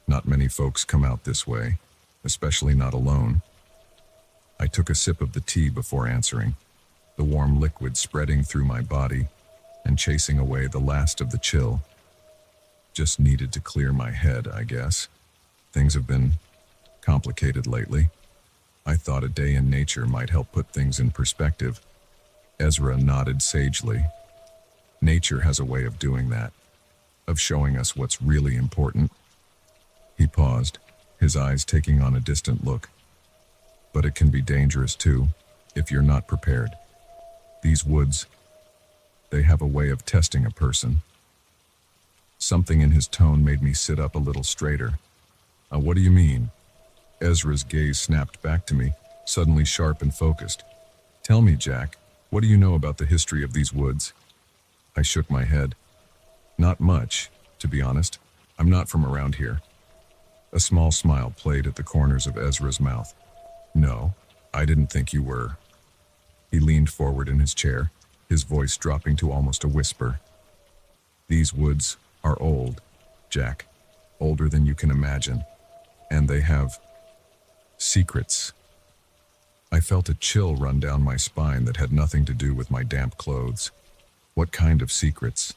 Not many folks come out this way, especially not alone." I took a sip of the tea before answering, the warm liquid spreading through my body and chasing away the last of the chill. "Just needed to clear my head, I guess. Things have been complicated lately. I thought a day in nature might help put things in perspective." Ezra nodded sagely. "Nature has a way of doing that, of showing us what's really important." He paused, his eyes taking on a distant look. "But it can be dangerous too, if you're not prepared. These woods, they have a way of testing a person." Something in his tone made me sit up a little straighter. What do you mean?" Ezra's gaze snapped back to me, suddenly sharp and focused. "Tell me, Jack, what do you know about the history of these woods?" I shook my head. "Not much, to be honest. I'm not from around here." A small smile played at the corners of Ezra's mouth. "No, I didn't think you were." He leaned forward in his chair, his voice dropping to almost a whisper. "These woods are old, Jack, older than you can imagine, and they have secrets." I felt a chill run down my spine that had nothing to do with my damp clothes. "What kind of secrets?"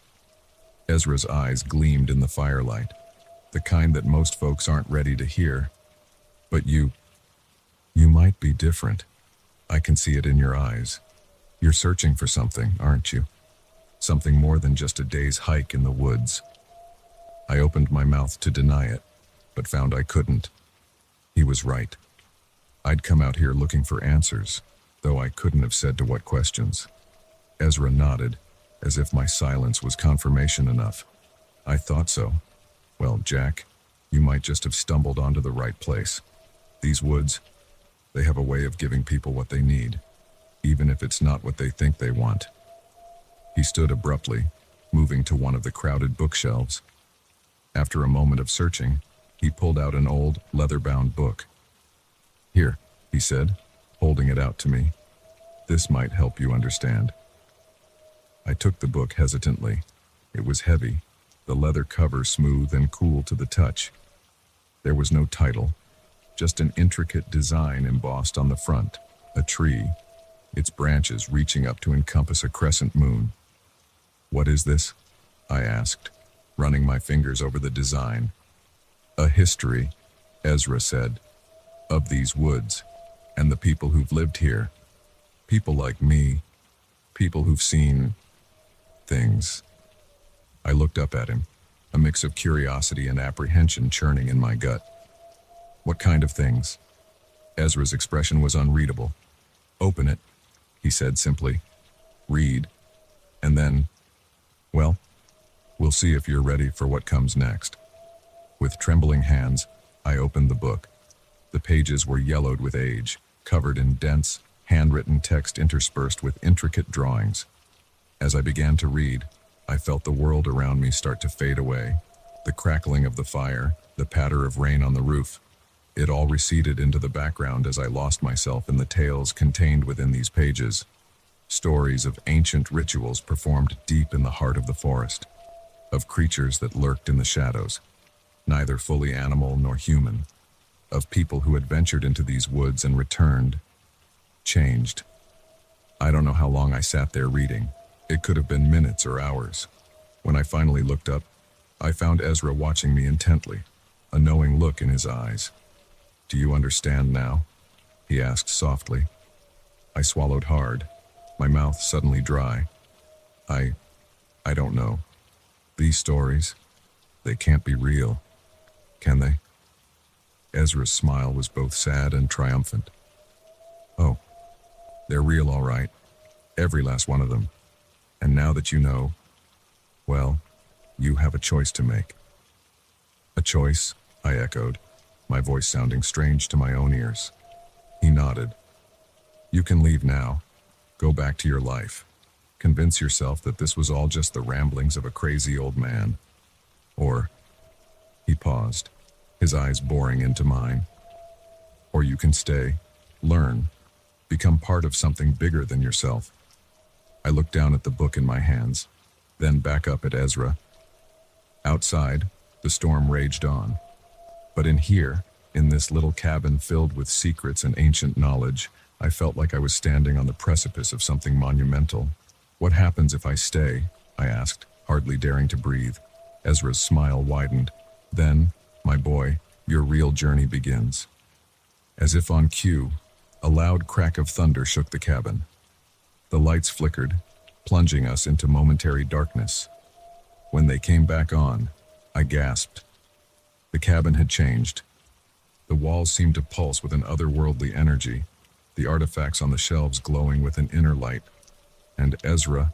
Ezra's eyes gleamed in the firelight, the kind that most folks aren't ready to hear. "But you might be different. I can see it in your eyes. You're searching for something, aren't you? Something more than just a day's hike in the woods." I opened my mouth to deny it, but found I couldn't. He was right. I'd come out here looking for answers, though I couldn't have said to what questions. Ezra nodded, as if my silence was confirmation enough. "I thought so. Well, Jack, you might just have stumbled onto the right place. These woods, they have a way of giving people what they need, even if it's not what they think they want." He stood abruptly, moving to one of the crowded bookshelves. After a moment of searching, he pulled out an old, leather-bound book. "Here," he said, holding it out to me. "This might help you understand." I took the book hesitantly. It was heavy, the leather cover smooth and cool to the touch. There was no title, just an intricate design embossed on the front, a tree, its branches reaching up to encompass a crescent moon. "What is this?" I asked, running my fingers over the design. "A history," Ezra said, "of these woods, and the people who've lived here. People like me, people who've seen things." I looked up at him, a mix of curiosity and apprehension churning in my gut. "What kind of things?" Ezra's expression was unreadable. "Open it," he said simply. "Read. And then, well, we'll see if you're ready for what comes next." With trembling hands, I opened the book. The pages were yellowed with age, covered in dense, handwritten text interspersed with intricate drawings. As I began to read, I felt the world around me start to fade away. The crackling of the fire, the patter of rain on the roof. It all receded into the background as I lost myself in the tales contained within these pages. Stories of ancient rituals performed deep in the heart of the forest, of creatures that lurked in the shadows, neither fully animal nor human, of people who had ventured into these woods and returned, changed. I don't know how long I sat there reading. It could have been minutes or hours. When I finally looked up, I found Ezra watching me intently, a knowing look in his eyes. "Do you understand now?" he asked softly. I swallowed hard, my mouth suddenly dry. I don't know. These stories, they can't be real, can they? Ezra's smile was both sad and triumphant. "Oh, they're real all right, every last one of them. And now that you know, well, you have a choice to make." "A choice?" I echoed, my voice sounding strange to my own ears. He nodded. "You can leave now. Go back to your life. Convince yourself that this was all just the ramblings of a crazy old man. Or," he paused, his eyes boring into mine, "or you can stay, learn, become part of something bigger than yourself." I looked down at the book in my hands, then back up at Ezra. Outside, the storm raged on. But in here, in this little cabin filled with secrets and ancient knowledge, I felt like I was standing on the precipice of something monumental. "What happens if I stay?" I asked, hardly daring to breathe. Ezra's smile widened. "Then, my boy, your real journey begins." As if on cue, a loud crack of thunder shook the cabin. The lights flickered, plunging us into momentary darkness. When they came back on, I gasped. The cabin had changed. The walls seemed to pulse with an otherworldly energy, the artifacts on the shelves glowing with an inner light. And Ezra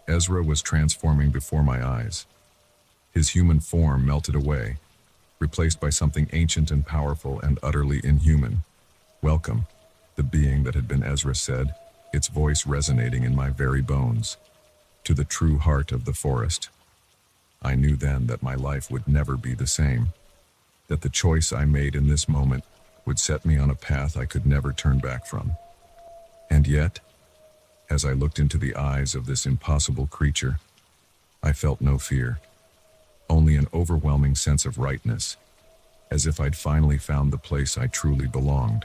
was transforming before my eyes. His human form melted away, replaced by something ancient and powerful and utterly inhuman. "Welcome," the being that had been Ezra said, its voice resonating in my very bones, "to the true heart of the forest." I knew then that my life would never be the same, that the choice I made in this moment would set me on a path I could never turn back from. And yet, as I looked into the eyes of this impossible creature, I felt no fear, only an overwhelming sense of rightness, as if I'd finally found the place I truly belonged.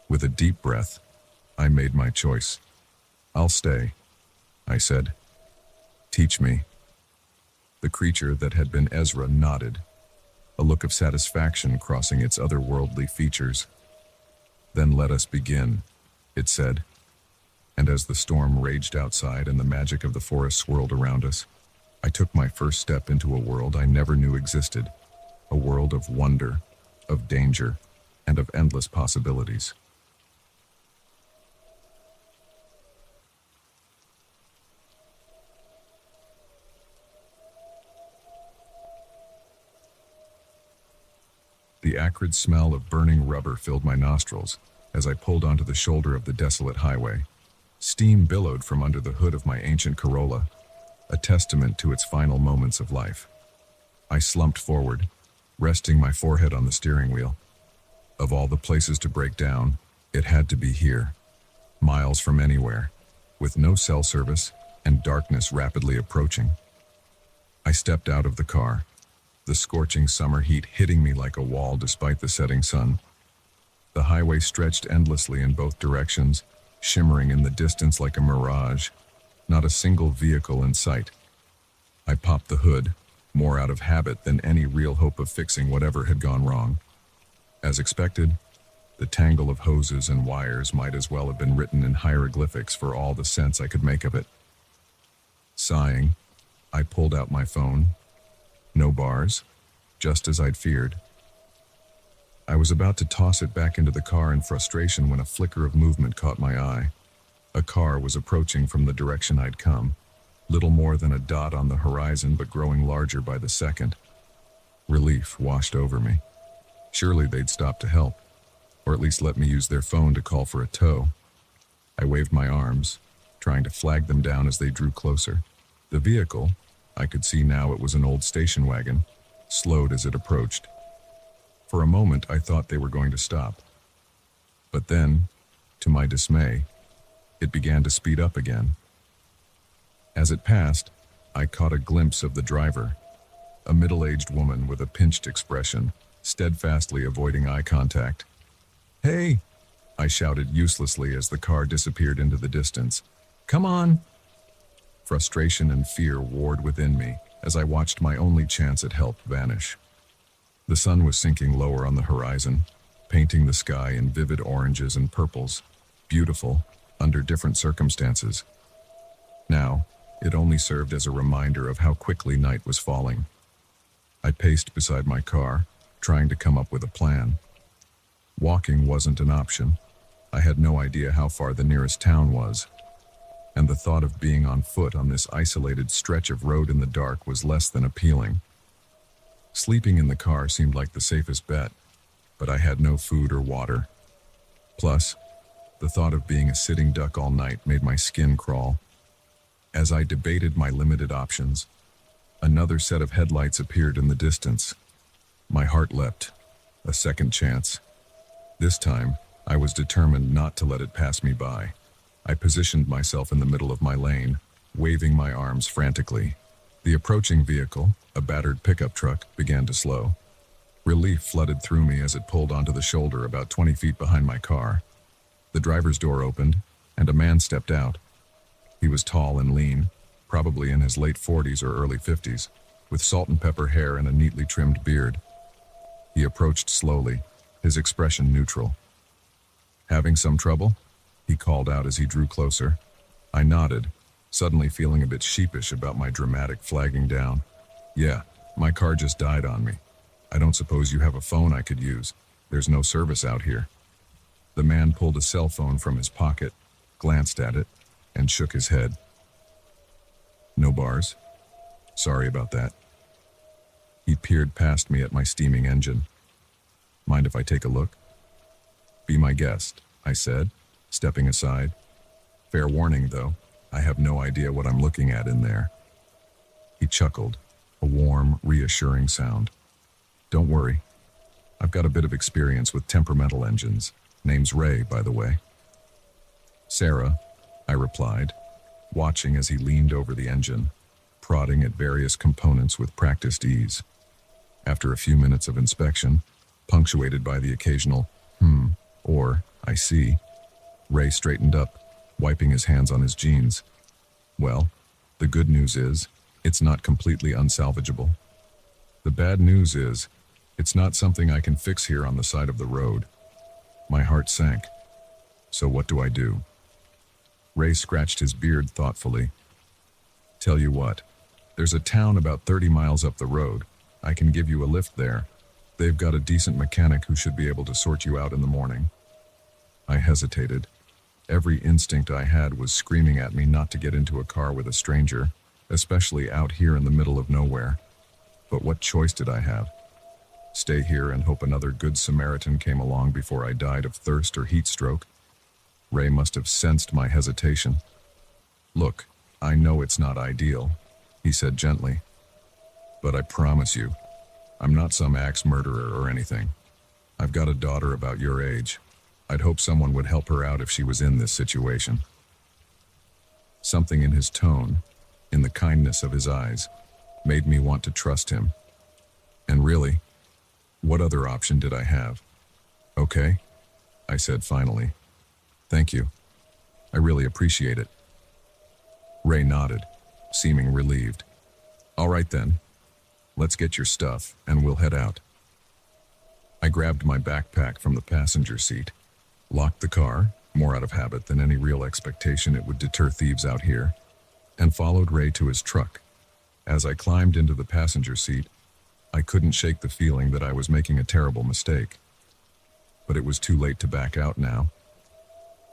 With a deep breath, I made my choice. "I'll stay," I said. "Teach me." The creature that had been Ezra nodded, a look of satisfaction crossing its otherworldly features. "Then let us begin," it said. And as the storm raged outside and the magic of the forest swirled around us, I took my first step into a world I never knew existed, a world of wonder, of danger, and of endless possibilities. The acrid smell of burning rubber filled my nostrils as I pulled onto the shoulder of the desolate highway. Steam billowed from under the hood of my ancient Corolla, a testament to its final moments of life. I slumped forward, resting my forehead on the steering wheel. Of all the places to break down, it had to be here, miles from anywhere, with no cell service and darkness rapidly approaching. I stepped out of the car, the scorching summer heat hitting me like a wall despite the setting sun. The highway stretched endlessly in both directions, shimmering in the distance like a mirage, not a single vehicle in sight. I popped the hood, more out of habit than any real hope of fixing whatever had gone wrong. As expected, the tangle of hoses and wires might as well have been written in hieroglyphics for all the sense I could make of it. Sighing, I pulled out my phone. No bars, just as I'd feared. I was about to toss it back into the car in frustration when a flicker of movement caught my eye. A car was approaching from the direction I'd come, little more than a dot on the horizon but growing larger by the second. Relief washed over me. Surely they'd stop to help, or at least let me use their phone to call for a tow. I waved my arms, trying to flag them down as they drew closer. The vehicle, I could see now it was an old station wagon, slowed as it approached. For a moment I thought they were going to stop. But then, to my dismay, it began to speed up again. As it passed, I caught a glimpse of the driver, a middle-aged woman with a pinched expression, steadfastly avoiding eye contact. "Hey!" I shouted uselessly as the car disappeared into the distance. "Come on!" Frustration and fear warred within me as I watched my only chance at help vanish. The sun was sinking lower on the horizon, painting the sky in vivid oranges and purples, beautiful under different circumstances. Now, it only served as a reminder of how quickly night was falling. I paced beside my car, trying to come up with a plan. Walking wasn't an option. I had no idea how far the nearest town was, and the thought of being on foot on this isolated stretch of road in the dark was less than appealing. Sleeping in the car seemed like the safest bet, but I had no food or water. Plus, the thought of being a sitting duck all night made my skin crawl. As I debated my limited options, another set of headlights appeared in the distance. My heart leapt. A second chance. This time, I was determined not to let it pass me by. I positioned myself in the middle of my lane, waving my arms frantically. The approaching vehicle, a battered pickup truck, began to slow. Relief flooded through me as it pulled onto the shoulder about 20 feet behind my car. The driver's door opened, and a man stepped out. He was tall and lean, probably in his late 40s or early 50s, with salt and pepper hair and a neatly trimmed beard. He approached slowly, his expression neutral. "Having some trouble?" he called out as he drew closer. I nodded, suddenly feeling a bit sheepish about my dramatic flagging down. "Yeah, my car just died on me. I don't suppose you have a phone I could use. There's no service out here." The man pulled a cell phone from his pocket, glanced at it, and shook his head. "No bars? Sorry about that." He peered past me at my steaming engine. "Mind if I take a look?" "Be my guest," I said, stepping aside. "Fair warning, though, I have no idea what I'm looking at in there." He chuckled, a warm, reassuring sound. "Don't worry. I've got a bit of experience with temperamental engines. Name's Ray, by the way." "Sarah," I replied, watching as he leaned over the engine, prodding at various components with practiced ease. After a few minutes of inspection, punctuated by the occasional or "I see," Ray straightened up, wiping his hands on his jeans. "Well, the good news is, it's not completely unsalvageable. The bad news is, it's not something I can fix here on the side of the road." My heart sank. "So what do I do?" Ray scratched his beard thoughtfully. "Tell you what, there's a town about 30 miles up the road. I can give you a lift there. They've got a decent mechanic who should be able to sort you out in the morning." I hesitated. Every instinct I had was screaming at me not to get into a car with a stranger, especially out here in the middle of nowhere. But what choice did I have? Stay here and hope another good Samaritan came along before I died of thirst or heat stroke? Ray must have sensed my hesitation. "Look, I know it's not ideal," he said gently. "But I promise you, I'm not some axe murderer or anything. I've got a daughter about your age. I'd hope someone would help her out if she was in this situation." Something in his tone, in the kindness of his eyes, made me want to trust him. And really, what other option did I have? "Okay," I said finally. "Thank you. I really appreciate it." Ray nodded, seeming relieved. "All right then. Let's get your stuff, and we'll head out." I grabbed my backpack from the passenger seat, locked the car, more out of habit than any real expectation it would deter thieves out here, and followed Ray to his truck. As I climbed into the passenger seat, I couldn't shake the feeling that I was making a terrible mistake. But it was too late to back out now.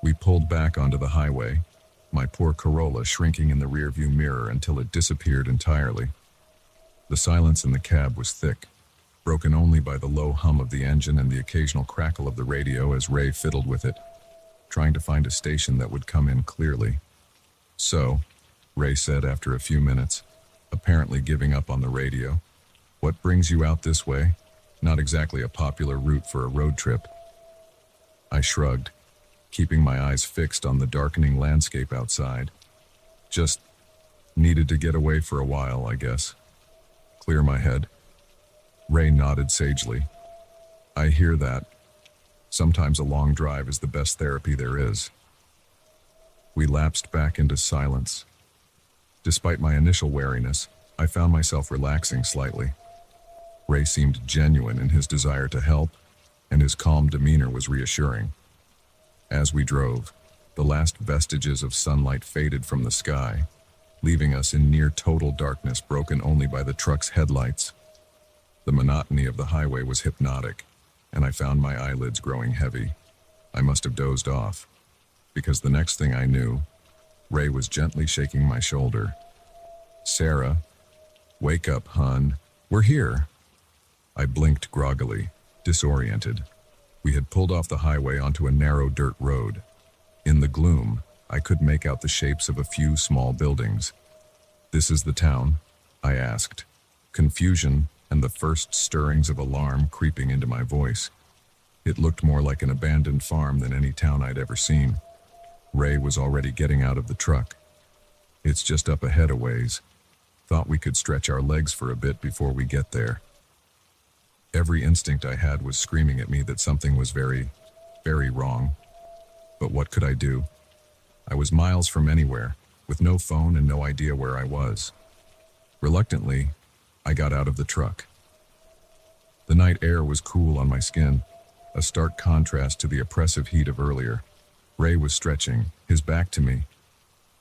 We pulled back onto the highway, my poor Corolla shrinking in the rearview mirror until it disappeared entirely. The silence in the cab was thick, broken only by the low hum of the engine and the occasional crackle of the radio as Ray fiddled with it, trying to find a station that would come in clearly. "So," Ray said after a few minutes, apparently giving up on the radio, "what brings you out this way? Not exactly a popular route for a road trip." I shrugged, keeping my eyes fixed on the darkening landscape outside. "Just needed to get away for a while, I guess. Clear my head." Ray nodded sagely. "I hear that. Sometimes a long drive is the best therapy there is." We lapsed back into silence. Despite my initial wariness, I found myself relaxing slightly. Ray seemed genuine in his desire to help, and his calm demeanor was reassuring. As we drove, the last vestiges of sunlight faded from the sky, leaving us in near total darkness broken only by the truck's headlights. The monotony of the highway was hypnotic, and I found my eyelids growing heavy. I must have dozed off, because the next thing I knew, Ray was gently shaking my shoulder. "Sarah, wake up, hun. We're here." I blinked groggily, disoriented. We had pulled off the highway onto a narrow dirt road. In the gloom, I could make out the shapes of a few small buildings. "This is the town?" I asked, confusion and the first stirrings of alarm creeping into my voice. It looked more like an abandoned farm than any town I'd ever seen. Ray was already getting out of the truck. "It's just up ahead a ways. Thought we could stretch our legs for a bit before we get there." Every instinct I had was screaming at me that something was very, very wrong. But what could I do? I was miles from anywhere, with no phone and no idea where I was. Reluctantly, I got out of the truck. The night air was cool on my skin, a stark contrast to the oppressive heat of earlier. Ray was stretching, his back to me.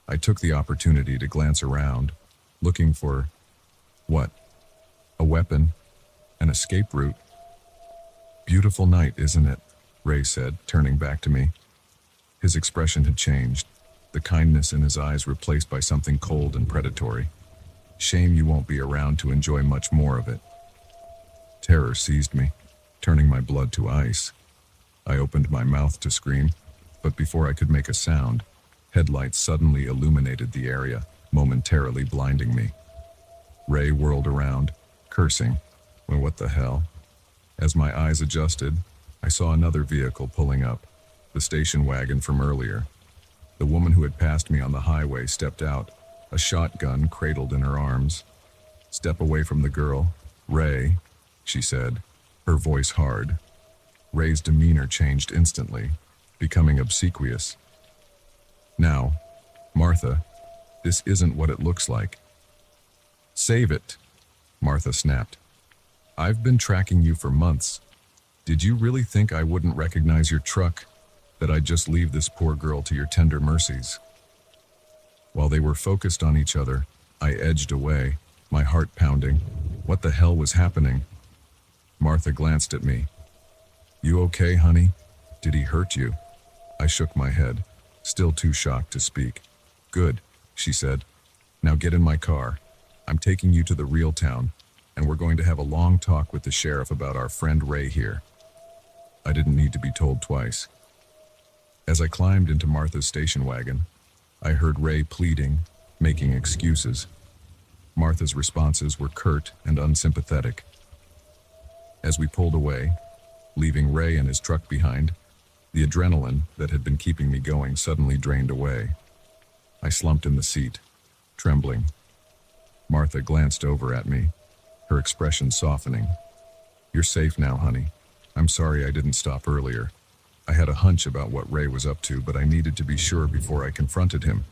I took the opportunity to glance around, looking for... what? A weapon? An escape route? "Beautiful night, isn't it?" Ray said, turning back to me. His expression had changed, the kindness in his eyes replaced by something cold and predatory. "Shame you won't be around to enjoy much more of it." Terror seized me, turning my blood to ice. I opened my mouth to scream, but before I could make a sound, headlights suddenly illuminated the area, momentarily blinding me. Ray whirled around, cursing. Well, what the hell? As my eyes adjusted, I saw another vehicle pulling up, the station wagon from earlier. The woman who had passed me on the highway stepped out, a shotgun cradled in her arms. "Step away from the girl. Ray," she said, her voice hard. Ray's demeanor changed instantly, becoming obsequious. "Now, Martha, this isn't what it looks like." "Save it," Martha snapped. "I've been tracking you for months. Did you really think I wouldn't recognize your truck? That I'd just leave this poor girl to your tender mercies?" While they were focused on each other, I edged away, my heart pounding. What the hell was happening? Martha glanced at me. "You okay, honey? Did he hurt you?" I shook my head, still too shocked to speak. "Good," she said. "Now get in my car. I'm taking you to the real town, and we're going to have a long talk with the sheriff about our friend Ray here." I didn't need to be told twice. As I climbed into Martha's station wagon, I heard Ray pleading, making excuses. Martha's responses were curt and unsympathetic. As we pulled away, leaving Ray and his truck behind, the adrenaline that had been keeping me going suddenly drained away. I slumped in the seat, trembling. Martha glanced over at me, her expression softening. "You're safe now, honey. I'm sorry I didn't stop earlier. I had a hunch about what Ray was up to, but I needed to be sure before I confronted him."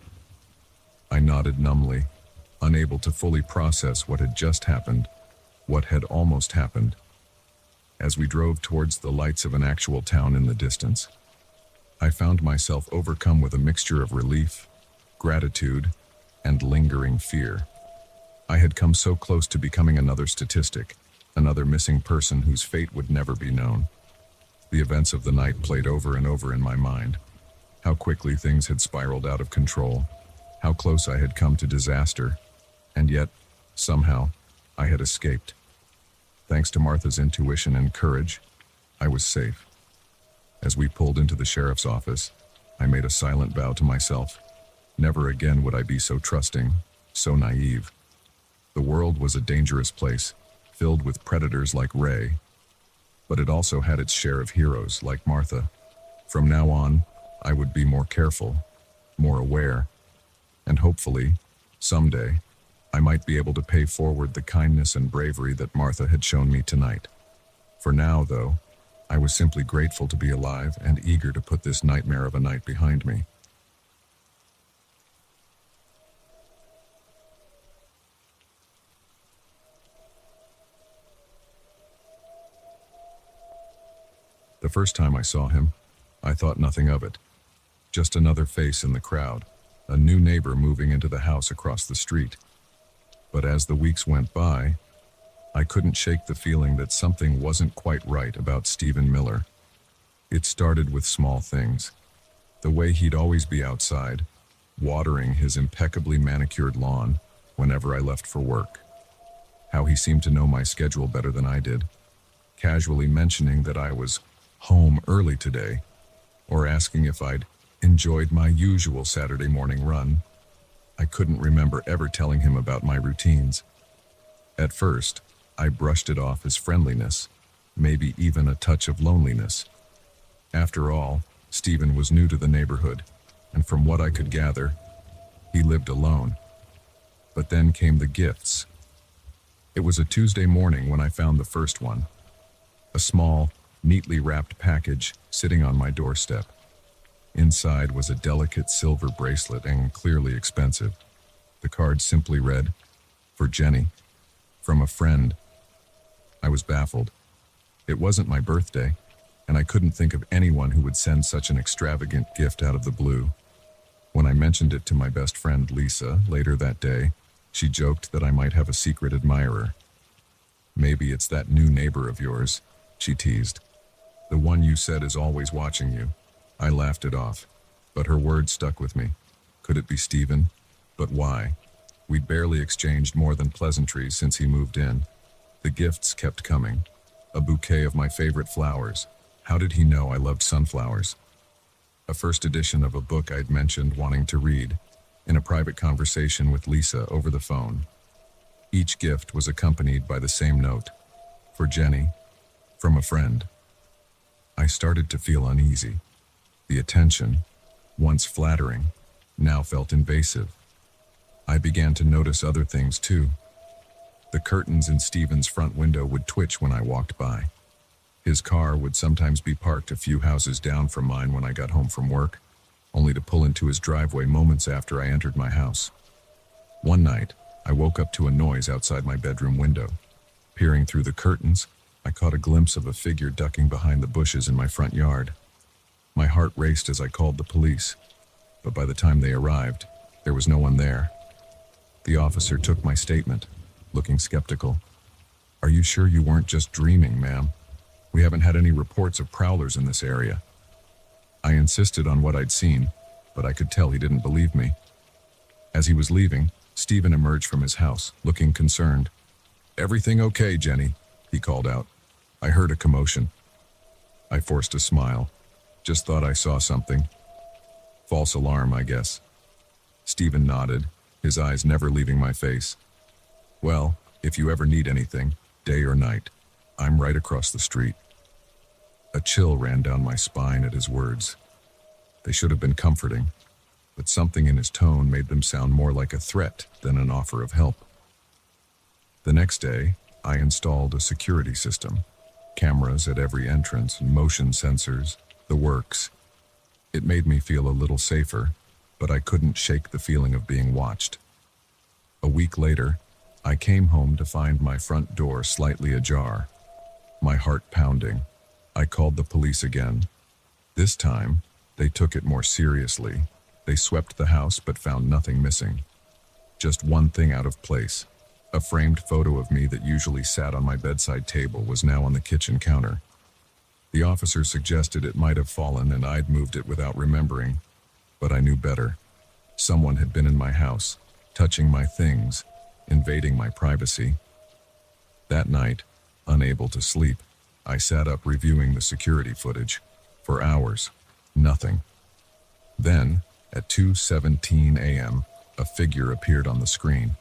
I nodded numbly, unable to fully process what had just happened, what had almost happened. As we drove towards the lights of an actual town in the distance, I found myself overcome with a mixture of relief, gratitude, and lingering fear. I had come so close to becoming another statistic, another missing person whose fate would never be known. The events of the night played over and over in my mind. How quickly things had spiraled out of control, how close I had come to disaster, and yet, somehow, I had escaped. Thanks to Martha's intuition and courage, I was safe. As we pulled into the sheriff's office, I made a silent vow to myself. Never again would I be so trusting, so naive. The world was a dangerous place, filled with predators like Ray, but it also had its share of heroes like Martha. From now on, I would be more careful, more aware, and hopefully, someday, I might be able to pay forward the kindness and bravery that Martha had shown me tonight. For now, though, I was simply grateful to be alive and eager to put this nightmare of a night behind me. The first time I saw him, I thought nothing of it. Just another face in the crowd, a new neighbor moving into the house across the street. But as the weeks went by, I couldn't shake the feeling that something wasn't quite right about Stephen Miller. It started with small things. The way he'd always be outside, watering his impeccably manicured lawn whenever I left for work. How he seemed to know my schedule better than I did, casually mentioning that I was home early today, or asking if I'd enjoyed my usual Saturday morning run. I couldn't remember ever telling him about my routines. At first, I brushed it off as friendliness, maybe even a touch of loneliness. After all, Stephen was new to the neighborhood, and from what I could gather, he lived alone. But then came the gifts. It was a Tuesday morning when I found the first one. A small, neatly wrapped package sitting on my doorstep. Inside was a delicate silver bracelet and clearly expensive. The card simply read, "For Jenny, from a friend." I was baffled. It wasn't my birthday, and I couldn't think of anyone who would send such an extravagant gift out of the blue. When I mentioned it to my best friend Lisa later that day, she joked that I might have a secret admirer. "Maybe it's that new neighbor of yours," she teased. "The one you said is always watching you." I laughed it off, but her words stuck with me. Could it be Stephen? But why? We'd barely exchanged more than pleasantries since he moved in. The gifts kept coming. A bouquet of my favorite flowers. How did he know I loved sunflowers? A first edition of a book I'd mentioned wanting to read, in a private conversation with Lisa over the phone. Each gift was accompanied by the same note. "For Jenny, from a friend." I started to feel uneasy. The attention, once flattering, now felt invasive. I began to notice other things too. The curtains in Stephen's front window would twitch when I walked by. His car would sometimes be parked a few houses down from mine when I got home from work, only to pull into his driveway moments after I entered my house. One night, I woke up to a noise outside my bedroom window. Peering through the curtains, I caught a glimpse of a figure ducking behind the bushes in my front yard. My heart raced as I called the police, but by the time they arrived, there was no one there. The officer took my statement, looking skeptical. "Are you sure you weren't just dreaming, ma'am? We haven't had any reports of prowlers in this area." I insisted on what I'd seen, but I could tell he didn't believe me. As he was leaving, Stephen emerged from his house, looking concerned. "Everything okay, Jenny?" he called out. I heard a commotion. I forced a smile. Just thought I saw something. False alarm, I guess. Stephen nodded, his eyes never leaving my face. "Well, if you ever need anything, day or night, I'm right across the street." A chill ran down my spine at his words. They should have been comforting, but something in his tone made them sound more like a threat than an offer of help. The next day, I installed a security system. Cameras at every entrance, motion sensors, the works. It made me feel a little safer, but I couldn't shake the feeling of being watched. A week later, I came home to find my front door slightly ajar. My heart pounding. I called the police again. This time, they took it more seriously. They swept the house but found nothing missing. Just one thing out of place. A framed photo of me that usually sat on my bedside table was now on the kitchen counter. The officer suggested it might have fallen and I'd moved it without remembering, but I knew better. Someone had been in my house, touching my things, invading my privacy. That night, Unable to sleep, I sat up reviewing the security footage. For hours, nothing. Then, at 2:17 a.m., a figure appeared on the screen.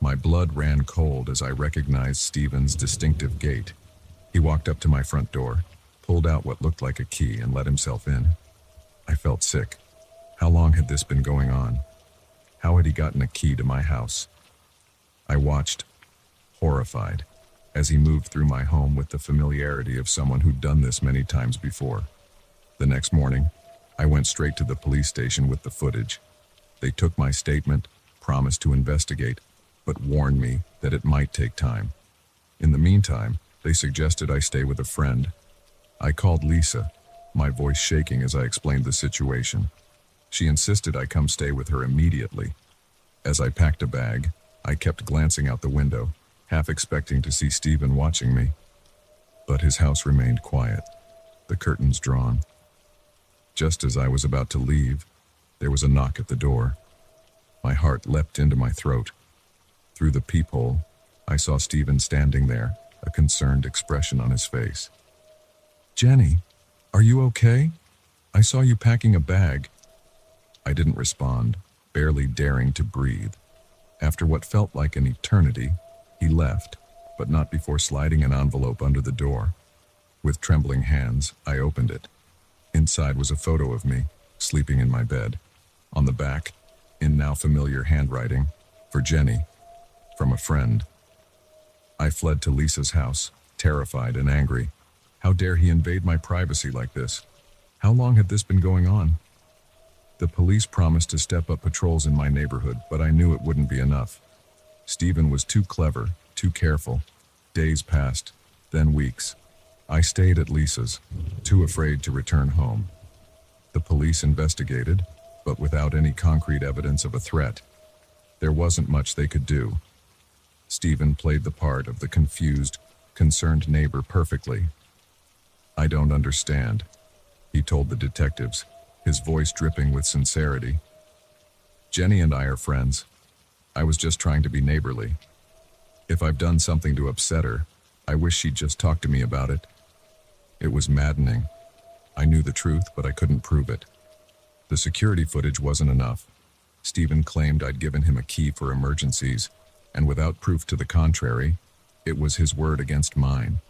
My blood ran cold as I recognized Stephen's distinctive gait. He walked up to my front door, pulled out what looked like a key, and let himself in. I felt sick. How long had this been going on? How had he gotten a key to my house? I watched, horrified, as he moved through my home with the familiarity of someone who'd done this many times before. The next morning, I went straight to the police station with the footage. They took my statement, promised to investigate, but warned me that it might take time. In the meantime, they suggested I stay with a friend. I called Lisa, my voice shaking as I explained the situation. She insisted I come stay with her immediately. As I packed a bag, I kept glancing out the window, half expecting to see Stephen watching me. But his house remained quiet, the curtains drawn. Just as I was about to leave, there was a knock at the door. My heart leapt into my throat. Through the peephole, I saw Stephen standing there, a concerned expression on his face. "Jenny, are you okay? I saw you packing a bag." I didn't respond, barely daring to breathe. After what felt like an eternity, he left, but not before sliding an envelope under the door. With trembling hands, I opened it. Inside was a photo of me, sleeping in my bed. On the back, in now familiar handwriting, "For Jenny, from a friend." I fled to Lisa's house, terrified and angry. How dare he invade my privacy like this? How long had this been going on? The police promised to step up patrols in my neighborhood, but I knew it wouldn't be enough. Stephen was too clever, too careful. Days passed, then weeks. I stayed at Lisa's, too afraid to return home. The police investigated, but without any concrete evidence of a threat. There wasn't much they could do. Stephen played the part of the confused, concerned neighbor perfectly. "I don't understand," he told the detectives, his voice dripping with sincerity. "Jenny and I are friends. I was just trying to be neighborly. If I've done something to upset her, I wish she'd just talk to me about it." It was maddening. I knew the truth, but I couldn't prove it. The security footage wasn't enough. Stephen claimed I'd given him a key for emergencies, and without proof to the contrary, it was his word against mine.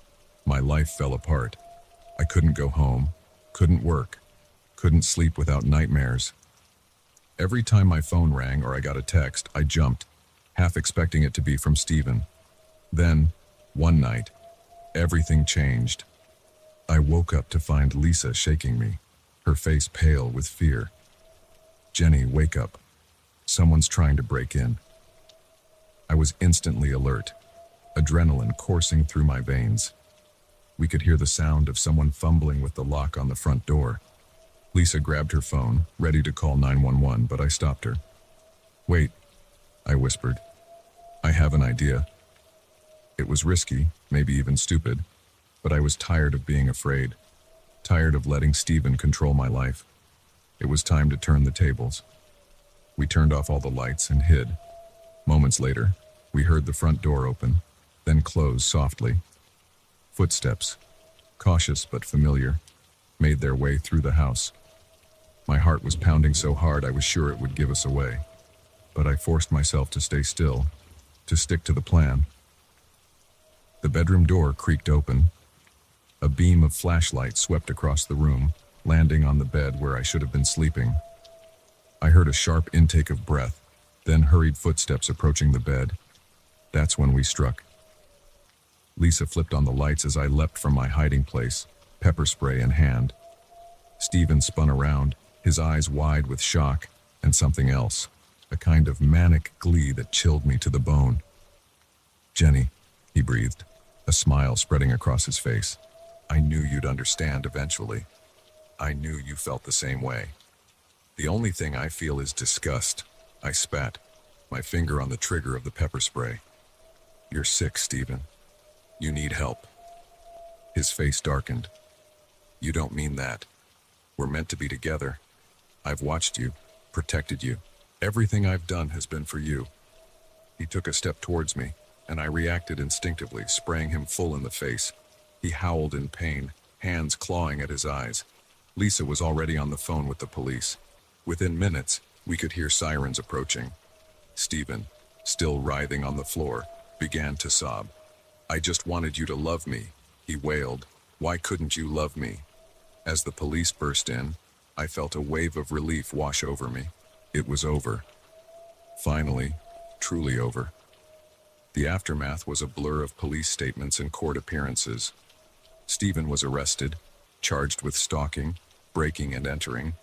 My life fell apart. I couldn't go home, couldn't work, couldn't sleep without nightmares. Every time my phone rang or I got a text, I jumped, half expecting it to be from Stephen. Then, one night, everything changed. I woke up to find Lisa shaking me, her face pale with fear. "Jenny, wake up. Someone's trying to break in." I was instantly alert, adrenaline coursing through my veins. We could hear the sound of someone fumbling with the lock on the front door. Lisa grabbed her phone, ready to call 911, but I stopped her. "Wait," I whispered. "I have an idea." It was risky, maybe even stupid, but I was tired of being afraid, tired of letting Stephen control my life. It was time to turn the tables. We turned off all the lights and hid. Moments later, we heard the front door open, then close softly. Footsteps, cautious but familiar, made their way through the house. My heart was pounding so hard I was sure it would give us away. But I forced myself to stay still, to stick to the plan. The bedroom door creaked open. A beam of flashlight swept across the room, landing on the bed where I should have been sleeping. I heard a sharp intake of breath, then hurried footsteps approaching the bed. That's when we struck. Lisa flipped on the lights as I leapt from my hiding place, pepper spray in hand. Stephen spun around, his eyes wide with shock and something else, a kind of manic glee that chilled me to the bone. "Jenny," he breathed, a smile spreading across his face. "I knew you'd understand eventually. I knew you felt the same way." "The only thing I feel is disgust," I spat, my finger on the trigger of the pepper spray. "You're sick, Stephen. You need help." His face darkened. "You don't mean that. We're meant to be together. I've watched you, protected you. Everything I've done has been for you." He took a step towards me, and I reacted instinctively, spraying him full in the face. He howled in pain, hands clawing at his eyes. Lisa was already on the phone with the police. Within minutes, we could hear sirens approaching. Stephen, still writhing on the floor, began to sob. "I just wanted you to love me," he wailed. "Why couldn't you love me?" As the police burst in, I felt a wave of relief wash over me. It was over. Finally, truly over. The aftermath was a blur of police statements and court appearances. Stephen was arrested, charged with stalking, breaking and entering,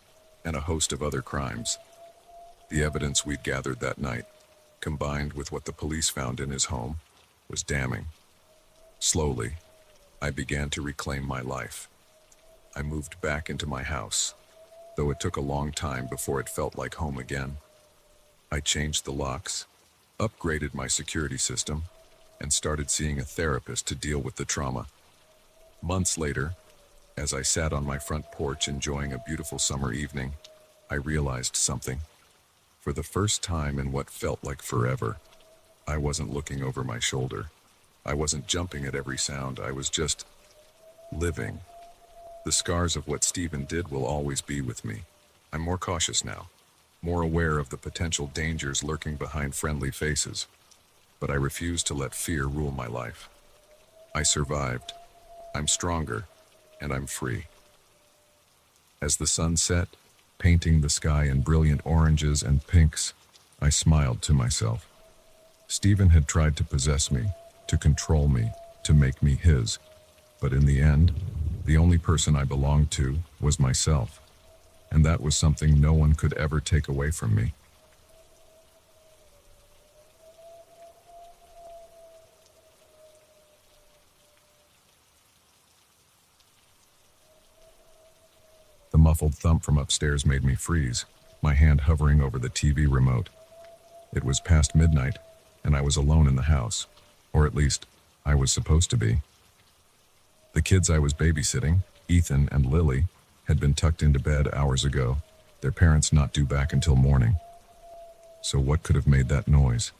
and a host of other crimes. The evidence we'd gathered that night, combined with what the police found in his home, was damning. Slowly, I began to reclaim my life. I moved back into my house, though it took a long time before it felt like home again. I changed the locks, upgraded my security system, and started seeing a therapist to deal with the trauma. Months later, as I sat on my front porch enjoying a beautiful summer evening, I realized something. For the first time in what felt like forever, I wasn't looking over my shoulder. I wasn't jumping at every sound. I was just living. The scars of what Stephen did will always be with me. I'm more cautious now, more aware of the potential dangers lurking behind friendly faces. But I refuse to let fear rule my life. I survived. I'm stronger, and I'm free. As the sun set, painting the sky in brilliant oranges and pinks, I smiled to myself. Stephen had tried to possess me, to control me, to make me his. But in the end, the only person I belonged to was myself. And that was something no one could ever take away from me. The muffled thump from upstairs made me freeze, my hand hovering over the TV remote. It was past midnight, and I was alone in the house. Or at least, I was supposed to be. The kids I was babysitting, Ethan and Lily, had been tucked into bed hours ago, their parents not due back until morning. So what could have made that noise?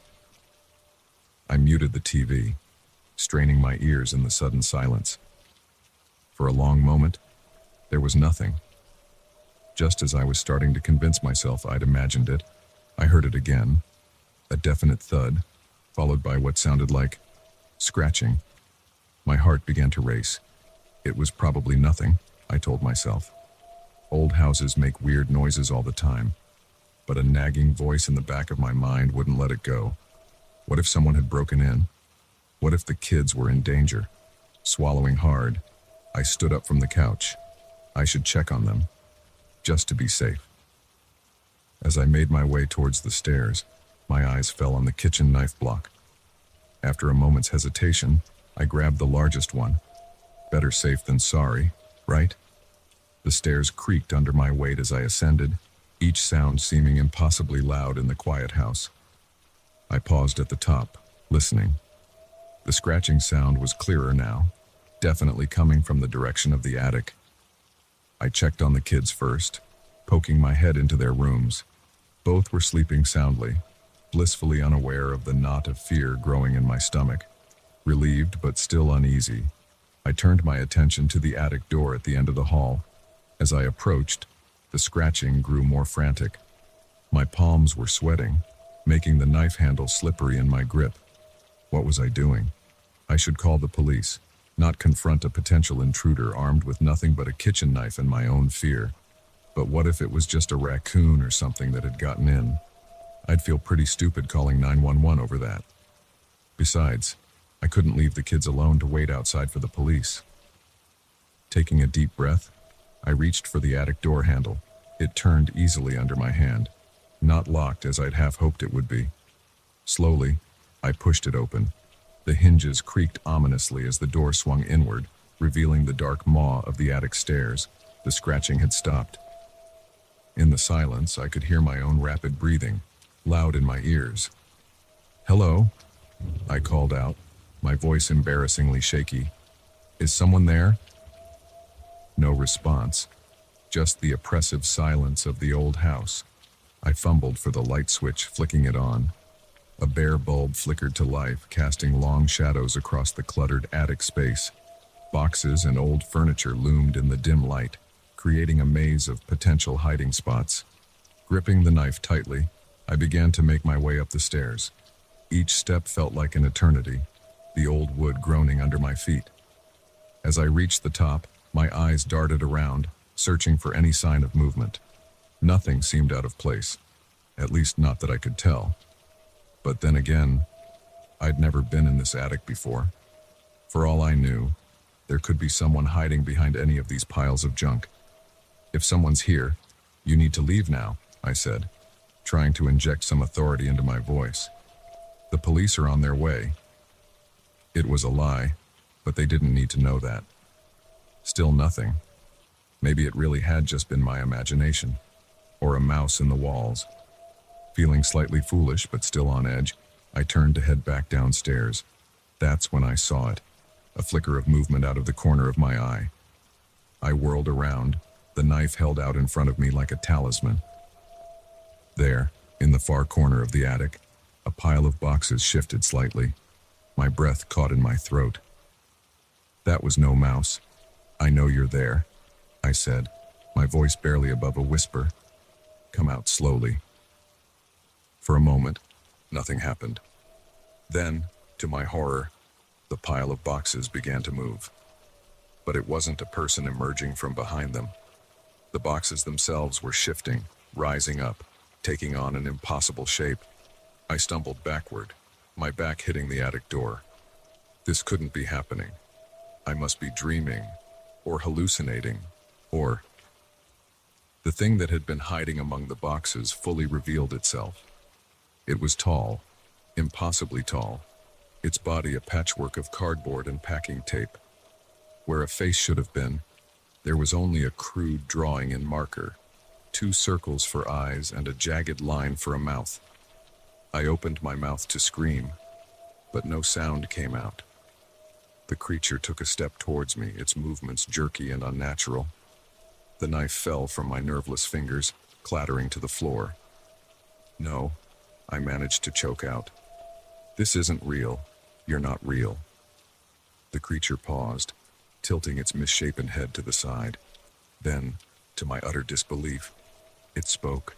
I muted the TV, straining my ears in the sudden silence. For a long moment, there was nothing. Just as I was starting to convince myself I'd imagined it, I heard it again, a definite thud, followed by what sounded like scratching. My heart began to race. It was probably nothing, I told myself. Old houses make weird noises all the time, but a nagging voice in the back of my mind wouldn't let it go. What if someone had broken in? What if the kids were in danger? Swallowing hard, I stood up from the couch. I should check on them, just to be safe. As I made my way towards the stairs, my eyes fell on the kitchen knife block. After a moment's hesitation, I grabbed the largest one. Better safe than sorry, right? The stairs creaked under my weight as I ascended, each sound seeming impossibly loud in the quiet house. I paused at the top, listening. The scratching sound was clearer now, definitely coming from the direction of the attic. I checked on the kids first, poking my head into their rooms. Both were sleeping soundly, blissfully unaware of the knot of fear growing in my stomach. Relieved but still uneasy, I turned my attention to the attic door at the end of the hall. As I approached, the scratching grew more frantic. My palms were sweating, making the knife handle slippery in my grip. What was I doing? I should call the police, not confront a potential intruder armed with nothing but a kitchen knife and my own fear. But what if it was just a raccoon or something that had gotten in? I'd feel pretty stupid calling 911 over that. Besides, I couldn't leave the kids alone to wait outside for the police. Taking a deep breath, I reached for the attic door handle. It turned easily under my hand, not locked as I'd half hoped it would be. Slowly, I pushed it open. The hinges creaked ominously as the door swung inward, revealing the dark maw of the attic stairs. The scratching had stopped. In the silence, I could hear my own rapid breathing, loud in my ears. "Hello?" I called out, my voice embarrassingly shaky. "Is someone there?" No response, just the oppressive silence of the old house. I fumbled for the light switch, flicking it on. A bare bulb flickered to life, casting long shadows across the cluttered attic space. Boxes and old furniture loomed in the dim light, creating a maze of potential hiding spots. Gripping the knife tightly, I began to make my way up the stairs. Each step felt like an eternity, the old wood groaning under my feet. As I reached the top, my eyes darted around, searching for any sign of movement. Nothing seemed out of place, at least not that I could tell. But then again, I'd never been in this attic before. For all I knew, there could be someone hiding behind any of these piles of junk. If someone's here, you need to leave now, I said, trying to inject some authority into my voice. The police are on their way. It was a lie, but they didn't need to know that. Still nothing. Maybe it really had just been my imagination, or a mouse in the walls. Feeling slightly foolish but still on edge, I turned to head back downstairs. That's when I saw it, a flicker of movement out of the corner of my eye. I whirled around, the knife held out in front of me like a talisman. There, in the far corner of the attic, a pile of boxes shifted slightly. My breath caught in my throat. That was no mouse. I know you're there, I said, my voice barely above a whisper. Come out slowly. For a moment, nothing happened. Then, to my horror, the pile of boxes began to move. But it wasn't a person emerging from behind them. The boxes themselves were shifting, rising up, taking on an impossible shape. I stumbled backward, my back hitting the attic door. This couldn't be happening. I must be dreaming, or hallucinating, or... The thing that had been hiding among the boxes fully revealed itself. It was tall, impossibly tall, its body a patchwork of cardboard and packing tape. Where a face should have been, there was only a crude drawing in marker, 2 circles for eyes and a jagged line for a mouth. I opened my mouth to scream, but no sound came out. The creature took a step towards me, its movements jerky and unnatural. The knife fell from my nerveless fingers, clattering to the floor. No, I managed to choke out. This isn't real. You're not real. The creature paused, tilting its misshapen head to the side. Then, to my utter disbelief, it spoke.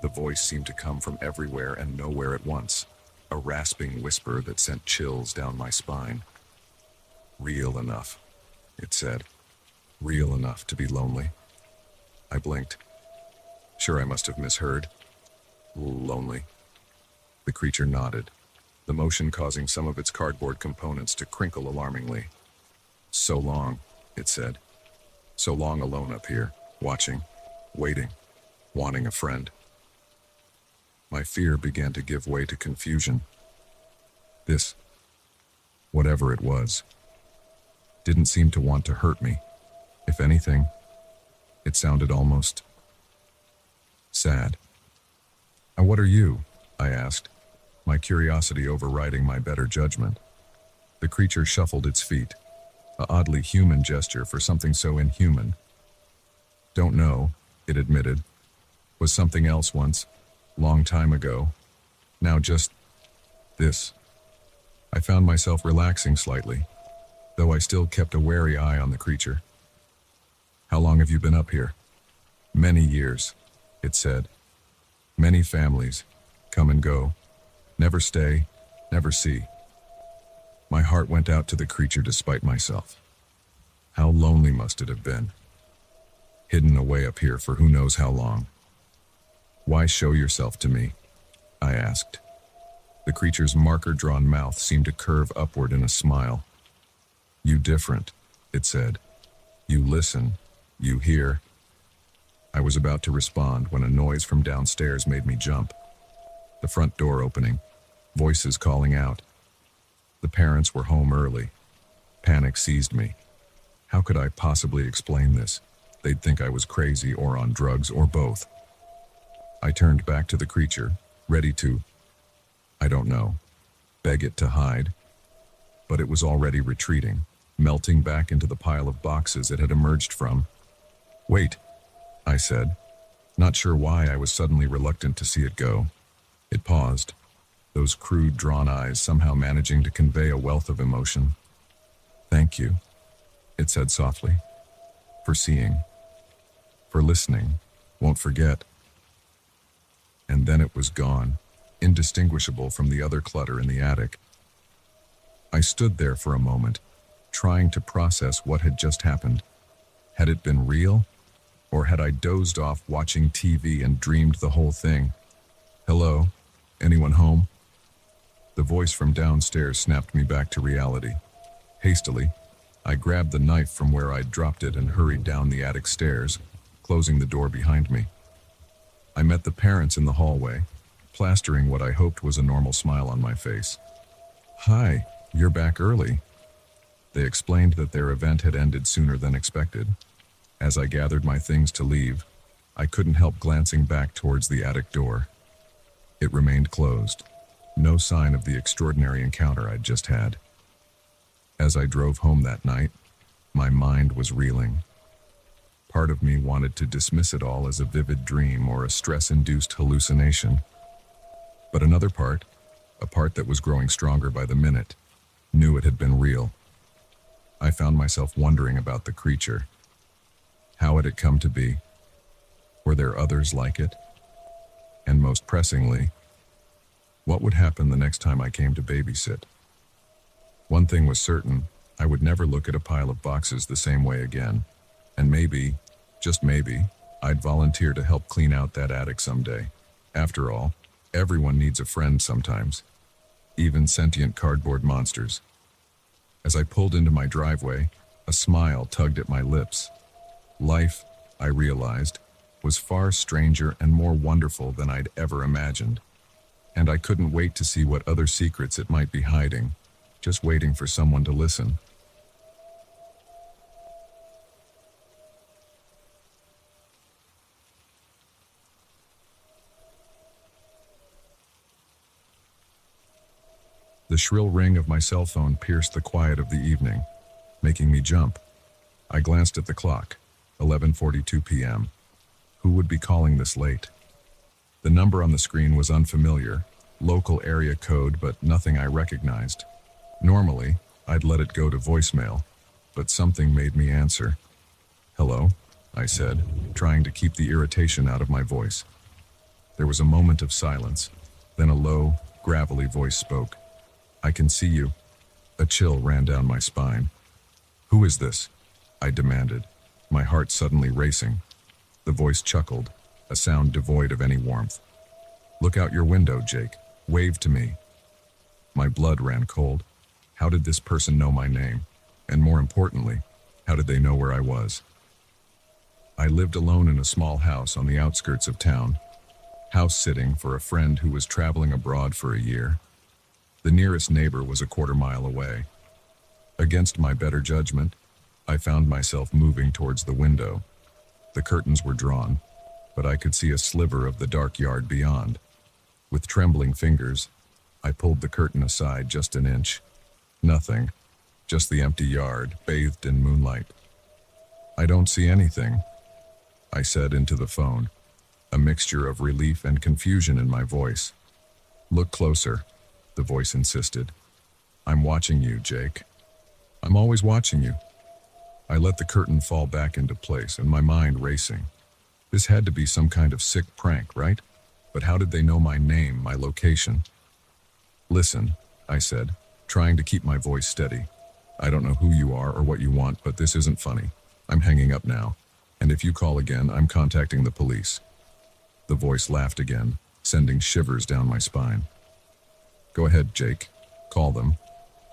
The voice seemed to come from everywhere and nowhere at once, a rasping whisper that sent chills down my spine. Real enough, it said. Real enough to be lonely. I blinked. Sure, I must have misheard. Lonely. The creature nodded, the motion causing some of its cardboard components to crinkle alarmingly. So long, it said. So long alone up here, watching, waiting, wanting a friend. My fear began to give way to confusion. This, whatever it was, didn't seem to want to hurt me. If anything, it sounded almost sad. "And what are you?" I asked, my curiosity overriding my better judgment. The creature shuffled its feet, an oddly human gesture for something so inhuman. "Don't know," it admitted. "Was something else once, long time ago. Now just this." I found myself relaxing slightly, though I still kept a wary eye on the creature. "How long have you been up here?" "Many years," it said. "Many families, come and go, never stay, never see." My heart went out to the creature despite myself. How lonely must it have been? Hidden away up here for who knows how long. "Why show yourself to me?" I asked. The creature's marker-drawn mouth seemed to curve upward in a smile. "You different," it said. "You listen, you hear." I was about to respond when a noise from downstairs made me jump. The front door opening, voices calling out. The parents were home early. Panic seized me. How could I possibly explain this? They'd think I was crazy or on drugs or both. I turned back to the creature, ready to, I don't know, beg it to hide. But it was already retreating, melting back into the pile of boxes it had emerged from. "Wait," I said, not sure why I was suddenly reluctant to see it go. It paused, those crude, drawn eyes somehow managing to convey a wealth of emotion. "Thank you," it said softly, "for seeing, for listening. Won't forget." And then it was gone, indistinguishable from the other clutter in the attic. I stood there for a moment, trying to process what had just happened. Had it been real? Or had I dozed off watching TV and dreamed the whole thing? "Hello? Anyone home?" The voice from downstairs snapped me back to reality. Hastily, I grabbed the knife from where I'd dropped it and hurried down the attic stairs, closing the door behind me. I met the parents in the hallway, plastering what I hoped was a normal smile on my face. "Hi, you're back early." They explained that their event had ended sooner than expected. As I gathered my things to leave, I couldn't help glancing back towards the attic door. It remained closed, no sign of the extraordinary encounter I'd just had. As I drove home that night, my mind was reeling. Part of me wanted to dismiss it all as a vivid dream or a stress-induced hallucination. But another part, a part that was growing stronger by the minute, knew it had been real. I found myself wondering about the creature. How had it come to be? Were there others like it? And most pressingly, what would happen the next time I came to babysit? One thing was certain, I would never look at a pile of boxes the same way again. And maybe, just maybe, I'd volunteer to help clean out that attic someday. After all, everyone needs a friend sometimes. Even sentient cardboard monsters. As I pulled into my driveway, a smile tugged at my lips. Life, I realized, was far stranger and more wonderful than I'd ever imagined. And I couldn't wait to see what other secrets it might be hiding, just waiting for someone to listen. The shrill ring of my cell phone pierced the quiet of the evening, making me jump. I glanced at the clock, 11:42 p.m. Who would be calling this late? The number on the screen was unfamiliar, local area code, but nothing I recognized. Normally, I'd let it go to voicemail, but something made me answer. "Hello," I said, trying to keep the irritation out of my voice. There was a moment of silence, then a low, gravelly voice spoke. "I can see you." A chill ran down my spine. "Who is this?" I demanded, my heart suddenly racing. The voice chuckled, a sound devoid of any warmth. "Look out your window, Jake. Wave to me." My blood ran cold. How did this person know my name? And more importantly, how did they know where I was? I lived alone in a small house on the outskirts of town, house-sitting for a friend who was traveling abroad for a year. The nearest neighbor was a quarter-mile away. Against my better judgment, I found myself moving towards the window. The curtains were drawn, but I could see a sliver of the dark yard beyond. With trembling fingers, I pulled the curtain aside just an inch. Nothing, just the empty yard, bathed in moonlight. "I don't see anything," I said into the phone, a mixture of relief and confusion in my voice. "Look closer," the voice insisted. "I'm watching you, Jake. I'm always watching you." I let the curtain fall back into place and my mind racing. This had to be some kind of sick prank, right? But how did they know my name, my location? "Listen," I said, trying to keep my voice steady. "I don't know who you are or what you want, but this isn't funny. I'm hanging up now. And if you call again, I'm contacting the police." The voice laughed again, sending shivers down my spine. "Go ahead, Jake. Call them.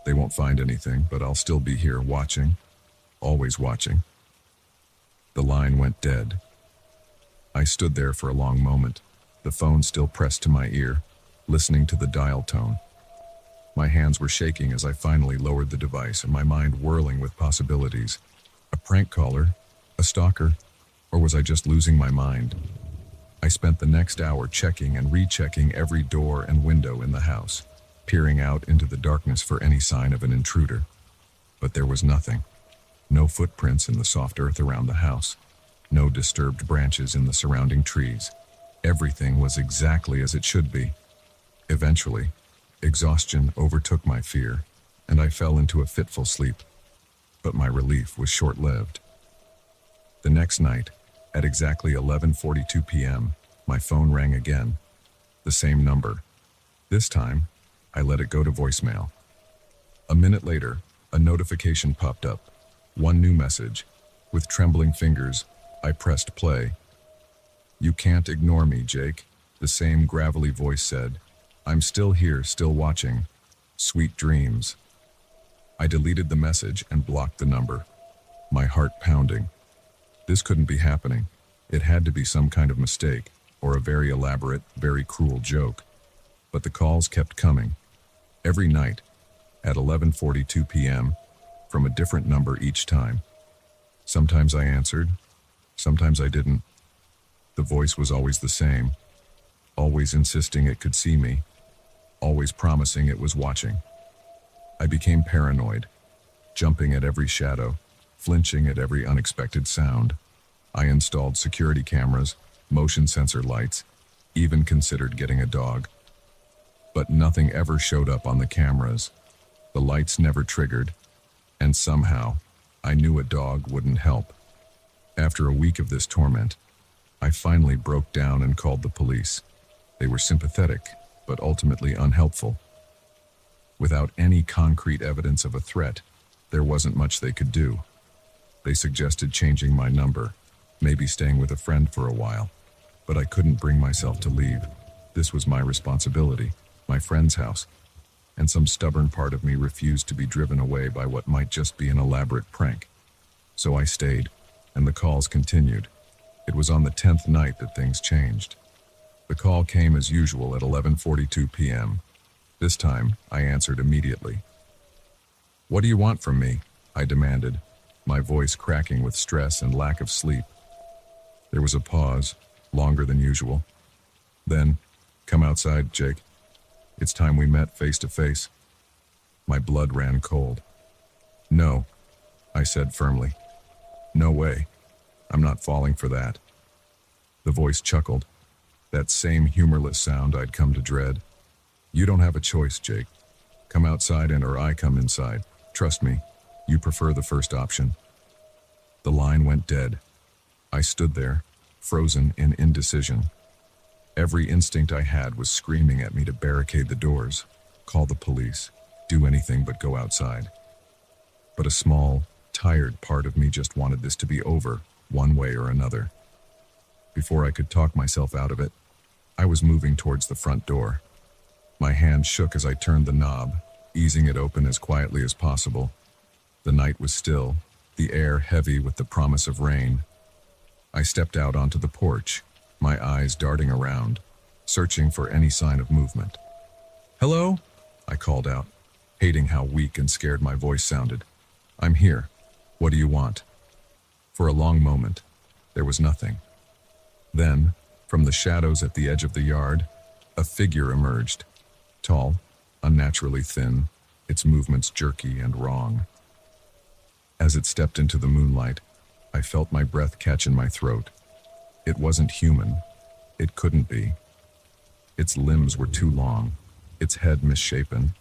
They won't find anything, but I'll still be here watching. Always watching." The line went dead. I stood there for a long moment, the phone still pressed to my ear, listening to the dial tone. My hands were shaking as I finally lowered the device and my mind whirling with possibilities. A prank caller? A stalker? Or was I just losing my mind? I spent the next hour checking and rechecking every door and window in the house, peering out into the darkness for any sign of an intruder. But there was nothing. No footprints in the soft earth around the house. No disturbed branches in the surrounding trees. Everything was exactly as it should be. Eventually, Exhaustion overtook my fear, and I fell into a fitful sleep. But my relief was short-lived. The next night, at exactly 11:42 p.m., my phone rang again. The same number. This time, I let it go to voicemail. A minute later, a notification popped up. One new message. With trembling fingers, I pressed play. "You can't ignore me, Jake," the same gravelly voice said. "I'm still here, still watching. Sweet dreams." I deleted the message and blocked the number, my heart pounding. This couldn't be happening. It had to be some kind of mistake, or a very elaborate, very cruel joke. But the calls kept coming. Every night, at 11:42 p.m., from a different number each time. Sometimes I answered, sometimes I didn't. The voice was always the same, always insisting it could see me, always promising it was watching. I became paranoid, jumping at every shadow, flinching at every unexpected sound. I installed security cameras, motion sensor lights, even considered getting a dog. But nothing ever showed up on the cameras. The lights never triggered, and somehow, I knew a dog wouldn't help. After a week of this torment, I finally broke down and called the police. They were sympathetic, but ultimately unhelpful. Without any concrete evidence of a threat, there wasn't much they could do. They suggested changing my number, maybe staying with a friend for a while, but I couldn't bring myself to leave. This was my responsibility, my friend's house, and some stubborn part of me refused to be driven away by what might just be an elaborate prank. So I stayed, and the calls continued. It was on the 10th night that things changed. The call came as usual at 11:42 p.m. This time, I answered immediately. "What do you want from me?" I demanded, my voice cracking with stress and lack of sleep. There was a pause, longer than usual. Then, "Come outside, Jake. It's time we met face to face." My blood ran cold. "No," I said firmly. "No way. I'm not falling for that." The voice chuckled, that same humorless sound I'd come to dread. "You don't have a choice, Jake. Come outside and or I come inside. Trust me, you prefer the first option." The line went dead. I stood there, frozen in indecision. Every instinct I had was screaming at me to barricade the doors, call the police, do anything but go outside. But a small, tired part of me just wanted this to be over, one way or another. Before I could talk myself out of it, I was moving towards the front door. My hand shook as I turned the knob, easing it open as quietly as possible. The night was still, the air heavy with the promise of rain. I stepped out onto the porch, my eyes darting around, searching for any sign of movement. "Hello?" I called out, hating how weak and scared my voice sounded. "I'm here. What do you want?" For a long moment, there was nothing. Then, from the shadows at the edge of the yard, a figure emerged. Tall, unnaturally thin, its movements jerky and wrong. As it stepped into the moonlight, I felt my breath catch in my throat. It wasn't human. It couldn't be. Its limbs were too long, its head misshapen,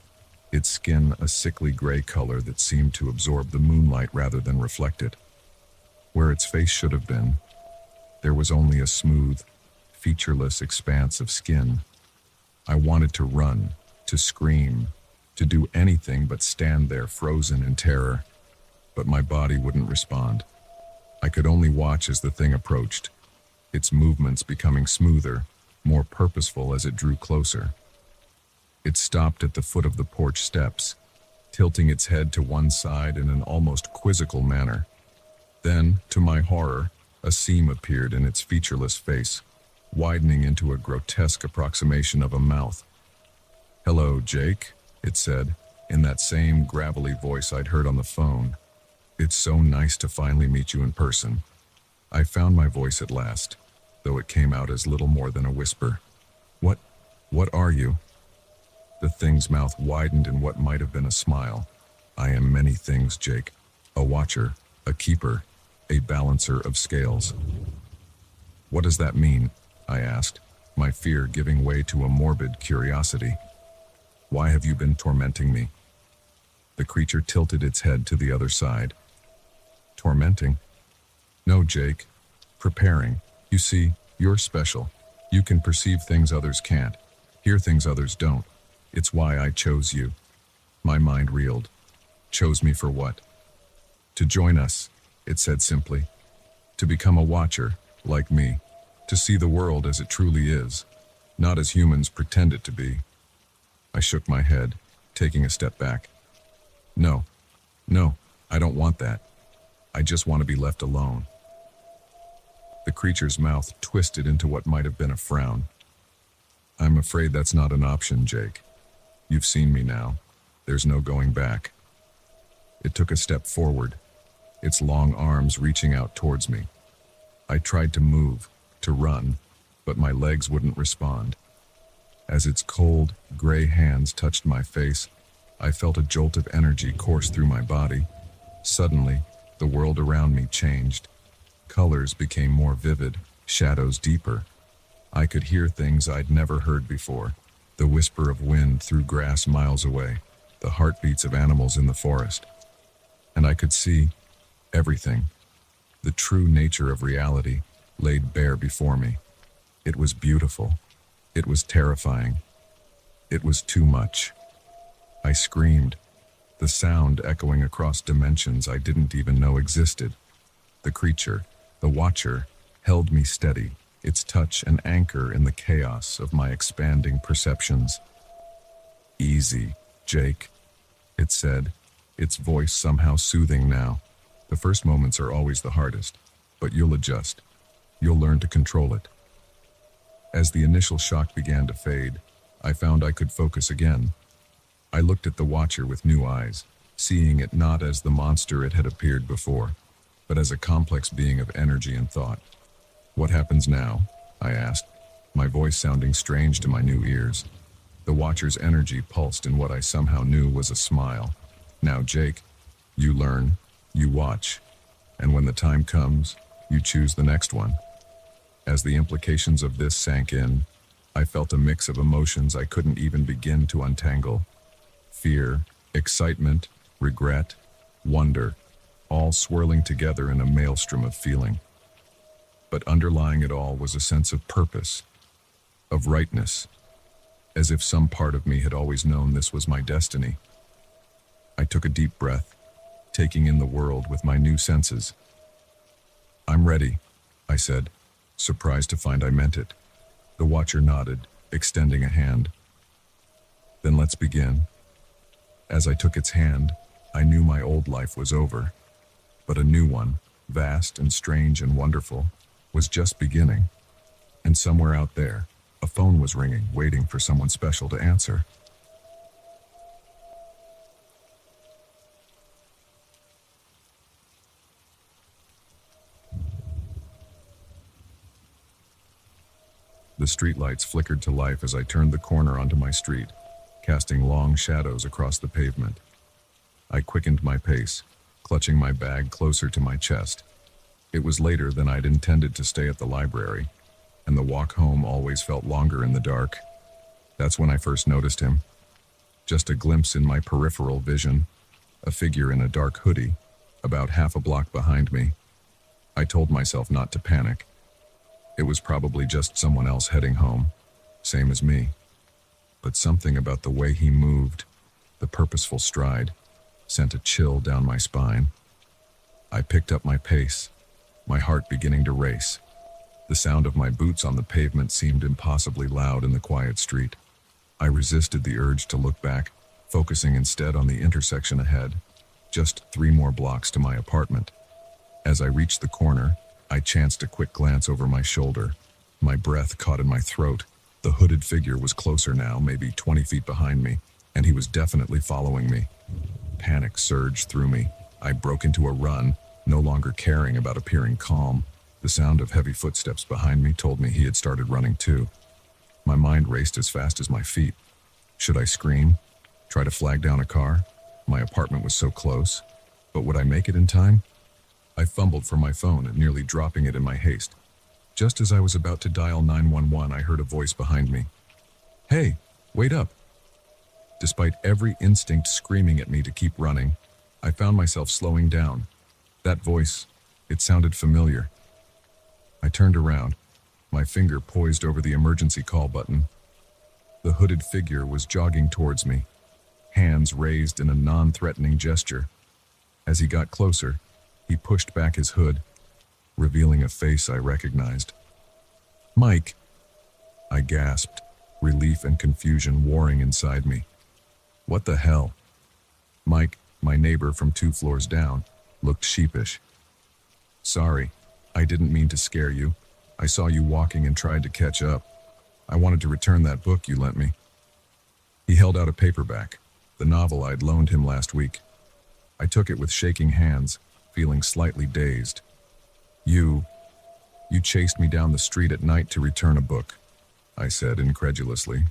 its skin a sickly gray color that seemed to absorb the moonlight rather than reflect it. Where its face should have been, there was only a smooth, featureless expanse of skin. I wanted to run, to scream, to do anything but stand there frozen in terror, but my body wouldn't respond. I could only watch as the thing approached, its movements becoming smoother, more purposeful as it drew closer. It stopped at the foot of the porch steps, tilting its head to one side in an almost quizzical manner. Then, to my horror, a seam appeared in its featureless face, widening into a grotesque approximation of a mouth. "Hello, Jake," it said, in that same gravelly voice I'd heard on the phone. "It's so nice to finally meet you in person." I found my voice at last, though it came out as little more than a whisper. What are you?" The thing's mouth widened in what might have been a smile. "I am many things, Jake. A watcher, a keeper, a balancer of scales." "What does that mean?" I asked, my fear giving way to a morbid curiosity. Why have you been tormenting me? The creature tilted its head to the other side. Tormenting? No, Jake. Preparing. You see, you're special. You can perceive things others can't, hear things others don't. It's why I chose you. My mind reeled. Chose me for what? To join us, it said simply. To become a watcher, like me. To see the world as it truly is, not as humans pretend it to be. I shook my head, taking a step back. No, I don't want that. I just want to be left alone. The creature's mouth twisted into what might have been a frown. I'm afraid that's not an option, Jake. You've seen me now. There's no going back. It took a step forward, its long arms reaching out towards me. I tried to move, to run, but my legs wouldn't respond. As its cold, gray hands touched my face, I felt a jolt of energy course through my body. Suddenly, the world around me changed. Colors became more vivid, shadows deeper. I could hear things I'd never heard before. The whisper of wind through grass miles away, the heartbeats of animals in the forest. And I could see everything. The true nature of reality laid bare before me. It was beautiful. It was terrifying. It was too much. I screamed, the sound echoing across dimensions I didn't even know existed. The creature, the watcher, held me steady, its touch an anchor in the chaos of my expanding perceptions. Easy, Jake, it said, its voice somehow soothing now. The first moments are always the hardest, but you'll adjust. You'll learn to control it. As the initial shock began to fade, I found I could focus again. I looked at the watcher with new eyes, seeing it not as the monster it had appeared before, but as a complex being of energy and thought. What happens now? I asked, my voice sounding strange to my new ears. The watcher's energy pulsed in what I somehow knew was a smile. Now, Jake, you learn, you watch, and when the time comes, you choose the next one. As the implications of this sank in, I felt a mix of emotions I couldn't even begin to untangle. Fear, excitement, regret, wonder, all swirling together in a maelstrom of feeling. But underlying it all was a sense of purpose, of rightness, as if some part of me had always known this was my destiny. I took a deep breath, taking in the world with my new senses. I'm ready, I said, surprised to find I meant it. The watcher nodded, extending a hand. Then let's begin. As I took its hand, I knew my old life was over, but a new one, vast and strange and wonderful, was just beginning. And somewhere out there, a phone was ringing, waiting for someone special to answer. The streetlights flickered to life as I turned the corner onto my street, casting long shadows across the pavement. I quickened my pace, clutching my bag closer to my chest. It was later than I'd intended to stay at the library, and the walk home always felt longer in the dark. That's when I first noticed him. Just a glimpse in my peripheral vision, a figure in a dark hoodie, about half a block behind me. I told myself not to panic. It was probably just someone else heading home, same as me. But something about the way he moved, the purposeful stride, sent a chill down my spine. I picked up my pace, my heart beginning to race. The sound of my boots on the pavement seemed impossibly loud in the quiet street. I resisted the urge to look back, focusing instead on the intersection ahead, just 3 more blocks to my apartment. As I reached the corner, I chanced a quick glance over my shoulder. My breath caught in my throat. The hooded figure was closer now, maybe 20 feet behind me, and he was definitely following me. Panic surged through me. I broke into a run, no longer caring about appearing calm. The sound of heavy footsteps behind me told me he had started running too. My mind raced as fast as my feet. Should I scream? Try to flag down a car? My apartment was so close. But would I make it in time? I fumbled for my phone and nearly dropping it in my haste. Just as I was about to dial 911, I heard a voice behind me. Hey, wait up. Despite every instinct screaming at me to keep running, I found myself slowing down. That voice, it sounded familiar. I turned around, my finger poised over the emergency call button. The hooded figure was jogging towards me, hands raised in a non-threatening gesture. As he got closer, he pushed back his hood, revealing a face I recognized. "Mike!" I gasped, relief and confusion warring inside me. What the hell? Mike, my neighbor from 2 floors down, looked sheepish. "Sorry, I didn't mean to scare you. I saw you walking and tried to catch up. I wanted to return that book you lent me." He held out a paperback, the novel I'd loaned him last week. I took it with shaking hands, feeling slightly dazed. You chased me down the street at night to return a book," I said incredulously.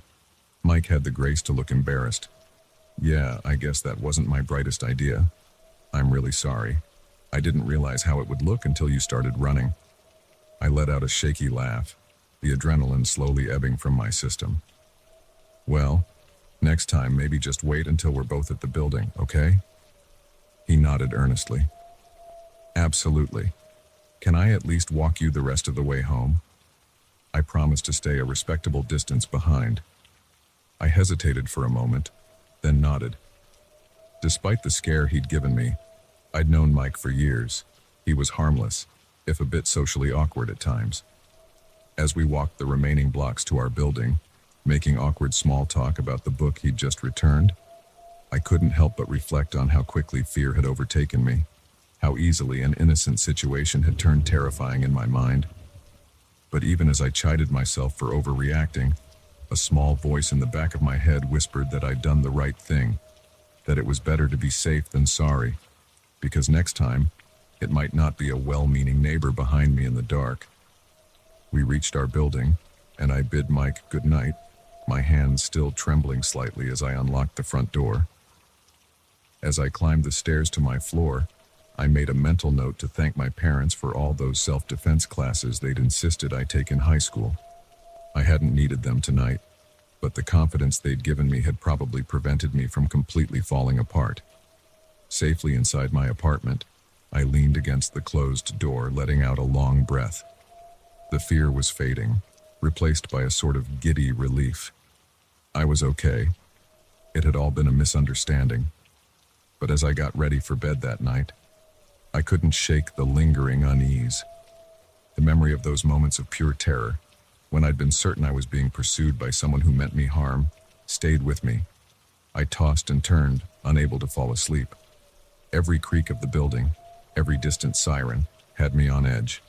Mike had the grace to look embarrassed. "Yeah, I guess that wasn't my brightest idea. I'm really sorry. I didn't realize how it would look until you started running." I let out a shaky laugh, the adrenaline slowly ebbing from my system. "Well, next time maybe just wait until we're both at the building, okay?" He nodded earnestly. "Absolutely. Can I at least walk you the rest of the way home?" I promised to stay a respectable distance behind. I hesitated for a moment, then nodded. Despite the scare he'd given me, I'd known Mike for years. He was harmless, if a bit socially awkward at times. As we walked the remaining blocks to our building, making awkward small talk about the book he'd just returned, I couldn't help but reflect on how quickly fear had overtaken me, how easily an innocent situation had turned terrifying in my mind. But even as I chided myself for overreacting, a small voice in the back of my head whispered that I'd done the right thing, that it was better to be safe than sorry, because next time, it might not be a well-meaning neighbor behind me in the dark. We reached our building, and I bid Mike good night, my hands still trembling slightly as I unlocked the front door. As I climbed the stairs to my floor, I made a mental note to thank my parents for all those self-defense classes they'd insisted I take in high school. I hadn't needed them tonight, but the confidence they'd given me had probably prevented me from completely falling apart. Safely inside my apartment, I leaned against the closed door, letting out a long breath. The fear was fading, replaced by a sort of giddy relief. I was okay. It had all been a misunderstanding. But as I got ready for bed that night, I couldn't shake the lingering unease. The memory of those moments of pure terror, when I'd been certain I was being pursued by someone who meant me harm, stayed with me. I tossed and turned, unable to fall asleep. Every creak of the building, every distant siren, had me on edge.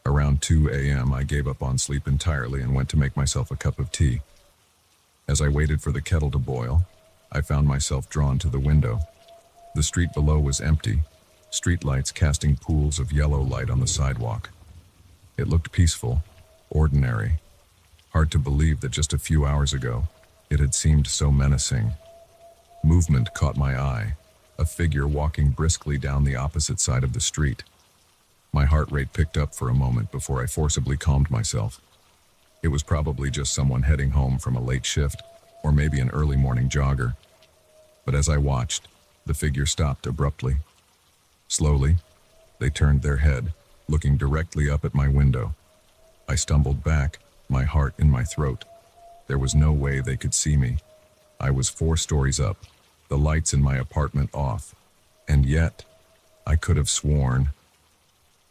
Around 2 a.m., I gave up on sleep entirely and went to make myself a cup of tea. As I waited for the kettle to boil, I found myself drawn to the window. The street below was empty, streetlights casting pools of yellow light on the sidewalk. It looked peaceful, ordinary. Hard to believe that just a few hours ago, it had seemed so menacing. Movement caught my eye, a figure walking briskly down the opposite side of the street. My heart rate picked up for a moment before I forcibly calmed myself. It was probably just someone heading home from a late shift, or maybe an early morning jogger. But as I watched, the figure stopped abruptly. Slowly, they turned their head, looking directly up at my window. I stumbled back, my heart in my throat. There was no way they could see me. I was 4 stories up, the lights in my apartment off. And yet, I could have sworn.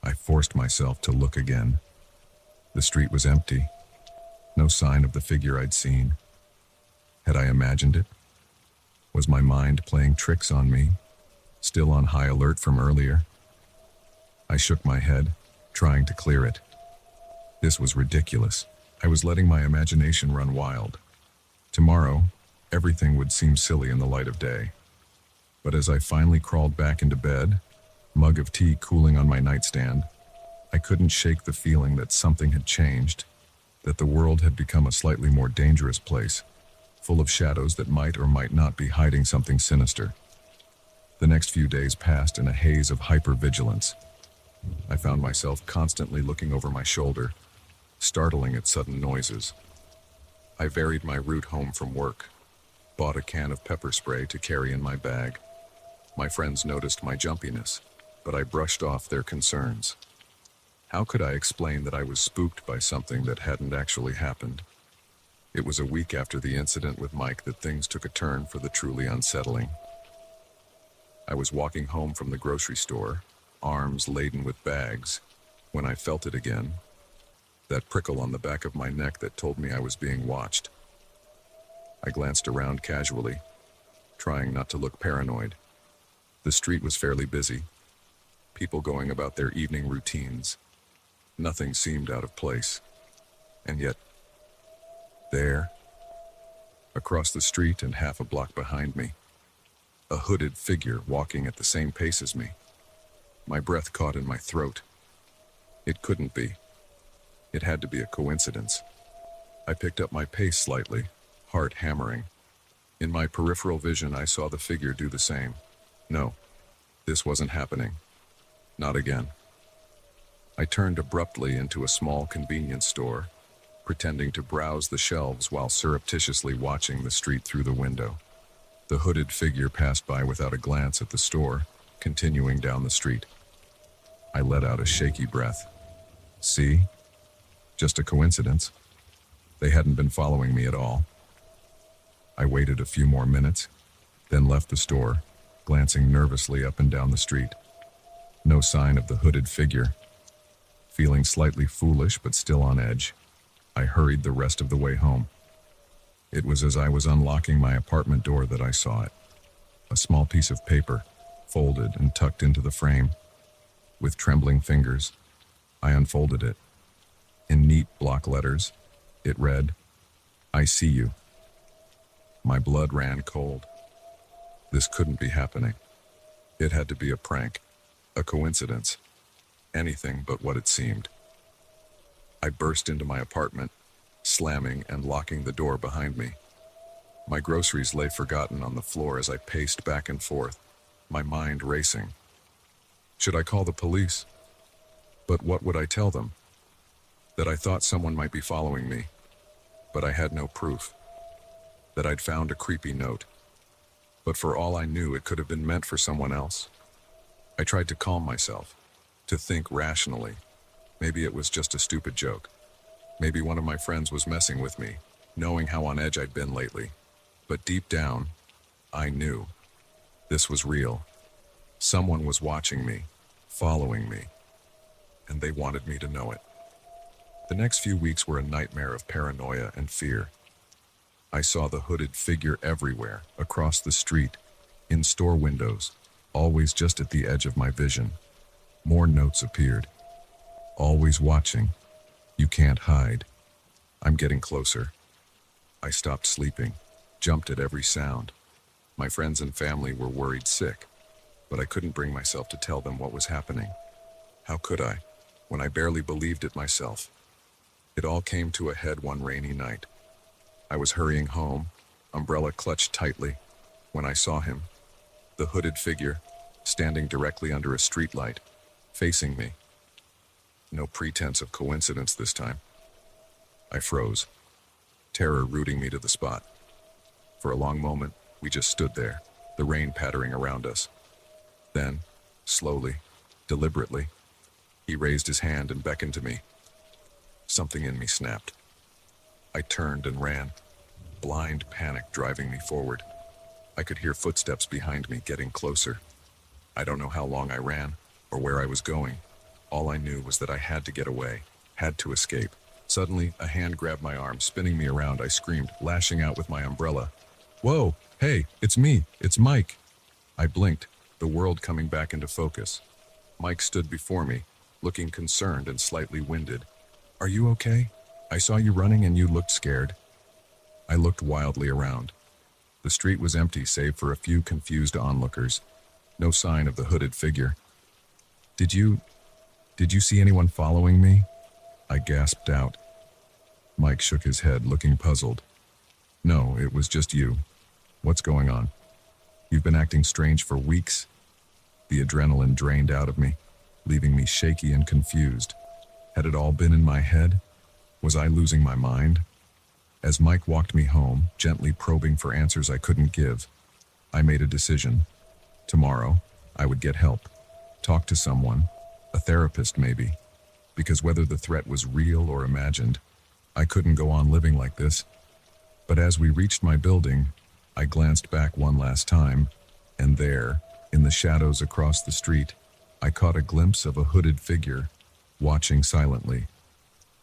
I forced myself to look again. The street was empty. No sign of the figure I'd seen. Had I imagined it? Was my mind playing tricks on me, still on high alert from earlier? I shook my head, trying to clear it. This was ridiculous. I was letting my imagination run wild. Tomorrow, everything would seem silly in the light of day. But as I finally crawled back into bed, mug of tea cooling on my nightstand, I couldn't shake the feeling that something had changed, that the world had become a slightly more dangerous place, full of shadows that might or might not be hiding something sinister. The next few days passed in a haze of hypervigilance. I found myself constantly looking over my shoulder, startling at sudden noises. I varied my route home from work, bought a can of pepper spray to carry in my bag. My friends noticed my jumpiness, but I brushed off their concerns. How could I explain that I was spooked by something that hadn't actually happened? It was a week after the incident with Mike that things took a turn for the truly unsettling. I was walking home from the grocery store, arms laden with bags, when I felt it again, that prickle on the back of my neck that told me I was being watched. I glanced around casually, trying not to look paranoid. The street was fairly busy, people going about their evening routines. Nothing seemed out of place. And yet, there, across the street and half a block behind me, a hooded figure walking at the same pace as me. My breath caught in my throat. It couldn't be. It had to be a coincidence. I picked up my pace slightly, heart hammering. In my peripheral vision, I saw the figure do the same. No, this wasn't happening. Not again. I turned abruptly into a small convenience store, pretending to browse the shelves while surreptitiously watching the street through the window. The hooded figure passed by without a glance at the store, continuing down the street. I let out a shaky breath. See? Just a coincidence. They hadn't been following me at all. I waited a few more minutes, then left the store, glancing nervously up and down the street. No sign of the hooded figure. Feeling slightly foolish but still on edge, I hurried the rest of the way home. It was as I was unlocking my apartment door that I saw it. A small piece of paper, folded and tucked into the frame. With trembling fingers, I unfolded it. In neat block letters, it read, "I see you." My blood ran cold. This couldn't be happening. It had to be a prank, a coincidence, anything but what it seemed. I burst into my apartment, slamming and locking the door behind me. My groceries lay forgotten on the floor as I paced back and forth, my mind racing. Should I call the police? But what would I tell them? That I thought someone might be following me, but I had no proof. That I'd found a creepy note, but for all I knew, it could have been meant for someone else. I tried to calm myself, to think rationally. Maybe it was just a stupid joke. Maybe one of my friends was messing with me, knowing how on edge I'd been lately. But deep down, I knew. This was real. Someone was watching me, following me, and they wanted me to know it. The next few weeks were a nightmare of paranoia and fear. I saw the hooded figure everywhere, across the street, in store windows, always just at the edge of my vision. More notes appeared. Always watching. You can't hide. I'm getting closer. I stopped sleeping, jumped at every sound. My friends and family were worried sick, but I couldn't bring myself to tell them what was happening. How could I, when I barely believed it myself? It all came to a head one rainy night. I was hurrying home, umbrella clutched tightly, when I saw him, the hooded figure, standing directly under a streetlight, facing me. No pretense of coincidence this time. I froze, terror rooting me to the spot. For a long moment, we just stood there, the rain pattering around us. Then, slowly, deliberately, he raised his hand and beckoned to me. Something in me snapped. I turned and ran, blind panic driving me forward. I could hear footsteps behind me getting closer. I don't know how long I ran, or where I was going. All I knew was that I had to get away, had to escape. Suddenly, a hand grabbed my arm, spinning me around. I screamed, lashing out with my umbrella. "Whoa, hey, it's me, it's Mike." I blinked, the world coming back into focus. Mike stood before me, looking concerned and slightly winded. "Are you okay? I saw you running and you looked scared." I looked wildly around. The street was empty save for a few confused onlookers. No sign of the hooded figure. Did you see anyone following me?" I gasped out. Mike shook his head, looking puzzled. "No, it was just you. What's going on? You've been acting strange for weeks." The adrenaline drained out of me, leaving me shaky and confused. Had it all been in my head? Was I losing my mind? As Mike walked me home, gently probing for answers I couldn't give, I made a decision. Tomorrow, I would get help. Talk to someone, a therapist maybe, because whether the threat was real or imagined, I couldn't go on living like this. But as we reached my building, I glanced back one last time, and there, in the shadows across the street, I caught a glimpse of a hooded figure, watching silently.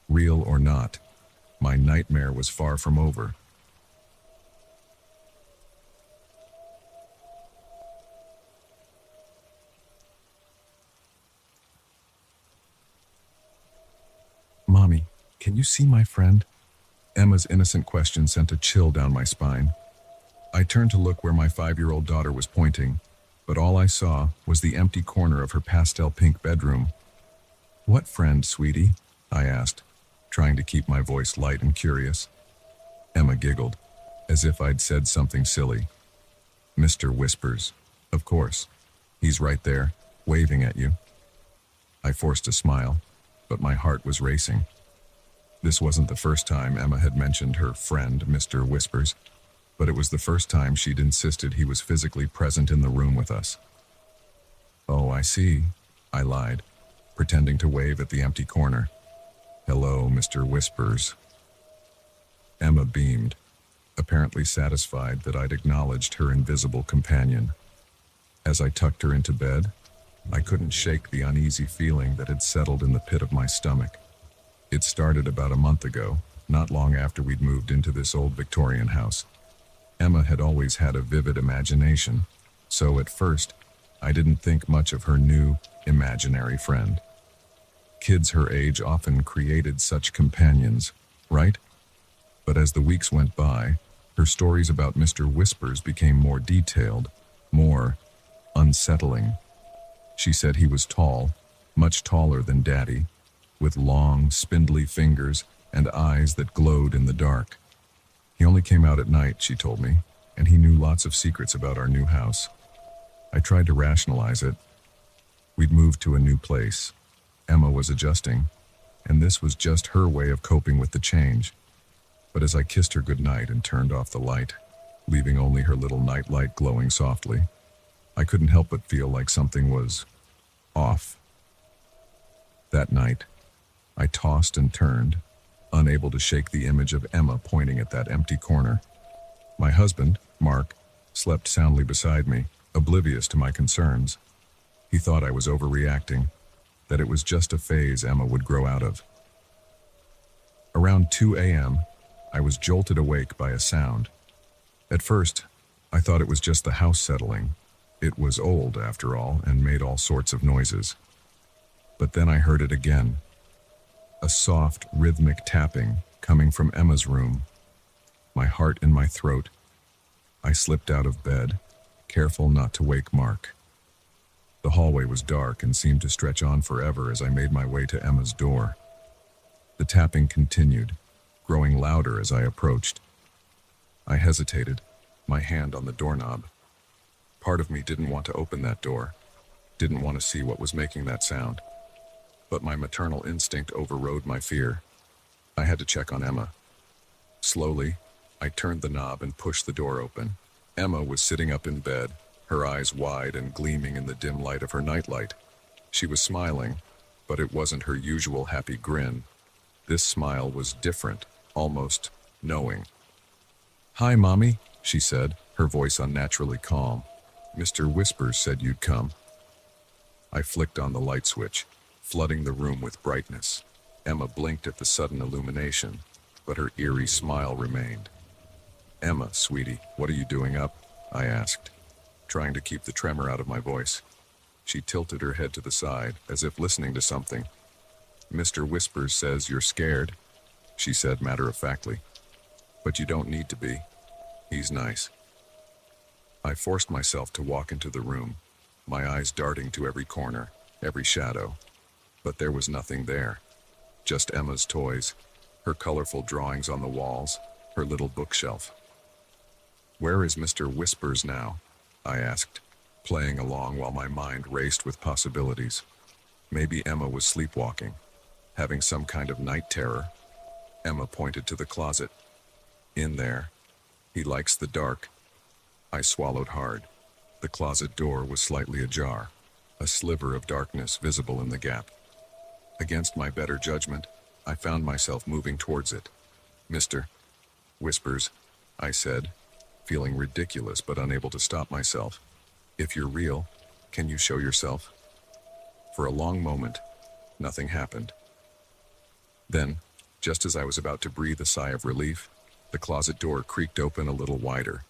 Real or not, my nightmare was far from over. "Mommy, can you see my friend?" Emma's innocent question sent a chill down my spine. I turned to look where my 5-year-old daughter was pointing, but all I saw was the empty corner of her pastel pink bedroom. "What friend, sweetie?" I asked, trying to keep my voice light and curious. Emma giggled, as if I'd said something silly. "Mr. Whispers, of course. He's right there, waving at you." I forced a smile, but my heart was racing. This wasn't the first time Emma had mentioned her friend, Mr. Whispers, but it was the first time she'd insisted he was physically present in the room with us. "Oh, I see," I lied, pretending to wave at the empty corner. "Hello, Mr. Whispers." Emma beamed, apparently satisfied that I'd acknowledged her invisible companion. As I tucked her into bed, I couldn't shake the uneasy feeling that had settled in the pit of my stomach. It started about a month ago, not long after we'd moved into this old Victorian house. Emma had always had a vivid imagination, so at first, I didn't think much of her new, imaginary friend. Kids her age often created such companions, right? But as the weeks went by, her stories about Mr. Whispers became more detailed, more unsettling. She said he was tall, much taller than Daddy, with long, spindly fingers and eyes that glowed in the dark. He only came out at night, she told me, and he knew lots of secrets about our new house. I tried to rationalize it. We'd moved to a new place. Emma was adjusting, and this was just her way of coping with the change. But as I kissed her goodnight and turned off the light, leaving only her little nightlight glowing softly, I couldn't help but feel like something was off. That night, I tossed and turned, unable to shake the image of Emma pointing at that empty corner. My husband, Mark, slept soundly beside me, oblivious to my concerns. He thought I was overreacting, that it was just a phase Emma would grow out of. Around 2 a.m., I was jolted awake by a sound. At first, I thought it was just the house settling. It was old, after all, and made all sorts of noises. But then I heard it again. A soft, rhythmic tapping coming from Emma's room. My heart in my throat. I slipped out of bed, careful not to wake Mark. The hallway was dark and seemed to stretch on forever as I made my way to Emma's door. The tapping continued, growing louder as I approached. I hesitated, my hand on the doorknob. Part of me didn't want to open that door, didn't want to see what was making that sound. But my maternal instinct overrode my fear. I had to check on Emma. Slowly, I turned the knob and pushed the door open. Emma was sitting up in bed, her eyes wide and gleaming in the dim light of her nightlight. She was smiling, but it wasn't her usual happy grin. This smile was different, almost knowing. "Hi, Mommy," she said, her voice unnaturally calm. "Mr. Whispers said you'd come." I flicked on the light switch, flooding the room with brightness. Emma blinked at the sudden illumination, but her eerie smile remained. "Emma, sweetie, what are you doing up?" I asked, trying to keep the tremor out of my voice. She tilted her head to the side, as if listening to something. "Mr. Whispers says you're scared," she said matter-of-factly. "But you don't need to be. He's nice." I forced myself to walk into the room, my eyes darting to every corner, every shadow. But there was nothing there. Just Emma's toys, her colorful drawings on the walls, her little bookshelf. "Where is Mr. Whispers now?" I asked, playing along while my mind raced with possibilities. Maybe Emma was sleepwalking, having some kind of night terror. Emma pointed to the closet. In there. He likes the dark. I swallowed hard. The closet door was slightly ajar, a sliver of darkness visible in the gap. Against my better judgment, I found myself moving towards it. Mr. Whispers, I said, feeling ridiculous but unable to stop myself. If you're real, can you show yourself? For a long moment, nothing happened. Then, just as I was about to breathe a sigh of relief, the closet door creaked open a little wider.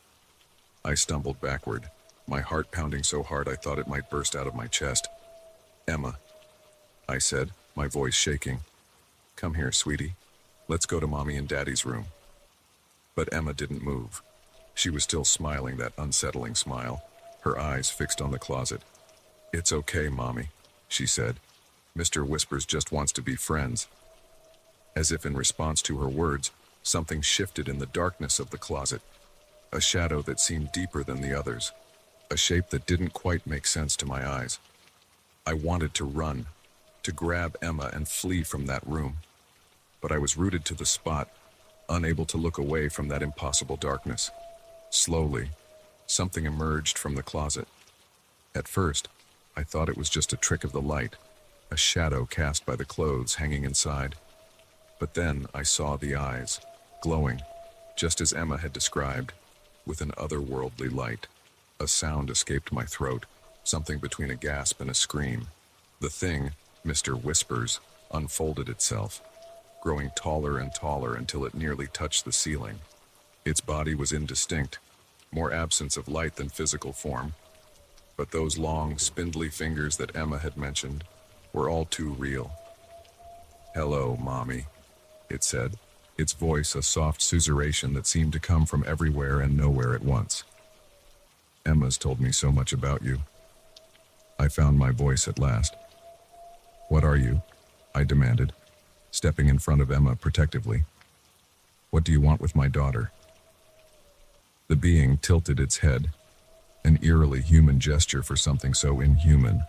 I stumbled backward, my heart pounding so hard I thought it might burst out of my chest. Emma, I said, my voice shaking. Come here, sweetie. Let's go to Mommy and Daddy's room. But Emma didn't move. She was still smiling that unsettling smile, her eyes fixed on the closet. It's okay, Mommy, she said. Mr. Whispers just wants to be friends. As if in response to her words, something shifted in the darkness of the closet. A shadow that seemed deeper than the others. A shape that didn't quite make sense to my eyes. I wanted to run, to grab Emma and flee from that room. But I was rooted to the spot, unable to look away from that impossible darkness. Slowly, something emerged from the closet. At first, I thought it was just a trick of the light, a shadow cast by the clothes hanging inside. But then I saw the eyes, glowing, just as Emma had described, with an otherworldly light. A sound escaped my throat, something between a gasp and a scream. The thing, Mr. Whispers, unfolded itself, growing taller and taller until it nearly touched the ceiling. Its body was indistinct, more absence of light than physical form. But those long, spindly fingers that Emma had mentioned were all too real. Hello, Mommy, it said, its voice a soft susurration that seemed to come from everywhere and nowhere at once. Emma's told me so much about you. I found my voice at last. What are you? I demanded, stepping in front of Emma protectively. What do you want with my daughter? The being tilted its head, an eerily human gesture for something so inhuman.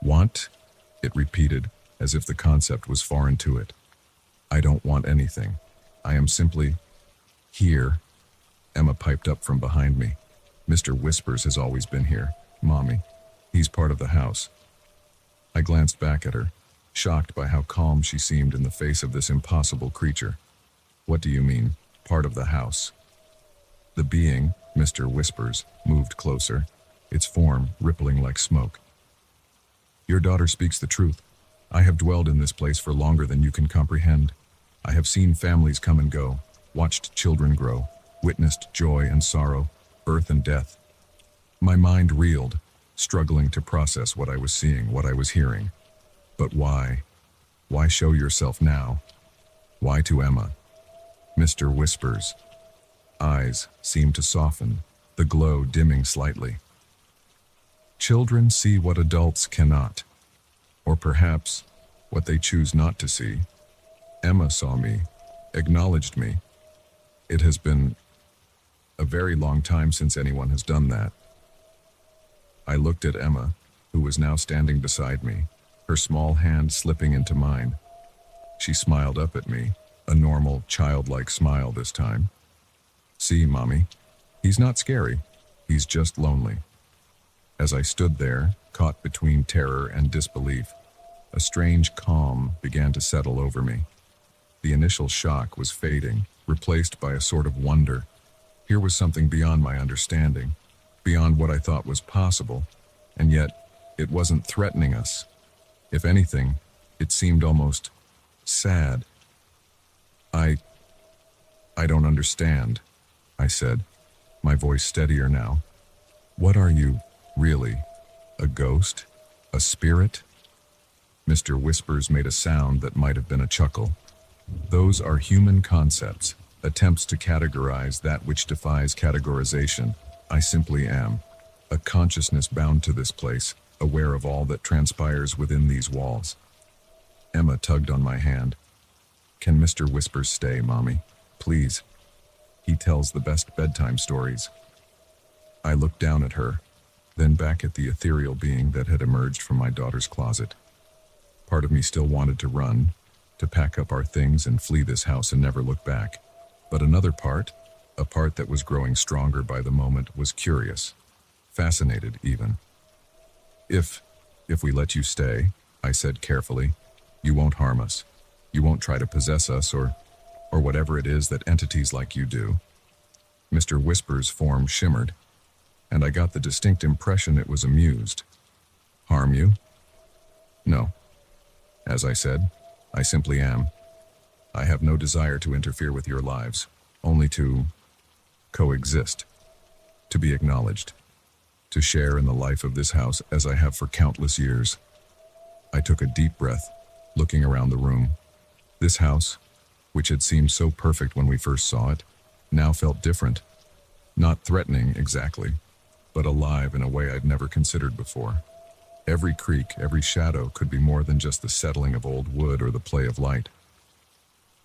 Want? It repeated, as if the concept was foreign to it. I don't want anything. I am simply here. Emma piped up from behind me. Mr. Whispers has always been here, Mommy. He's part of the house. I glanced back at her, shocked by how calm she seemed in the face of this impossible creature. What do you mean, part of the house? The being, Mr. Whispers, moved closer, its form rippling like smoke. Your daughter speaks the truth. I have dwelled in this place for longer than you can comprehend. I have seen families come and go, watched children grow, witnessed joy and sorrow, birth and death. My mind reeled, struggling to process what I was seeing, what I was hearing. But why? Why show yourself now? Why to Emma? Mr. Whispers. Eyes seemed to soften, the glow dimming slightly. Children see what adults cannot, or perhaps what they choose not to see. Emma saw me, acknowledged me. It has been a very long time since anyone has done that. I looked at Emma, who was now standing beside me, her small hand slipping into mine. She smiled up at me, a normal, childlike smile this time. See, Mommy, he's not scary, he's just lonely. As I stood there, caught between terror and disbelief, a strange calm began to settle over me. The initial shock was fading, replaced by a sort of wonder. Here was something beyond my understanding, beyond what I thought was possible, and yet it wasn't threatening us. If anything, it seemed almost sad. I don't understand, I said, my voice steadier now. What are you, really? A ghost? A spirit? Mr. Whispers made a sound that might have been a chuckle. Those are human concepts, attempts to categorize that which defies categorization. I simply am. A consciousness bound to this place, aware of all that transpires within these walls. Emma tugged on my hand. Can Mr. Whispers stay, Mommy? Please. He tells the best bedtime stories. I looked down at her, then back at the ethereal being that had emerged from my daughter's closet. Part of me still wanted to run, to pack up our things and flee this house and never look back. But another part, a part that was growing stronger by the moment, was curious, fascinated even. If we let you stay, I said carefully, you won't harm us. You won't try to possess us or whatever it is that entities like you do. Mr. Whisper's form shimmered, and I got the distinct impression it was amused. Harm you? No. As I said, I simply am. I have no desire to interfere with your lives, only to coexist, to be acknowledged, to share in the life of this house as I have for countless years. I took a deep breath, looking around the room. This house, which had seemed so perfect when we first saw it, now felt different. Not threatening exactly, but alive in a way I'd never considered before. Every creak, every shadow could be more than just the settling of old wood or the play of light.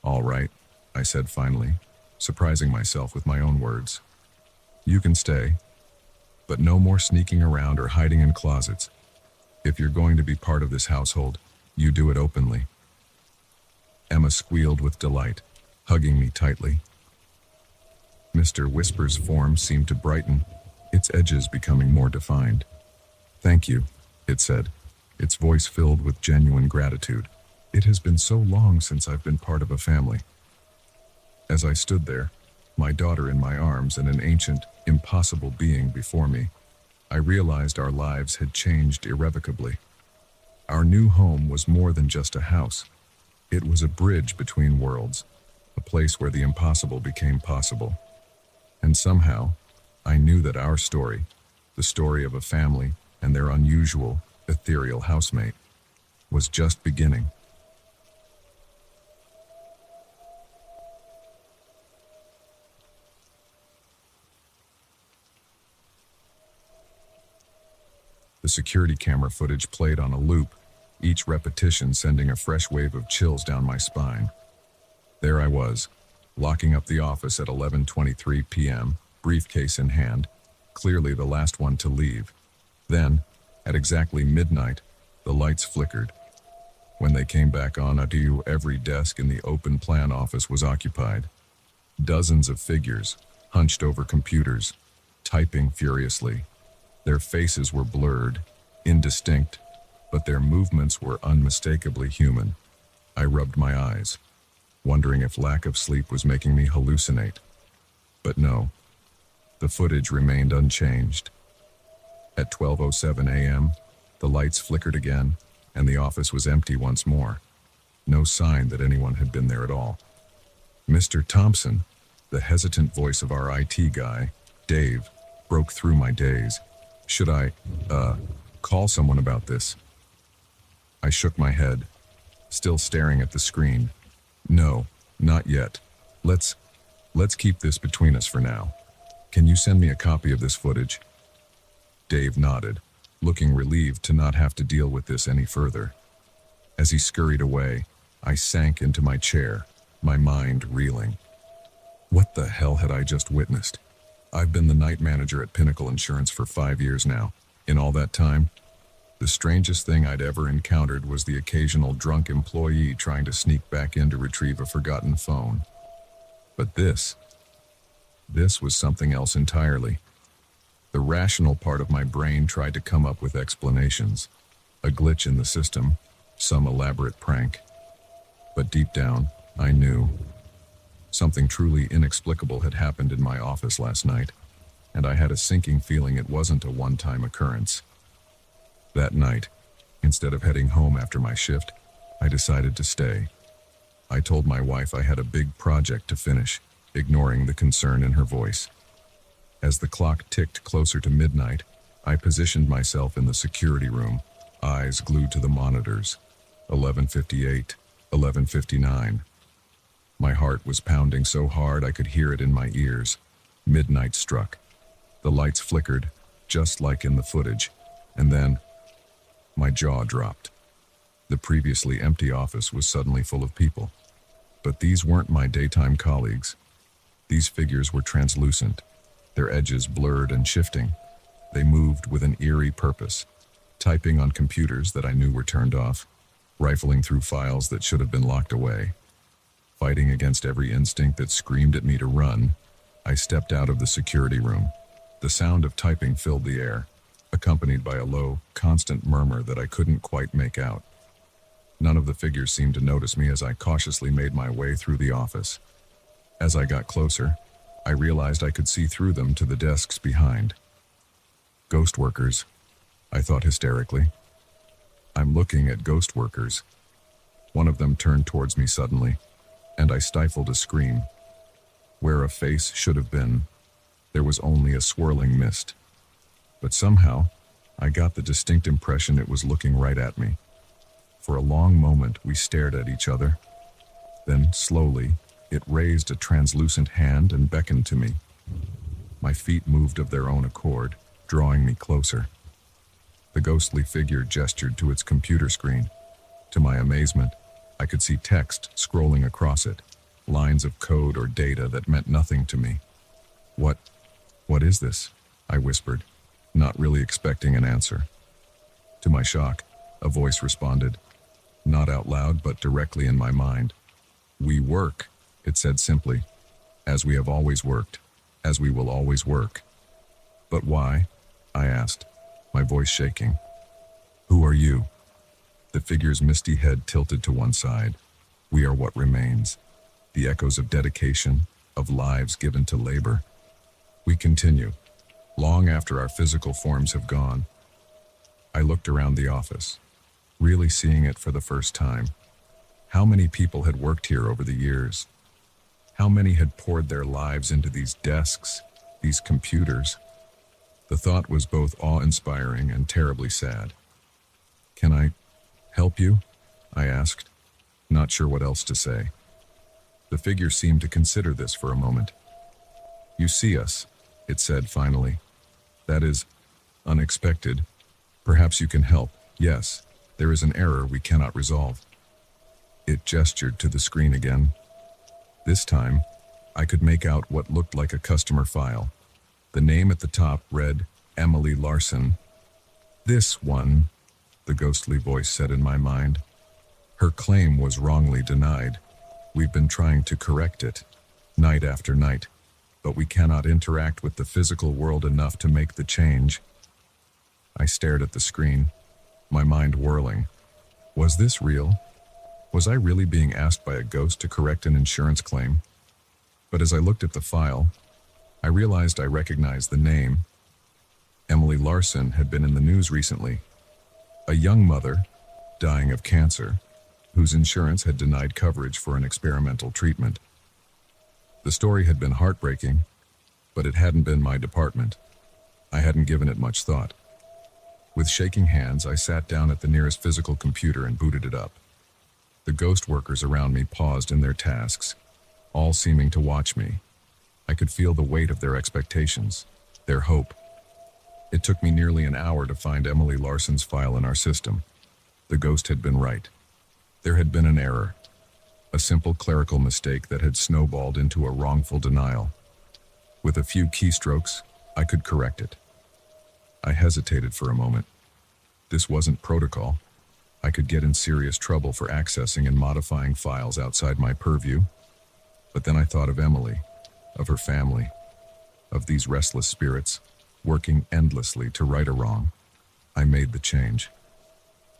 All right, I said finally, surprising myself with my own words. You can stay, but no more sneaking around or hiding in closets. If you're going to be part of this household, you do it openly. Emma squealed with delight, hugging me tightly. Mr. Whisper's form seemed to brighten, its edges becoming more defined. Thank you, it said, its voice filled with genuine gratitude. It has been so long since I've been part of a family. As I stood there, my daughter in my arms and an ancient, impossible being before me, I realized our lives had changed irrevocably. Our new home was more than just a house. It was a bridge between worlds, a place where the impossible became possible. And somehow, I knew that our story, the story of a family and their unusual, ethereal housemate, was just beginning. The security camera footage played on a loop, each repetition sending a fresh wave of chills down my spine. There I was, locking up the office at 11:23 p.m., briefcase in hand, clearly the last one to leave. Then, at exactly midnight, the lights flickered. When they came back on, every desk in the open plan office was occupied. Dozens of figures, hunched over computers, typing furiously. Their faces were blurred, indistinct, but their movements were unmistakably human. I rubbed my eyes, wondering if lack of sleep was making me hallucinate. But no, the footage remained unchanged. At 12:07 a.m., the lights flickered again, and the office was empty once more. No sign that anyone had been there at all. Mr. Thompson, the hesitant voice of our IT guy, Dave, broke through my daze. Should I, call someone about this? I shook my head, still staring at the screen. No, not yet. Let's keep this between us for now. Can you send me a copy of this footage? Dave nodded, looking relieved to not have to deal with this any further. As he scurried away, I sank into my chair, my mind reeling. What the hell had I just witnessed? I've been the night manager at Pinnacle Insurance for 5 years now. In all that time, the strangest thing I'd ever encountered was the occasional drunk employee trying to sneak back in to retrieve a forgotten phone. But this was something else entirely. The rational part of my brain tried to come up with explanations. A glitch in the system, some elaborate prank. But deep down, I knew. Something truly inexplicable had happened in my office last night, and I had a sinking feeling it wasn't a one-time occurrence. That night, instead of heading home after my shift, I decided to stay. I told my wife I had a big project to finish, ignoring the concern in her voice. As the clock ticked closer to midnight, I positioned myself in the security room, eyes glued to the monitors. 11:58, 11:59. My heart was pounding so hard I could hear it in my ears. Midnight struck. The lights flickered, just like in the footage, and then my jaw dropped. The previously empty office was suddenly full of people. But these weren't my daytime colleagues. These figures were translucent, their edges blurred and shifting. They moved with an eerie purpose, typing on computers that I knew were turned off, rifling through files that should have been locked away. Fighting against every instinct that screamed at me to run, I stepped out of the security room. The sound of typing filled the air, accompanied by a low, constant murmur that I couldn't quite make out. None of the figures seemed to notice me as I cautiously made my way through the office. As I got closer, I realized I could see through them to the desks behind. Ghost workers, I thought hysterically. I'm looking at ghost workers. One of them turned towards me suddenly, and I stifled a scream. Where a face should have been, there was only a swirling mist. But somehow, I got the distinct impression it was looking right at me. For a long moment, we stared at each other. Then, slowly, it raised a translucent hand and beckoned to me. My feet moved of their own accord, drawing me closer. The ghostly figure gestured to its computer screen. To my amazement, I could see text scrolling across it, lines of code or data that meant nothing to me. What is this? I whispered, not really expecting an answer. To my shock, a voice responded, not out loud but directly in my mind. We work, it said simply, as we have always worked, as we will always work. But why? I asked, my voice shaking. Who are you? The figure's misty head tilted to one side. We are what remains, the echoes of dedication, of lives given to labor. We continue, long after our physical forms have gone. I looked around the office, really seeing it for the first time. How many people had worked here over the years? How many had poured their lives into these desks, these computers? The thought was both awe-inspiring and terribly sad. Can I help you? I asked, not sure what else to say. The figure seemed to consider this for a moment. You see us, it said finally. That is unexpected. Perhaps you can help. Yes, there is an error we cannot resolve. It gestured to the screen again. This time, I could make out what looked like a customer file. The name at the top read Emily Larson. This one, the ghostly voice said in my mind. Her claim was wrongly denied. We've been trying to correct it, night after night, but we cannot interact with the physical world enough to make the change. I stared at the screen, my mind whirling. Was this real? Was I really being asked by a ghost to correct an insurance claim? But as I looked at the file, I realized I recognized the name. Emily Larson had been in the news recently. A young mother, dying of cancer, whose insurance had denied coverage for an experimental treatment. The story had been heartbreaking, but it hadn't been my department. I hadn't given it much thought. With shaking hands, I sat down at the nearest physical computer and booted it up. The ghost workers around me paused in their tasks, all seeming to watch me. I could feel the weight of their expectations, their hope. It took me nearly an hour to find Emily Larson's file in our system. The ghost had been right. There had been an error, a simple clerical mistake that had snowballed into a wrongful denial. With a few keystrokes, I could correct it. I hesitated for a moment. This wasn't protocol. I could get in serious trouble for accessing and modifying files outside my purview. But then I thought of Emily, of her family, of these restless spirits, working endlessly to right a wrong. I made the change.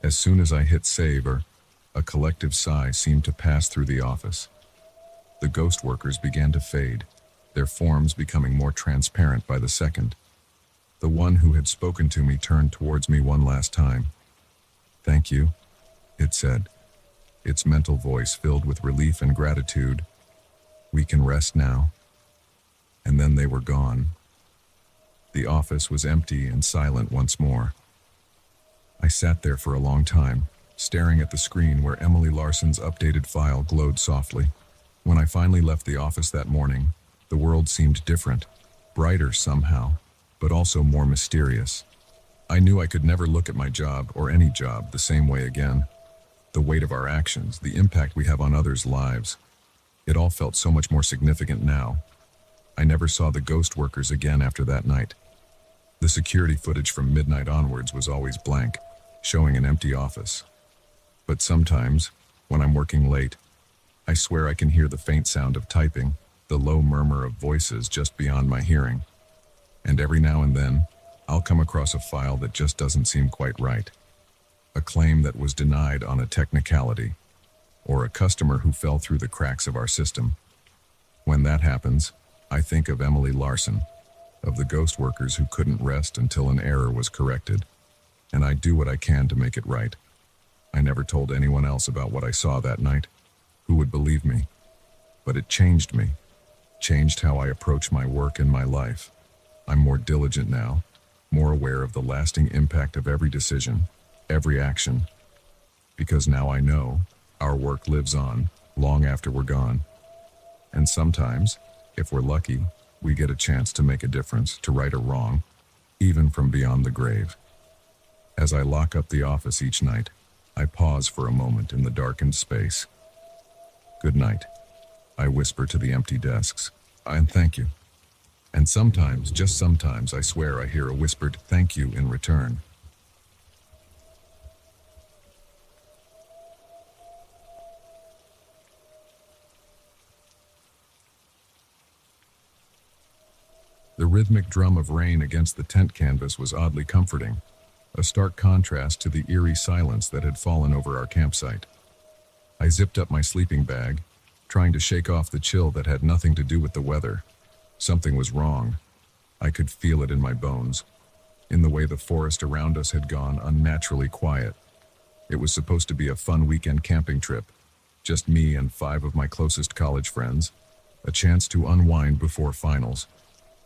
As soon as I hit save, a collective sigh seemed to pass through the office. The ghost workers began to fade, their forms becoming more transparent by the second. The one who had spoken to me turned towards me one last time. Thank you, it said, its mental voice filled with relief and gratitude. We can rest now. And then they were gone. The office was empty and silent once more. I sat there for a long time, staring at the screen where Emily Larson's updated file glowed softly. When I finally left the office that morning, the world seemed different, brighter somehow, but also more mysterious. I knew I could never look at my job, or any job, the same way again. The weight of our actions, the impact we have on others' lives. It all felt so much more significant now. I never saw the ghost workers again after that night. The security footage from midnight onwards was always blank, showing an empty office. But sometimes, when I'm working late, I swear I can hear the faint sound of typing, the low murmur of voices just beyond my hearing. And every now and then, I'll come across a file that just doesn't seem quite right. A claim that was denied on a technicality, or a customer who fell through the cracks of our system. When that happens, I think of Emily Larson, of the ghost workers who couldn't rest until an error was corrected, and I do what I can to make it right. I never told anyone else about what I saw that night. Who would believe me? But it changed me, changed how I approach my work and my life. I'm more diligent now, more aware of the lasting impact of every decision, every action. Because now I know our work lives on long after we're gone. And sometimes, if we're lucky, we get a chance to make a difference, to right a wrong, even from beyond the grave. As I lock up the office each night, I pause for a moment in the darkened space. Good night, I whisper to the empty desks, and thank you. And sometimes, just sometimes, I swear I hear a whispered thank you in return. The rhythmic drum of rain against the tent canvas was oddly comforting, a stark contrast to the eerie silence that had fallen over our campsite. I zipped up my sleeping bag, trying to shake off the chill that had nothing to do with the weather. Something was wrong. I could feel it in my bones, in the way the forest around us had gone unnaturally quiet. It was supposed to be a fun weekend camping trip, just me and 5 of my closest college friends, a chance to unwind before finals,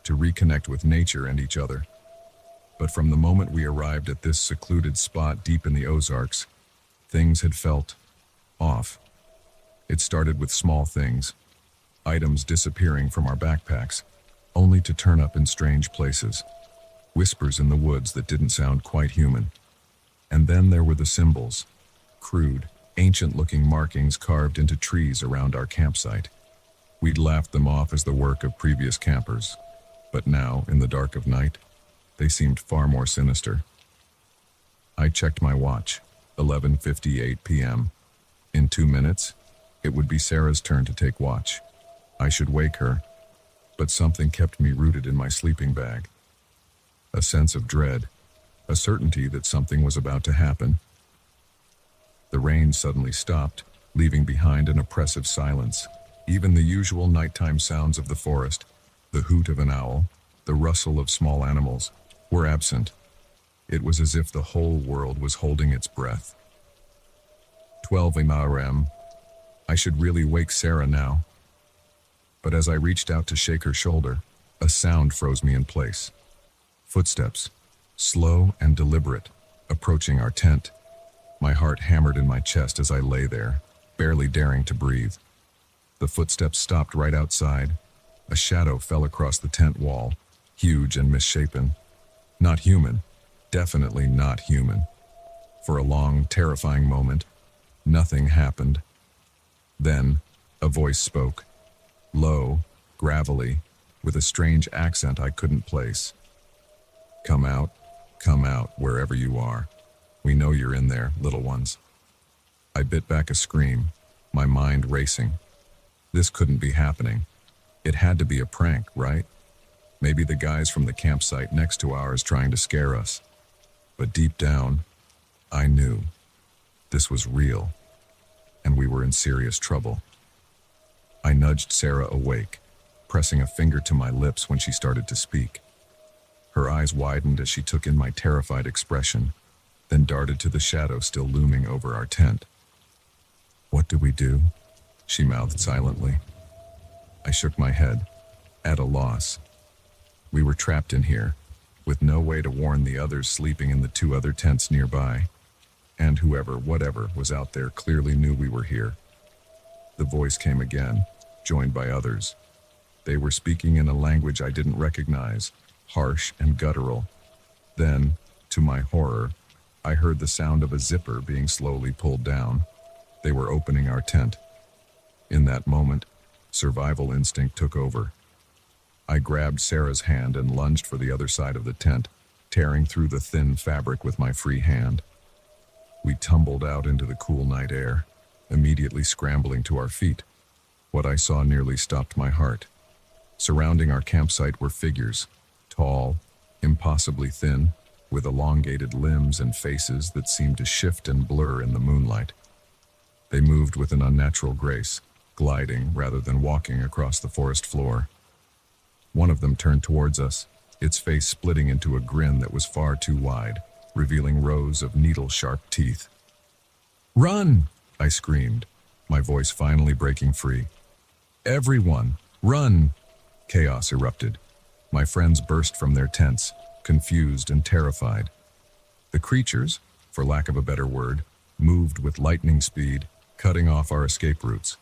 to reconnect with nature and each other. But from the moment we arrived at this secluded spot deep in the Ozarks, things had felt off. It started with small things, items disappearing from our backpacks, only to turn up in strange places, whispers in the woods that didn't sound quite human. And then there were the symbols, crude, ancient-looking markings carved into trees around our campsite. We'd laughed them off as the work of previous campers, but now, in the dark of night, they seemed far more sinister. I checked my watch, 11:58 p.m. In 2 minutes, it would be Sarah's turn to take watch. I should wake her, but something kept me rooted in my sleeping bag. A sense of dread, a certainty that something was about to happen. The rain suddenly stopped, leaving behind an oppressive silence. Even the usual nighttime sounds of the forest, the hoot of an owl, the rustle of small animals, were absent. It was as if the whole world was holding its breath. 12 a.m. I should really wake Sarah now. But as I reached out to shake her shoulder, a sound froze me in place. Footsteps, slow and deliberate, approaching our tent. My heart hammered in my chest as I lay there, barely daring to breathe. The footsteps stopped right outside. A shadow fell across the tent wall, huge and misshapen. Not human, definitely not human. For a long, terrifying moment, nothing happened. Then, a voice spoke, low, gravelly, with a strange accent I couldn't place. Come out, wherever you are. We know you're in there, little ones." I bit back a scream, my mind racing. This couldn't be happening. It had to be a prank, right? Maybe the guys from the campsite next to ours trying to scare us. But deep down, I knew this was real, and we were in serious trouble. I nudged Sarah awake, pressing a finger to my lips when she started to speak. Her eyes widened as she took in my terrified expression, then darted to the shadow still looming over our tent. "What do we do?" she mouthed silently. I shook my head, at a loss. We were trapped in here, with no way to warn the others sleeping in the 2 other tents nearby, and whatever was out there clearly knew we were here. The voice came again, joined by others. They were speaking in a language I didn't recognize, harsh and guttural. Then, to my horror, I heard the sound of a zipper being slowly pulled down. They were opening our tent. In that moment, survival instinct took over. I grabbed Sarah's hand and lunged for the other side of the tent, tearing through the thin fabric with my free hand. We tumbled out into the cool night air, immediately scrambling to our feet. What I saw nearly stopped my heart. Surrounding our campsite were figures, tall, impossibly thin, with elongated limbs and faces that seemed to shift and blur in the moonlight. They moved with an unnatural grace, gliding rather than walking across the forest floor. One of them turned towards us, its face splitting into a grin that was far too wide, revealing rows of needle-sharp teeth. "Run!" I screamed, my voice finally breaking free. "Everyone, run!" Chaos erupted. My friends burst from their tents, confused and terrified. The creatures, for lack of a better word, moved with lightning speed, cutting off our escape routes.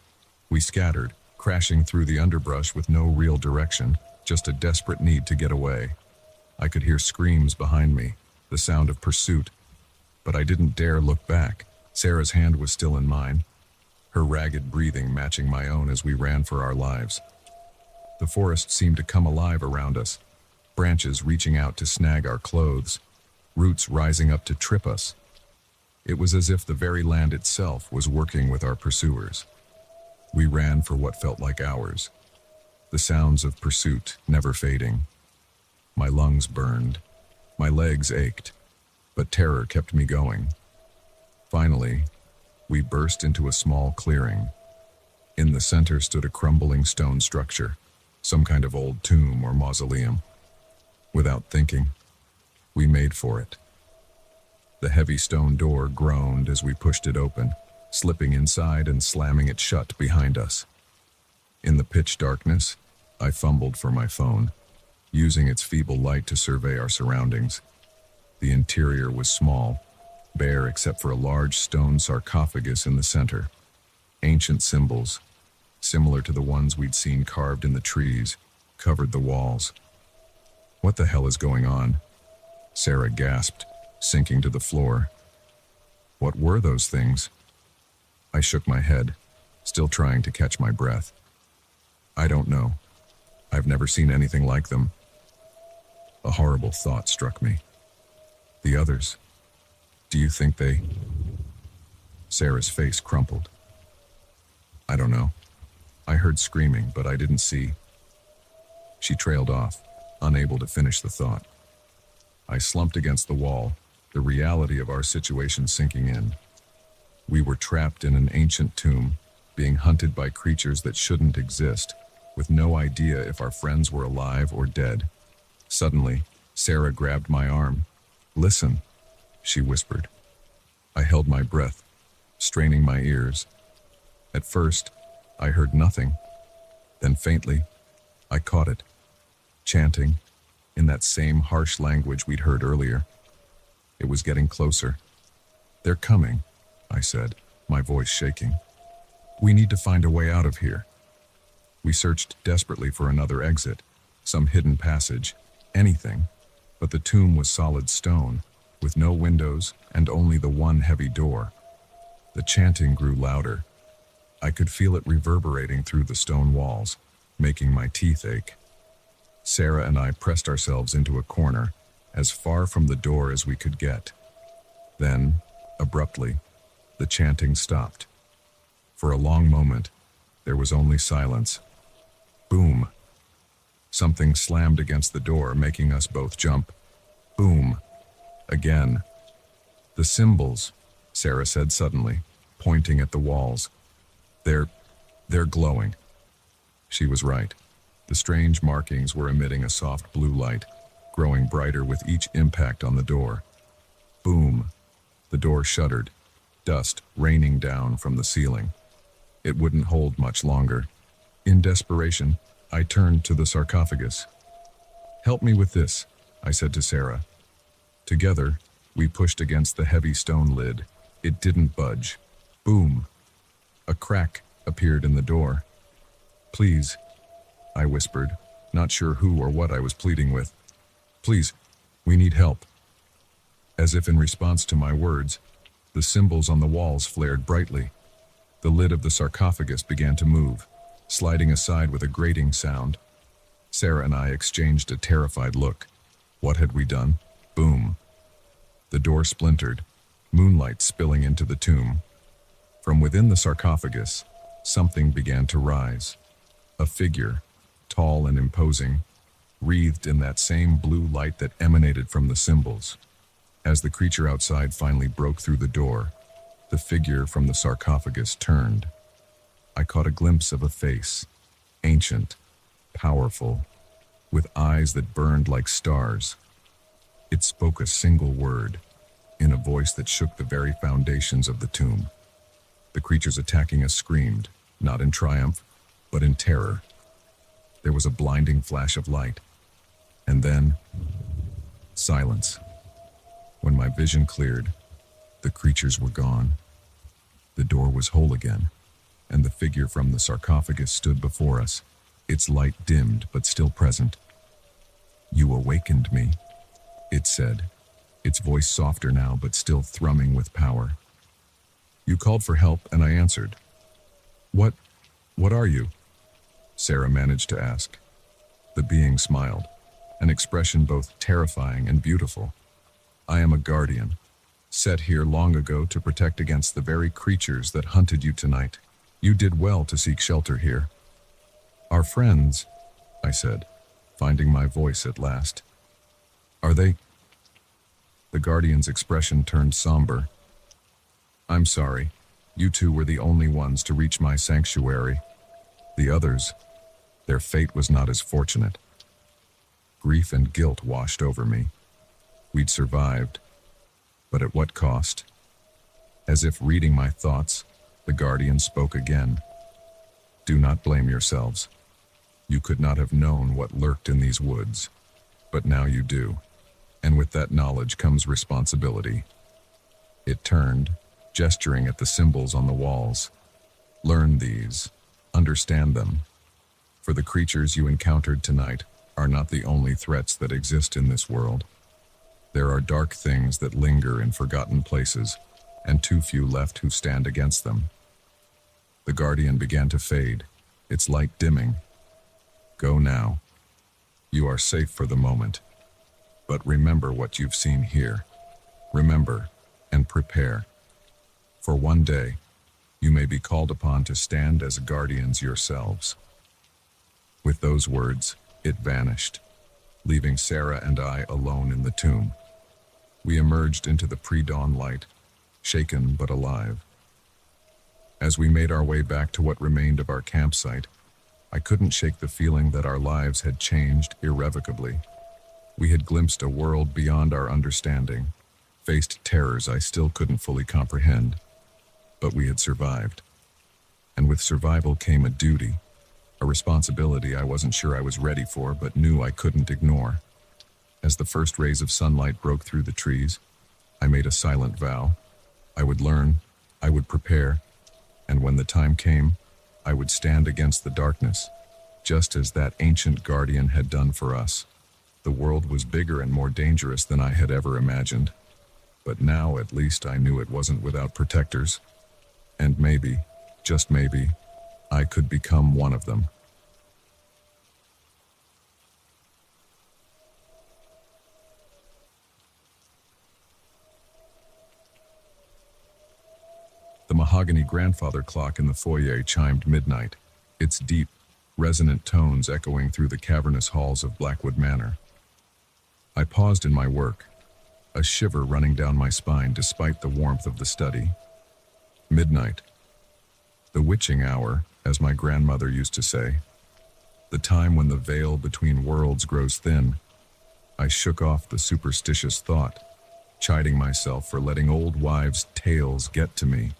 We scattered, crashing through the underbrush with no real direction, just a desperate need to get away. I could hear screams behind me, the sound of pursuit, but I didn't dare look back. Sarah's hand was still in mine, her ragged breathing matching my own as we ran for our lives. The forest seemed to come alive around us, branches reaching out to snag our clothes, roots rising up to trip us. It was as if the very land itself was working with our pursuers. We ran for what felt like hours, the sounds of pursuit never fading. My lungs burned, my legs ached, but terror kept me going. Finally, we burst into a small clearing. In the center stood a crumbling stone structure, some kind of old tomb or mausoleum. Without thinking, we made for it. The heavy stone door groaned as we pushed it open, slipping inside and slamming it shut behind us. In the pitch darkness, I fumbled for my phone, using its feeble light to survey our surroundings. The interior was small, bare except for a large stone sarcophagus in the center. Ancient symbols, similar to the ones we'd seen carved in the trees, covered the walls. "What the hell is going on?" Sarah gasped, sinking to the floor. What were those things? I shook my head, still trying to catch my breath. "I don't know. I've never seen anything like them." A horrible thought struck me. "The others, do you think they—" Sarah's face crumpled. "I don't know. I heard screaming, but I didn't see." She trailed off, unable to finish the thought. I slumped against the wall, the reality of our situation sinking in. We were trapped in an ancient tomb, being hunted by creatures that shouldn't exist, with no idea if our friends were alive or dead. Suddenly, Sarah grabbed my arm. "Listen," she whispered. I held my breath, straining my ears. At first, I heard nothing. Then faintly, I caught it, chanting, in that same harsh language we'd heard earlier. It was getting closer. "They're coming," I said, my voice shaking. "We need to find a way out of here." We searched desperately for another exit, some hidden passage, anything, but the tomb was solid stone, with no windows and only the one heavy door. The chanting grew louder. I could feel it reverberating through the stone walls, making my teeth ache. Sarah and I pressed ourselves into a corner, as far from the door as we could get. Then, abruptly, the chanting stopped. For a long moment, there was only silence. Boom. Something slammed against the door, making us both jump. Boom. Again. "The symbols," Sarah said suddenly, pointing at the walls. They're glowing." She was right. The strange markings were emitting a soft blue light, growing brighter with each impact on the door. Boom. The door shuddered, dust raining down from the ceiling. It wouldn't hold much longer. In desperation, I turned to the sarcophagus. "Help me with this," I said to Sarah. Together, we pushed against the heavy stone lid. It didn't budge. Boom. A crack appeared in the door. "Please," I whispered, not sure who or what I was pleading with. "Please, we need help." As if in response to my words, the symbols on the walls flared brightly. The lid of the sarcophagus began to move, sliding aside with a grating sound. Sarah and I exchanged a terrified look. What had we done? Boom. The door splintered, moonlight spilling into the tomb. From within the sarcophagus, something began to rise. A figure, tall and imposing, wreathed in that same blue light that emanated from the symbols. As the creature outside finally broke through the door, the figure from the sarcophagus turned. I caught a glimpse of a face, ancient, powerful, with eyes that burned like stars. It spoke a single word, in a voice that shook the very foundations of the tomb. The creatures attacking us screamed, not in triumph, but in terror. There was a blinding flash of light, and then silence. When my vision cleared, the creatures were gone. The door was whole again, and the figure from the sarcophagus stood before us, its light dimmed but still present. "You awakened me," it said, its voice softer now but still thrumming with power. "You called for help and I answered. What are you?" Sarah managed to ask. The being smiled, an expression both terrifying and beautiful. "I am a guardian, set here long ago to protect against the very creatures that hunted you tonight. You did well to seek shelter here." "Our friends," I said, finding my voice at last. "Are they?" The guardian's expression turned somber. "I'm sorry. You two were the only ones to reach my sanctuary. The others, their fate was not as fortunate." Grief and guilt washed over me. We'd survived, but at what cost? As if reading my thoughts, the guardian spoke again. "Do not blame yourselves. You could not have known what lurked in these woods, but now you do, and with that knowledge comes responsibility." It turned, gesturing at the symbols on the walls. "Learn these, understand them, for the creatures you encountered tonight are not the only threats that exist in this world. There are dark things that linger in forgotten places, and too few left who stand against them." The guardian began to fade, its light dimming. "Go now. You are safe for the moment. But remember what you've seen here. Remember and prepare. For one day, you may be called upon to stand as guardians yourselves." With those words, it vanished, leaving Sarah and I alone in the tomb. We emerged into the pre-dawn light, shaken but alive. As we made our way back to what remained of our campsite, I couldn't shake the feeling that our lives had changed irrevocably. We had glimpsed a world beyond our understanding, faced terrors I still couldn't fully comprehend, but we had survived. And with survival came a duty, a responsibility I wasn't sure I was ready for, but knew I couldn't ignore. As the first rays of sunlight broke through the trees, I made a silent vow. I would learn, I would prepare, and when the time came, I would stand against the darkness, just as that ancient guardian had done for us. The world was bigger and more dangerous than I had ever imagined, but now at least I knew it wasn't without protectors. And maybe, just maybe, I could become one of them. The mahogany grandfather clock in the foyer chimed midnight, its deep, resonant tones echoing through the cavernous halls of Blackwood Manor. I paused in my work, a shiver running down my spine despite the warmth of the study. Midnight. The witching hour, as my grandmother used to say. The time when the veil between worlds grows thin. I shook off the superstitious thought, chiding myself for letting old wives' tales get to me.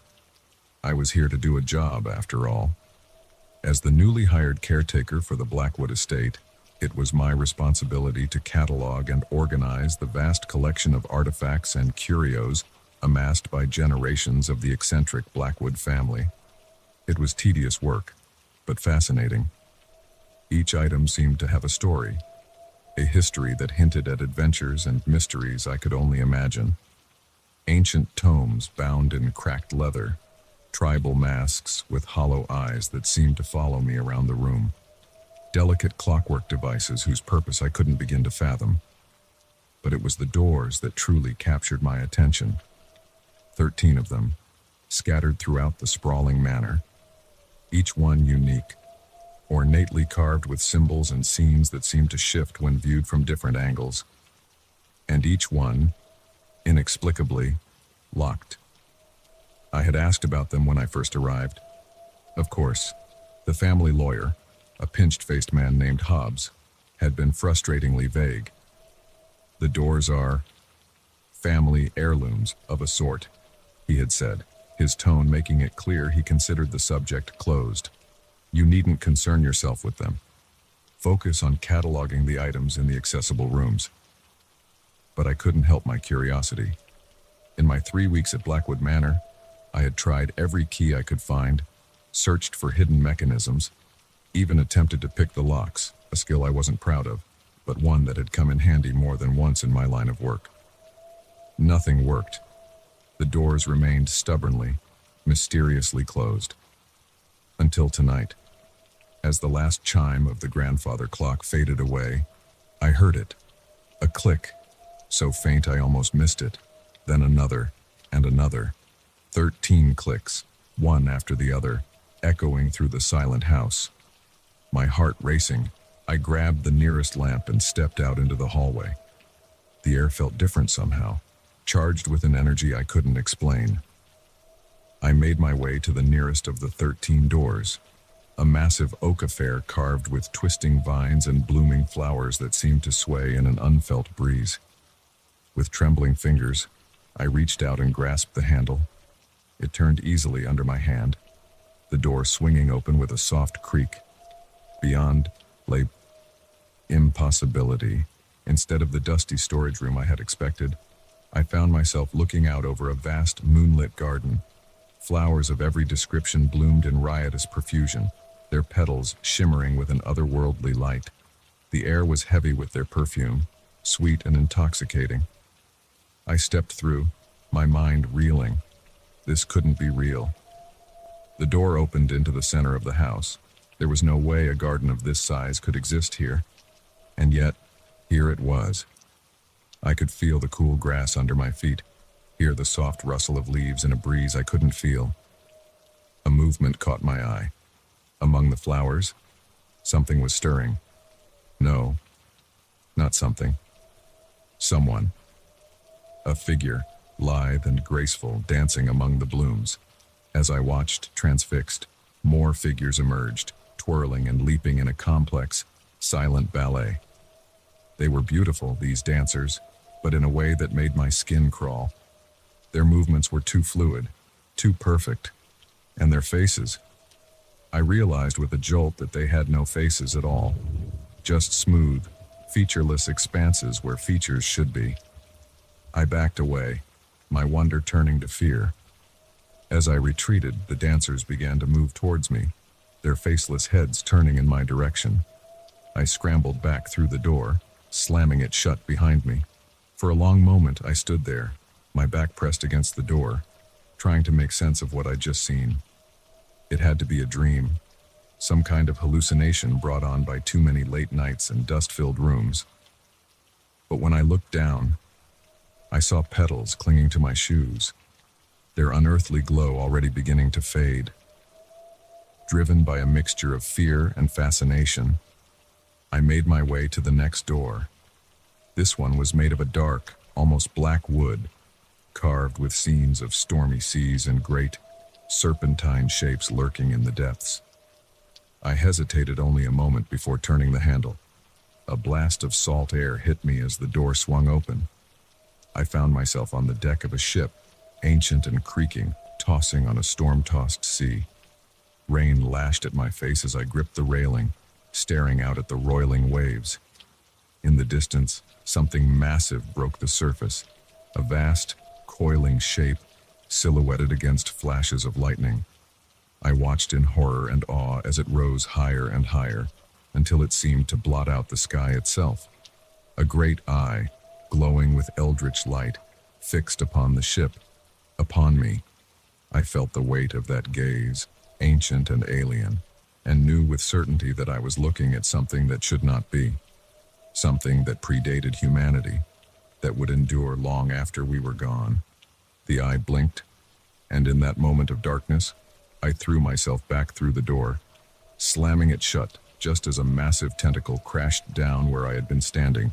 I was here to do a job, after all. As the newly hired caretaker for the Blackwood estate, it was my responsibility to catalog and organize the vast collection of artifacts and curios amassed by generations of the eccentric Blackwood family. It was tedious work, but fascinating. Each item seemed to have a story, a history that hinted at adventures and mysteries I could only imagine. Ancient tomes bound in cracked leather, tribal masks with hollow eyes that seemed to follow me around the room, delicate clockwork devices whose purpose I couldn't begin to fathom. But it was the doors that truly captured my attention. 13 of them, scattered throughout the sprawling manor, each one unique, ornately carved with symbols and scenes that seemed to shift when viewed from different angles, and each one, inexplicably, locked. I had asked about them when I first arrived. Of course, the family lawyer, a pinched-faced man named Hobbs, had been frustratingly vague. The doors are family heirlooms of a sort, he had said, his tone making it clear he considered the subject closed. You needn't concern yourself with them. Focus on cataloging the items in the accessible rooms. But I couldn't help my curiosity. In my 3 weeks at Blackwood Manor, I had tried every key I could find, searched for hidden mechanisms, even attempted to pick the locks, a skill I wasn't proud of, but one that had come in handy more than once in my line of work. Nothing worked. The doors remained stubbornly, mysteriously closed. Until tonight. As the last chime of the grandfather clock faded away, I heard it. A click, so faint I almost missed it. Then another, and another. 13 clicks, one after the other, echoing through the silent house. My heart racing, I grabbed the nearest lamp and stepped out into the hallway. The air felt different somehow, charged with an energy I couldn't explain. I made my way to the nearest of the 13 doors, a massive oak affair carved with twisting vines and blooming flowers that seemed to sway in an unfelt breeze. With trembling fingers, I reached out and grasped the handle. It turned easily under my hand, the door swinging open with a soft creak. Beyond lay impossibility. Instead of the dusty storage room I had expected, I found myself looking out over a vast moonlit garden. Flowers of every description bloomed in riotous profusion, their petals shimmering with an otherworldly light. The air was heavy with their perfume, sweet and intoxicating. I stepped through, my mind reeling. This couldn't be real. The door opened into the center of the house. There was no way a garden of this size could exist here. And yet, here it was. I could feel the cool grass under my feet, hear the soft rustle of leaves in a breeze I couldn't feel. A movement caught my eye. Among the flowers, something was stirring. No, not something. Someone. A figure, lithe and graceful, dancing among the blooms. As I watched, transfixed, more figures emerged, twirling and leaping in a complex, silent ballet. They were beautiful, these dancers, but in a way that made my skin crawl. Their movements were too fluid, too perfect. And their faces. I realized with a jolt that they had no faces at all. Just smooth, featureless expanses where features should be. I backed away, my wonder turning to fear. As I retreated, the dancers began to move towards me, their faceless heads turning in my direction. I scrambled back through the door, slamming it shut behind me. For a long moment, I stood there, my back pressed against the door, trying to make sense of what I'd just seen. It had to be a dream, some kind of hallucination brought on by too many late nights and dust-filled rooms. But when I looked down, I saw petals clinging to my shoes, their unearthly glow already beginning to fade. Driven by a mixture of fear and fascination, I made my way to the next door. This one was made of a dark, almost black wood, carved with scenes of stormy seas and great, serpentine shapes lurking in the depths. I hesitated only a moment before turning the handle. A blast of salt air hit me as the door swung open. I found myself on the deck of a ship, ancient and creaking, tossing on a storm-tossed sea. Rain lashed at my face as I gripped the railing, staring out at the roiling waves. In the distance, something massive broke the surface, a vast, coiling shape, silhouetted against flashes of lightning. I watched in horror and awe as it rose higher and higher, until it seemed to blot out the sky itself. A great eye, glowing with eldritch light, fixed upon the ship, upon me. I felt the weight of that gaze, ancient and alien, and knew with certainty that I was looking at something that should not be. Something that predated humanity, that would endure long after we were gone. The eye blinked, And in that moment of darkness, I threw myself back through the door, slamming it shut just as a massive tentacle crashed down where I had been standing.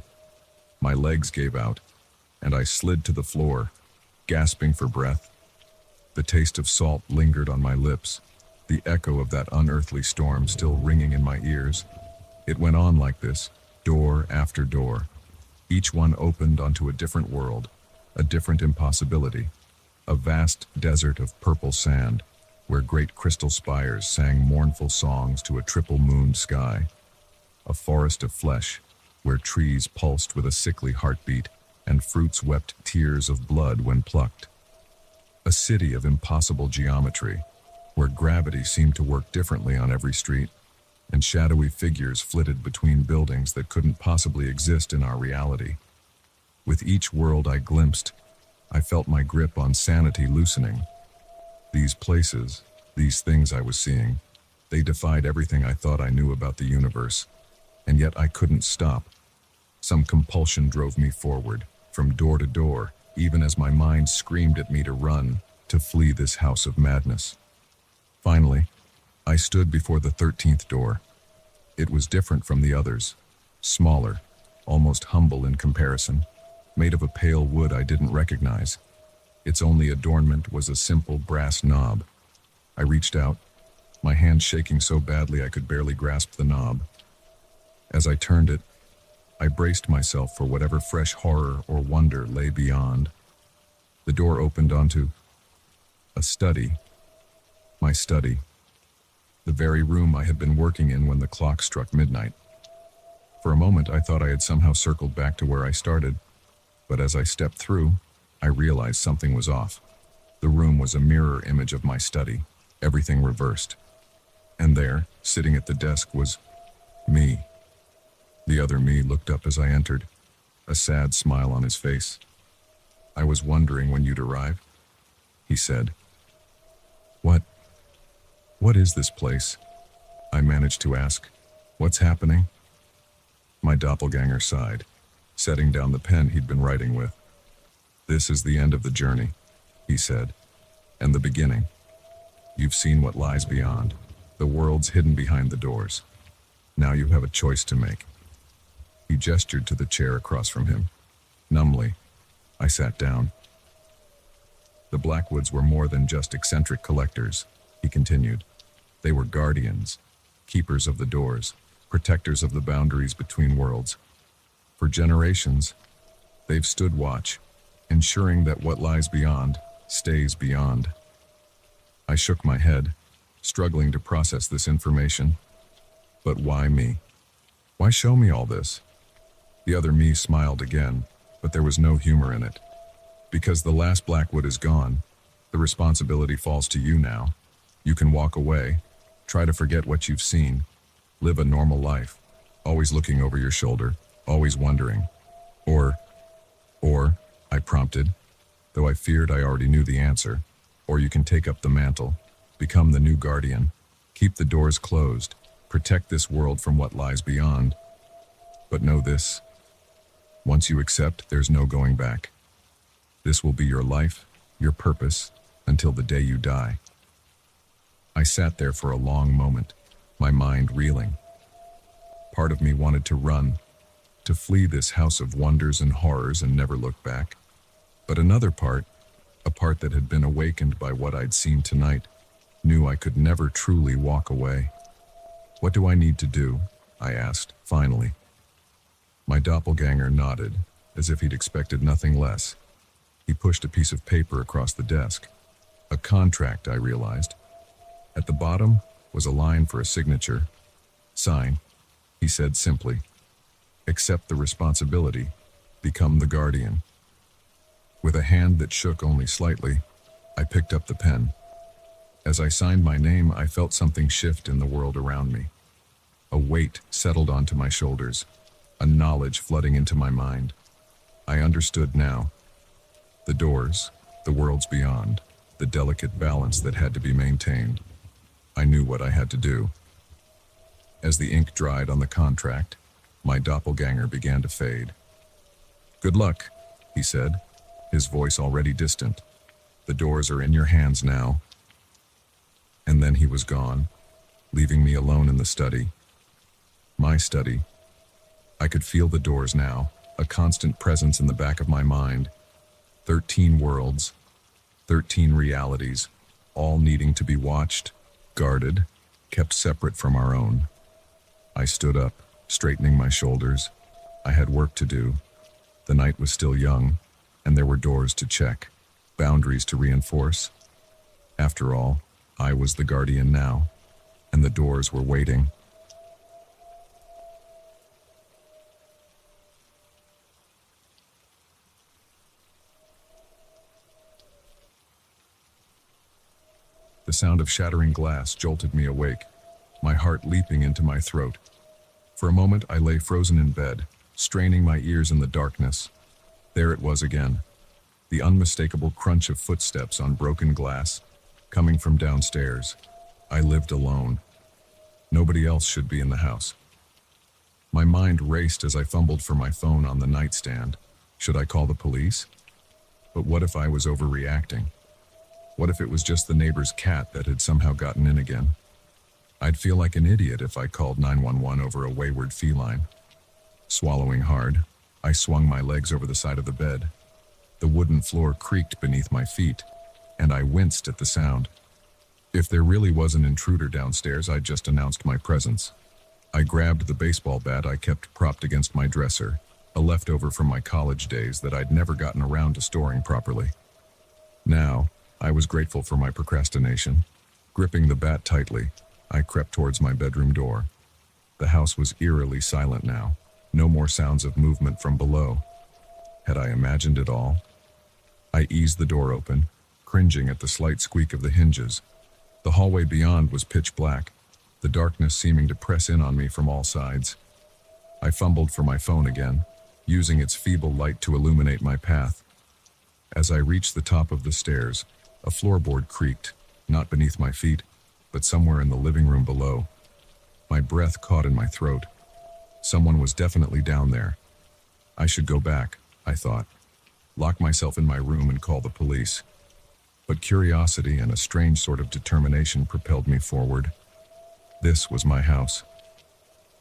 My legs gave out, and I slid to the floor, gasping for breath. The taste of salt lingered on my lips, the echo of that unearthly storm still ringing in my ears. It went on like this, door after door. Each one opened onto a different world, a different impossibility, a vast desert of purple sand, where great crystal spires sang mournful songs to a triple-mooned sky, a forest of flesh, where trees pulsed with a sickly heartbeat and fruits wept tears of blood when plucked, a city of impossible geometry, where gravity seemed to work differently on every street, and shadowy figures flitted between buildings that couldn't possibly exist in our reality. With each world I glimpsed, I felt my grip on sanity loosening. These places, these things I was seeing, they defied everything I thought I knew about the universe, and yet I couldn't stop. Some compulsion drove me forward, from door to door, even as my mind screamed at me to run, to flee this house of madness. Finally, I stood before the 13th door. It was different from the others, smaller, almost humble in comparison, made of a pale wood I didn't recognize. Its only adornment was a simple brass knob. I reached out, my hand shaking so badly I could barely grasp the knob. As I turned it, I braced myself for whatever fresh horror or wonder lay beyond. The door opened onto a study. My study. The very room I had been working in when the clock struck midnight. For a moment, I thought I had somehow circled back to where I started, but as I stepped through, I realized something was off. The room was a mirror image of my study, everything reversed. And there, sitting at the desk, was me. The other me looked up as I entered, a sad smile on his face. "I was wondering when you'd arrive," he said. What is this place?" I managed to ask. "What's happening?" My doppelganger sighed, setting down the pen he'd been writing with. "This is the end of the journey," he said, "and the beginning. You've seen what lies beyond, the worlds hidden behind the doors. Now you have a choice to make." He gestured to the chair across from him. Numbly, I sat down. "The Blackwoods were more than just eccentric collectors," he continued. "They were guardians, keepers of the doors, protectors of the boundaries between worlds. For generations, they've stood watch, ensuring that what lies beyond stays beyond." I shook my head, struggling to process this information. But why me? Why show me all this? The other me smiled again, but there was no humor in it. "Because the last Blackwood is gone, the responsibility falls to you now. You can walk away, try to forget what you've seen, live a normal life, always looking over your shoulder, always wondering. Or, I prompted, though I feared I already knew the answer, or you can take up the mantle, become the new guardian, keep the doors closed, protect this world from what lies beyond. But know this, once you accept, there's no going back. This will be your life, your purpose, until the day you die." I sat there for a long moment, my mind reeling. Part of me wanted to run, to flee this house of wonders and horrors and never look back. But another part, a part that had been awakened by what I'd seen tonight, knew I could never truly walk away. "What do I need to do?" I asked, finally. My doppelganger nodded, as if he'd expected nothing less. He pushed a piece of paper across the desk. A contract, I realized. At the bottom was a line for a signature. "Sign," he said simply. "Accept the responsibility. Become the guardian." With a hand that shook only slightly, I picked up the pen. As I signed my name, I felt something shift in the world around me. A weight settled onto my shoulders, a knowledge flooding into my mind. I understood now. The doors, the worlds beyond, the delicate balance that had to be maintained. I knew what I had to do. As the ink dried on the contract, my doppelganger began to fade. "Good luck," he said, his voice already distant. The doors are in your hands now. And then he was gone, leaving me alone in the study. My study. I could feel the doors now, a constant presence in the back of my mind. 13 worlds, 13 realities, all needing to be watched, guarded, kept separate from our own. I stood up, straightening my shoulders. I had work to do. The night was still young, and there were doors to check, boundaries to reinforce. After all, I was the guardian now, and the doors were waiting. The sound of shattering glass jolted me awake, my heart leaping into my throat. For a moment, I lay frozen in bed, straining my ears in the darkness. There it was again, the unmistakable crunch of footsteps on broken glass, coming from downstairs. I lived alone. Nobody else should be in the house. My mind raced as I fumbled for my phone on the nightstand. Should I call the police? But what if I was overreacting? What if it was just the neighbor's cat that had somehow gotten in again? I'd feel like an idiot if I called 911 over a wayward feline. Swallowing hard, I swung my legs over the side of the bed. The wooden floor creaked beneath my feet, and I winced at the sound. If there really was an intruder downstairs, I'd just announced my presence. I grabbed the baseball bat I kept propped against my dresser, a leftover from my college days that I'd never gotten around to storing properly. Now, I was grateful for my procrastination. Gripping the bat tightly, I crept towards my bedroom door. The house was eerily silent now. No more sounds of movement from below. Had I imagined it all? I eased the door open, cringing at the slight squeak of the hinges. The hallway beyond was pitch black, the darkness seeming to press in on me from all sides. I fumbled for my phone again, using its feeble light to illuminate my path. As I reached the top of the stairs, a floorboard creaked, not beneath my feet, but somewhere in the living room below. My breath caught in my throat. Someone was definitely down there. I should go back, I thought, lock myself in my room and call the police. But curiosity and a strange sort of determination propelled me forward. This was my house.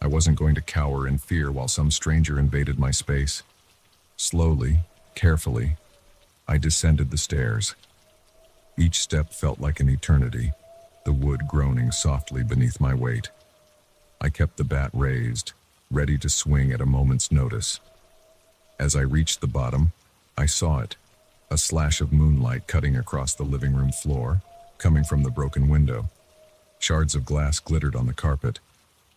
I wasn't going to cower in fear while some stranger invaded my space. Slowly, carefully, I descended the stairs. Each step felt like an eternity, the wood groaning softly beneath my weight. I kept the bat raised, ready to swing at a moment's notice. As I reached the bottom, I saw it, a slash of moonlight cutting across the living room floor, coming from the broken window. Shards of glass glittered on the carpet,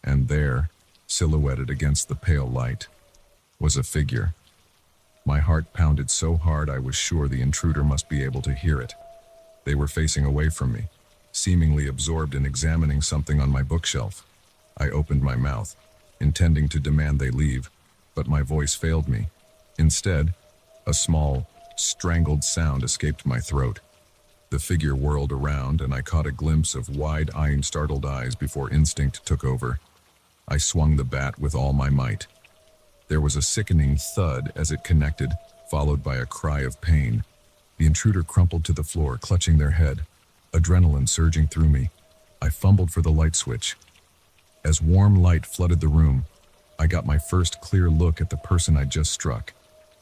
and there, silhouetted against the pale light, was a figure. My heart pounded so hard I was sure the intruder must be able to hear it. They were facing away from me, seemingly absorbed in examining something on my bookshelf. I opened my mouth, intending to demand they leave, but my voice failed me. Instead, a small, strangled sound escaped my throat. The figure whirled around, and I caught a glimpse of wide-eyed, startled eyes before instinct took over. I swung the bat with all my might. There was a sickening thud as it connected, followed by a cry of pain. The intruder crumpled to the floor, clutching their head, adrenaline surging through me. I fumbled for the light switch. As warm light flooded the room, I got my first clear look at the person I'd just struck.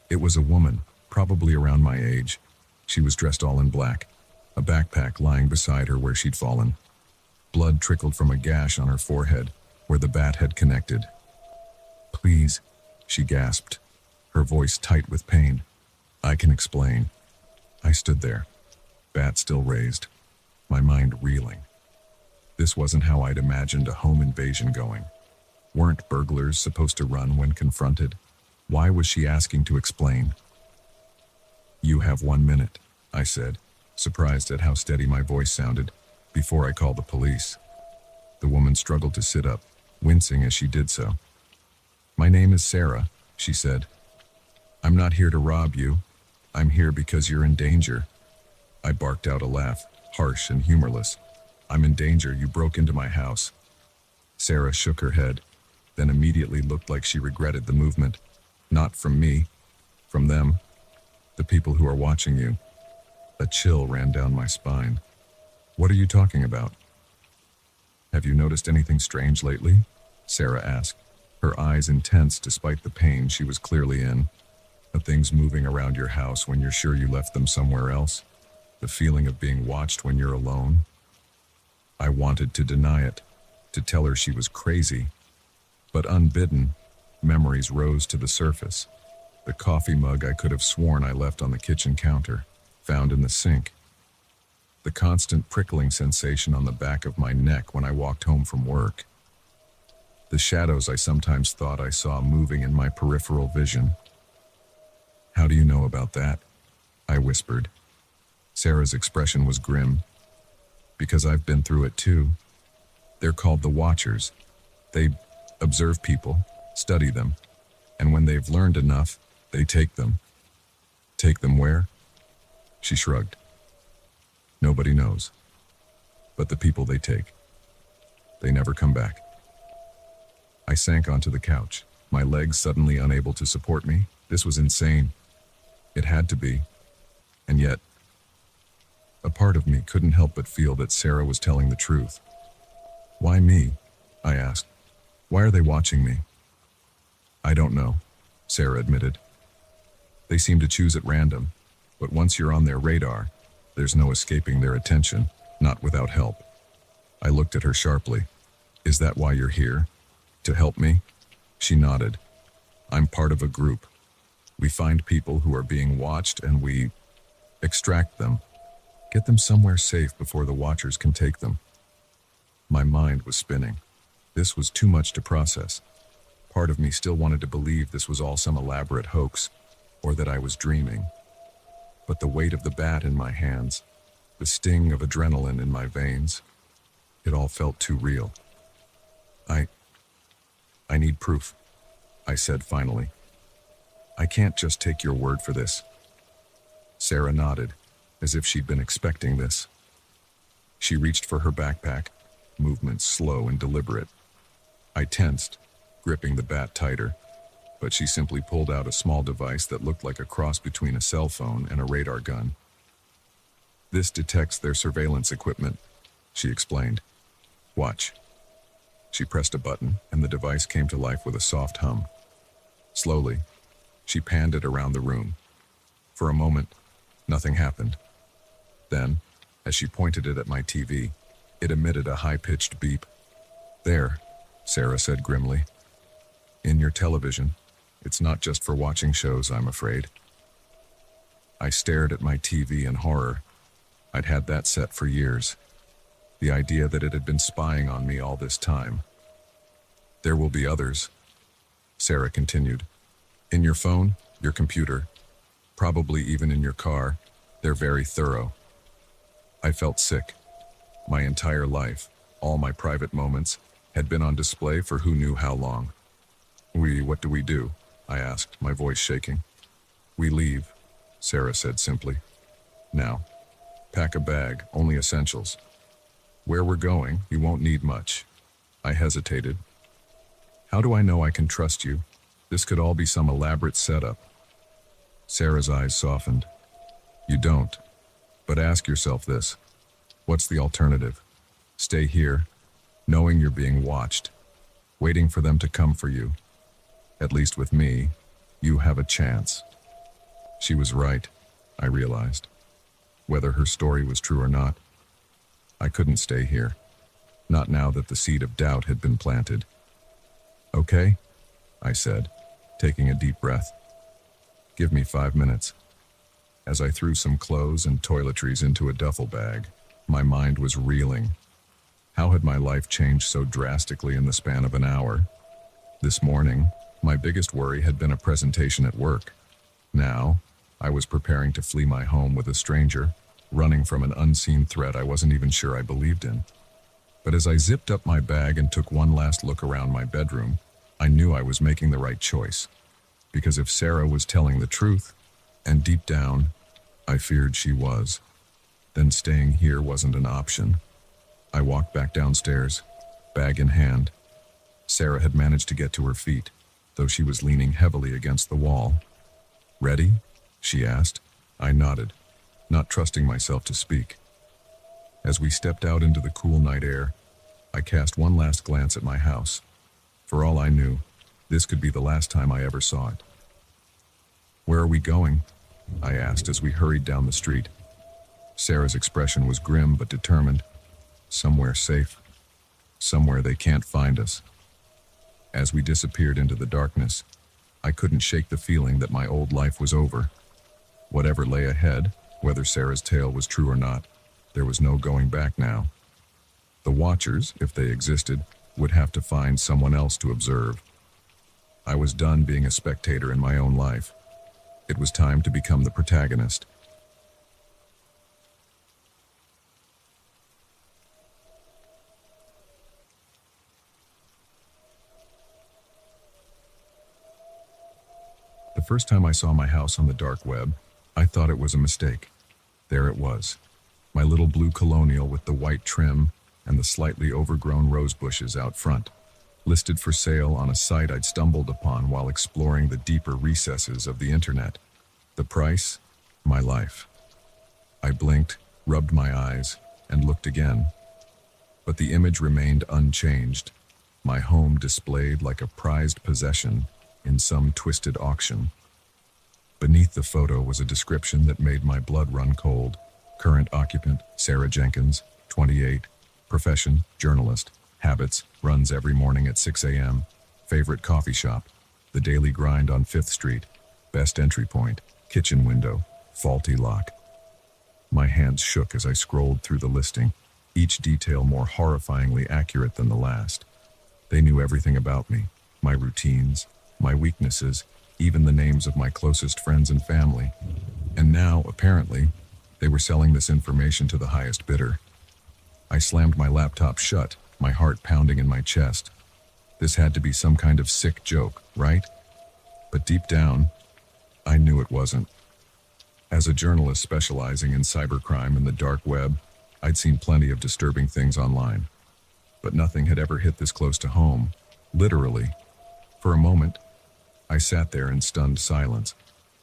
It was a woman, probably around my age. She was dressed all in black, a backpack lying beside her where she'd fallen. Blood trickled from a gash on her forehead, where the bat had connected. "Please," she gasped, her voice tight with pain. "I can explain." I stood there, bat still raised, my mind reeling. This wasn't how I'd imagined a home invasion going. Weren't burglars supposed to run when confronted? Why was she asking to explain? "You have 1 minute," I said, surprised at how steady my voice sounded, "before I call the police." The woman struggled to sit up, wincing as she did so. "My name is Sarah," she said. "I'm not here to rob you. I'm here because you're in danger." I barked out a laugh, harsh and humorless. "I'm in danger. You broke into my house." Sarah shook her head, then immediately looked like she regretted the movement. "Not from me. From them. The people who are watching you." A chill ran down my spine. What are you talking about? Have you noticed anything strange lately? Sarah asked, her eyes intense despite the pain she was clearly in. The things moving around your house when you're sure you left them somewhere else. The feeling of being watched when you're alone. I wanted to deny it, to tell her she was crazy. But unbidden, memories rose to the surface. The coffee mug I could have sworn I left on the kitchen counter, found in the sink. The constant prickling sensation on the back of my neck when I walked home from work. The shadows I sometimes thought I saw moving in my peripheral vision. How do you know about that? I whispered. Sarah's expression was grim. Because I've been through it too. They're called the Watchers. They observe people, study them, and when they've learned enough, they take them. Take them where? She shrugged. Nobody knows. But the people they take, they never come back. I sank onto the couch, my legs suddenly unable to support me. This was insane. It had to be. And yet, a part of me couldn't help but feel that Sarah was telling the truth. Why me? I asked. Why are they watching me? I don't know, Sarah admitted. They seem to choose at random, but once you're on their radar, there's no escaping their attention, not without help. I looked at her sharply. Is that why you're here? To help me? She nodded. I'm part of a group. We find people who are being watched and we extract them. Get them somewhere safe before the Watchers can take them. My mind was spinning. This was too much to process. Part of me still wanted to believe this was all some elaborate hoax, or that I was dreaming. But the weight of the bat in my hands, the sting of adrenaline in my veins, it all felt too real. I need proof, I said finally. I can't just take your word for this. Sarah nodded, as if she'd been expecting this. She reached for her backpack, movements slow and deliberate. I tensed, gripping the bat tighter, but she simply pulled out a small device that looked like a cross between a cell phone and a radar gun. This detects their surveillance equipment, she explained. Watch. She pressed a button, and the device came to life with a soft hum. Slowly, she panned it around the room. For a moment, nothing happened. Then, as she pointed it at my TV, it emitted a high-pitched beep. There, Sarah said grimly. In your television. It's not just for watching shows, I'm afraid. I stared at my TV in horror. I'd had that set for years. The idea that it had been spying on me all this time. There will be others, Sarah continued. In your phone, your computer, probably even in your car, they're very thorough. I felt sick. My entire life, all my private moments, had been on display for who knew how long. What do we do? I asked, my voice shaking. We leave, Sarah said simply. Now, pack a bag, only essentials. Where we're going, you won't need much. I hesitated. How do I know I can trust you? This could all be some elaborate setup. Sarah's eyes softened. You don't. But ask yourself this. What's the alternative? Stay here, knowing you're being watched, waiting for them to come for you. At least with me, you have a chance. She was right, I realized. Whether her story was true or not, I couldn't stay here. Not now that the seed of doubt had been planted. Okay, I said, taking a deep breath. Give me 5 minutes. As I threw some clothes and toiletries into a duffel bag, my mind was reeling. How had my life changed so drastically in the span of an hour? This morning, my biggest worry had been a presentation at work. Now, I was preparing to flee my home with a stranger, running from an unseen threat I wasn't even sure I believed in. But as I zipped up my bag and took one last look around my bedroom, I knew I was making the right choice. Because if Sarah was telling the truth, and deep down, I feared she was, then staying here wasn't an option. I walked back downstairs, bag in hand. Sarah had managed to get to her feet, though she was leaning heavily against the wall. Ready? She asked. I nodded. not trusting myself to speak. As we stepped out into the cool night air, I cast one last glance at my house. For all I knew, this could be the last time I ever saw it. "Where are we going?" I asked as we hurried down the street. Sarah's expression was grim but determined. "Somewhere safe. Somewhere they can't find us." As we disappeared into the darkness, I couldn't shake the feeling that my old life was over. Whatever lay ahead, whether Sarah's tale was true or not, there was no going back now. The watchers, if they existed, would have to find someone else to observe. I was done being a spectator in my own life. It was time to become the protagonist. The first time I saw my house on the dark web, I thought it was a mistake. There it was, my little blue colonial with the white trim and the slightly overgrown rose bushes out front, listed for sale on a site I'd stumbled upon while exploring the deeper recesses of the internet. The price? My life. I blinked, rubbed my eyes, and looked again. But the image remained unchanged, my home displayed like a prized possession in some twisted auction. Beneath the photo was a description that made my blood run cold. Current occupant, Sarah Jenkins, 28. Profession, journalist. Habits, runs every morning at 6 a.m. Favorite coffee shop, The Daily Grind on 5th Street. Best entry point, kitchen window, faulty lock. My hands shook as I scrolled through the listing, each detail more horrifyingly accurate than the last. They knew everything about me, my routines, my weaknesses, even the names of my closest friends and family. And now, apparently, they were selling this information to the highest bidder. I slammed my laptop shut, my heart pounding in my chest. This had to be some kind of sick joke, right? But deep down, I knew it wasn't. As a journalist specializing in cybercrime and the dark web, I'd seen plenty of disturbing things online. But nothing had ever hit this close to home, literally. For a moment, I sat there in stunned silence,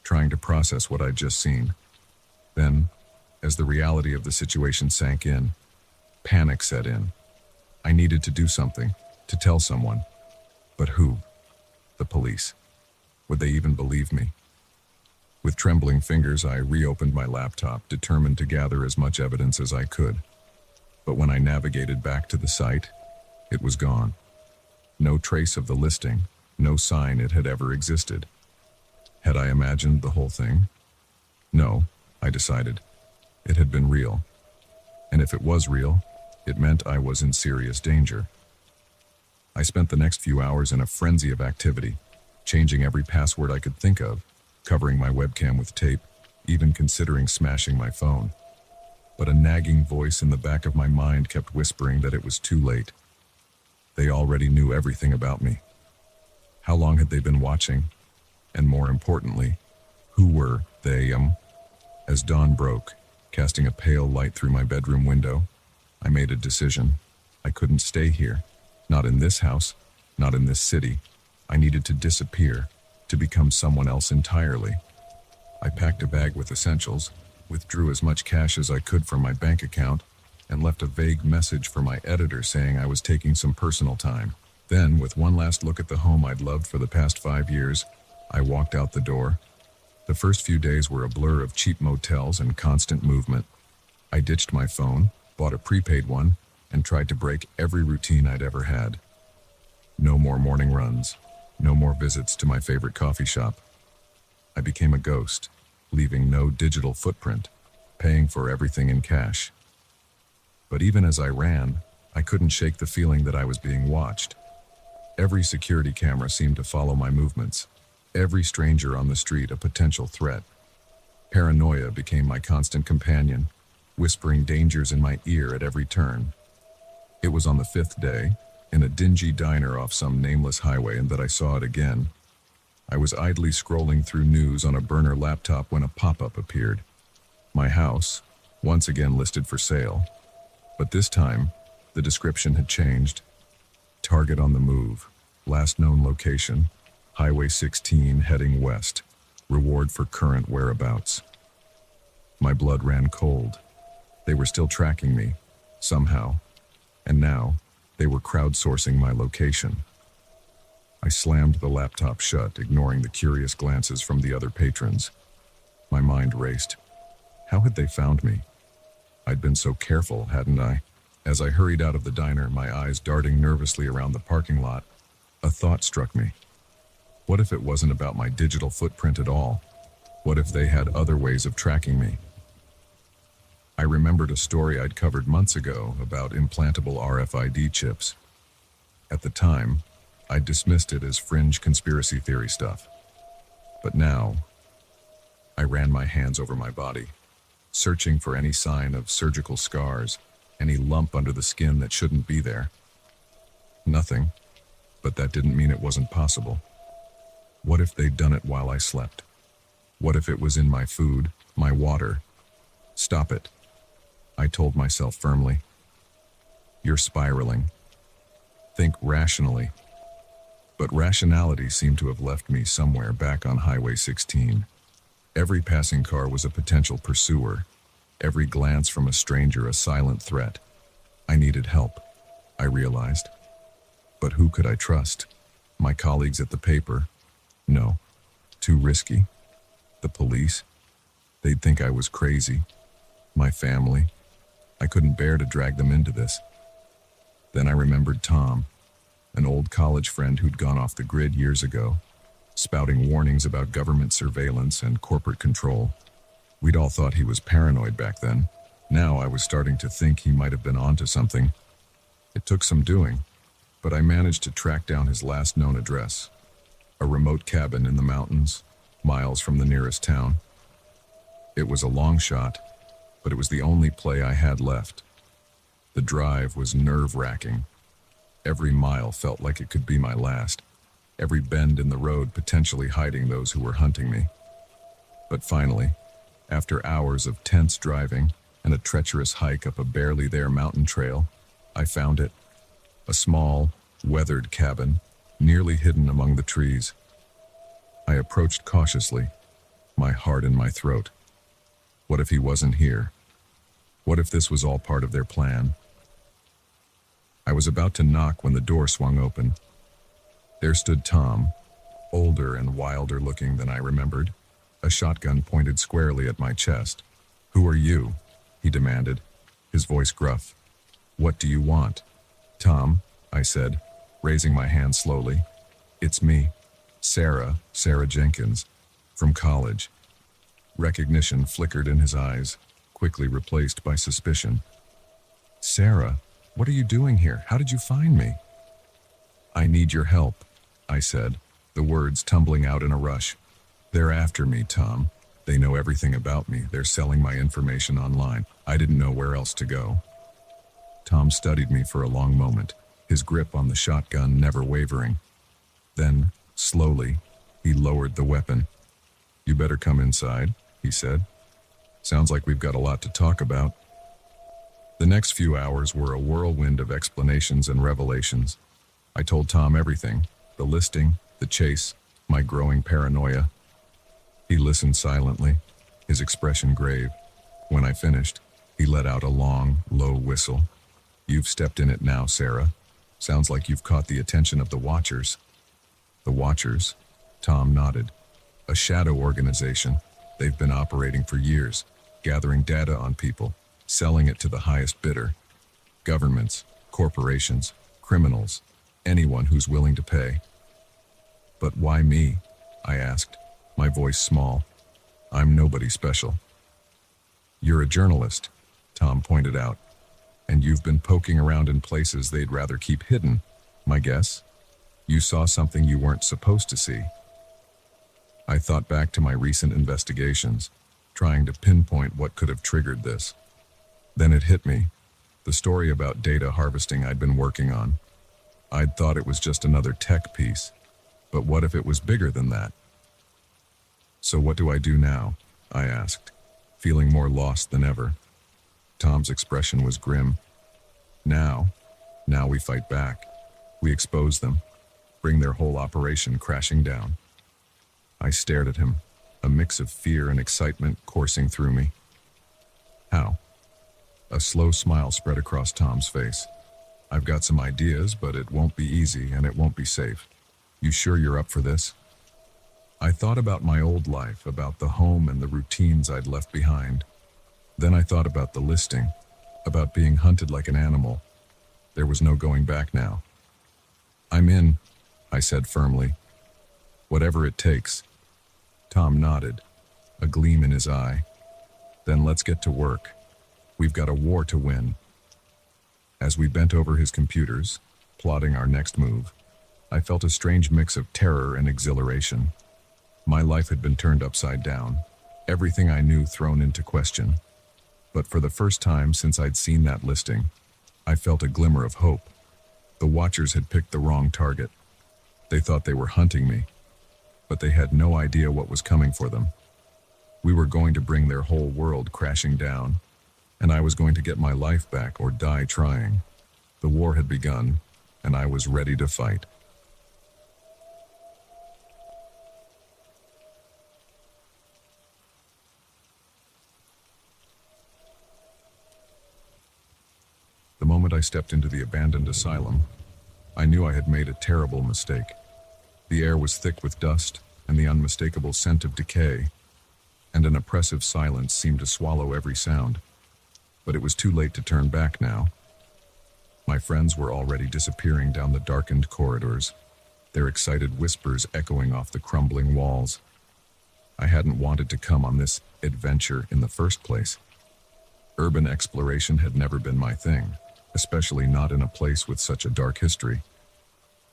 trying to process what I'd just seen. Then, as the reality of the situation sank in, panic set in. I needed to do something, to tell someone. But who? The police. Would they even believe me? With trembling fingers, I reopened my laptop, determined to gather as much evidence as I could. But when I navigated back to the site, it was gone. No trace of the listing, no sign it had ever existed. Had I imagined the whole thing? No, I decided. It had been real. And if it was real, it meant I was in serious danger. I spent the next few hours in a frenzy of activity, changing every password I could think of, covering my webcam with tape, even considering smashing my phone. But a nagging voice in the back of my mind kept whispering that it was too late. They already knew everything about me. How long had they been watching? And more importantly, who were they? As dawn broke, casting a pale light through my bedroom window, I made a decision. I couldn't stay here. Not in this house, not in this city. I needed to disappear, to become someone else entirely. I packed a bag with essentials, withdrew as much cash as I could from my bank account, and left a vague message for my editor saying I was taking some personal time. Then, with one last look at the home I'd loved for the past 5 years, I walked out the door. The first few days were a blur of cheap motels and constant movement. I ditched my phone, bought a prepaid one, and tried to break every routine I'd ever had. No more morning runs, no more visits to my favorite coffee shop. I became a ghost, leaving no digital footprint, paying for everything in cash. But even as I ran, I couldn't shake the feeling that I was being watched. Every security camera seemed to follow my movements, every stranger on the street a potential threat. Paranoia became my constant companion, whispering dangers in my ear at every turn. It was on the 5th day, in a dingy diner off some nameless highway, and that I saw it again. I was idly scrolling through news on a burner laptop when a pop-up appeared. My house, once again listed for sale. But this time, the description had changed. Target on the move. Last known location, Highway 16 heading west. Reward for current whereabouts. My blood ran cold. They were still tracking me, somehow, and now they were crowdsourcing my location. I slammed the laptop shut, ignoring the curious glances from the other patrons. My mind raced. How had they found me? I'd been so careful, hadn't I? As I hurried out of the diner, my eyes darting nervously around the parking lot, a thought struck me. What if it wasn't about my digital footprint at all? What if they had other ways of tracking me? I remembered a story I'd covered months ago about implantable RFID chips. At the time, I dismissed it as fringe conspiracy theory stuff. But now, I ran my hands over my body, searching for any sign of surgical scars, any lump under the skin that shouldn't be there. Nothing, but that didn't mean it wasn't possible. What if they'd done it while I slept? What if it was in my food, my water? Stop it, I told myself firmly. You're spiraling. Think rationally. But rationality seemed to have left me somewhere back on Highway 16. Every passing car was a potential pursuer. Every glance from a stranger a silent threat. I needed help, I realized. But who could I trust? My colleagues at the paper? No, too risky. The police? They'd think I was crazy. My family? I couldn't bear to drag them into this. Then I remembered Tom, an old college friend who'd gone off the grid years ago, spouting warnings about government surveillance and corporate control. We'd all thought he was paranoid back then. Now I was starting to think he might have been onto something. It took some doing, but I managed to track down his last known address, a remote cabin in the mountains, miles from the nearest town. It was a long shot, but it was the only play I had left. The drive was nerve-wracking. Every mile felt like it could be my last, every bend in the road potentially hiding those who were hunting me. But finally, after hours of tense driving and a treacherous hike up a barely there mountain trail, I found it. A small, weathered cabin, nearly hidden among the trees. I approached cautiously, my heart in my throat. What if he wasn't here? What if this was all part of their plan? I was about to knock when the door swung open. There stood Tom, older and wilder looking than I remembered, a shotgun pointed squarely at my chest. "Who are you?" he demanded, his voice gruff. "What do you want?" "Tom," I said, raising my hand slowly. "It's me, Sarah Jenkins, from college." Recognition flickered in his eyes, quickly replaced by suspicion. "Sarah, what are you doing here? How did you find me?" "I need your help," I said, the words tumbling out in a rush. "They're after me, Tom. They know everything about me. They're selling my information online. I didn't know where else to go." Tom studied me for a long moment, his grip on the shotgun never wavering. Then, slowly, he lowered the weapon. "You better come inside," he said. "Sounds like we've got a lot to talk about." The next few hours were a whirlwind of explanations and revelations. I told Tom everything, the listing, the chase, my growing paranoia. He listened silently, his expression grave. When I finished, he let out a long, low whistle. "You've stepped in it now, Sarah. Sounds like you've caught the attention of the Watchers." "The Watchers?" Tom nodded. "A shadow organization. They've been operating for years, gathering data on people, selling it to the highest bidder. Governments, corporations, criminals, anyone who's willing to pay." "But why me?" I asked, my voice small. "I'm nobody special." "You're a journalist," Tom pointed out, "and you've been poking around in places they'd rather keep hidden. My guess? You saw something you weren't supposed to see." I thought back to my recent investigations, trying to pinpoint what could have triggered this. Then it hit me, the story about data harvesting I'd been working on. I'd thought it was just another tech piece, but what if it was bigger than that? "So what do I do now?" I asked, feeling more lost than ever. Tom's expression was grim. Now we fight back. We expose them, bring their whole operation crashing down." I stared at him, a mix of fear and excitement coursing through me. How? A slow smile spread across Tom's face. I've got some ideas, but it won't be easy and it won't be safe. You sure you're up for this? I thought about my old life, about the home and the routines I'd left behind. Then I thought about the listing, about being hunted like an animal. There was no going back now. I'm in, I said firmly. Whatever it takes. Tom nodded, a gleam in his eye. Then let's get to work. We've got a war to win. As we bent over his computers, plotting our next move, I felt a strange mix of terror and exhilaration. My life had been turned upside down, everything I knew thrown into question. But for the first time since I'd seen that listing, I felt a glimmer of hope. The Watchers had picked the wrong target. They thought they were hunting me, but they had no idea what was coming for them. We were going to bring their whole world crashing down, and I was going to get my life back or die trying. The war had begun, and I was ready to fight. The moment I stepped into the abandoned asylum, I knew I had made a terrible mistake. The air was thick with dust and the unmistakable scent of decay, and an oppressive silence seemed to swallow every sound. But it was too late to turn back now. My friends were already disappearing down the darkened corridors, their excited whispers echoing off the crumbling walls. I hadn't wanted to come on this adventure in the first place. Urban exploration had never been my thing, especially not in a place with such a dark history.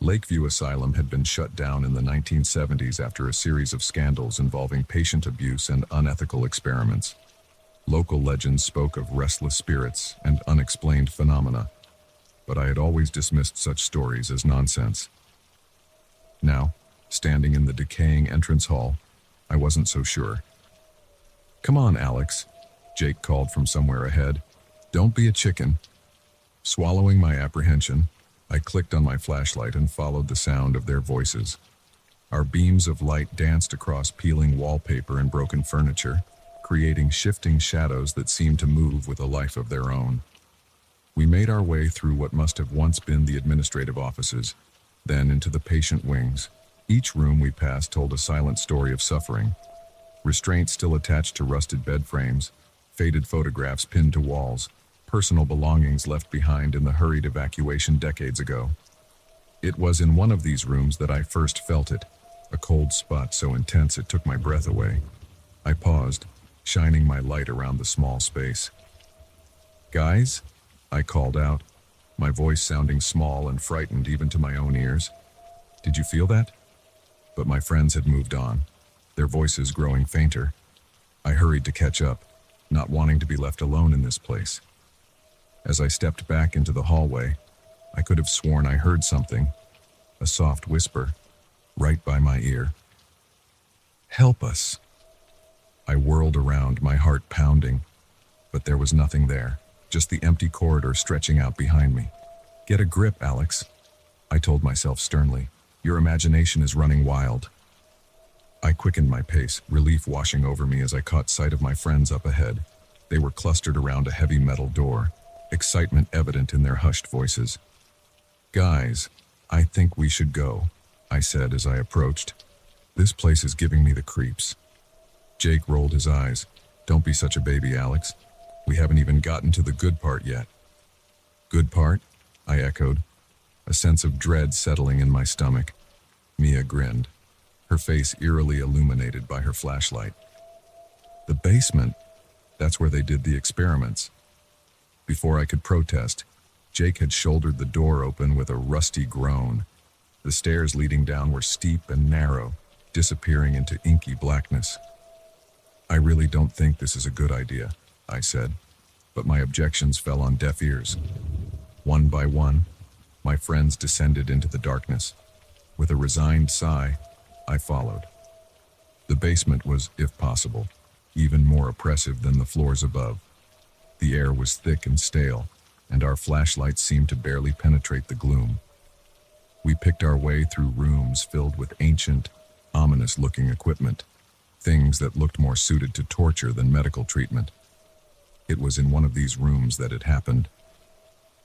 Lakeview Asylum had been shut down in the 1970s after a series of scandals involving patient abuse and unethical experiments. Local legends spoke of restless spirits and unexplained phenomena, but I had always dismissed such stories as nonsense. Now, standing in the decaying entrance hall, I wasn't so sure. "Come on, Alex," Jake called from somewhere ahead. "Don't be a chicken." Swallowing my apprehension, I clicked on my flashlight and followed the sound of their voices. Our beams of light danced across peeling wallpaper and broken furniture, creating shifting shadows that seemed to move with a life of their own. We made our way through what must have once been the administrative offices, then into the patient wings. Each room we passed told a silent story of suffering. Restraints still attached to rusted bed frames, faded photographs pinned to walls, personal belongings left behind in the hurried evacuation decades ago. It was in one of these rooms that I first felt it, a cold spot so intense it took my breath away. I paused, shining my light around the small space. "Guys?" I called out, my voice sounding small and frightened even to my own ears. "Did you feel that?" But my friends had moved on, their voices growing fainter. I hurried to catch up, not wanting to be left alone in this place. As I stepped back into the hallway, I could have sworn I heard something, a soft whisper, right by my ear. "Help us." I whirled around, my heart pounding, but there was nothing there, just the empty corridor stretching out behind me. "Get a grip, Alex," I told myself sternly. "Your imagination is running wild." I quickened my pace, relief washing over me as I caught sight of my friends up ahead. They were clustered around a heavy metal door, excitement evident in their hushed voices. "Guys, I think we should go," I said as I approached. "This place is giving me the creeps." Jake rolled his eyes. "Don't be such a baby, Alex. We haven't even gotten to the good part yet." "Good part?" I echoed, a sense of dread settling in my stomach. Mia grinned, her face eerily illuminated by her flashlight. "The basement, that's where they did the experiments." Before I could protest, Jake had shouldered the door open with a rusty groan. The stairs leading down were steep and narrow, disappearing into inky blackness. "I really don't think this is a good idea," I said, but my objections fell on deaf ears. One by one, my friends descended into the darkness. With a resigned sigh, I followed. The basement was, if possible, even more oppressive than the floors above. The air was thick and stale, and our flashlights seemed to barely penetrate the gloom. We picked our way through rooms filled with ancient, ominous-looking equipment, things that looked more suited to torture than medical treatment. It was in one of these rooms that it happened.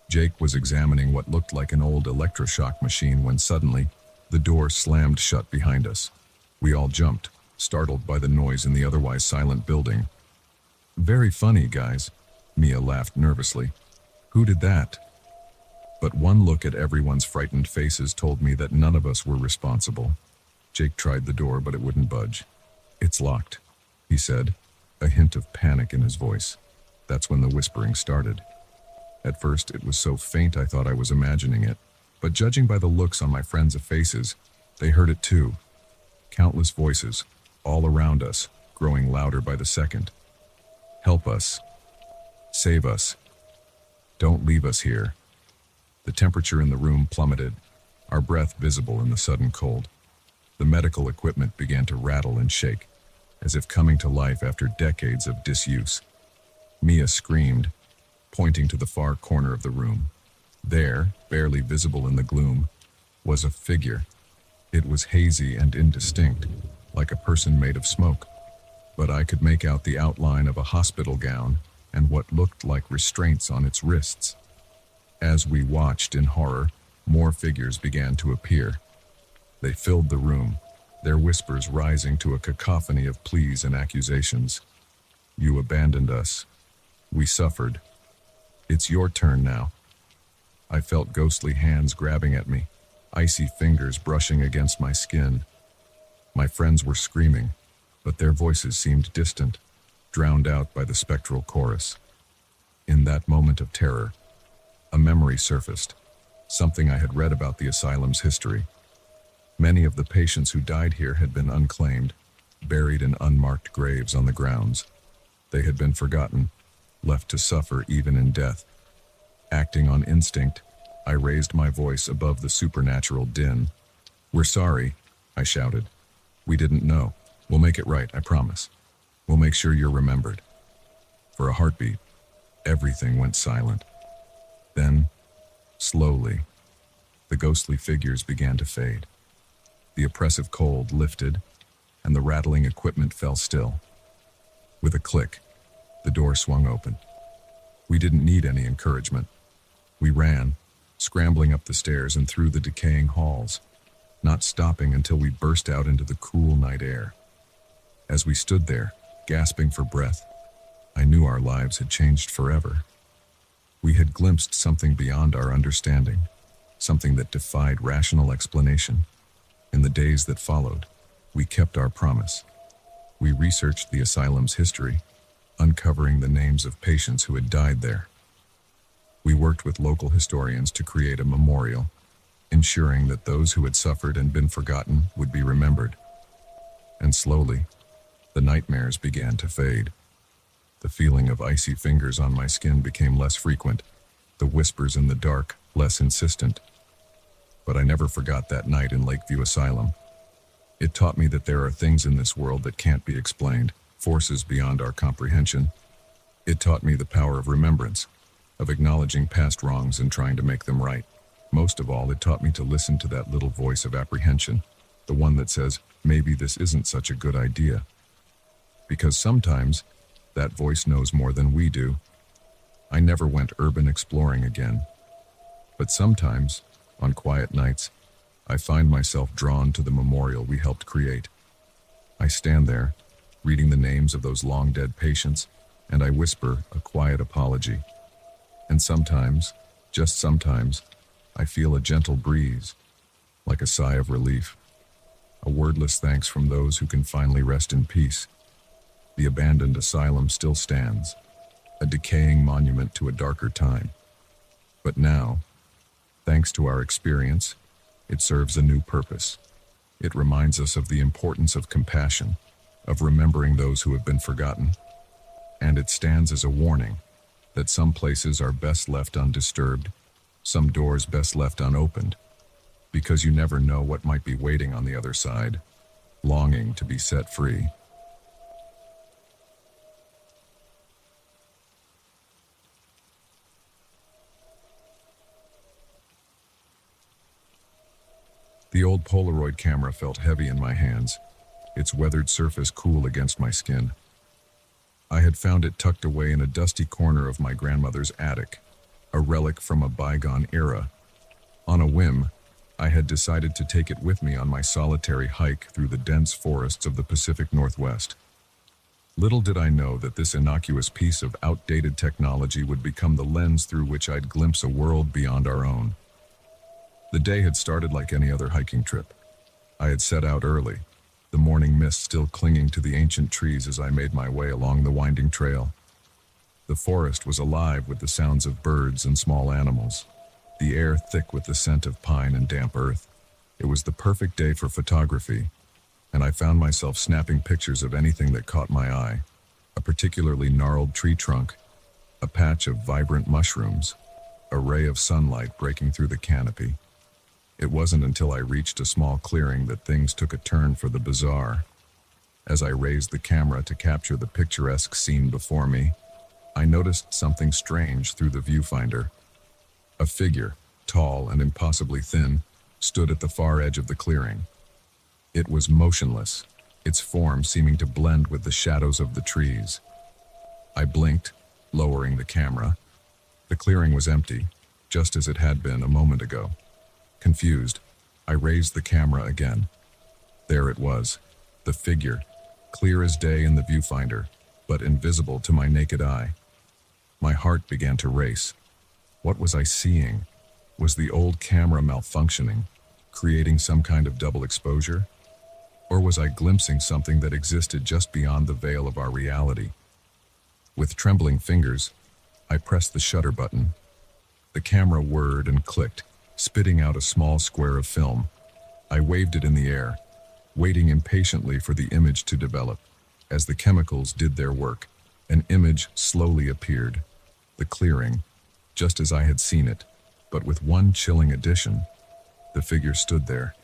Jake was examining what looked like an old electroshock machine when suddenly, the door slammed shut behind us. We all jumped, startled by the noise in the otherwise silent building. "Very funny, guys," Mia laughed nervously. "Who did that?" But one look at everyone's frightened faces told me that none of us were responsible. Jake tried the door, but it wouldn't budge. "It's locked," he said, a hint of panic in his voice. That's when the whispering started. At first, it was so faint I thought I was imagining it, but judging by the looks on my friends' faces, they heard it too. Countless voices, all around us, growing louder by the second. "Help us. Save us. Don't leave us here." The temperature in the room plummeted, our breath visible in the sudden cold. The medical equipment began to rattle and shake, as if coming to life after decades of disuse. Mia screamed, pointing to the far corner of the room. There, barely visible in the gloom, was a figure. It was hazy and indistinct, like a person made of smoke, but I could make out the outline of a hospital gown and what looked like restraints on its wrists. As we watched in horror, more figures began to appear. They filled the room, their whispers rising to a cacophony of pleas and accusations. "You abandoned us. We suffered. It's your turn now." I felt ghostly hands grabbing at me, icy fingers brushing against my skin. My friends were screaming, but their voices seemed distant, drowned out by the spectral chorus. In that moment of terror, a memory surfaced, something I had read about the asylum's history. Many of the patients who died here had been unclaimed, buried in unmarked graves on the grounds. They had been forgotten, left to suffer even in death. Acting on instinct, I raised my voice above the supernatural din. "We're sorry," I shouted. "We didn't know. We'll make it right, I promise. We'll make sure you're remembered." For a heartbeat, everything went silent. Then, slowly, the ghostly figures began to fade. The oppressive cold lifted, and the rattling equipment fell still. With a click, the door swung open. We didn't need any encouragement. We ran, scrambling up the stairs and through the decaying halls, not stopping until we burst out into the cool night air. As we stood there, gasping for breath, I knew our lives had changed forever. We had glimpsed something beyond our understanding, something that defied rational explanation. In the days that followed, we kept our promise. We researched the asylum's history, uncovering the names of patients who had died there. We worked with local historians to create a memorial, ensuring that those who had suffered and been forgotten would be remembered. And slowly, the nightmares began to fade. The feeling of icy fingers on my skin became less frequent, the whispers in the dark less insistent. But I never forgot that night in Lakeview Asylum. It taught me that there are things in this world that can't be explained, forces beyond our comprehension. It taught me the power of remembrance, of acknowledging past wrongs and trying to make them right. Most of all, it taught me to listen to that little voice of apprehension, the one that says, maybe this isn't such a good idea. Because sometimes, that voice knows more than we do. I never went urban exploring again. But sometimes, on quiet nights, I find myself drawn to the memorial we helped create. I stand there, reading the names of those long-dead patients, and I whisper a quiet apology. And sometimes, just sometimes, I feel a gentle breeze, like a sigh of relief. A wordless thanks from those who can finally rest in peace. The abandoned asylum still stands, a decaying monument to a darker time. But now, thanks to our experience, it serves a new purpose. It reminds us of the importance of compassion, of remembering those who have been forgotten. And it stands as a warning that some places are best left undisturbed, some doors best left unopened, because you never know what might be waiting on the other side, longing to be set free. The old Polaroid camera felt heavy in my hands, its weathered surface cool against my skin. I had found it tucked away in a dusty corner of my grandmother's attic, a relic from a bygone era. On a whim, I had decided to take it with me on my solitary hike through the dense forests of the Pacific Northwest. Little did I know that this innocuous piece of outdated technology would become the lens through which I'd glimpse a world beyond our own. The day had started like any other hiking trip. I had set out early, the morning mist still clinging to the ancient trees as I made my way along the winding trail. The forest was alive with the sounds of birds and small animals, the air thick with the scent of pine and damp earth. It was the perfect day for photography, and I found myself snapping pictures of anything that caught my eye. A particularly gnarled tree trunk, a patch of vibrant mushrooms, a ray of sunlight breaking through the canopy. It wasn't until I reached a small clearing that things took a turn for the bizarre. As I raised the camera to capture the picturesque scene before me, I noticed something strange through the viewfinder. A figure, tall and impossibly thin, stood at the far edge of the clearing. It was motionless, its form seeming to blend with the shadows of the trees. I blinked, lowering the camera. The clearing was empty, just as it had been a moment ago. Confused, I raised the camera again. There it was, the figure, clear as day in the viewfinder, but invisible to my naked eye. My heart began to race. What was I seeing? Was the old camera malfunctioning, creating some kind of double exposure? Or was I glimpsing something that existed just beyond the veil of our reality? With trembling fingers, I pressed the shutter button. The camera whirred and clicked, spitting out a small square of film. I waved it in the air, waiting impatiently for the image to develop. As the chemicals did their work, an image slowly appeared. The clearing, just as I had seen it, but with one chilling addition. The figure stood there,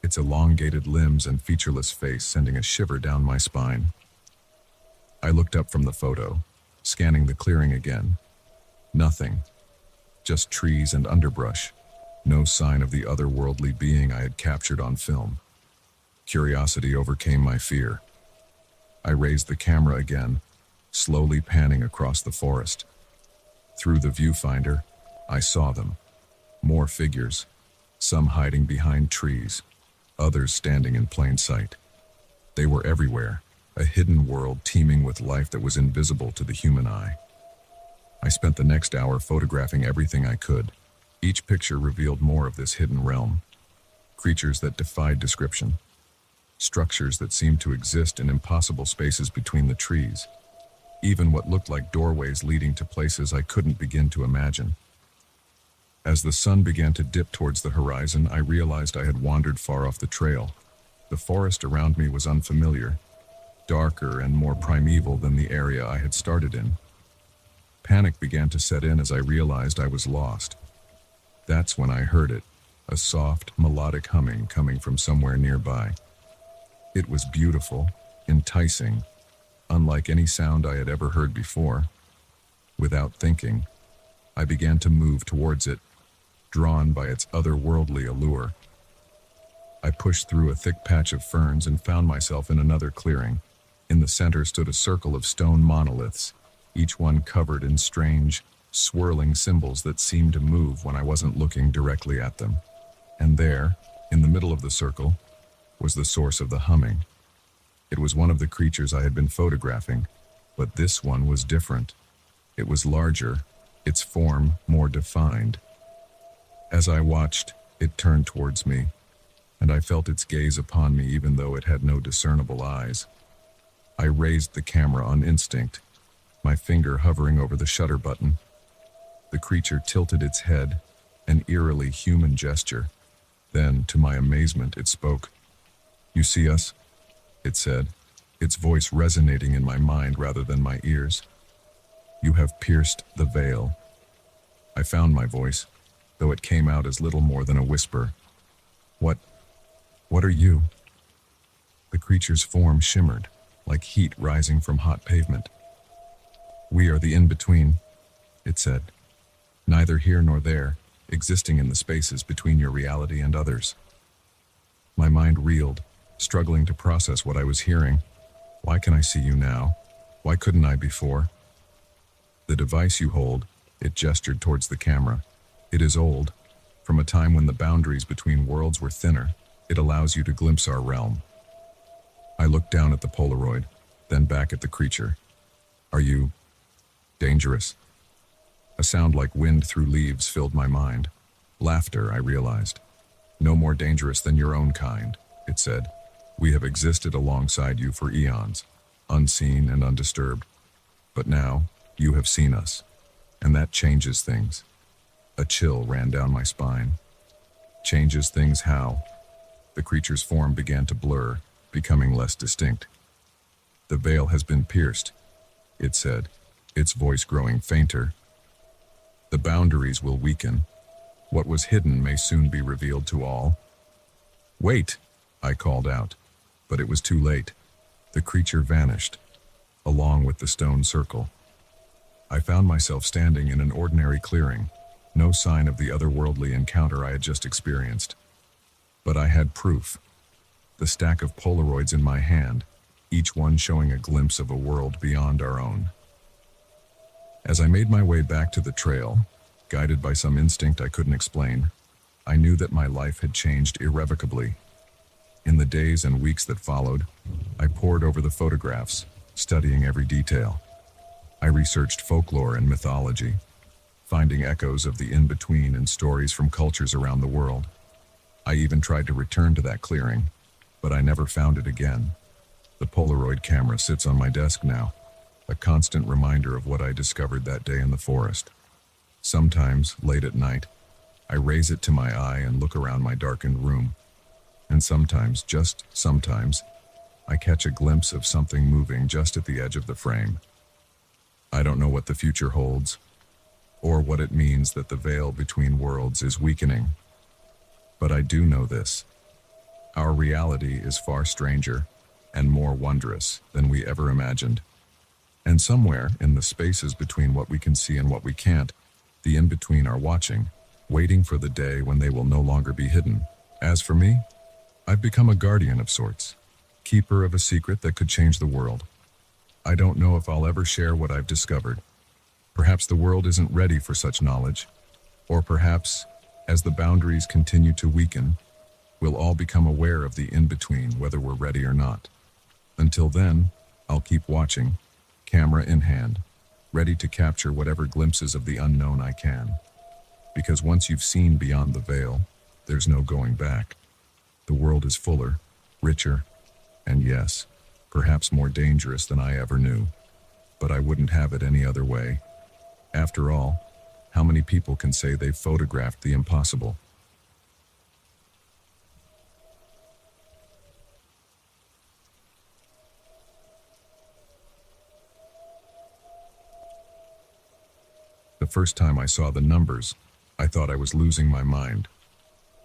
its elongated limbs and featureless face sending a shiver down my spine. I looked up from the photo, scanning the clearing again. Nothing. Just trees and underbrush. No sign of the otherworldly being I had captured on film. Curiosity overcame my fear. I raised the camera again, slowly panning across the forest. Through the viewfinder, I saw them. More figures, some hiding behind trees, others standing in plain sight. They were everywhere, a hidden world teeming with life that was invisible to the human eye. I spent the next hour photographing everything I could. Each picture revealed more of this hidden realm. Creatures that defied description. Structures that seemed to exist in impossible spaces between the trees. Even what looked like doorways leading to places I couldn't begin to imagine. As the sun began to dip towards the horizon, I realized I had wandered far off the trail. The forest around me was unfamiliar, darker and more primeval than the area I had started in. Panic began to set in as I realized I was lost. That's when I heard it, a soft, melodic humming coming from somewhere nearby. It was beautiful, enticing, unlike any sound I had ever heard before. Without thinking, I began to move towards it, drawn by its otherworldly allure. I pushed through a thick patch of ferns and found myself in another clearing. In the center stood a circle of stone monoliths, each one covered in strange, swirling symbols that seemed to move when I wasn't looking directly at them. And there, in the middle of the circle, was the source of the humming. It was one of the creatures I had been photographing, but this one was different. It was larger, its form more defined. As I watched, it turned towards me, and I felt its gaze upon me even though it had no discernible eyes. I raised the camera on instinct, my finger hovering over the shutter button. The creature tilted its head, an eerily human gesture. Then, to my amazement, it spoke. "You see us?" it said, its voice resonating in my mind rather than my ears. "You have pierced the veil." I found my voice, though it came out as little more than a whisper. What are you?" The creature's form shimmered, like heat rising from hot pavement. "We are the in-between," it said. "Neither here nor there, existing in the spaces between your reality and others." My mind reeled, struggling to process what I was hearing. "Why can I see you now?" Why couldn't I before? The device you hold, it gestured towards the camera. It is old. From a time when the boundaries between worlds were thinner, it allows you to glimpse our realm. I looked down at the Polaroid, then back at the creature. Are you dangerous? A sound like wind through leaves filled my mind. Laughter, I realized. No more dangerous than your own kind, it said. We have existed alongside you for eons, unseen and undisturbed. But now, you have seen us, and that changes things. A chill ran down my spine. Changes things how? The creature's form began to blur, becoming less distinct. The veil has been pierced, it said, its voice growing fainter. The boundaries will weaken. What was hidden may soon be revealed to all. Wait, I called out, but it was too late. The creature vanished, along with the stone circle. I found myself standing in an ordinary clearing, no sign of the otherworldly encounter I had just experienced. But I had proof. The stack of Polaroids in my hand, each one showing a glimpse of a world beyond our own. As I made my way back to the trail, guided by some instinct I couldn't explain, I knew that my life had changed irrevocably. In the days and weeks that followed, I pored over the photographs, studying every detail. I researched folklore and mythology, finding echoes of the in-between in stories from cultures around the world. I even tried to return to that clearing, but I never found it again. The Polaroid camera sits on my desk now, a constant reminder of what I discovered that day in the forest. Sometimes, late at night, I raise it to my eye and look around my darkened room. And sometimes, just sometimes, I catch a glimpse of something moving just at the edge of the frame. I don't know what the future holds, or what it means that the veil between worlds is weakening. But I do know this. Our reality is far stranger and more wondrous than we ever imagined. And somewhere in the spaces between what we can see and what we can't, the in-between are watching, waiting for the day when they will no longer be hidden. As for me, I've become a guardian of sorts, keeper of a secret that could change the world. I don't know if I'll ever share what I've discovered. Perhaps the world isn't ready for such knowledge, or perhaps, as the boundaries continue to weaken, we'll all become aware of the in-between whether we're ready or not. Until then, I'll keep watching, camera in hand, ready to capture whatever glimpses of the unknown I can. Because once you've seen beyond the veil, there's no going back. The world is fuller, richer, and yes, perhaps more dangerous than I ever knew. But I wouldn't have it any other way. After all, how many people can say they've photographed the impossible? The first time I saw the numbers, I thought I was losing my mind.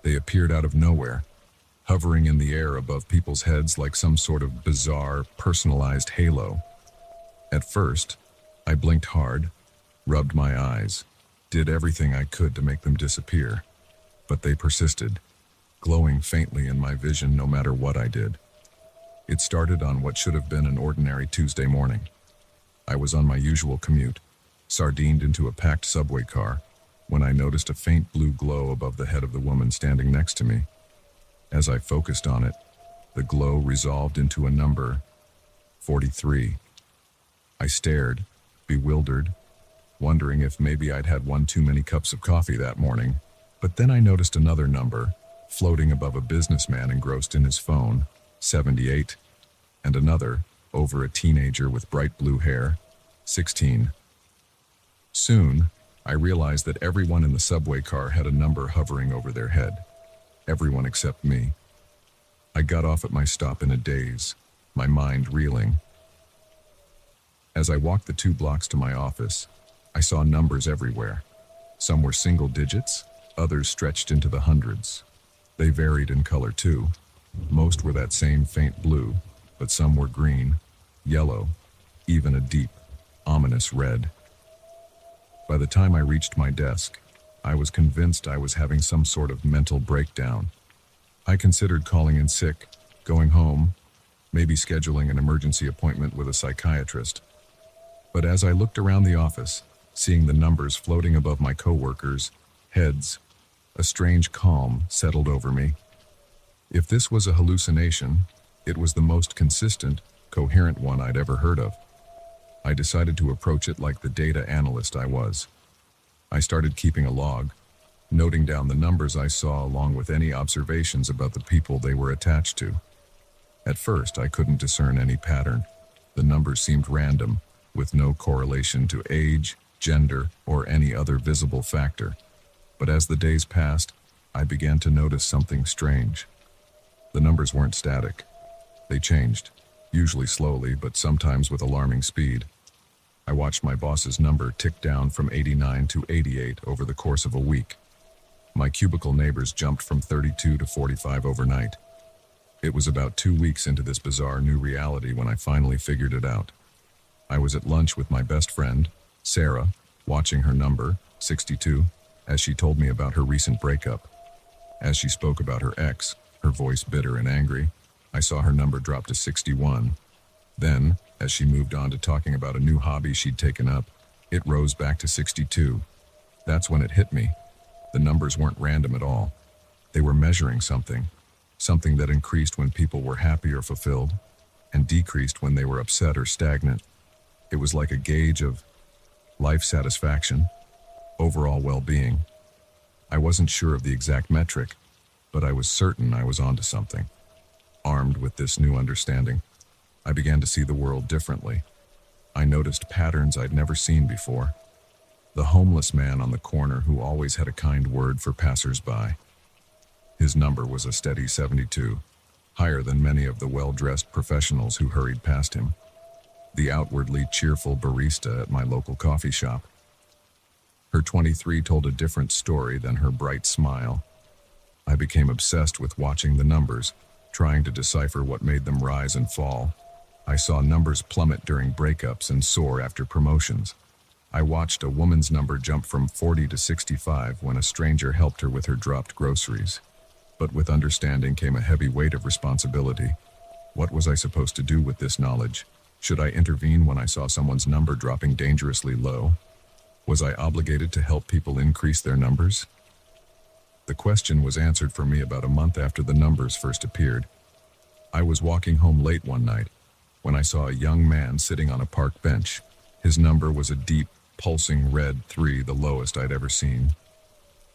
They appeared out of nowhere, hovering in the air above people's heads like some sort of bizarre, personalized halo. At first, I blinked hard, rubbed my eyes, did everything I could to make them disappear. But they persisted, glowing faintly in my vision no matter what I did. It started on what should have been an ordinary Tuesday morning. I was on my usual commute, sardined into a packed subway car, when I noticed a faint blue glow above the head of the woman standing next to me. As I focused on it, the glow resolved into a number, 43. I stared, bewildered, wondering if maybe I'd had one too many cups of coffee that morning. But then I noticed another number, floating above a businessman engrossed in his phone, 78, and another, over a teenager with bright blue hair, 16. Soon, I realized that everyone in the subway car had a number hovering over their head. Everyone except me. I got off at my stop in a daze, my mind reeling. As I walked the 2 blocks to my office, I saw numbers everywhere. Some were single digits, others stretched into the hundreds. They varied in color too. Most were that same faint blue, but some were green, yellow, even a deep, ominous red. By the time I reached my desk, I was convinced I was having some sort of mental breakdown. I considered calling in sick, going home, maybe scheduling an emergency appointment with a psychiatrist. But as I looked around the office, seeing the numbers floating above my coworkers' heads, a strange calm settled over me. If this was a hallucination, it was the most consistent, coherent one I'd ever heard of. I decided to approach it like the data analyst I was. I started keeping a log, noting down the numbers I saw along with any observations about the people they were attached to. At first, I couldn't discern any pattern. The numbers seemed random, with no correlation to age, gender, or any other visible factor. But as the days passed, I began to notice something strange. The numbers weren't static. They changed, usually slowly, but sometimes with alarming speed. I watched my boss's number tick down from 89 to 88 over the course of a week. My cubicle neighbors jumped from 32 to 45 overnight. It was about 2 weeks into this bizarre new reality when I finally figured it out. I was at lunch with my best friend, Sarah, watching her number, 62, as she told me about her recent breakup. As she spoke about her ex, her voice bitter and angry, I saw her number drop to 61. Then, as she moved on to talking about a new hobby she'd taken up, it rose back to 62. That's when it hit me. The numbers weren't random at all. They were measuring something that increased when people were happy or fulfilled, and decreased when they were upset or stagnant. It was like a gauge of life satisfaction, overall well-being. I wasn't sure of the exact metric, but I was certain I was onto something. Armed with this new understanding, I began to see the world differently. I noticed patterns I'd never seen before. The homeless man on the corner who always had a kind word for passers-by. His number was a steady 72, higher than many of the well-dressed professionals who hurried past him. The outwardly cheerful barista at my local coffee shop. Her 23 told a different story than her bright smile. I became obsessed with watching the numbers, trying to decipher what made them rise and fall. I saw numbers plummet during breakups and soar after promotions. I watched a woman's number jump from 40 to 65 when a stranger helped her with her dropped groceries. But with understanding came a heavy weight of responsibility. What was I supposed to do with this knowledge? Should I intervene when I saw someone's number dropping dangerously low? Was I obligated to help people increase their numbers? The question was answered for me about a month after the numbers first appeared. I was walking home late one night when I saw a young man sitting on a park bench. His number was a deep, pulsing red 3, the lowest I'd ever seen.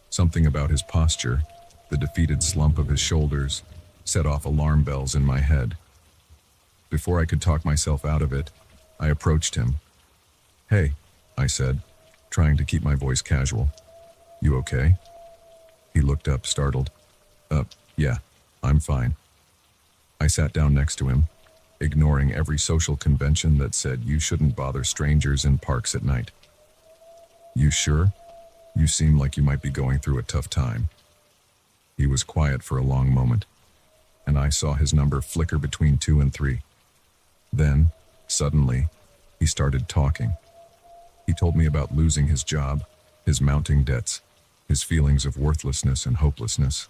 Something about his posture, the defeated slump of his shoulders, set off alarm bells in my head. Before I could talk myself out of it, I approached him. "Hey," I said, trying to keep my voice casual. "You okay?" He looked up, startled. Yeah, I'm fine." I sat down next to him, ignoring every social convention that said you shouldn't bother strangers in parks at night. "You sure? You seem like you might be going through a tough time." He was quiet for a long moment, and I saw his number flicker between 2 and 3. Then, suddenly, he started talking. He told me about losing his job, his mounting debts, his feelings of worthlessness and hopelessness.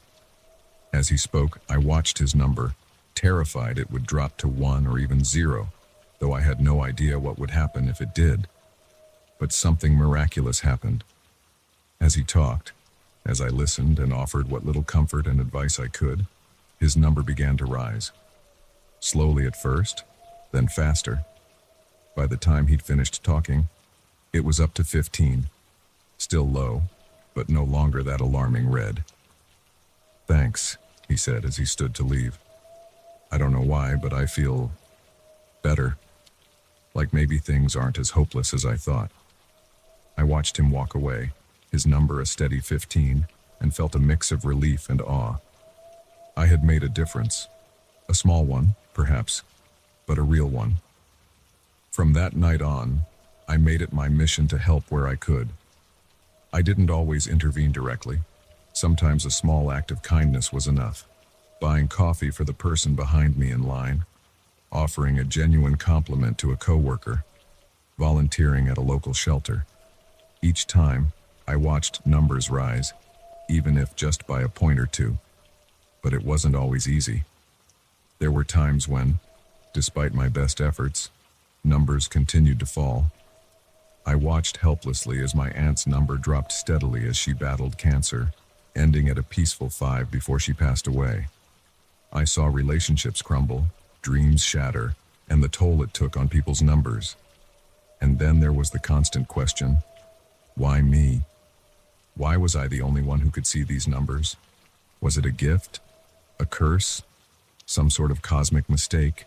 As he spoke, I watched his number, terrified it would drop to 1 or even 0, though I had no idea what would happen if it did. But something miraculous happened. As he talked, as I listened and offered what little comfort and advice I could, his number began to rise. Slowly at first, then faster. By the time he'd finished talking, it was up to 15, still low, but no longer that alarming red. "Thanks," he said as he stood to leave. "I don't know why, but I feel better. Like maybe things aren't as hopeless as I thought." I watched him walk away, his number a steady 15, and felt a mix of relief and awe. I had made a difference. A small one, perhaps, but a real one. From that night on, I made it my mission to help where I could. I didn't always intervene directly. Sometimes a small act of kindness was enough. Buying coffee for the person behind me in line, offering a genuine compliment to a coworker, volunteering at a local shelter. Each time, I watched numbers rise, even if just by a point or two. But it wasn't always easy. There were times when, despite my best efforts, numbers continued to fall. I watched helplessly as my aunt's number dropped steadily as she battled cancer, ending at a peaceful 5 before she passed away. I saw relationships crumble, dreams shatter, and the toll it took on people's numbers. And then there was the constant question, why me? Why was I the only one who could see these numbers? Was it a gift? A curse? Some sort of cosmic mistake?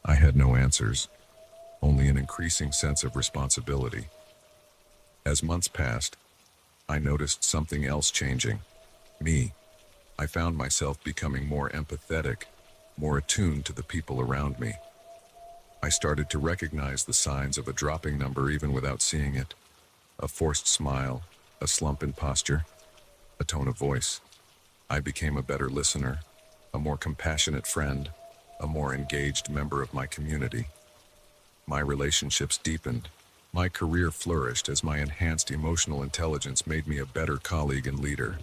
I had no answers, only an increasing sense of responsibility. As months passed, I noticed something else changing. Me. I found myself becoming more empathetic, more attuned to the people around me. I started to recognize the signs of a dropping number even without seeing it. A forced smile, a slump in posture, a tone of voice. I became a better listener, a more compassionate friend, a more engaged member of my community. My relationships deepened. My career flourished as my enhanced emotional intelligence made me a better colleague and leader.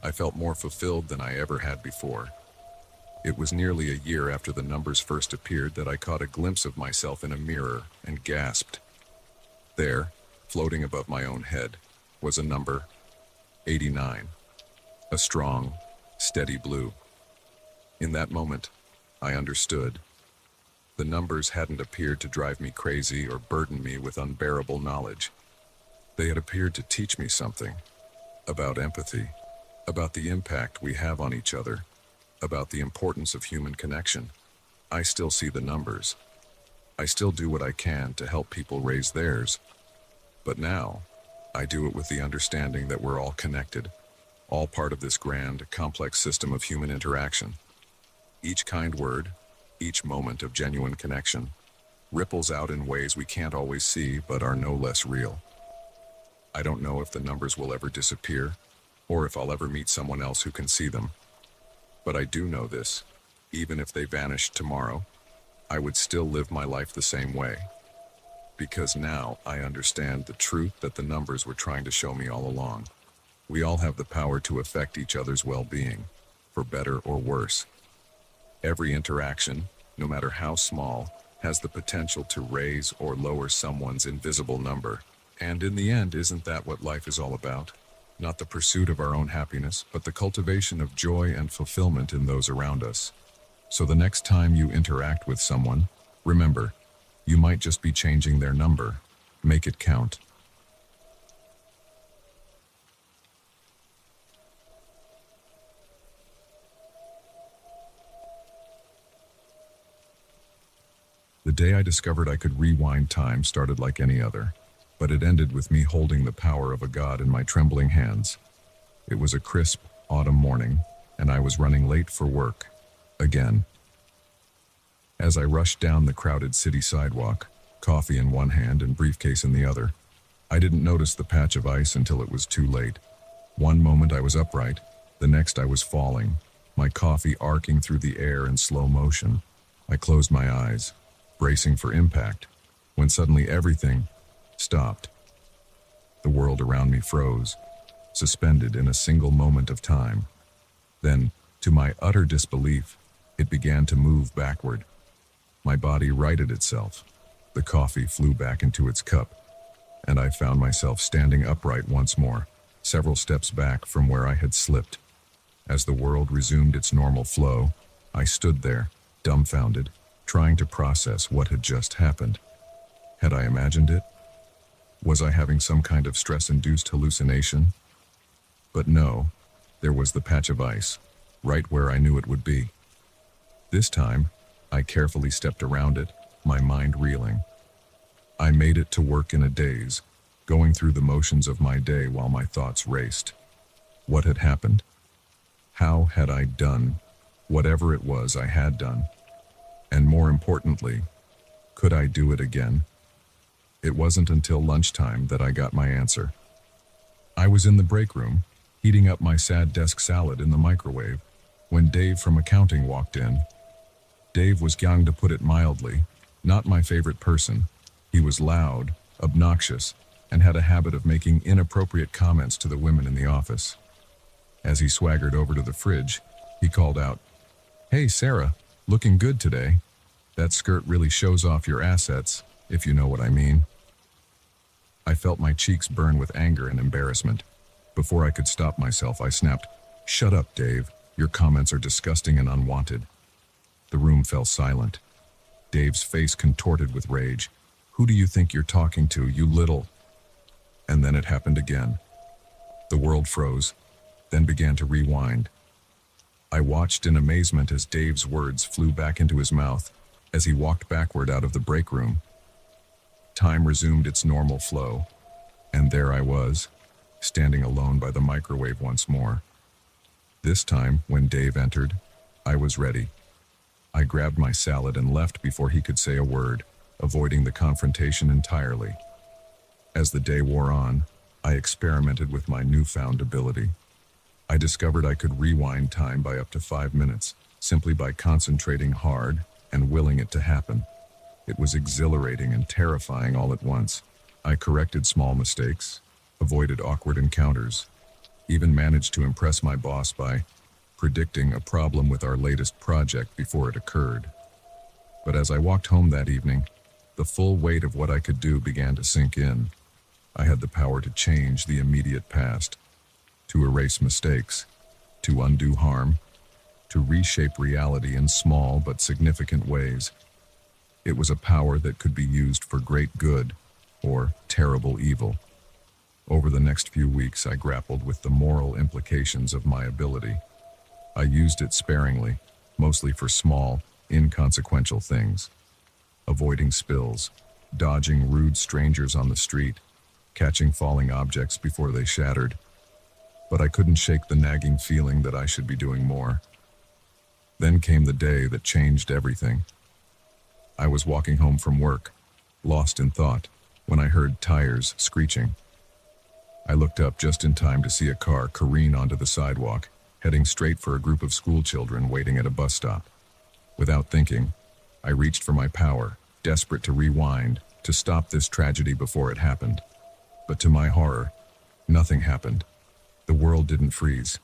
I felt more fulfilled than I ever had before. It was nearly a year after the numbers first appeared that I caught a glimpse of myself in a mirror and gasped. There, floating above my own head, was a number, 89. A strong, steady blue. In that moment, I understood. The numbers hadn't appeared to drive me crazy or burden me with unbearable knowledge. They had appeared to teach me something about empathy, about the impact we have on each other, about the importance of human connection. I still see the numbers. I still do what I can to help people raise theirs. But now, I do it with the understanding that we're all connected, all part of this grand, complex system of human interaction. Each kind word, each moment of genuine connection, ripples out in ways we can't always see but are no less real. I don't know if the numbers will ever disappear, or if I'll ever meet someone else who can see them. But I do know this, even if they vanished tomorrow, I would still live my life the same way. Because now I understand the truth that the numbers were trying to show me all along. We all have the power to affect each other's well-being, for better or worse. Every interaction, no matter how small, has the potential to raise or lower someone's invisible number. And in the end, isn't that what life is all about? Not the pursuit of our own happiness, but the cultivation of joy and fulfillment in those around us. So the next time you interact with someone, remember, you might just be changing their number. Make it count. The day I discovered I could rewind time started like any other, but it ended with me holding the power of a god in my trembling hands. It was a crisp autumn morning, and I was running late for work. Again. As I rushed down the crowded city sidewalk, coffee in one hand and briefcase in the other, I didn't notice the patch of ice until it was too late. One moment I was upright, the next I was falling, my coffee arcing through the air in slow motion. I closed my eyes, bracing for impact, when suddenly everything stopped. The world around me froze, suspended in a single moment of time. Then, to my utter disbelief, it began to move backward. My body righted itself. The coffee flew back into its cup, and I found myself standing upright once more, several steps back from where I had slipped. As the world resumed its normal flow, I stood there, dumbfounded, trying to process what had just happened. Had I imagined it? Was I having some kind of stress-induced hallucination? But no, there was the patch of ice, right where I knew it would be. This time, I carefully stepped around it, my mind reeling. I made it to work in a daze, going through the motions of my day while my thoughts raced. What had happened? How had I done whatever it was I had done? And more importantly, could I do it again? It wasn't until lunchtime that I got my answer. I was in the break room, heating up my sad desk salad in the microwave, when Dave from accounting walked in. Dave was, young to put it mildly, not my favorite person. He was loud, obnoxious, and had a habit of making inappropriate comments to the women in the office. As he swaggered over to the fridge, he called out, "Hey, Sarah, looking good today. That skirt really shows off your assets, if you know what I mean." I felt my cheeks burn with anger and embarrassment. Before I could stop myself, I snapped, "Shut up, Dave. Your comments are disgusting and unwanted." The room fell silent. Dave's face contorted with rage. "Who do you think you're talking to, you little—" And then it happened again. The world froze, then began to rewind. I watched in amazement as Dave's words flew back into his mouth as he walked backward out of the break room. Time resumed its normal flow, and there I was, standing alone by the microwave once more. This time, when Dave entered, I was ready. I grabbed my salad and left before he could say a word, avoiding the confrontation entirely. As the day wore on, I experimented with my newfound ability. I discovered I could rewind time by up to 5 minutes, simply by concentrating hard and willing it to happen. It was exhilarating and terrifying all at once. I corrected small mistakes, avoided awkward encounters, even managed to impress my boss by predicting a problem with our latest project before it occurred. But as I walked home that evening, the full weight of what I could do began to sink in. I had the power to change the immediate past, to erase mistakes, to undo harm, to reshape reality in small but significant ways. It was a power that could be used for great good or terrible evil. Over the next few weeks, I grappled with the moral implications of my ability. I used it sparingly, mostly for small, inconsequential things. Avoiding spills, dodging rude strangers on the street, catching falling objects before they shattered. But I couldn't shake the nagging feeling that I should be doing more. Then came the day that changed everything. I was walking home from work, lost in thought, when I heard tires screeching. I looked up just in time to see a car careen onto the sidewalk, heading straight for a group of school children waiting at a bus stop. Without thinking, I reached for my power, desperate to rewind, to stop this tragedy before it happened. But to my horror, nothing happened. The world didn't freeze.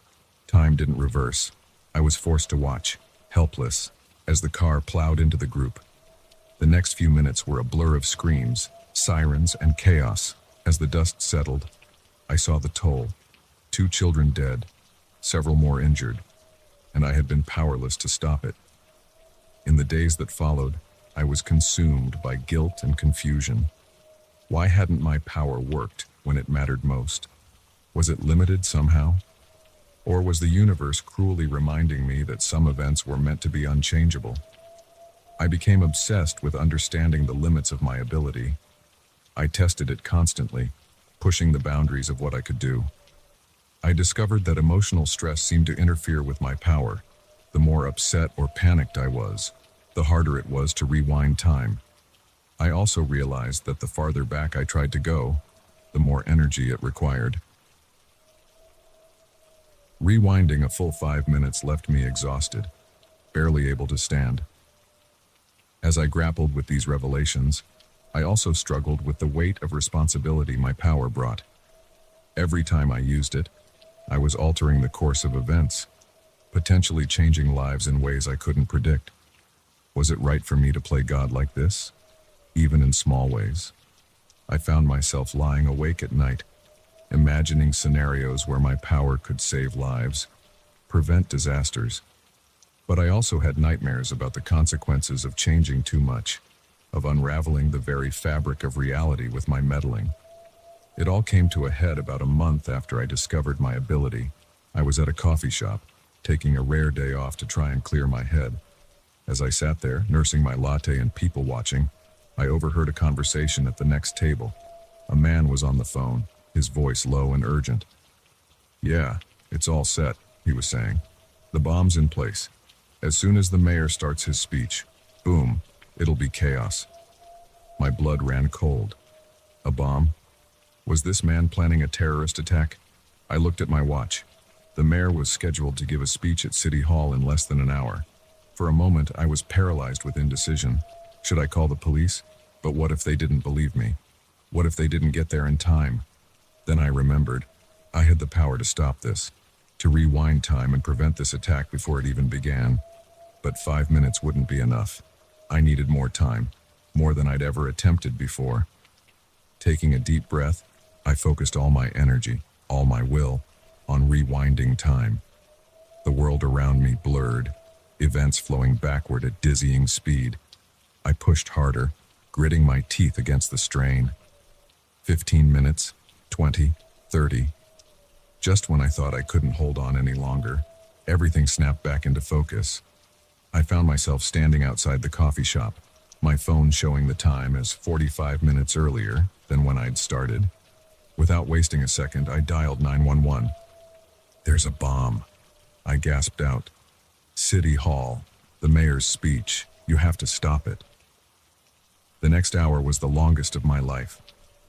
Time didn't reverse. I was forced to watch, helpless, as the car plowed into the group. The next few minutes were a blur of screams, sirens, and chaos. As the dust settled, I saw the toll. 2 children dead, several more injured, and I had been powerless to stop it. In the days that followed, I was consumed by guilt and confusion. Why hadn't my power worked when it mattered most? Was it limited somehow? Or was the universe cruelly reminding me that some events were meant to be unchangeable? I became obsessed with understanding the limits of my ability. I tested it constantly, pushing the boundaries of what I could do. I discovered that emotional stress seemed to interfere with my power. The more upset or panicked I was, the harder it was to rewind time. I also realized that the farther back I tried to go, the more energy it required. Rewinding a full 5 minutes left me exhausted, barely able to stand. As I grappled with these revelations, I also struggled with the weight of responsibility my power brought. Every time I used it, I was altering the course of events, potentially changing lives in ways I couldn't predict. Was it right for me to play God like this, even in small ways? I found myself lying awake at night, imagining scenarios where my power could save lives, prevent disasters. But I also had nightmares about the consequences of changing too much, of unraveling the very fabric of reality with my meddling. It all came to a head about a month after I discovered my ability. I was at a coffee shop, taking a rare day off to try and clear my head. As I sat there, nursing my latte and people watching, I overheard a conversation at the next table. A man was on the phone, his voice low and urgent. "Yeah, it's all set," he was saying. "The bomb's in place. As soon as the mayor starts his speech, boom, it'll be chaos." My blood ran cold. A bomb? Was this man planning a terrorist attack? I looked at my watch. The mayor was scheduled to give a speech at City Hall in less than an hour. For a moment, I was paralyzed with indecision. Should I call the police? But what if they didn't believe me? What if they didn't get there in time? Then I remembered. I had the power to stop this, to rewind time and prevent this attack before it even began. But 5 minutes wouldn't be enough. I needed more time, more than I'd ever attempted before. Taking a deep breath, I focused all my energy, all my will, on rewinding time. The world around me blurred, events flowing backward at dizzying speed. I pushed harder, gritting my teeth against the strain. 15 minutes, 20, 30. Just when I thought I couldn't hold on any longer, everything snapped back into focus. I found myself standing outside the coffee shop, my phone showing the time as 45 minutes earlier than when I'd started. Without wasting a second, I dialed 911. "There's a bomb," I gasped out. "City Hall, the mayor's speech. You have to stop it." The next hour was the longest of my life.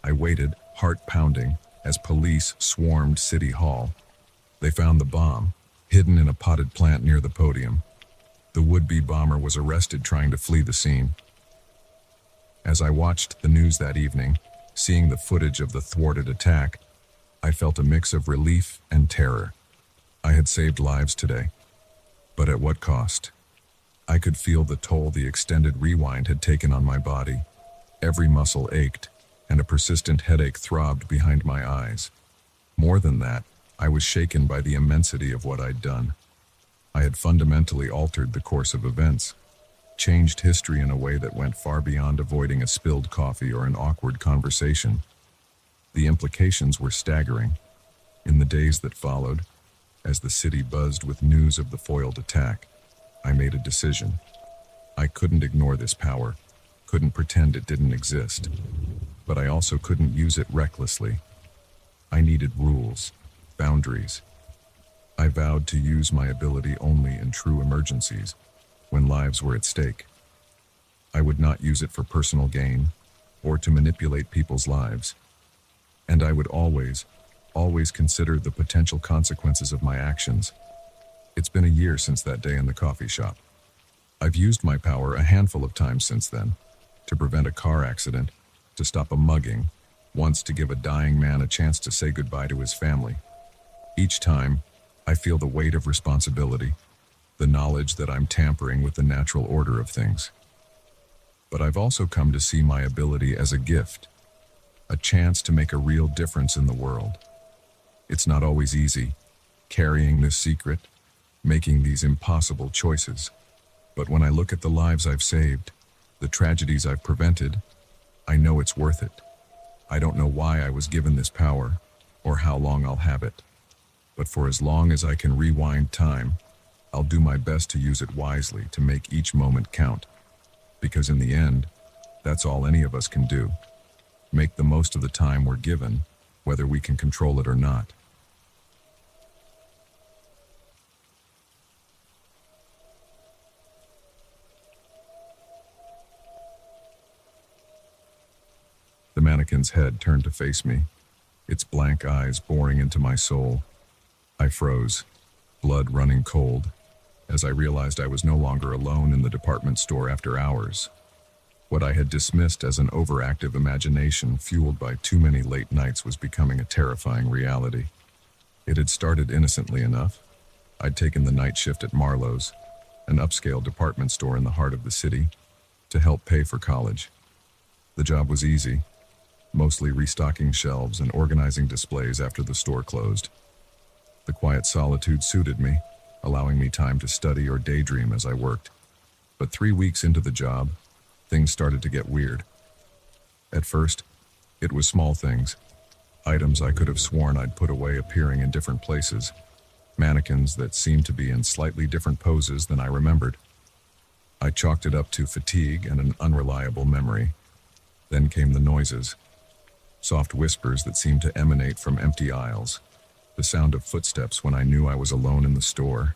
I waited, heart pounding, as police swarmed City Hall. They found the bomb, hidden in a potted plant near the podium. The would-be bomber was arrested trying to flee the scene. As I watched the news that evening, seeing the footage of the thwarted attack, I felt a mix of relief and terror. I had saved lives today, but at what cost? I could feel the toll the extended rewind had taken on my body. Every muscle ached, and a persistent headache throbbed behind my eyes. More than that, I was shaken by the immensity of what I'd done. I had fundamentally altered the course of events, changed history in a way that went far beyond avoiding a spilled coffee or an awkward conversation. The implications were staggering. In the days that followed, as the city buzzed with news of the foiled attack, I made a decision. I couldn't ignore this power, couldn't pretend it didn't exist, but I also couldn't use it recklessly. I needed rules, boundaries. I vowed to use my ability only in true emergencies, when lives were at stake. I would not use it for personal gain, or to manipulate people's lives. And I would always consider the potential consequences of my actions. It's been a year since that day in the coffee shop. I've used my power a handful of times since then, to prevent a car accident, to stop a mugging, once to give a dying man a chance to say goodbye to his family. Each time, I feel the weight of responsibility, the knowledge that I'm tampering with the natural order of things. But I've also come to see my ability as a gift, a chance to make a real difference in the world. It's not always easy, carrying this secret, making these impossible choices. But when I look at the lives I've saved, the tragedies I've prevented, I know it's worth it. I don't know why I was given this power, or how long I'll have it. But for as long as I can rewind time, I'll do my best to use it wisely to make each moment count. Because in the end, that's all any of us can do. Make the most of the time we're given, whether we can control it or not. The mannequin's head turned to face me, its blank eyes boring into my soul. I froze, blood running cold, as I realized I was no longer alone in the department store after hours. What I had dismissed as an overactive imagination fueled by too many late nights was becoming a terrifying reality. It had started innocently enough. I'd taken the night shift at Marlowe's, an upscale department store in the heart of the city, to help pay for college. The job was easy, mostly restocking shelves and organizing displays after the store closed. The quiet solitude suited me, allowing me time to study or daydream as I worked. But 3 weeks into the job, things started to get weird. At first, it was small things. Items I could have sworn I'd put away appearing in different places. Mannequins that seemed to be in slightly different poses than I remembered. I chalked it up to fatigue and an unreliable memory. Then came the noises. Soft whispers that seemed to emanate from empty aisles. The sound of footsteps when I knew I was alone in the store.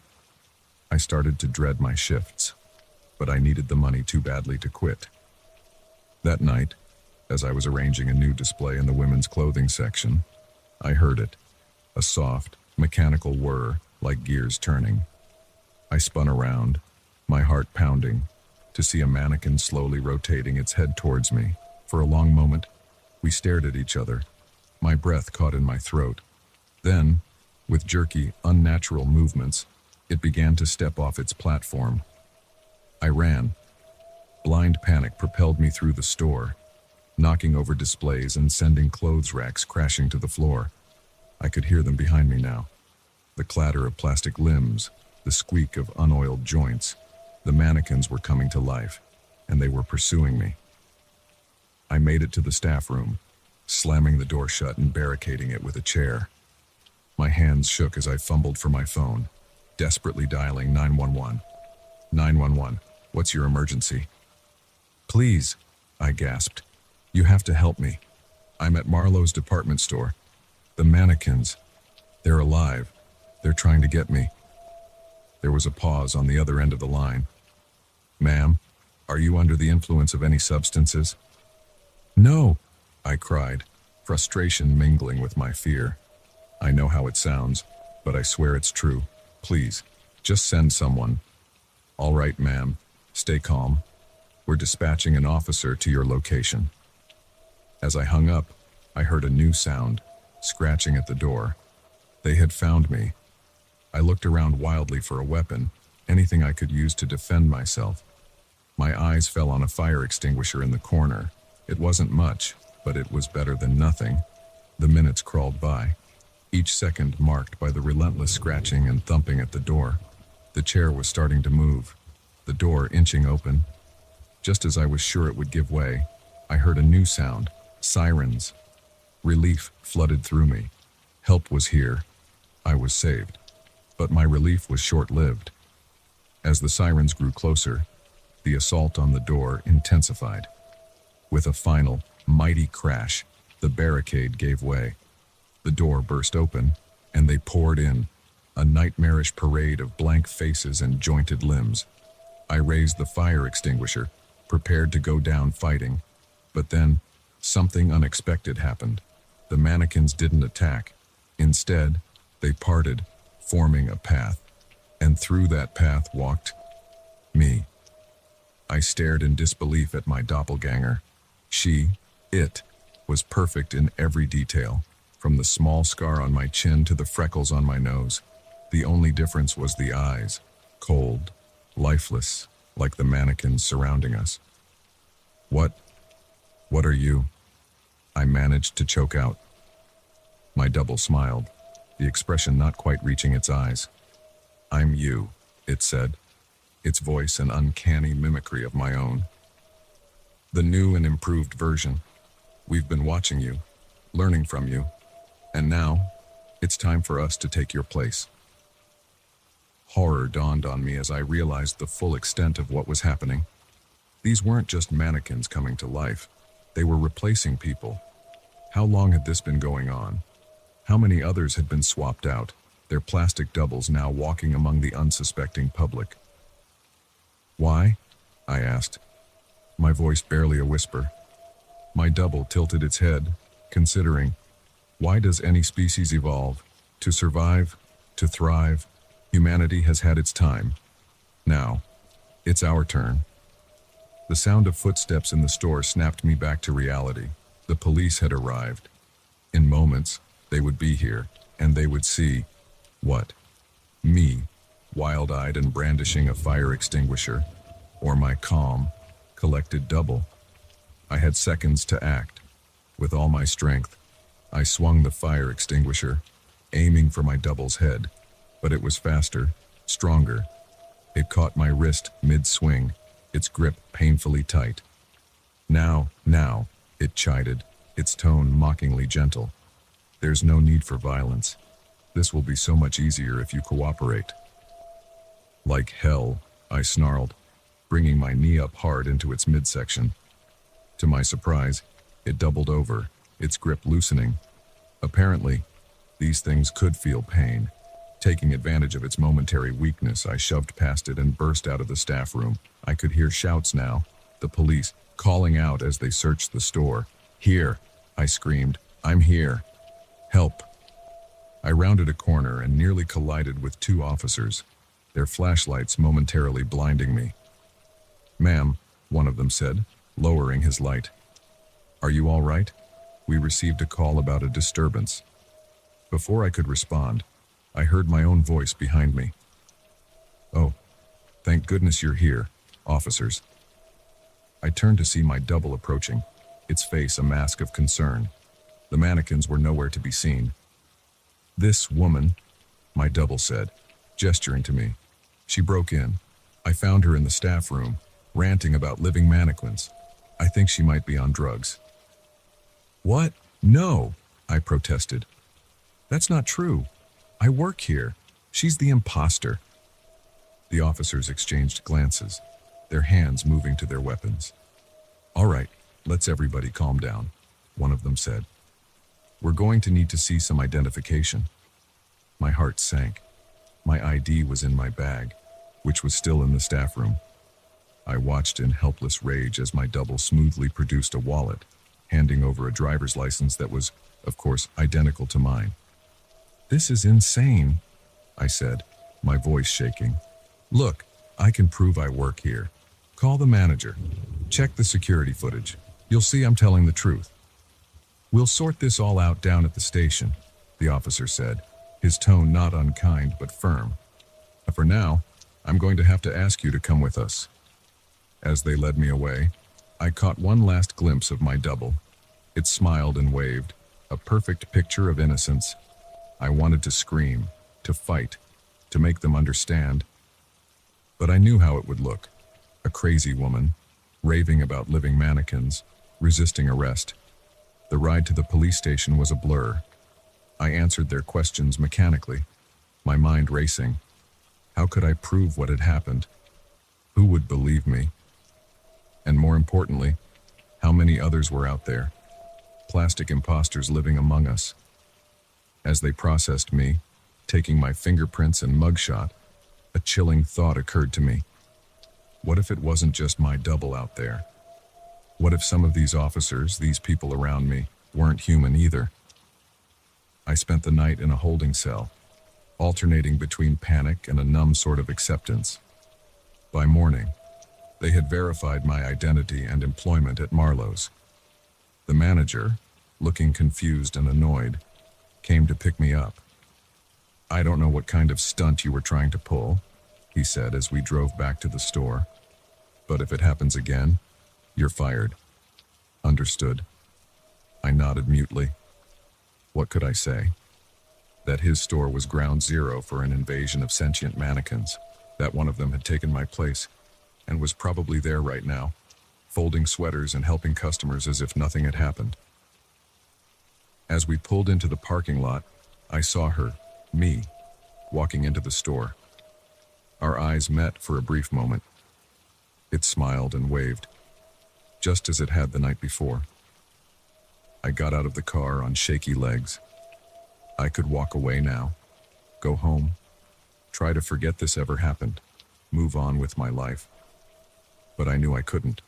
I started to dread my shifts, but I needed the money too badly to quit. That night, as I was arranging a new display in the women's clothing section, I heard it, a soft, mechanical whir like gears turning. I spun around, my heart pounding, to see a mannequin slowly rotating its head towards me. For a long moment, we stared at each other, my breath caught in my throat. Then, with jerky, unnatural movements, it began to step off its platform. I ran. Blind panic propelled me through the store. knocking over displays and sending clothes racks crashing to the floor. I could hear them behind me now. The clatter of plastic limbs, the squeak of unoiled joints. The mannequins were coming to life, and they were pursuing me. I made it to the staff room, slamming the door shut and barricading it with a chair. My hands shook as I fumbled for my phone, desperately dialing 911. 911, what's your emergency? Please, I gasped. You have to help me. I'm at Marlowe's department store. The mannequins, they're alive. They're trying to get me. There was a pause on the other end of the line. Ma'am, are you under the influence of any substances? No, I cried, frustration mingling with my fear. I know how it sounds, but I swear it's true. Please, just send someone. All right, ma'am. Stay calm. We're dispatching an officer to your location. As I hung up, I heard a new sound, scratching at the door. They had found me. I looked around wildly for a weapon, anything I could use to defend myself. My eyes fell on a fire extinguisher in the corner. It wasn't much, but it was better than nothing. The minutes crawled by, each second marked by the relentless scratching and thumping at the door. The chair was starting to move, the door inching open. Just as I was sure it would give way, I heard a new sound, sirens. Relief flooded through me. Help was here. I was saved. But my relief was short-lived. As the sirens grew closer, the assault on the door intensified. With a final, mighty crash, the barricade gave way. The door burst open, and they poured in, a nightmarish parade of blank faces and jointed limbs. I raised the fire extinguisher, prepared to go down fighting. But then, something unexpected happened. The mannequins didn't attack. Instead, they parted, forming a path. And through that path walked me. I stared in disbelief at my doppelganger. It, was perfect in every detail, from the small scar on my chin to the freckles on my nose. The only difference was the eyes, cold, lifeless, like the mannequins surrounding us. What are you? I managed to choke out. My double smiled, the expression not quite reaching its eyes. I'm you, it said, its voice an uncanny mimicry of my own. The new and improved version. We've been watching you, learning from you, and now, it's time for us to take your place. Horror dawned on me as I realized the full extent of what was happening. These weren't just mannequins coming to life. They were replacing people. How long had this been going on? How many others had been swapped out, their plastic doubles now walking among the unsuspecting public? Why? I asked, my voice barely a whisper. My double tilted its head, considering, why does any species evolve? To survive, to thrive. Humanity has had its time. Now, it's our turn. The sound of footsteps in the store snapped me back to reality. The police had arrived. In moments, they would be here, and they would see, what? Me, wild-eyed and brandishing a fire extinguisher, or my calm, collected double. I had seconds to act. With all my strength, I swung the fire extinguisher, aiming for my double's head, but it was faster, stronger. It caught my wrist mid-swing, its grip painfully tight. Now, it chided, its tone mockingly gentle. There's no need for violence. This will be so much easier if you cooperate. Like hell, I snarled, bringing my knee up hard into its midsection. To my surprise, it doubled over, its grip loosening. Apparently, these things could feel pain. Taking advantage of its momentary weakness, I shoved past it and burst out of the staff room. I could hear shouts now, the police calling out as they searched the store. Here, I screamed. I'm here. Help. I rounded a corner and nearly collided with two officers, their flashlights momentarily blinding me. Ma'am, one of them said, lowering his light. Are you all right? We received a call about a disturbance. Before I could respond, I heard my own voice behind me. Oh, thank goodness you're here, officers. I turned to see my double approaching, its face a mask of concern. The mannequins were nowhere to be seen. "This woman," my double said, gesturing to me. She broke in. I found her in the staff room, ranting about living mannequins. I think she might be on drugs. "What? No," I protested. "That's not true. I work here. She's the imposter." The officers exchanged glances, their hands moving to their weapons. "All right, let's everybody calm down," one of them said. "We're going to need to see some identification." My heart sank. My ID was in my bag, which was still in the staff room. I watched in helpless rage as my double smoothly produced a wallet, handing over a driver's license that was, of course, identical to mine. "This is insane," I said, my voice shaking. "Look, I can prove I work here. Call the manager. Check the security footage. You'll see I'm telling the truth." "We'll sort this all out down at the station," the officer said, his tone not unkind but firm. "For now, I'm going to have to ask you to come with us." As they led me away, I caught one last glimpse of my double. It smiled and waved, a perfect picture of innocence. I wanted to scream, to fight, to make them understand. But I knew how it would look. A crazy woman, raving about living mannequins, resisting arrest. The ride to the police station was a blur. I answered their questions mechanically, my mind racing. How could I prove what had happened? Who would believe me? And more importantly, how many others were out there? Plastic imposters living among us. As they processed me, taking my fingerprints and mugshot, a chilling thought occurred to me. What if it wasn't just my double out there? What if some of these officers, these people around me, weren't human either? I spent the night in a holding cell, alternating between panic and a numb sort of acceptance. By morning, they had verified my identity and employment at Marlowe's. The manager, looking confused and annoyed, came to pick me up. "I don't know what kind of stunt you were trying to pull," he said as we drove back to the store. "But if it happens again, you're fired." "Understood." I nodded mutely. What could I say? That his store was ground zero for an invasion of sentient mannequins, that one of them had taken my place, and was probably there right now, folding sweaters and helping customers as if nothing had happened. As we pulled into the parking lot, I saw her, me, walking into the store. Our eyes met for a brief moment. It smiled and waved, just as it had the night before. I got out of the car on shaky legs. I could walk away now, go home, try to forget this ever happened, move on with my life. But I knew I couldn't.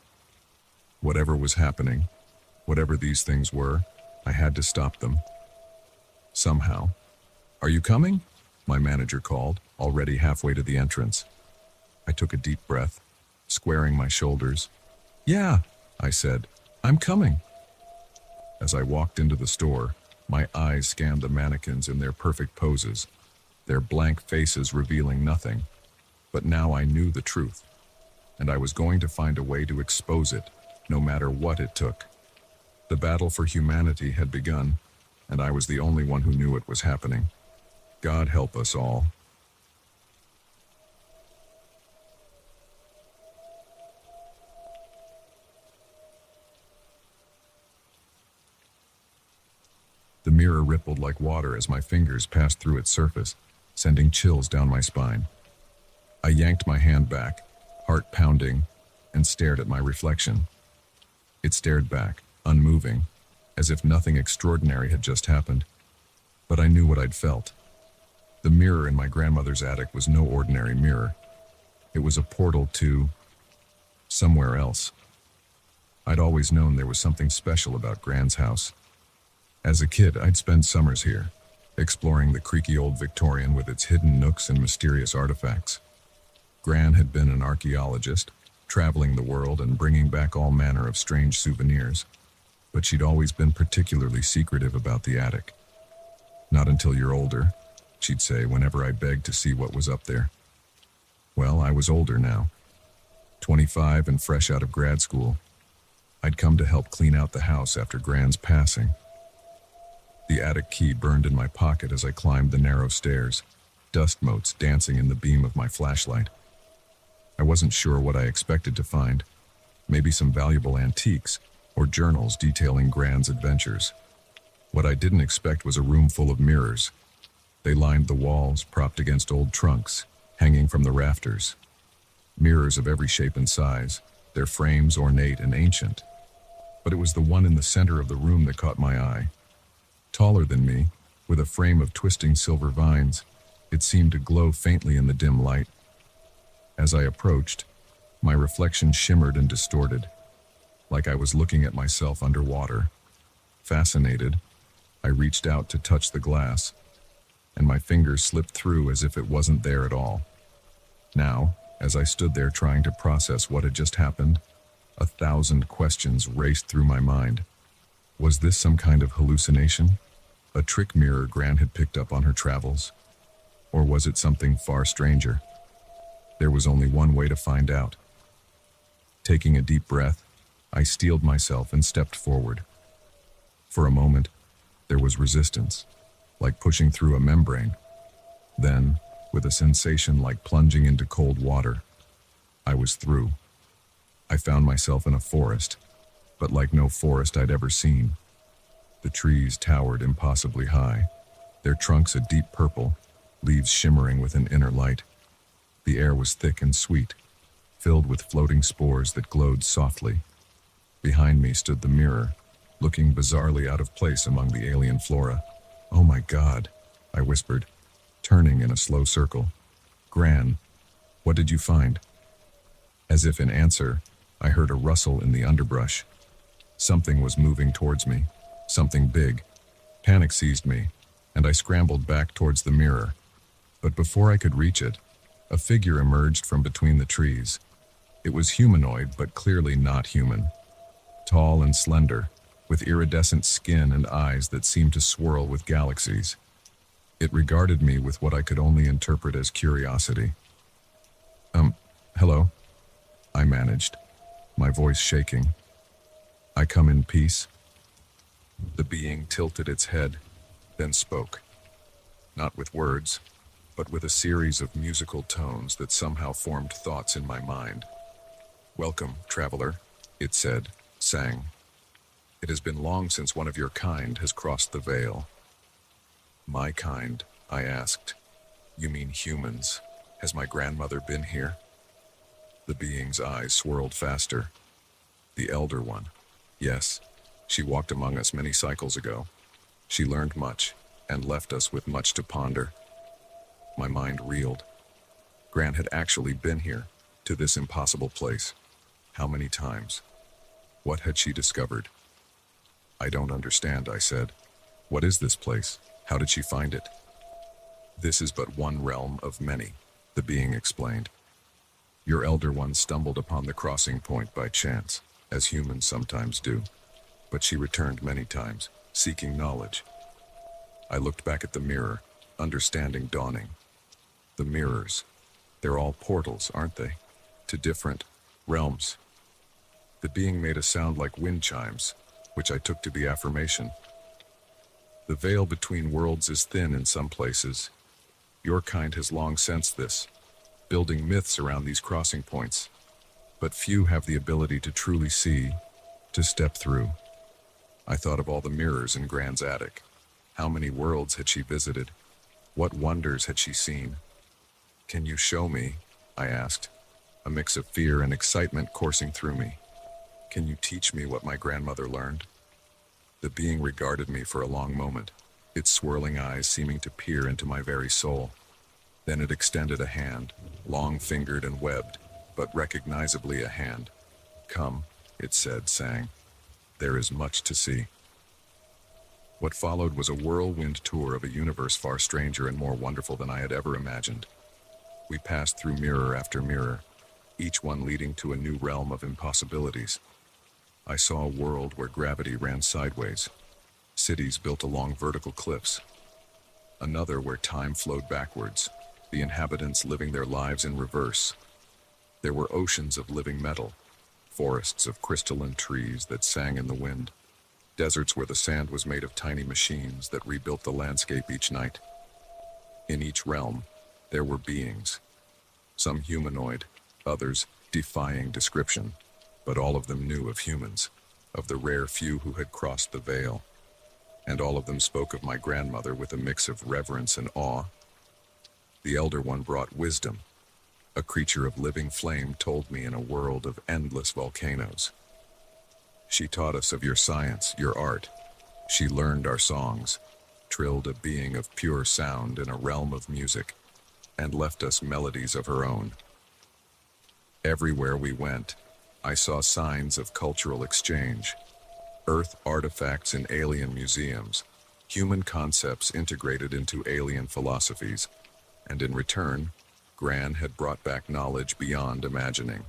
Whatever was happening, whatever these things were, I had to stop them. Somehow. "Are you coming?" my manager called, already halfway to the entrance. I took a deep breath, squaring my shoulders. "Yeah," I said, "I'm coming." As I walked into the store, my eyes scanned the mannequins in their perfect poses, their blank faces revealing nothing. But now I knew the truth, and I was going to find a way to expose it, no matter what it took. The battle for humanity had begun, and I was the only one who knew it was happening. God help us all. The mirror rippled like water as my fingers passed through its surface, sending chills down my spine. I yanked my hand back, heart pounding, and stared at my reflection. It stared back, unmoving, as if nothing extraordinary had just happened. But I knew what I'd felt. The mirror in my grandmother's attic was no ordinary mirror. It was a portal to somewhere else. I'd always known there was something special about Gran's house. As a kid, I'd spend summers here, exploring the creaky old Victorian with its hidden nooks and mysterious artifacts. Gran had been an archaeologist, traveling the world and bringing back all manner of strange souvenirs, but she'd always been particularly secretive about the attic. "Not until you're older," she'd say whenever I begged to see what was up there. Well, I was older now, 25 and fresh out of grad school. I'd come to help clean out the house after Gran's passing. The attic key burned in my pocket as I climbed the narrow stairs, dust motes dancing in the beam of my flashlight. I wasn't sure what I expected to find. Maybe some valuable antiques or journals detailing Gran's adventures. What I didn't expect was a room full of mirrors. They lined the walls, propped against old trunks, hanging from the rafters. Mirrors of every shape and size, their frames ornate and ancient. But it was the one in the center of the room that caught my eye. Taller than me, with a frame of twisting silver vines, it seemed to glow faintly in the dim light. As I approached, my reflection shimmered and distorted, like I was looking at myself underwater. Fascinated, I reached out to touch the glass, and my fingers slipped through as if it wasn't there at all. Now, as I stood there trying to process what had just happened, 1,000 questions raced through my mind. Was this some kind of hallucination? A trick mirror Gran had picked up on her travels? Or was it something far stranger? There was only one way to find out. Taking a deep breath, I steeled myself and stepped forward. For a moment, there was resistance, like pushing through a membrane. Then, with a sensation like plunging into cold water, I was through. I found myself in a forest, but like no forest I'd ever seen. The trees towered impossibly high, their trunks a deep purple, leaves shimmering with an inner light. The air was thick and sweet, filled with floating spores that glowed softly. Behind me stood the mirror, looking bizarrely out of place among the alien flora. "Oh my God," I whispered, turning in a slow circle. "Gran, what did you find?" As if in answer, I heard a rustle in the underbrush. Something was moving towards me, something big. Panic seized me, and I scrambled back towards the mirror. But before I could reach it, a figure emerged from between the trees. It was humanoid, but clearly not human. Tall and slender, with iridescent skin and eyes that seemed to swirl with galaxies. It regarded me with what I could only interpret as curiosity. Hello?" I managed, my voice shaking. "I come in peace?" The being tilted its head, then spoke. Not with words, but with a series of musical tones that somehow formed thoughts in my mind. "Welcome, traveler," it said, sang. "It has been long since one of your kind has crossed the veil." "My kind?" I asked. "You mean humans? Has my grandmother been here?" The being's eyes swirled faster. "The elder one. Yes, she walked among us many cycles ago. She learned much, and left us with much to ponder." My mind reeled. Gran had actually been here, to this impossible place. How many times? What had she discovered? "I don't understand," I said. "What is this place? How did she find it?" "This is but one realm of many," the being explained. "Your elder one stumbled upon the crossing point by chance, as humans sometimes do. But she returned many times, seeking knowledge." I looked back at the mirror, understanding dawning. The mirrors, they're all portals, aren't they? To different realms. The being made a sound like wind chimes, which I took to be affirmation. "The veil between worlds is thin in some places. Your kind has long sensed this, building myths around these crossing points. But few have the ability to truly see, to step through." I thought of all the mirrors in Gran's attic. How many worlds had she visited? What wonders had she seen? "Can you show me?" I asked, a mix of fear and excitement coursing through me. "Can you teach me what my grandmother learned?" The being regarded me for a long moment, its swirling eyes seeming to peer into my very soul. Then it extended a hand, long-fingered and webbed, but recognizably a hand. "Come," it said, sang. "There is much to see." What followed was a whirlwind tour of a universe far stranger and more wonderful than I had ever imagined. We passed through mirror after mirror, each one leading to a new realm of impossibilities. I saw a world where gravity ran sideways, cities built along vertical cliffs. Another where time flowed backwards, the inhabitants living their lives in reverse. There were oceans of living metal, forests of crystalline trees that sang in the wind, deserts where the sand was made of tiny machines that rebuilt the landscape each night. In each realm, there were beings, some humanoid, others defying description, but all of them knew of humans, of the rare few who had crossed the veil, and all of them spoke of my grandmother with a mix of reverence and awe. The elder one brought wisdom. A creature of living flame told me in a world of endless volcanoes. She taught us of your science, your art. She learned our songs, trilled a being of pure sound in a realm of music, and left us melodies of her own. Everywhere we went, I saw signs of cultural exchange. Earth artifacts in alien museums, human concepts integrated into alien philosophies, and in return, Gran had brought back knowledge beyond imagining.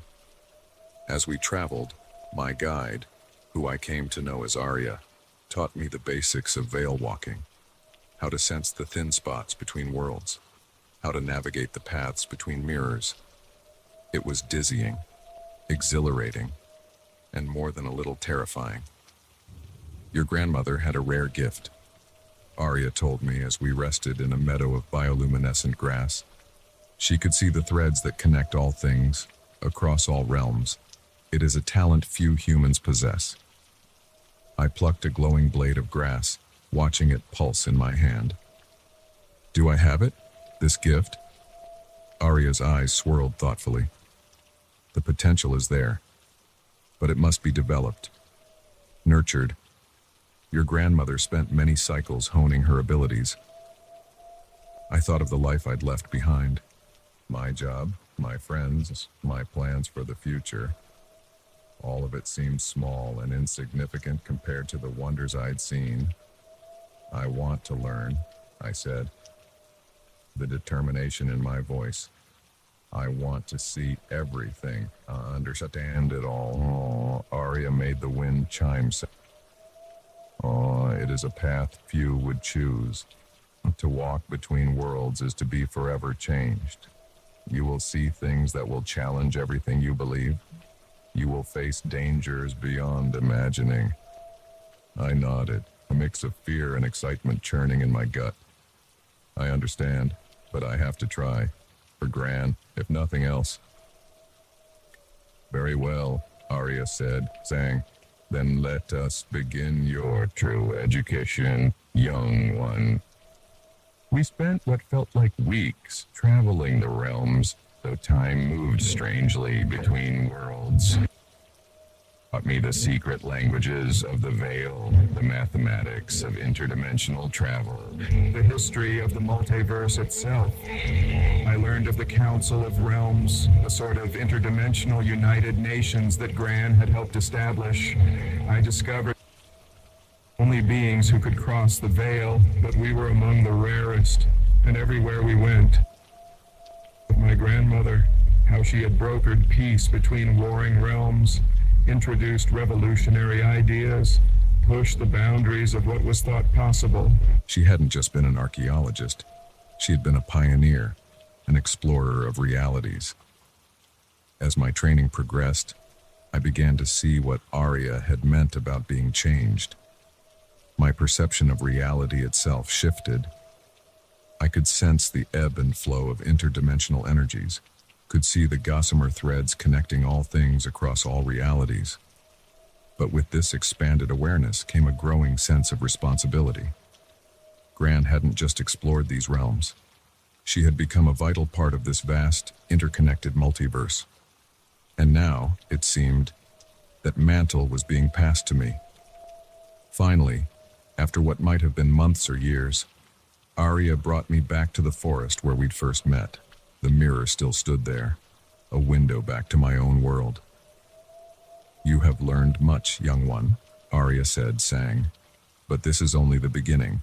As we traveled, my guide, who I came to know as Arya, taught me the basics of veil walking, how to sense the thin spots between worlds, how to navigate the paths between mirrors. It was dizzying, exhilarating, and more than a little terrifying. Your grandmother had a rare gift, Arya told me as we rested in a meadow of bioluminescent grass. She could see the threads that connect all things, across all realms. It is a talent few humans possess. I plucked a glowing blade of grass, watching it pulse in my hand. Do I have it? This gift? Arya's eyes swirled thoughtfully. The potential is there, but it must be developed, nurtured. Your grandmother spent many cycles honing her abilities. I thought of the life I'd left behind. My job, my friends, my plans for the future. All of it seemed small and insignificant compared to the wonders I'd seen. I want to learn, I said, the determination in my voice. I want to see everything, understand it all. Oh, Arya made the wind chime. Oh, it is a path few would choose. To walk between worlds is to be forever changed. You will see things that will challenge everything you believe. You will face dangers beyond imagining. I nodded, a mix of fear and excitement churning in my gut. I understand, but I have to try. For Gran, if nothing else. Very well, Arya said, saying, then let us begin your true education, young one. We spent what felt like weeks traveling the realms, though time moved strangely between worlds. Taught me the secret languages of the veil, the mathematics of interdimensional travel, the history of the multiverse itself. I learned of the Council of Realms, a sort of interdimensional United Nations that Gran had helped establish. I discovered only beings who could cross the veil, but we were among the rarest, and everywhere we went. With my grandmother, how she had brokered peace between warring realms, introduced revolutionary ideas, pushed the boundaries of what was thought possible. She hadn't just been an archaeologist. She had been a pioneer, an explorer of realities. As my training progressed, I began to see what Arya had meant about being changed. My perception of reality itself shifted. I could sense the ebb and flow of interdimensional energies, could see the gossamer threads connecting all things across all realities. But with this expanded awareness came a growing sense of responsibility. Gran hadn't just explored these realms. She had become a vital part of this vast, interconnected multiverse. And now, it seemed, that mantle was being passed to me. Finally, after what might have been months or years, Arya brought me back to the forest where we'd first met. The mirror still stood there, a window back to my own world. You have learned much, young one, Arya said, saying, but this is only the beginning.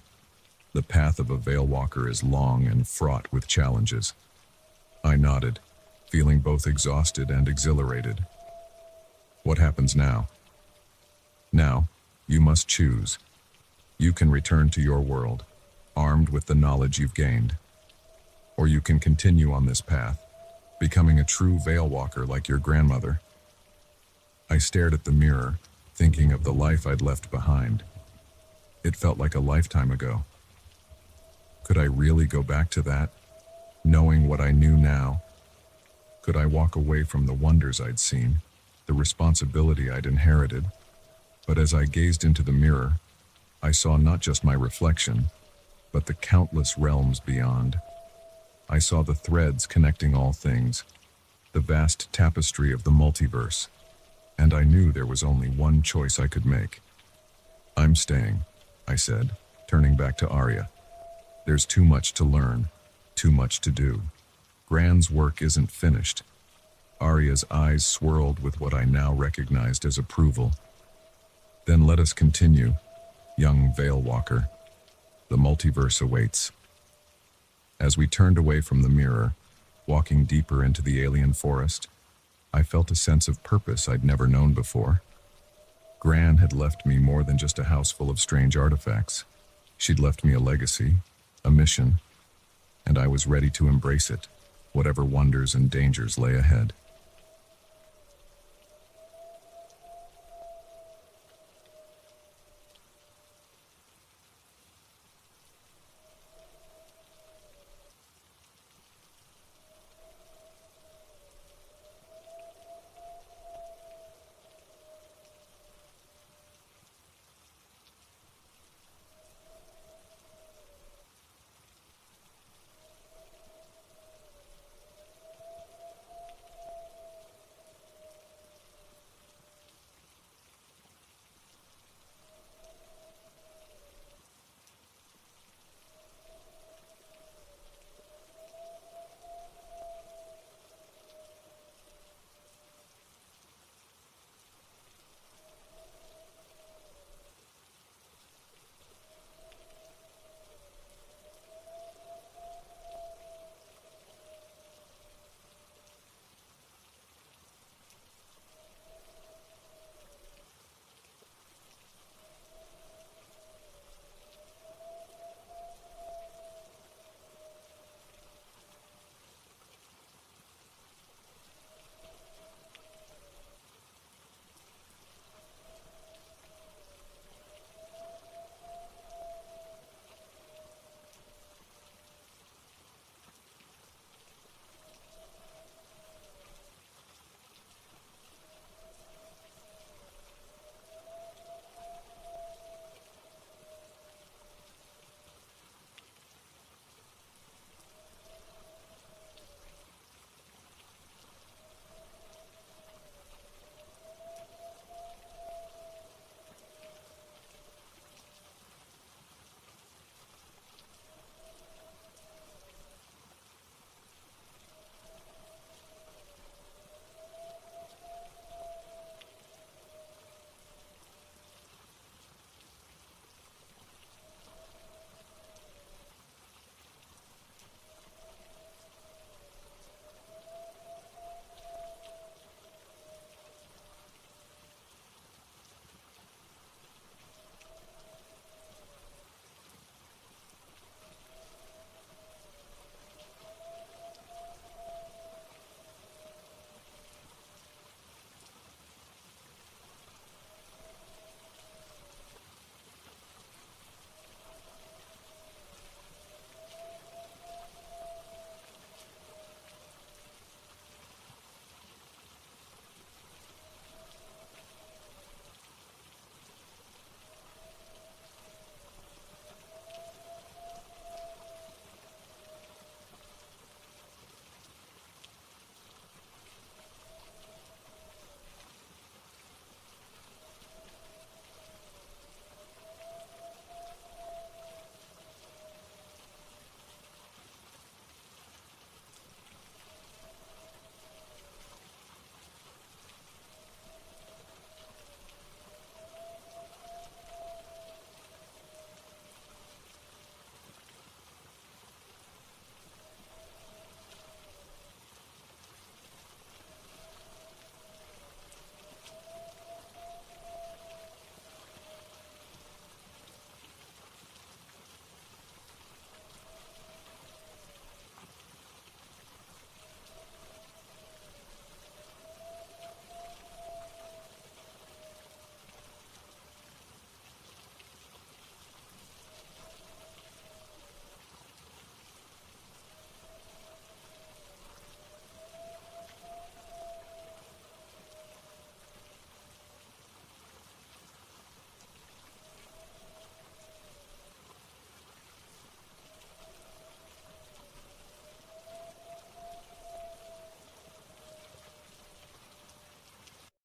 The path of a veil walker is long and fraught with challenges. I nodded, feeling both exhausted and exhilarated. What happens now? Now, you must choose. You can return to your world, armed with the knowledge you've gained. Or you can continue on this path, becoming a true veil walker like your grandmother. I stared at the mirror, thinking of the life I'd left behind. It felt like a lifetime ago. Could I really go back to that, knowing what I knew now? Could I walk away from the wonders I'd seen, the responsibility I'd inherited? But as I gazed into the mirror, I saw not just my reflection, but the countless realms beyond. I saw the threads connecting all things, the vast tapestry of the multiverse, and I knew there was only one choice I could make. "I'm staying," I said, turning back to Arya. "There's too much to learn, too much to do. Gran's work isn't finished." Arya's eyes swirled with what I now recognized as approval. "Then let us continue, young Veil Walker. The multiverse awaits." As we turned away from the mirror, walking deeper into the alien forest, I felt a sense of purpose I'd never known before. Gran had left me more than just a house full of strange artifacts. She'd left me a legacy, a mission, and I was ready to embrace it, whatever wonders and dangers lay ahead.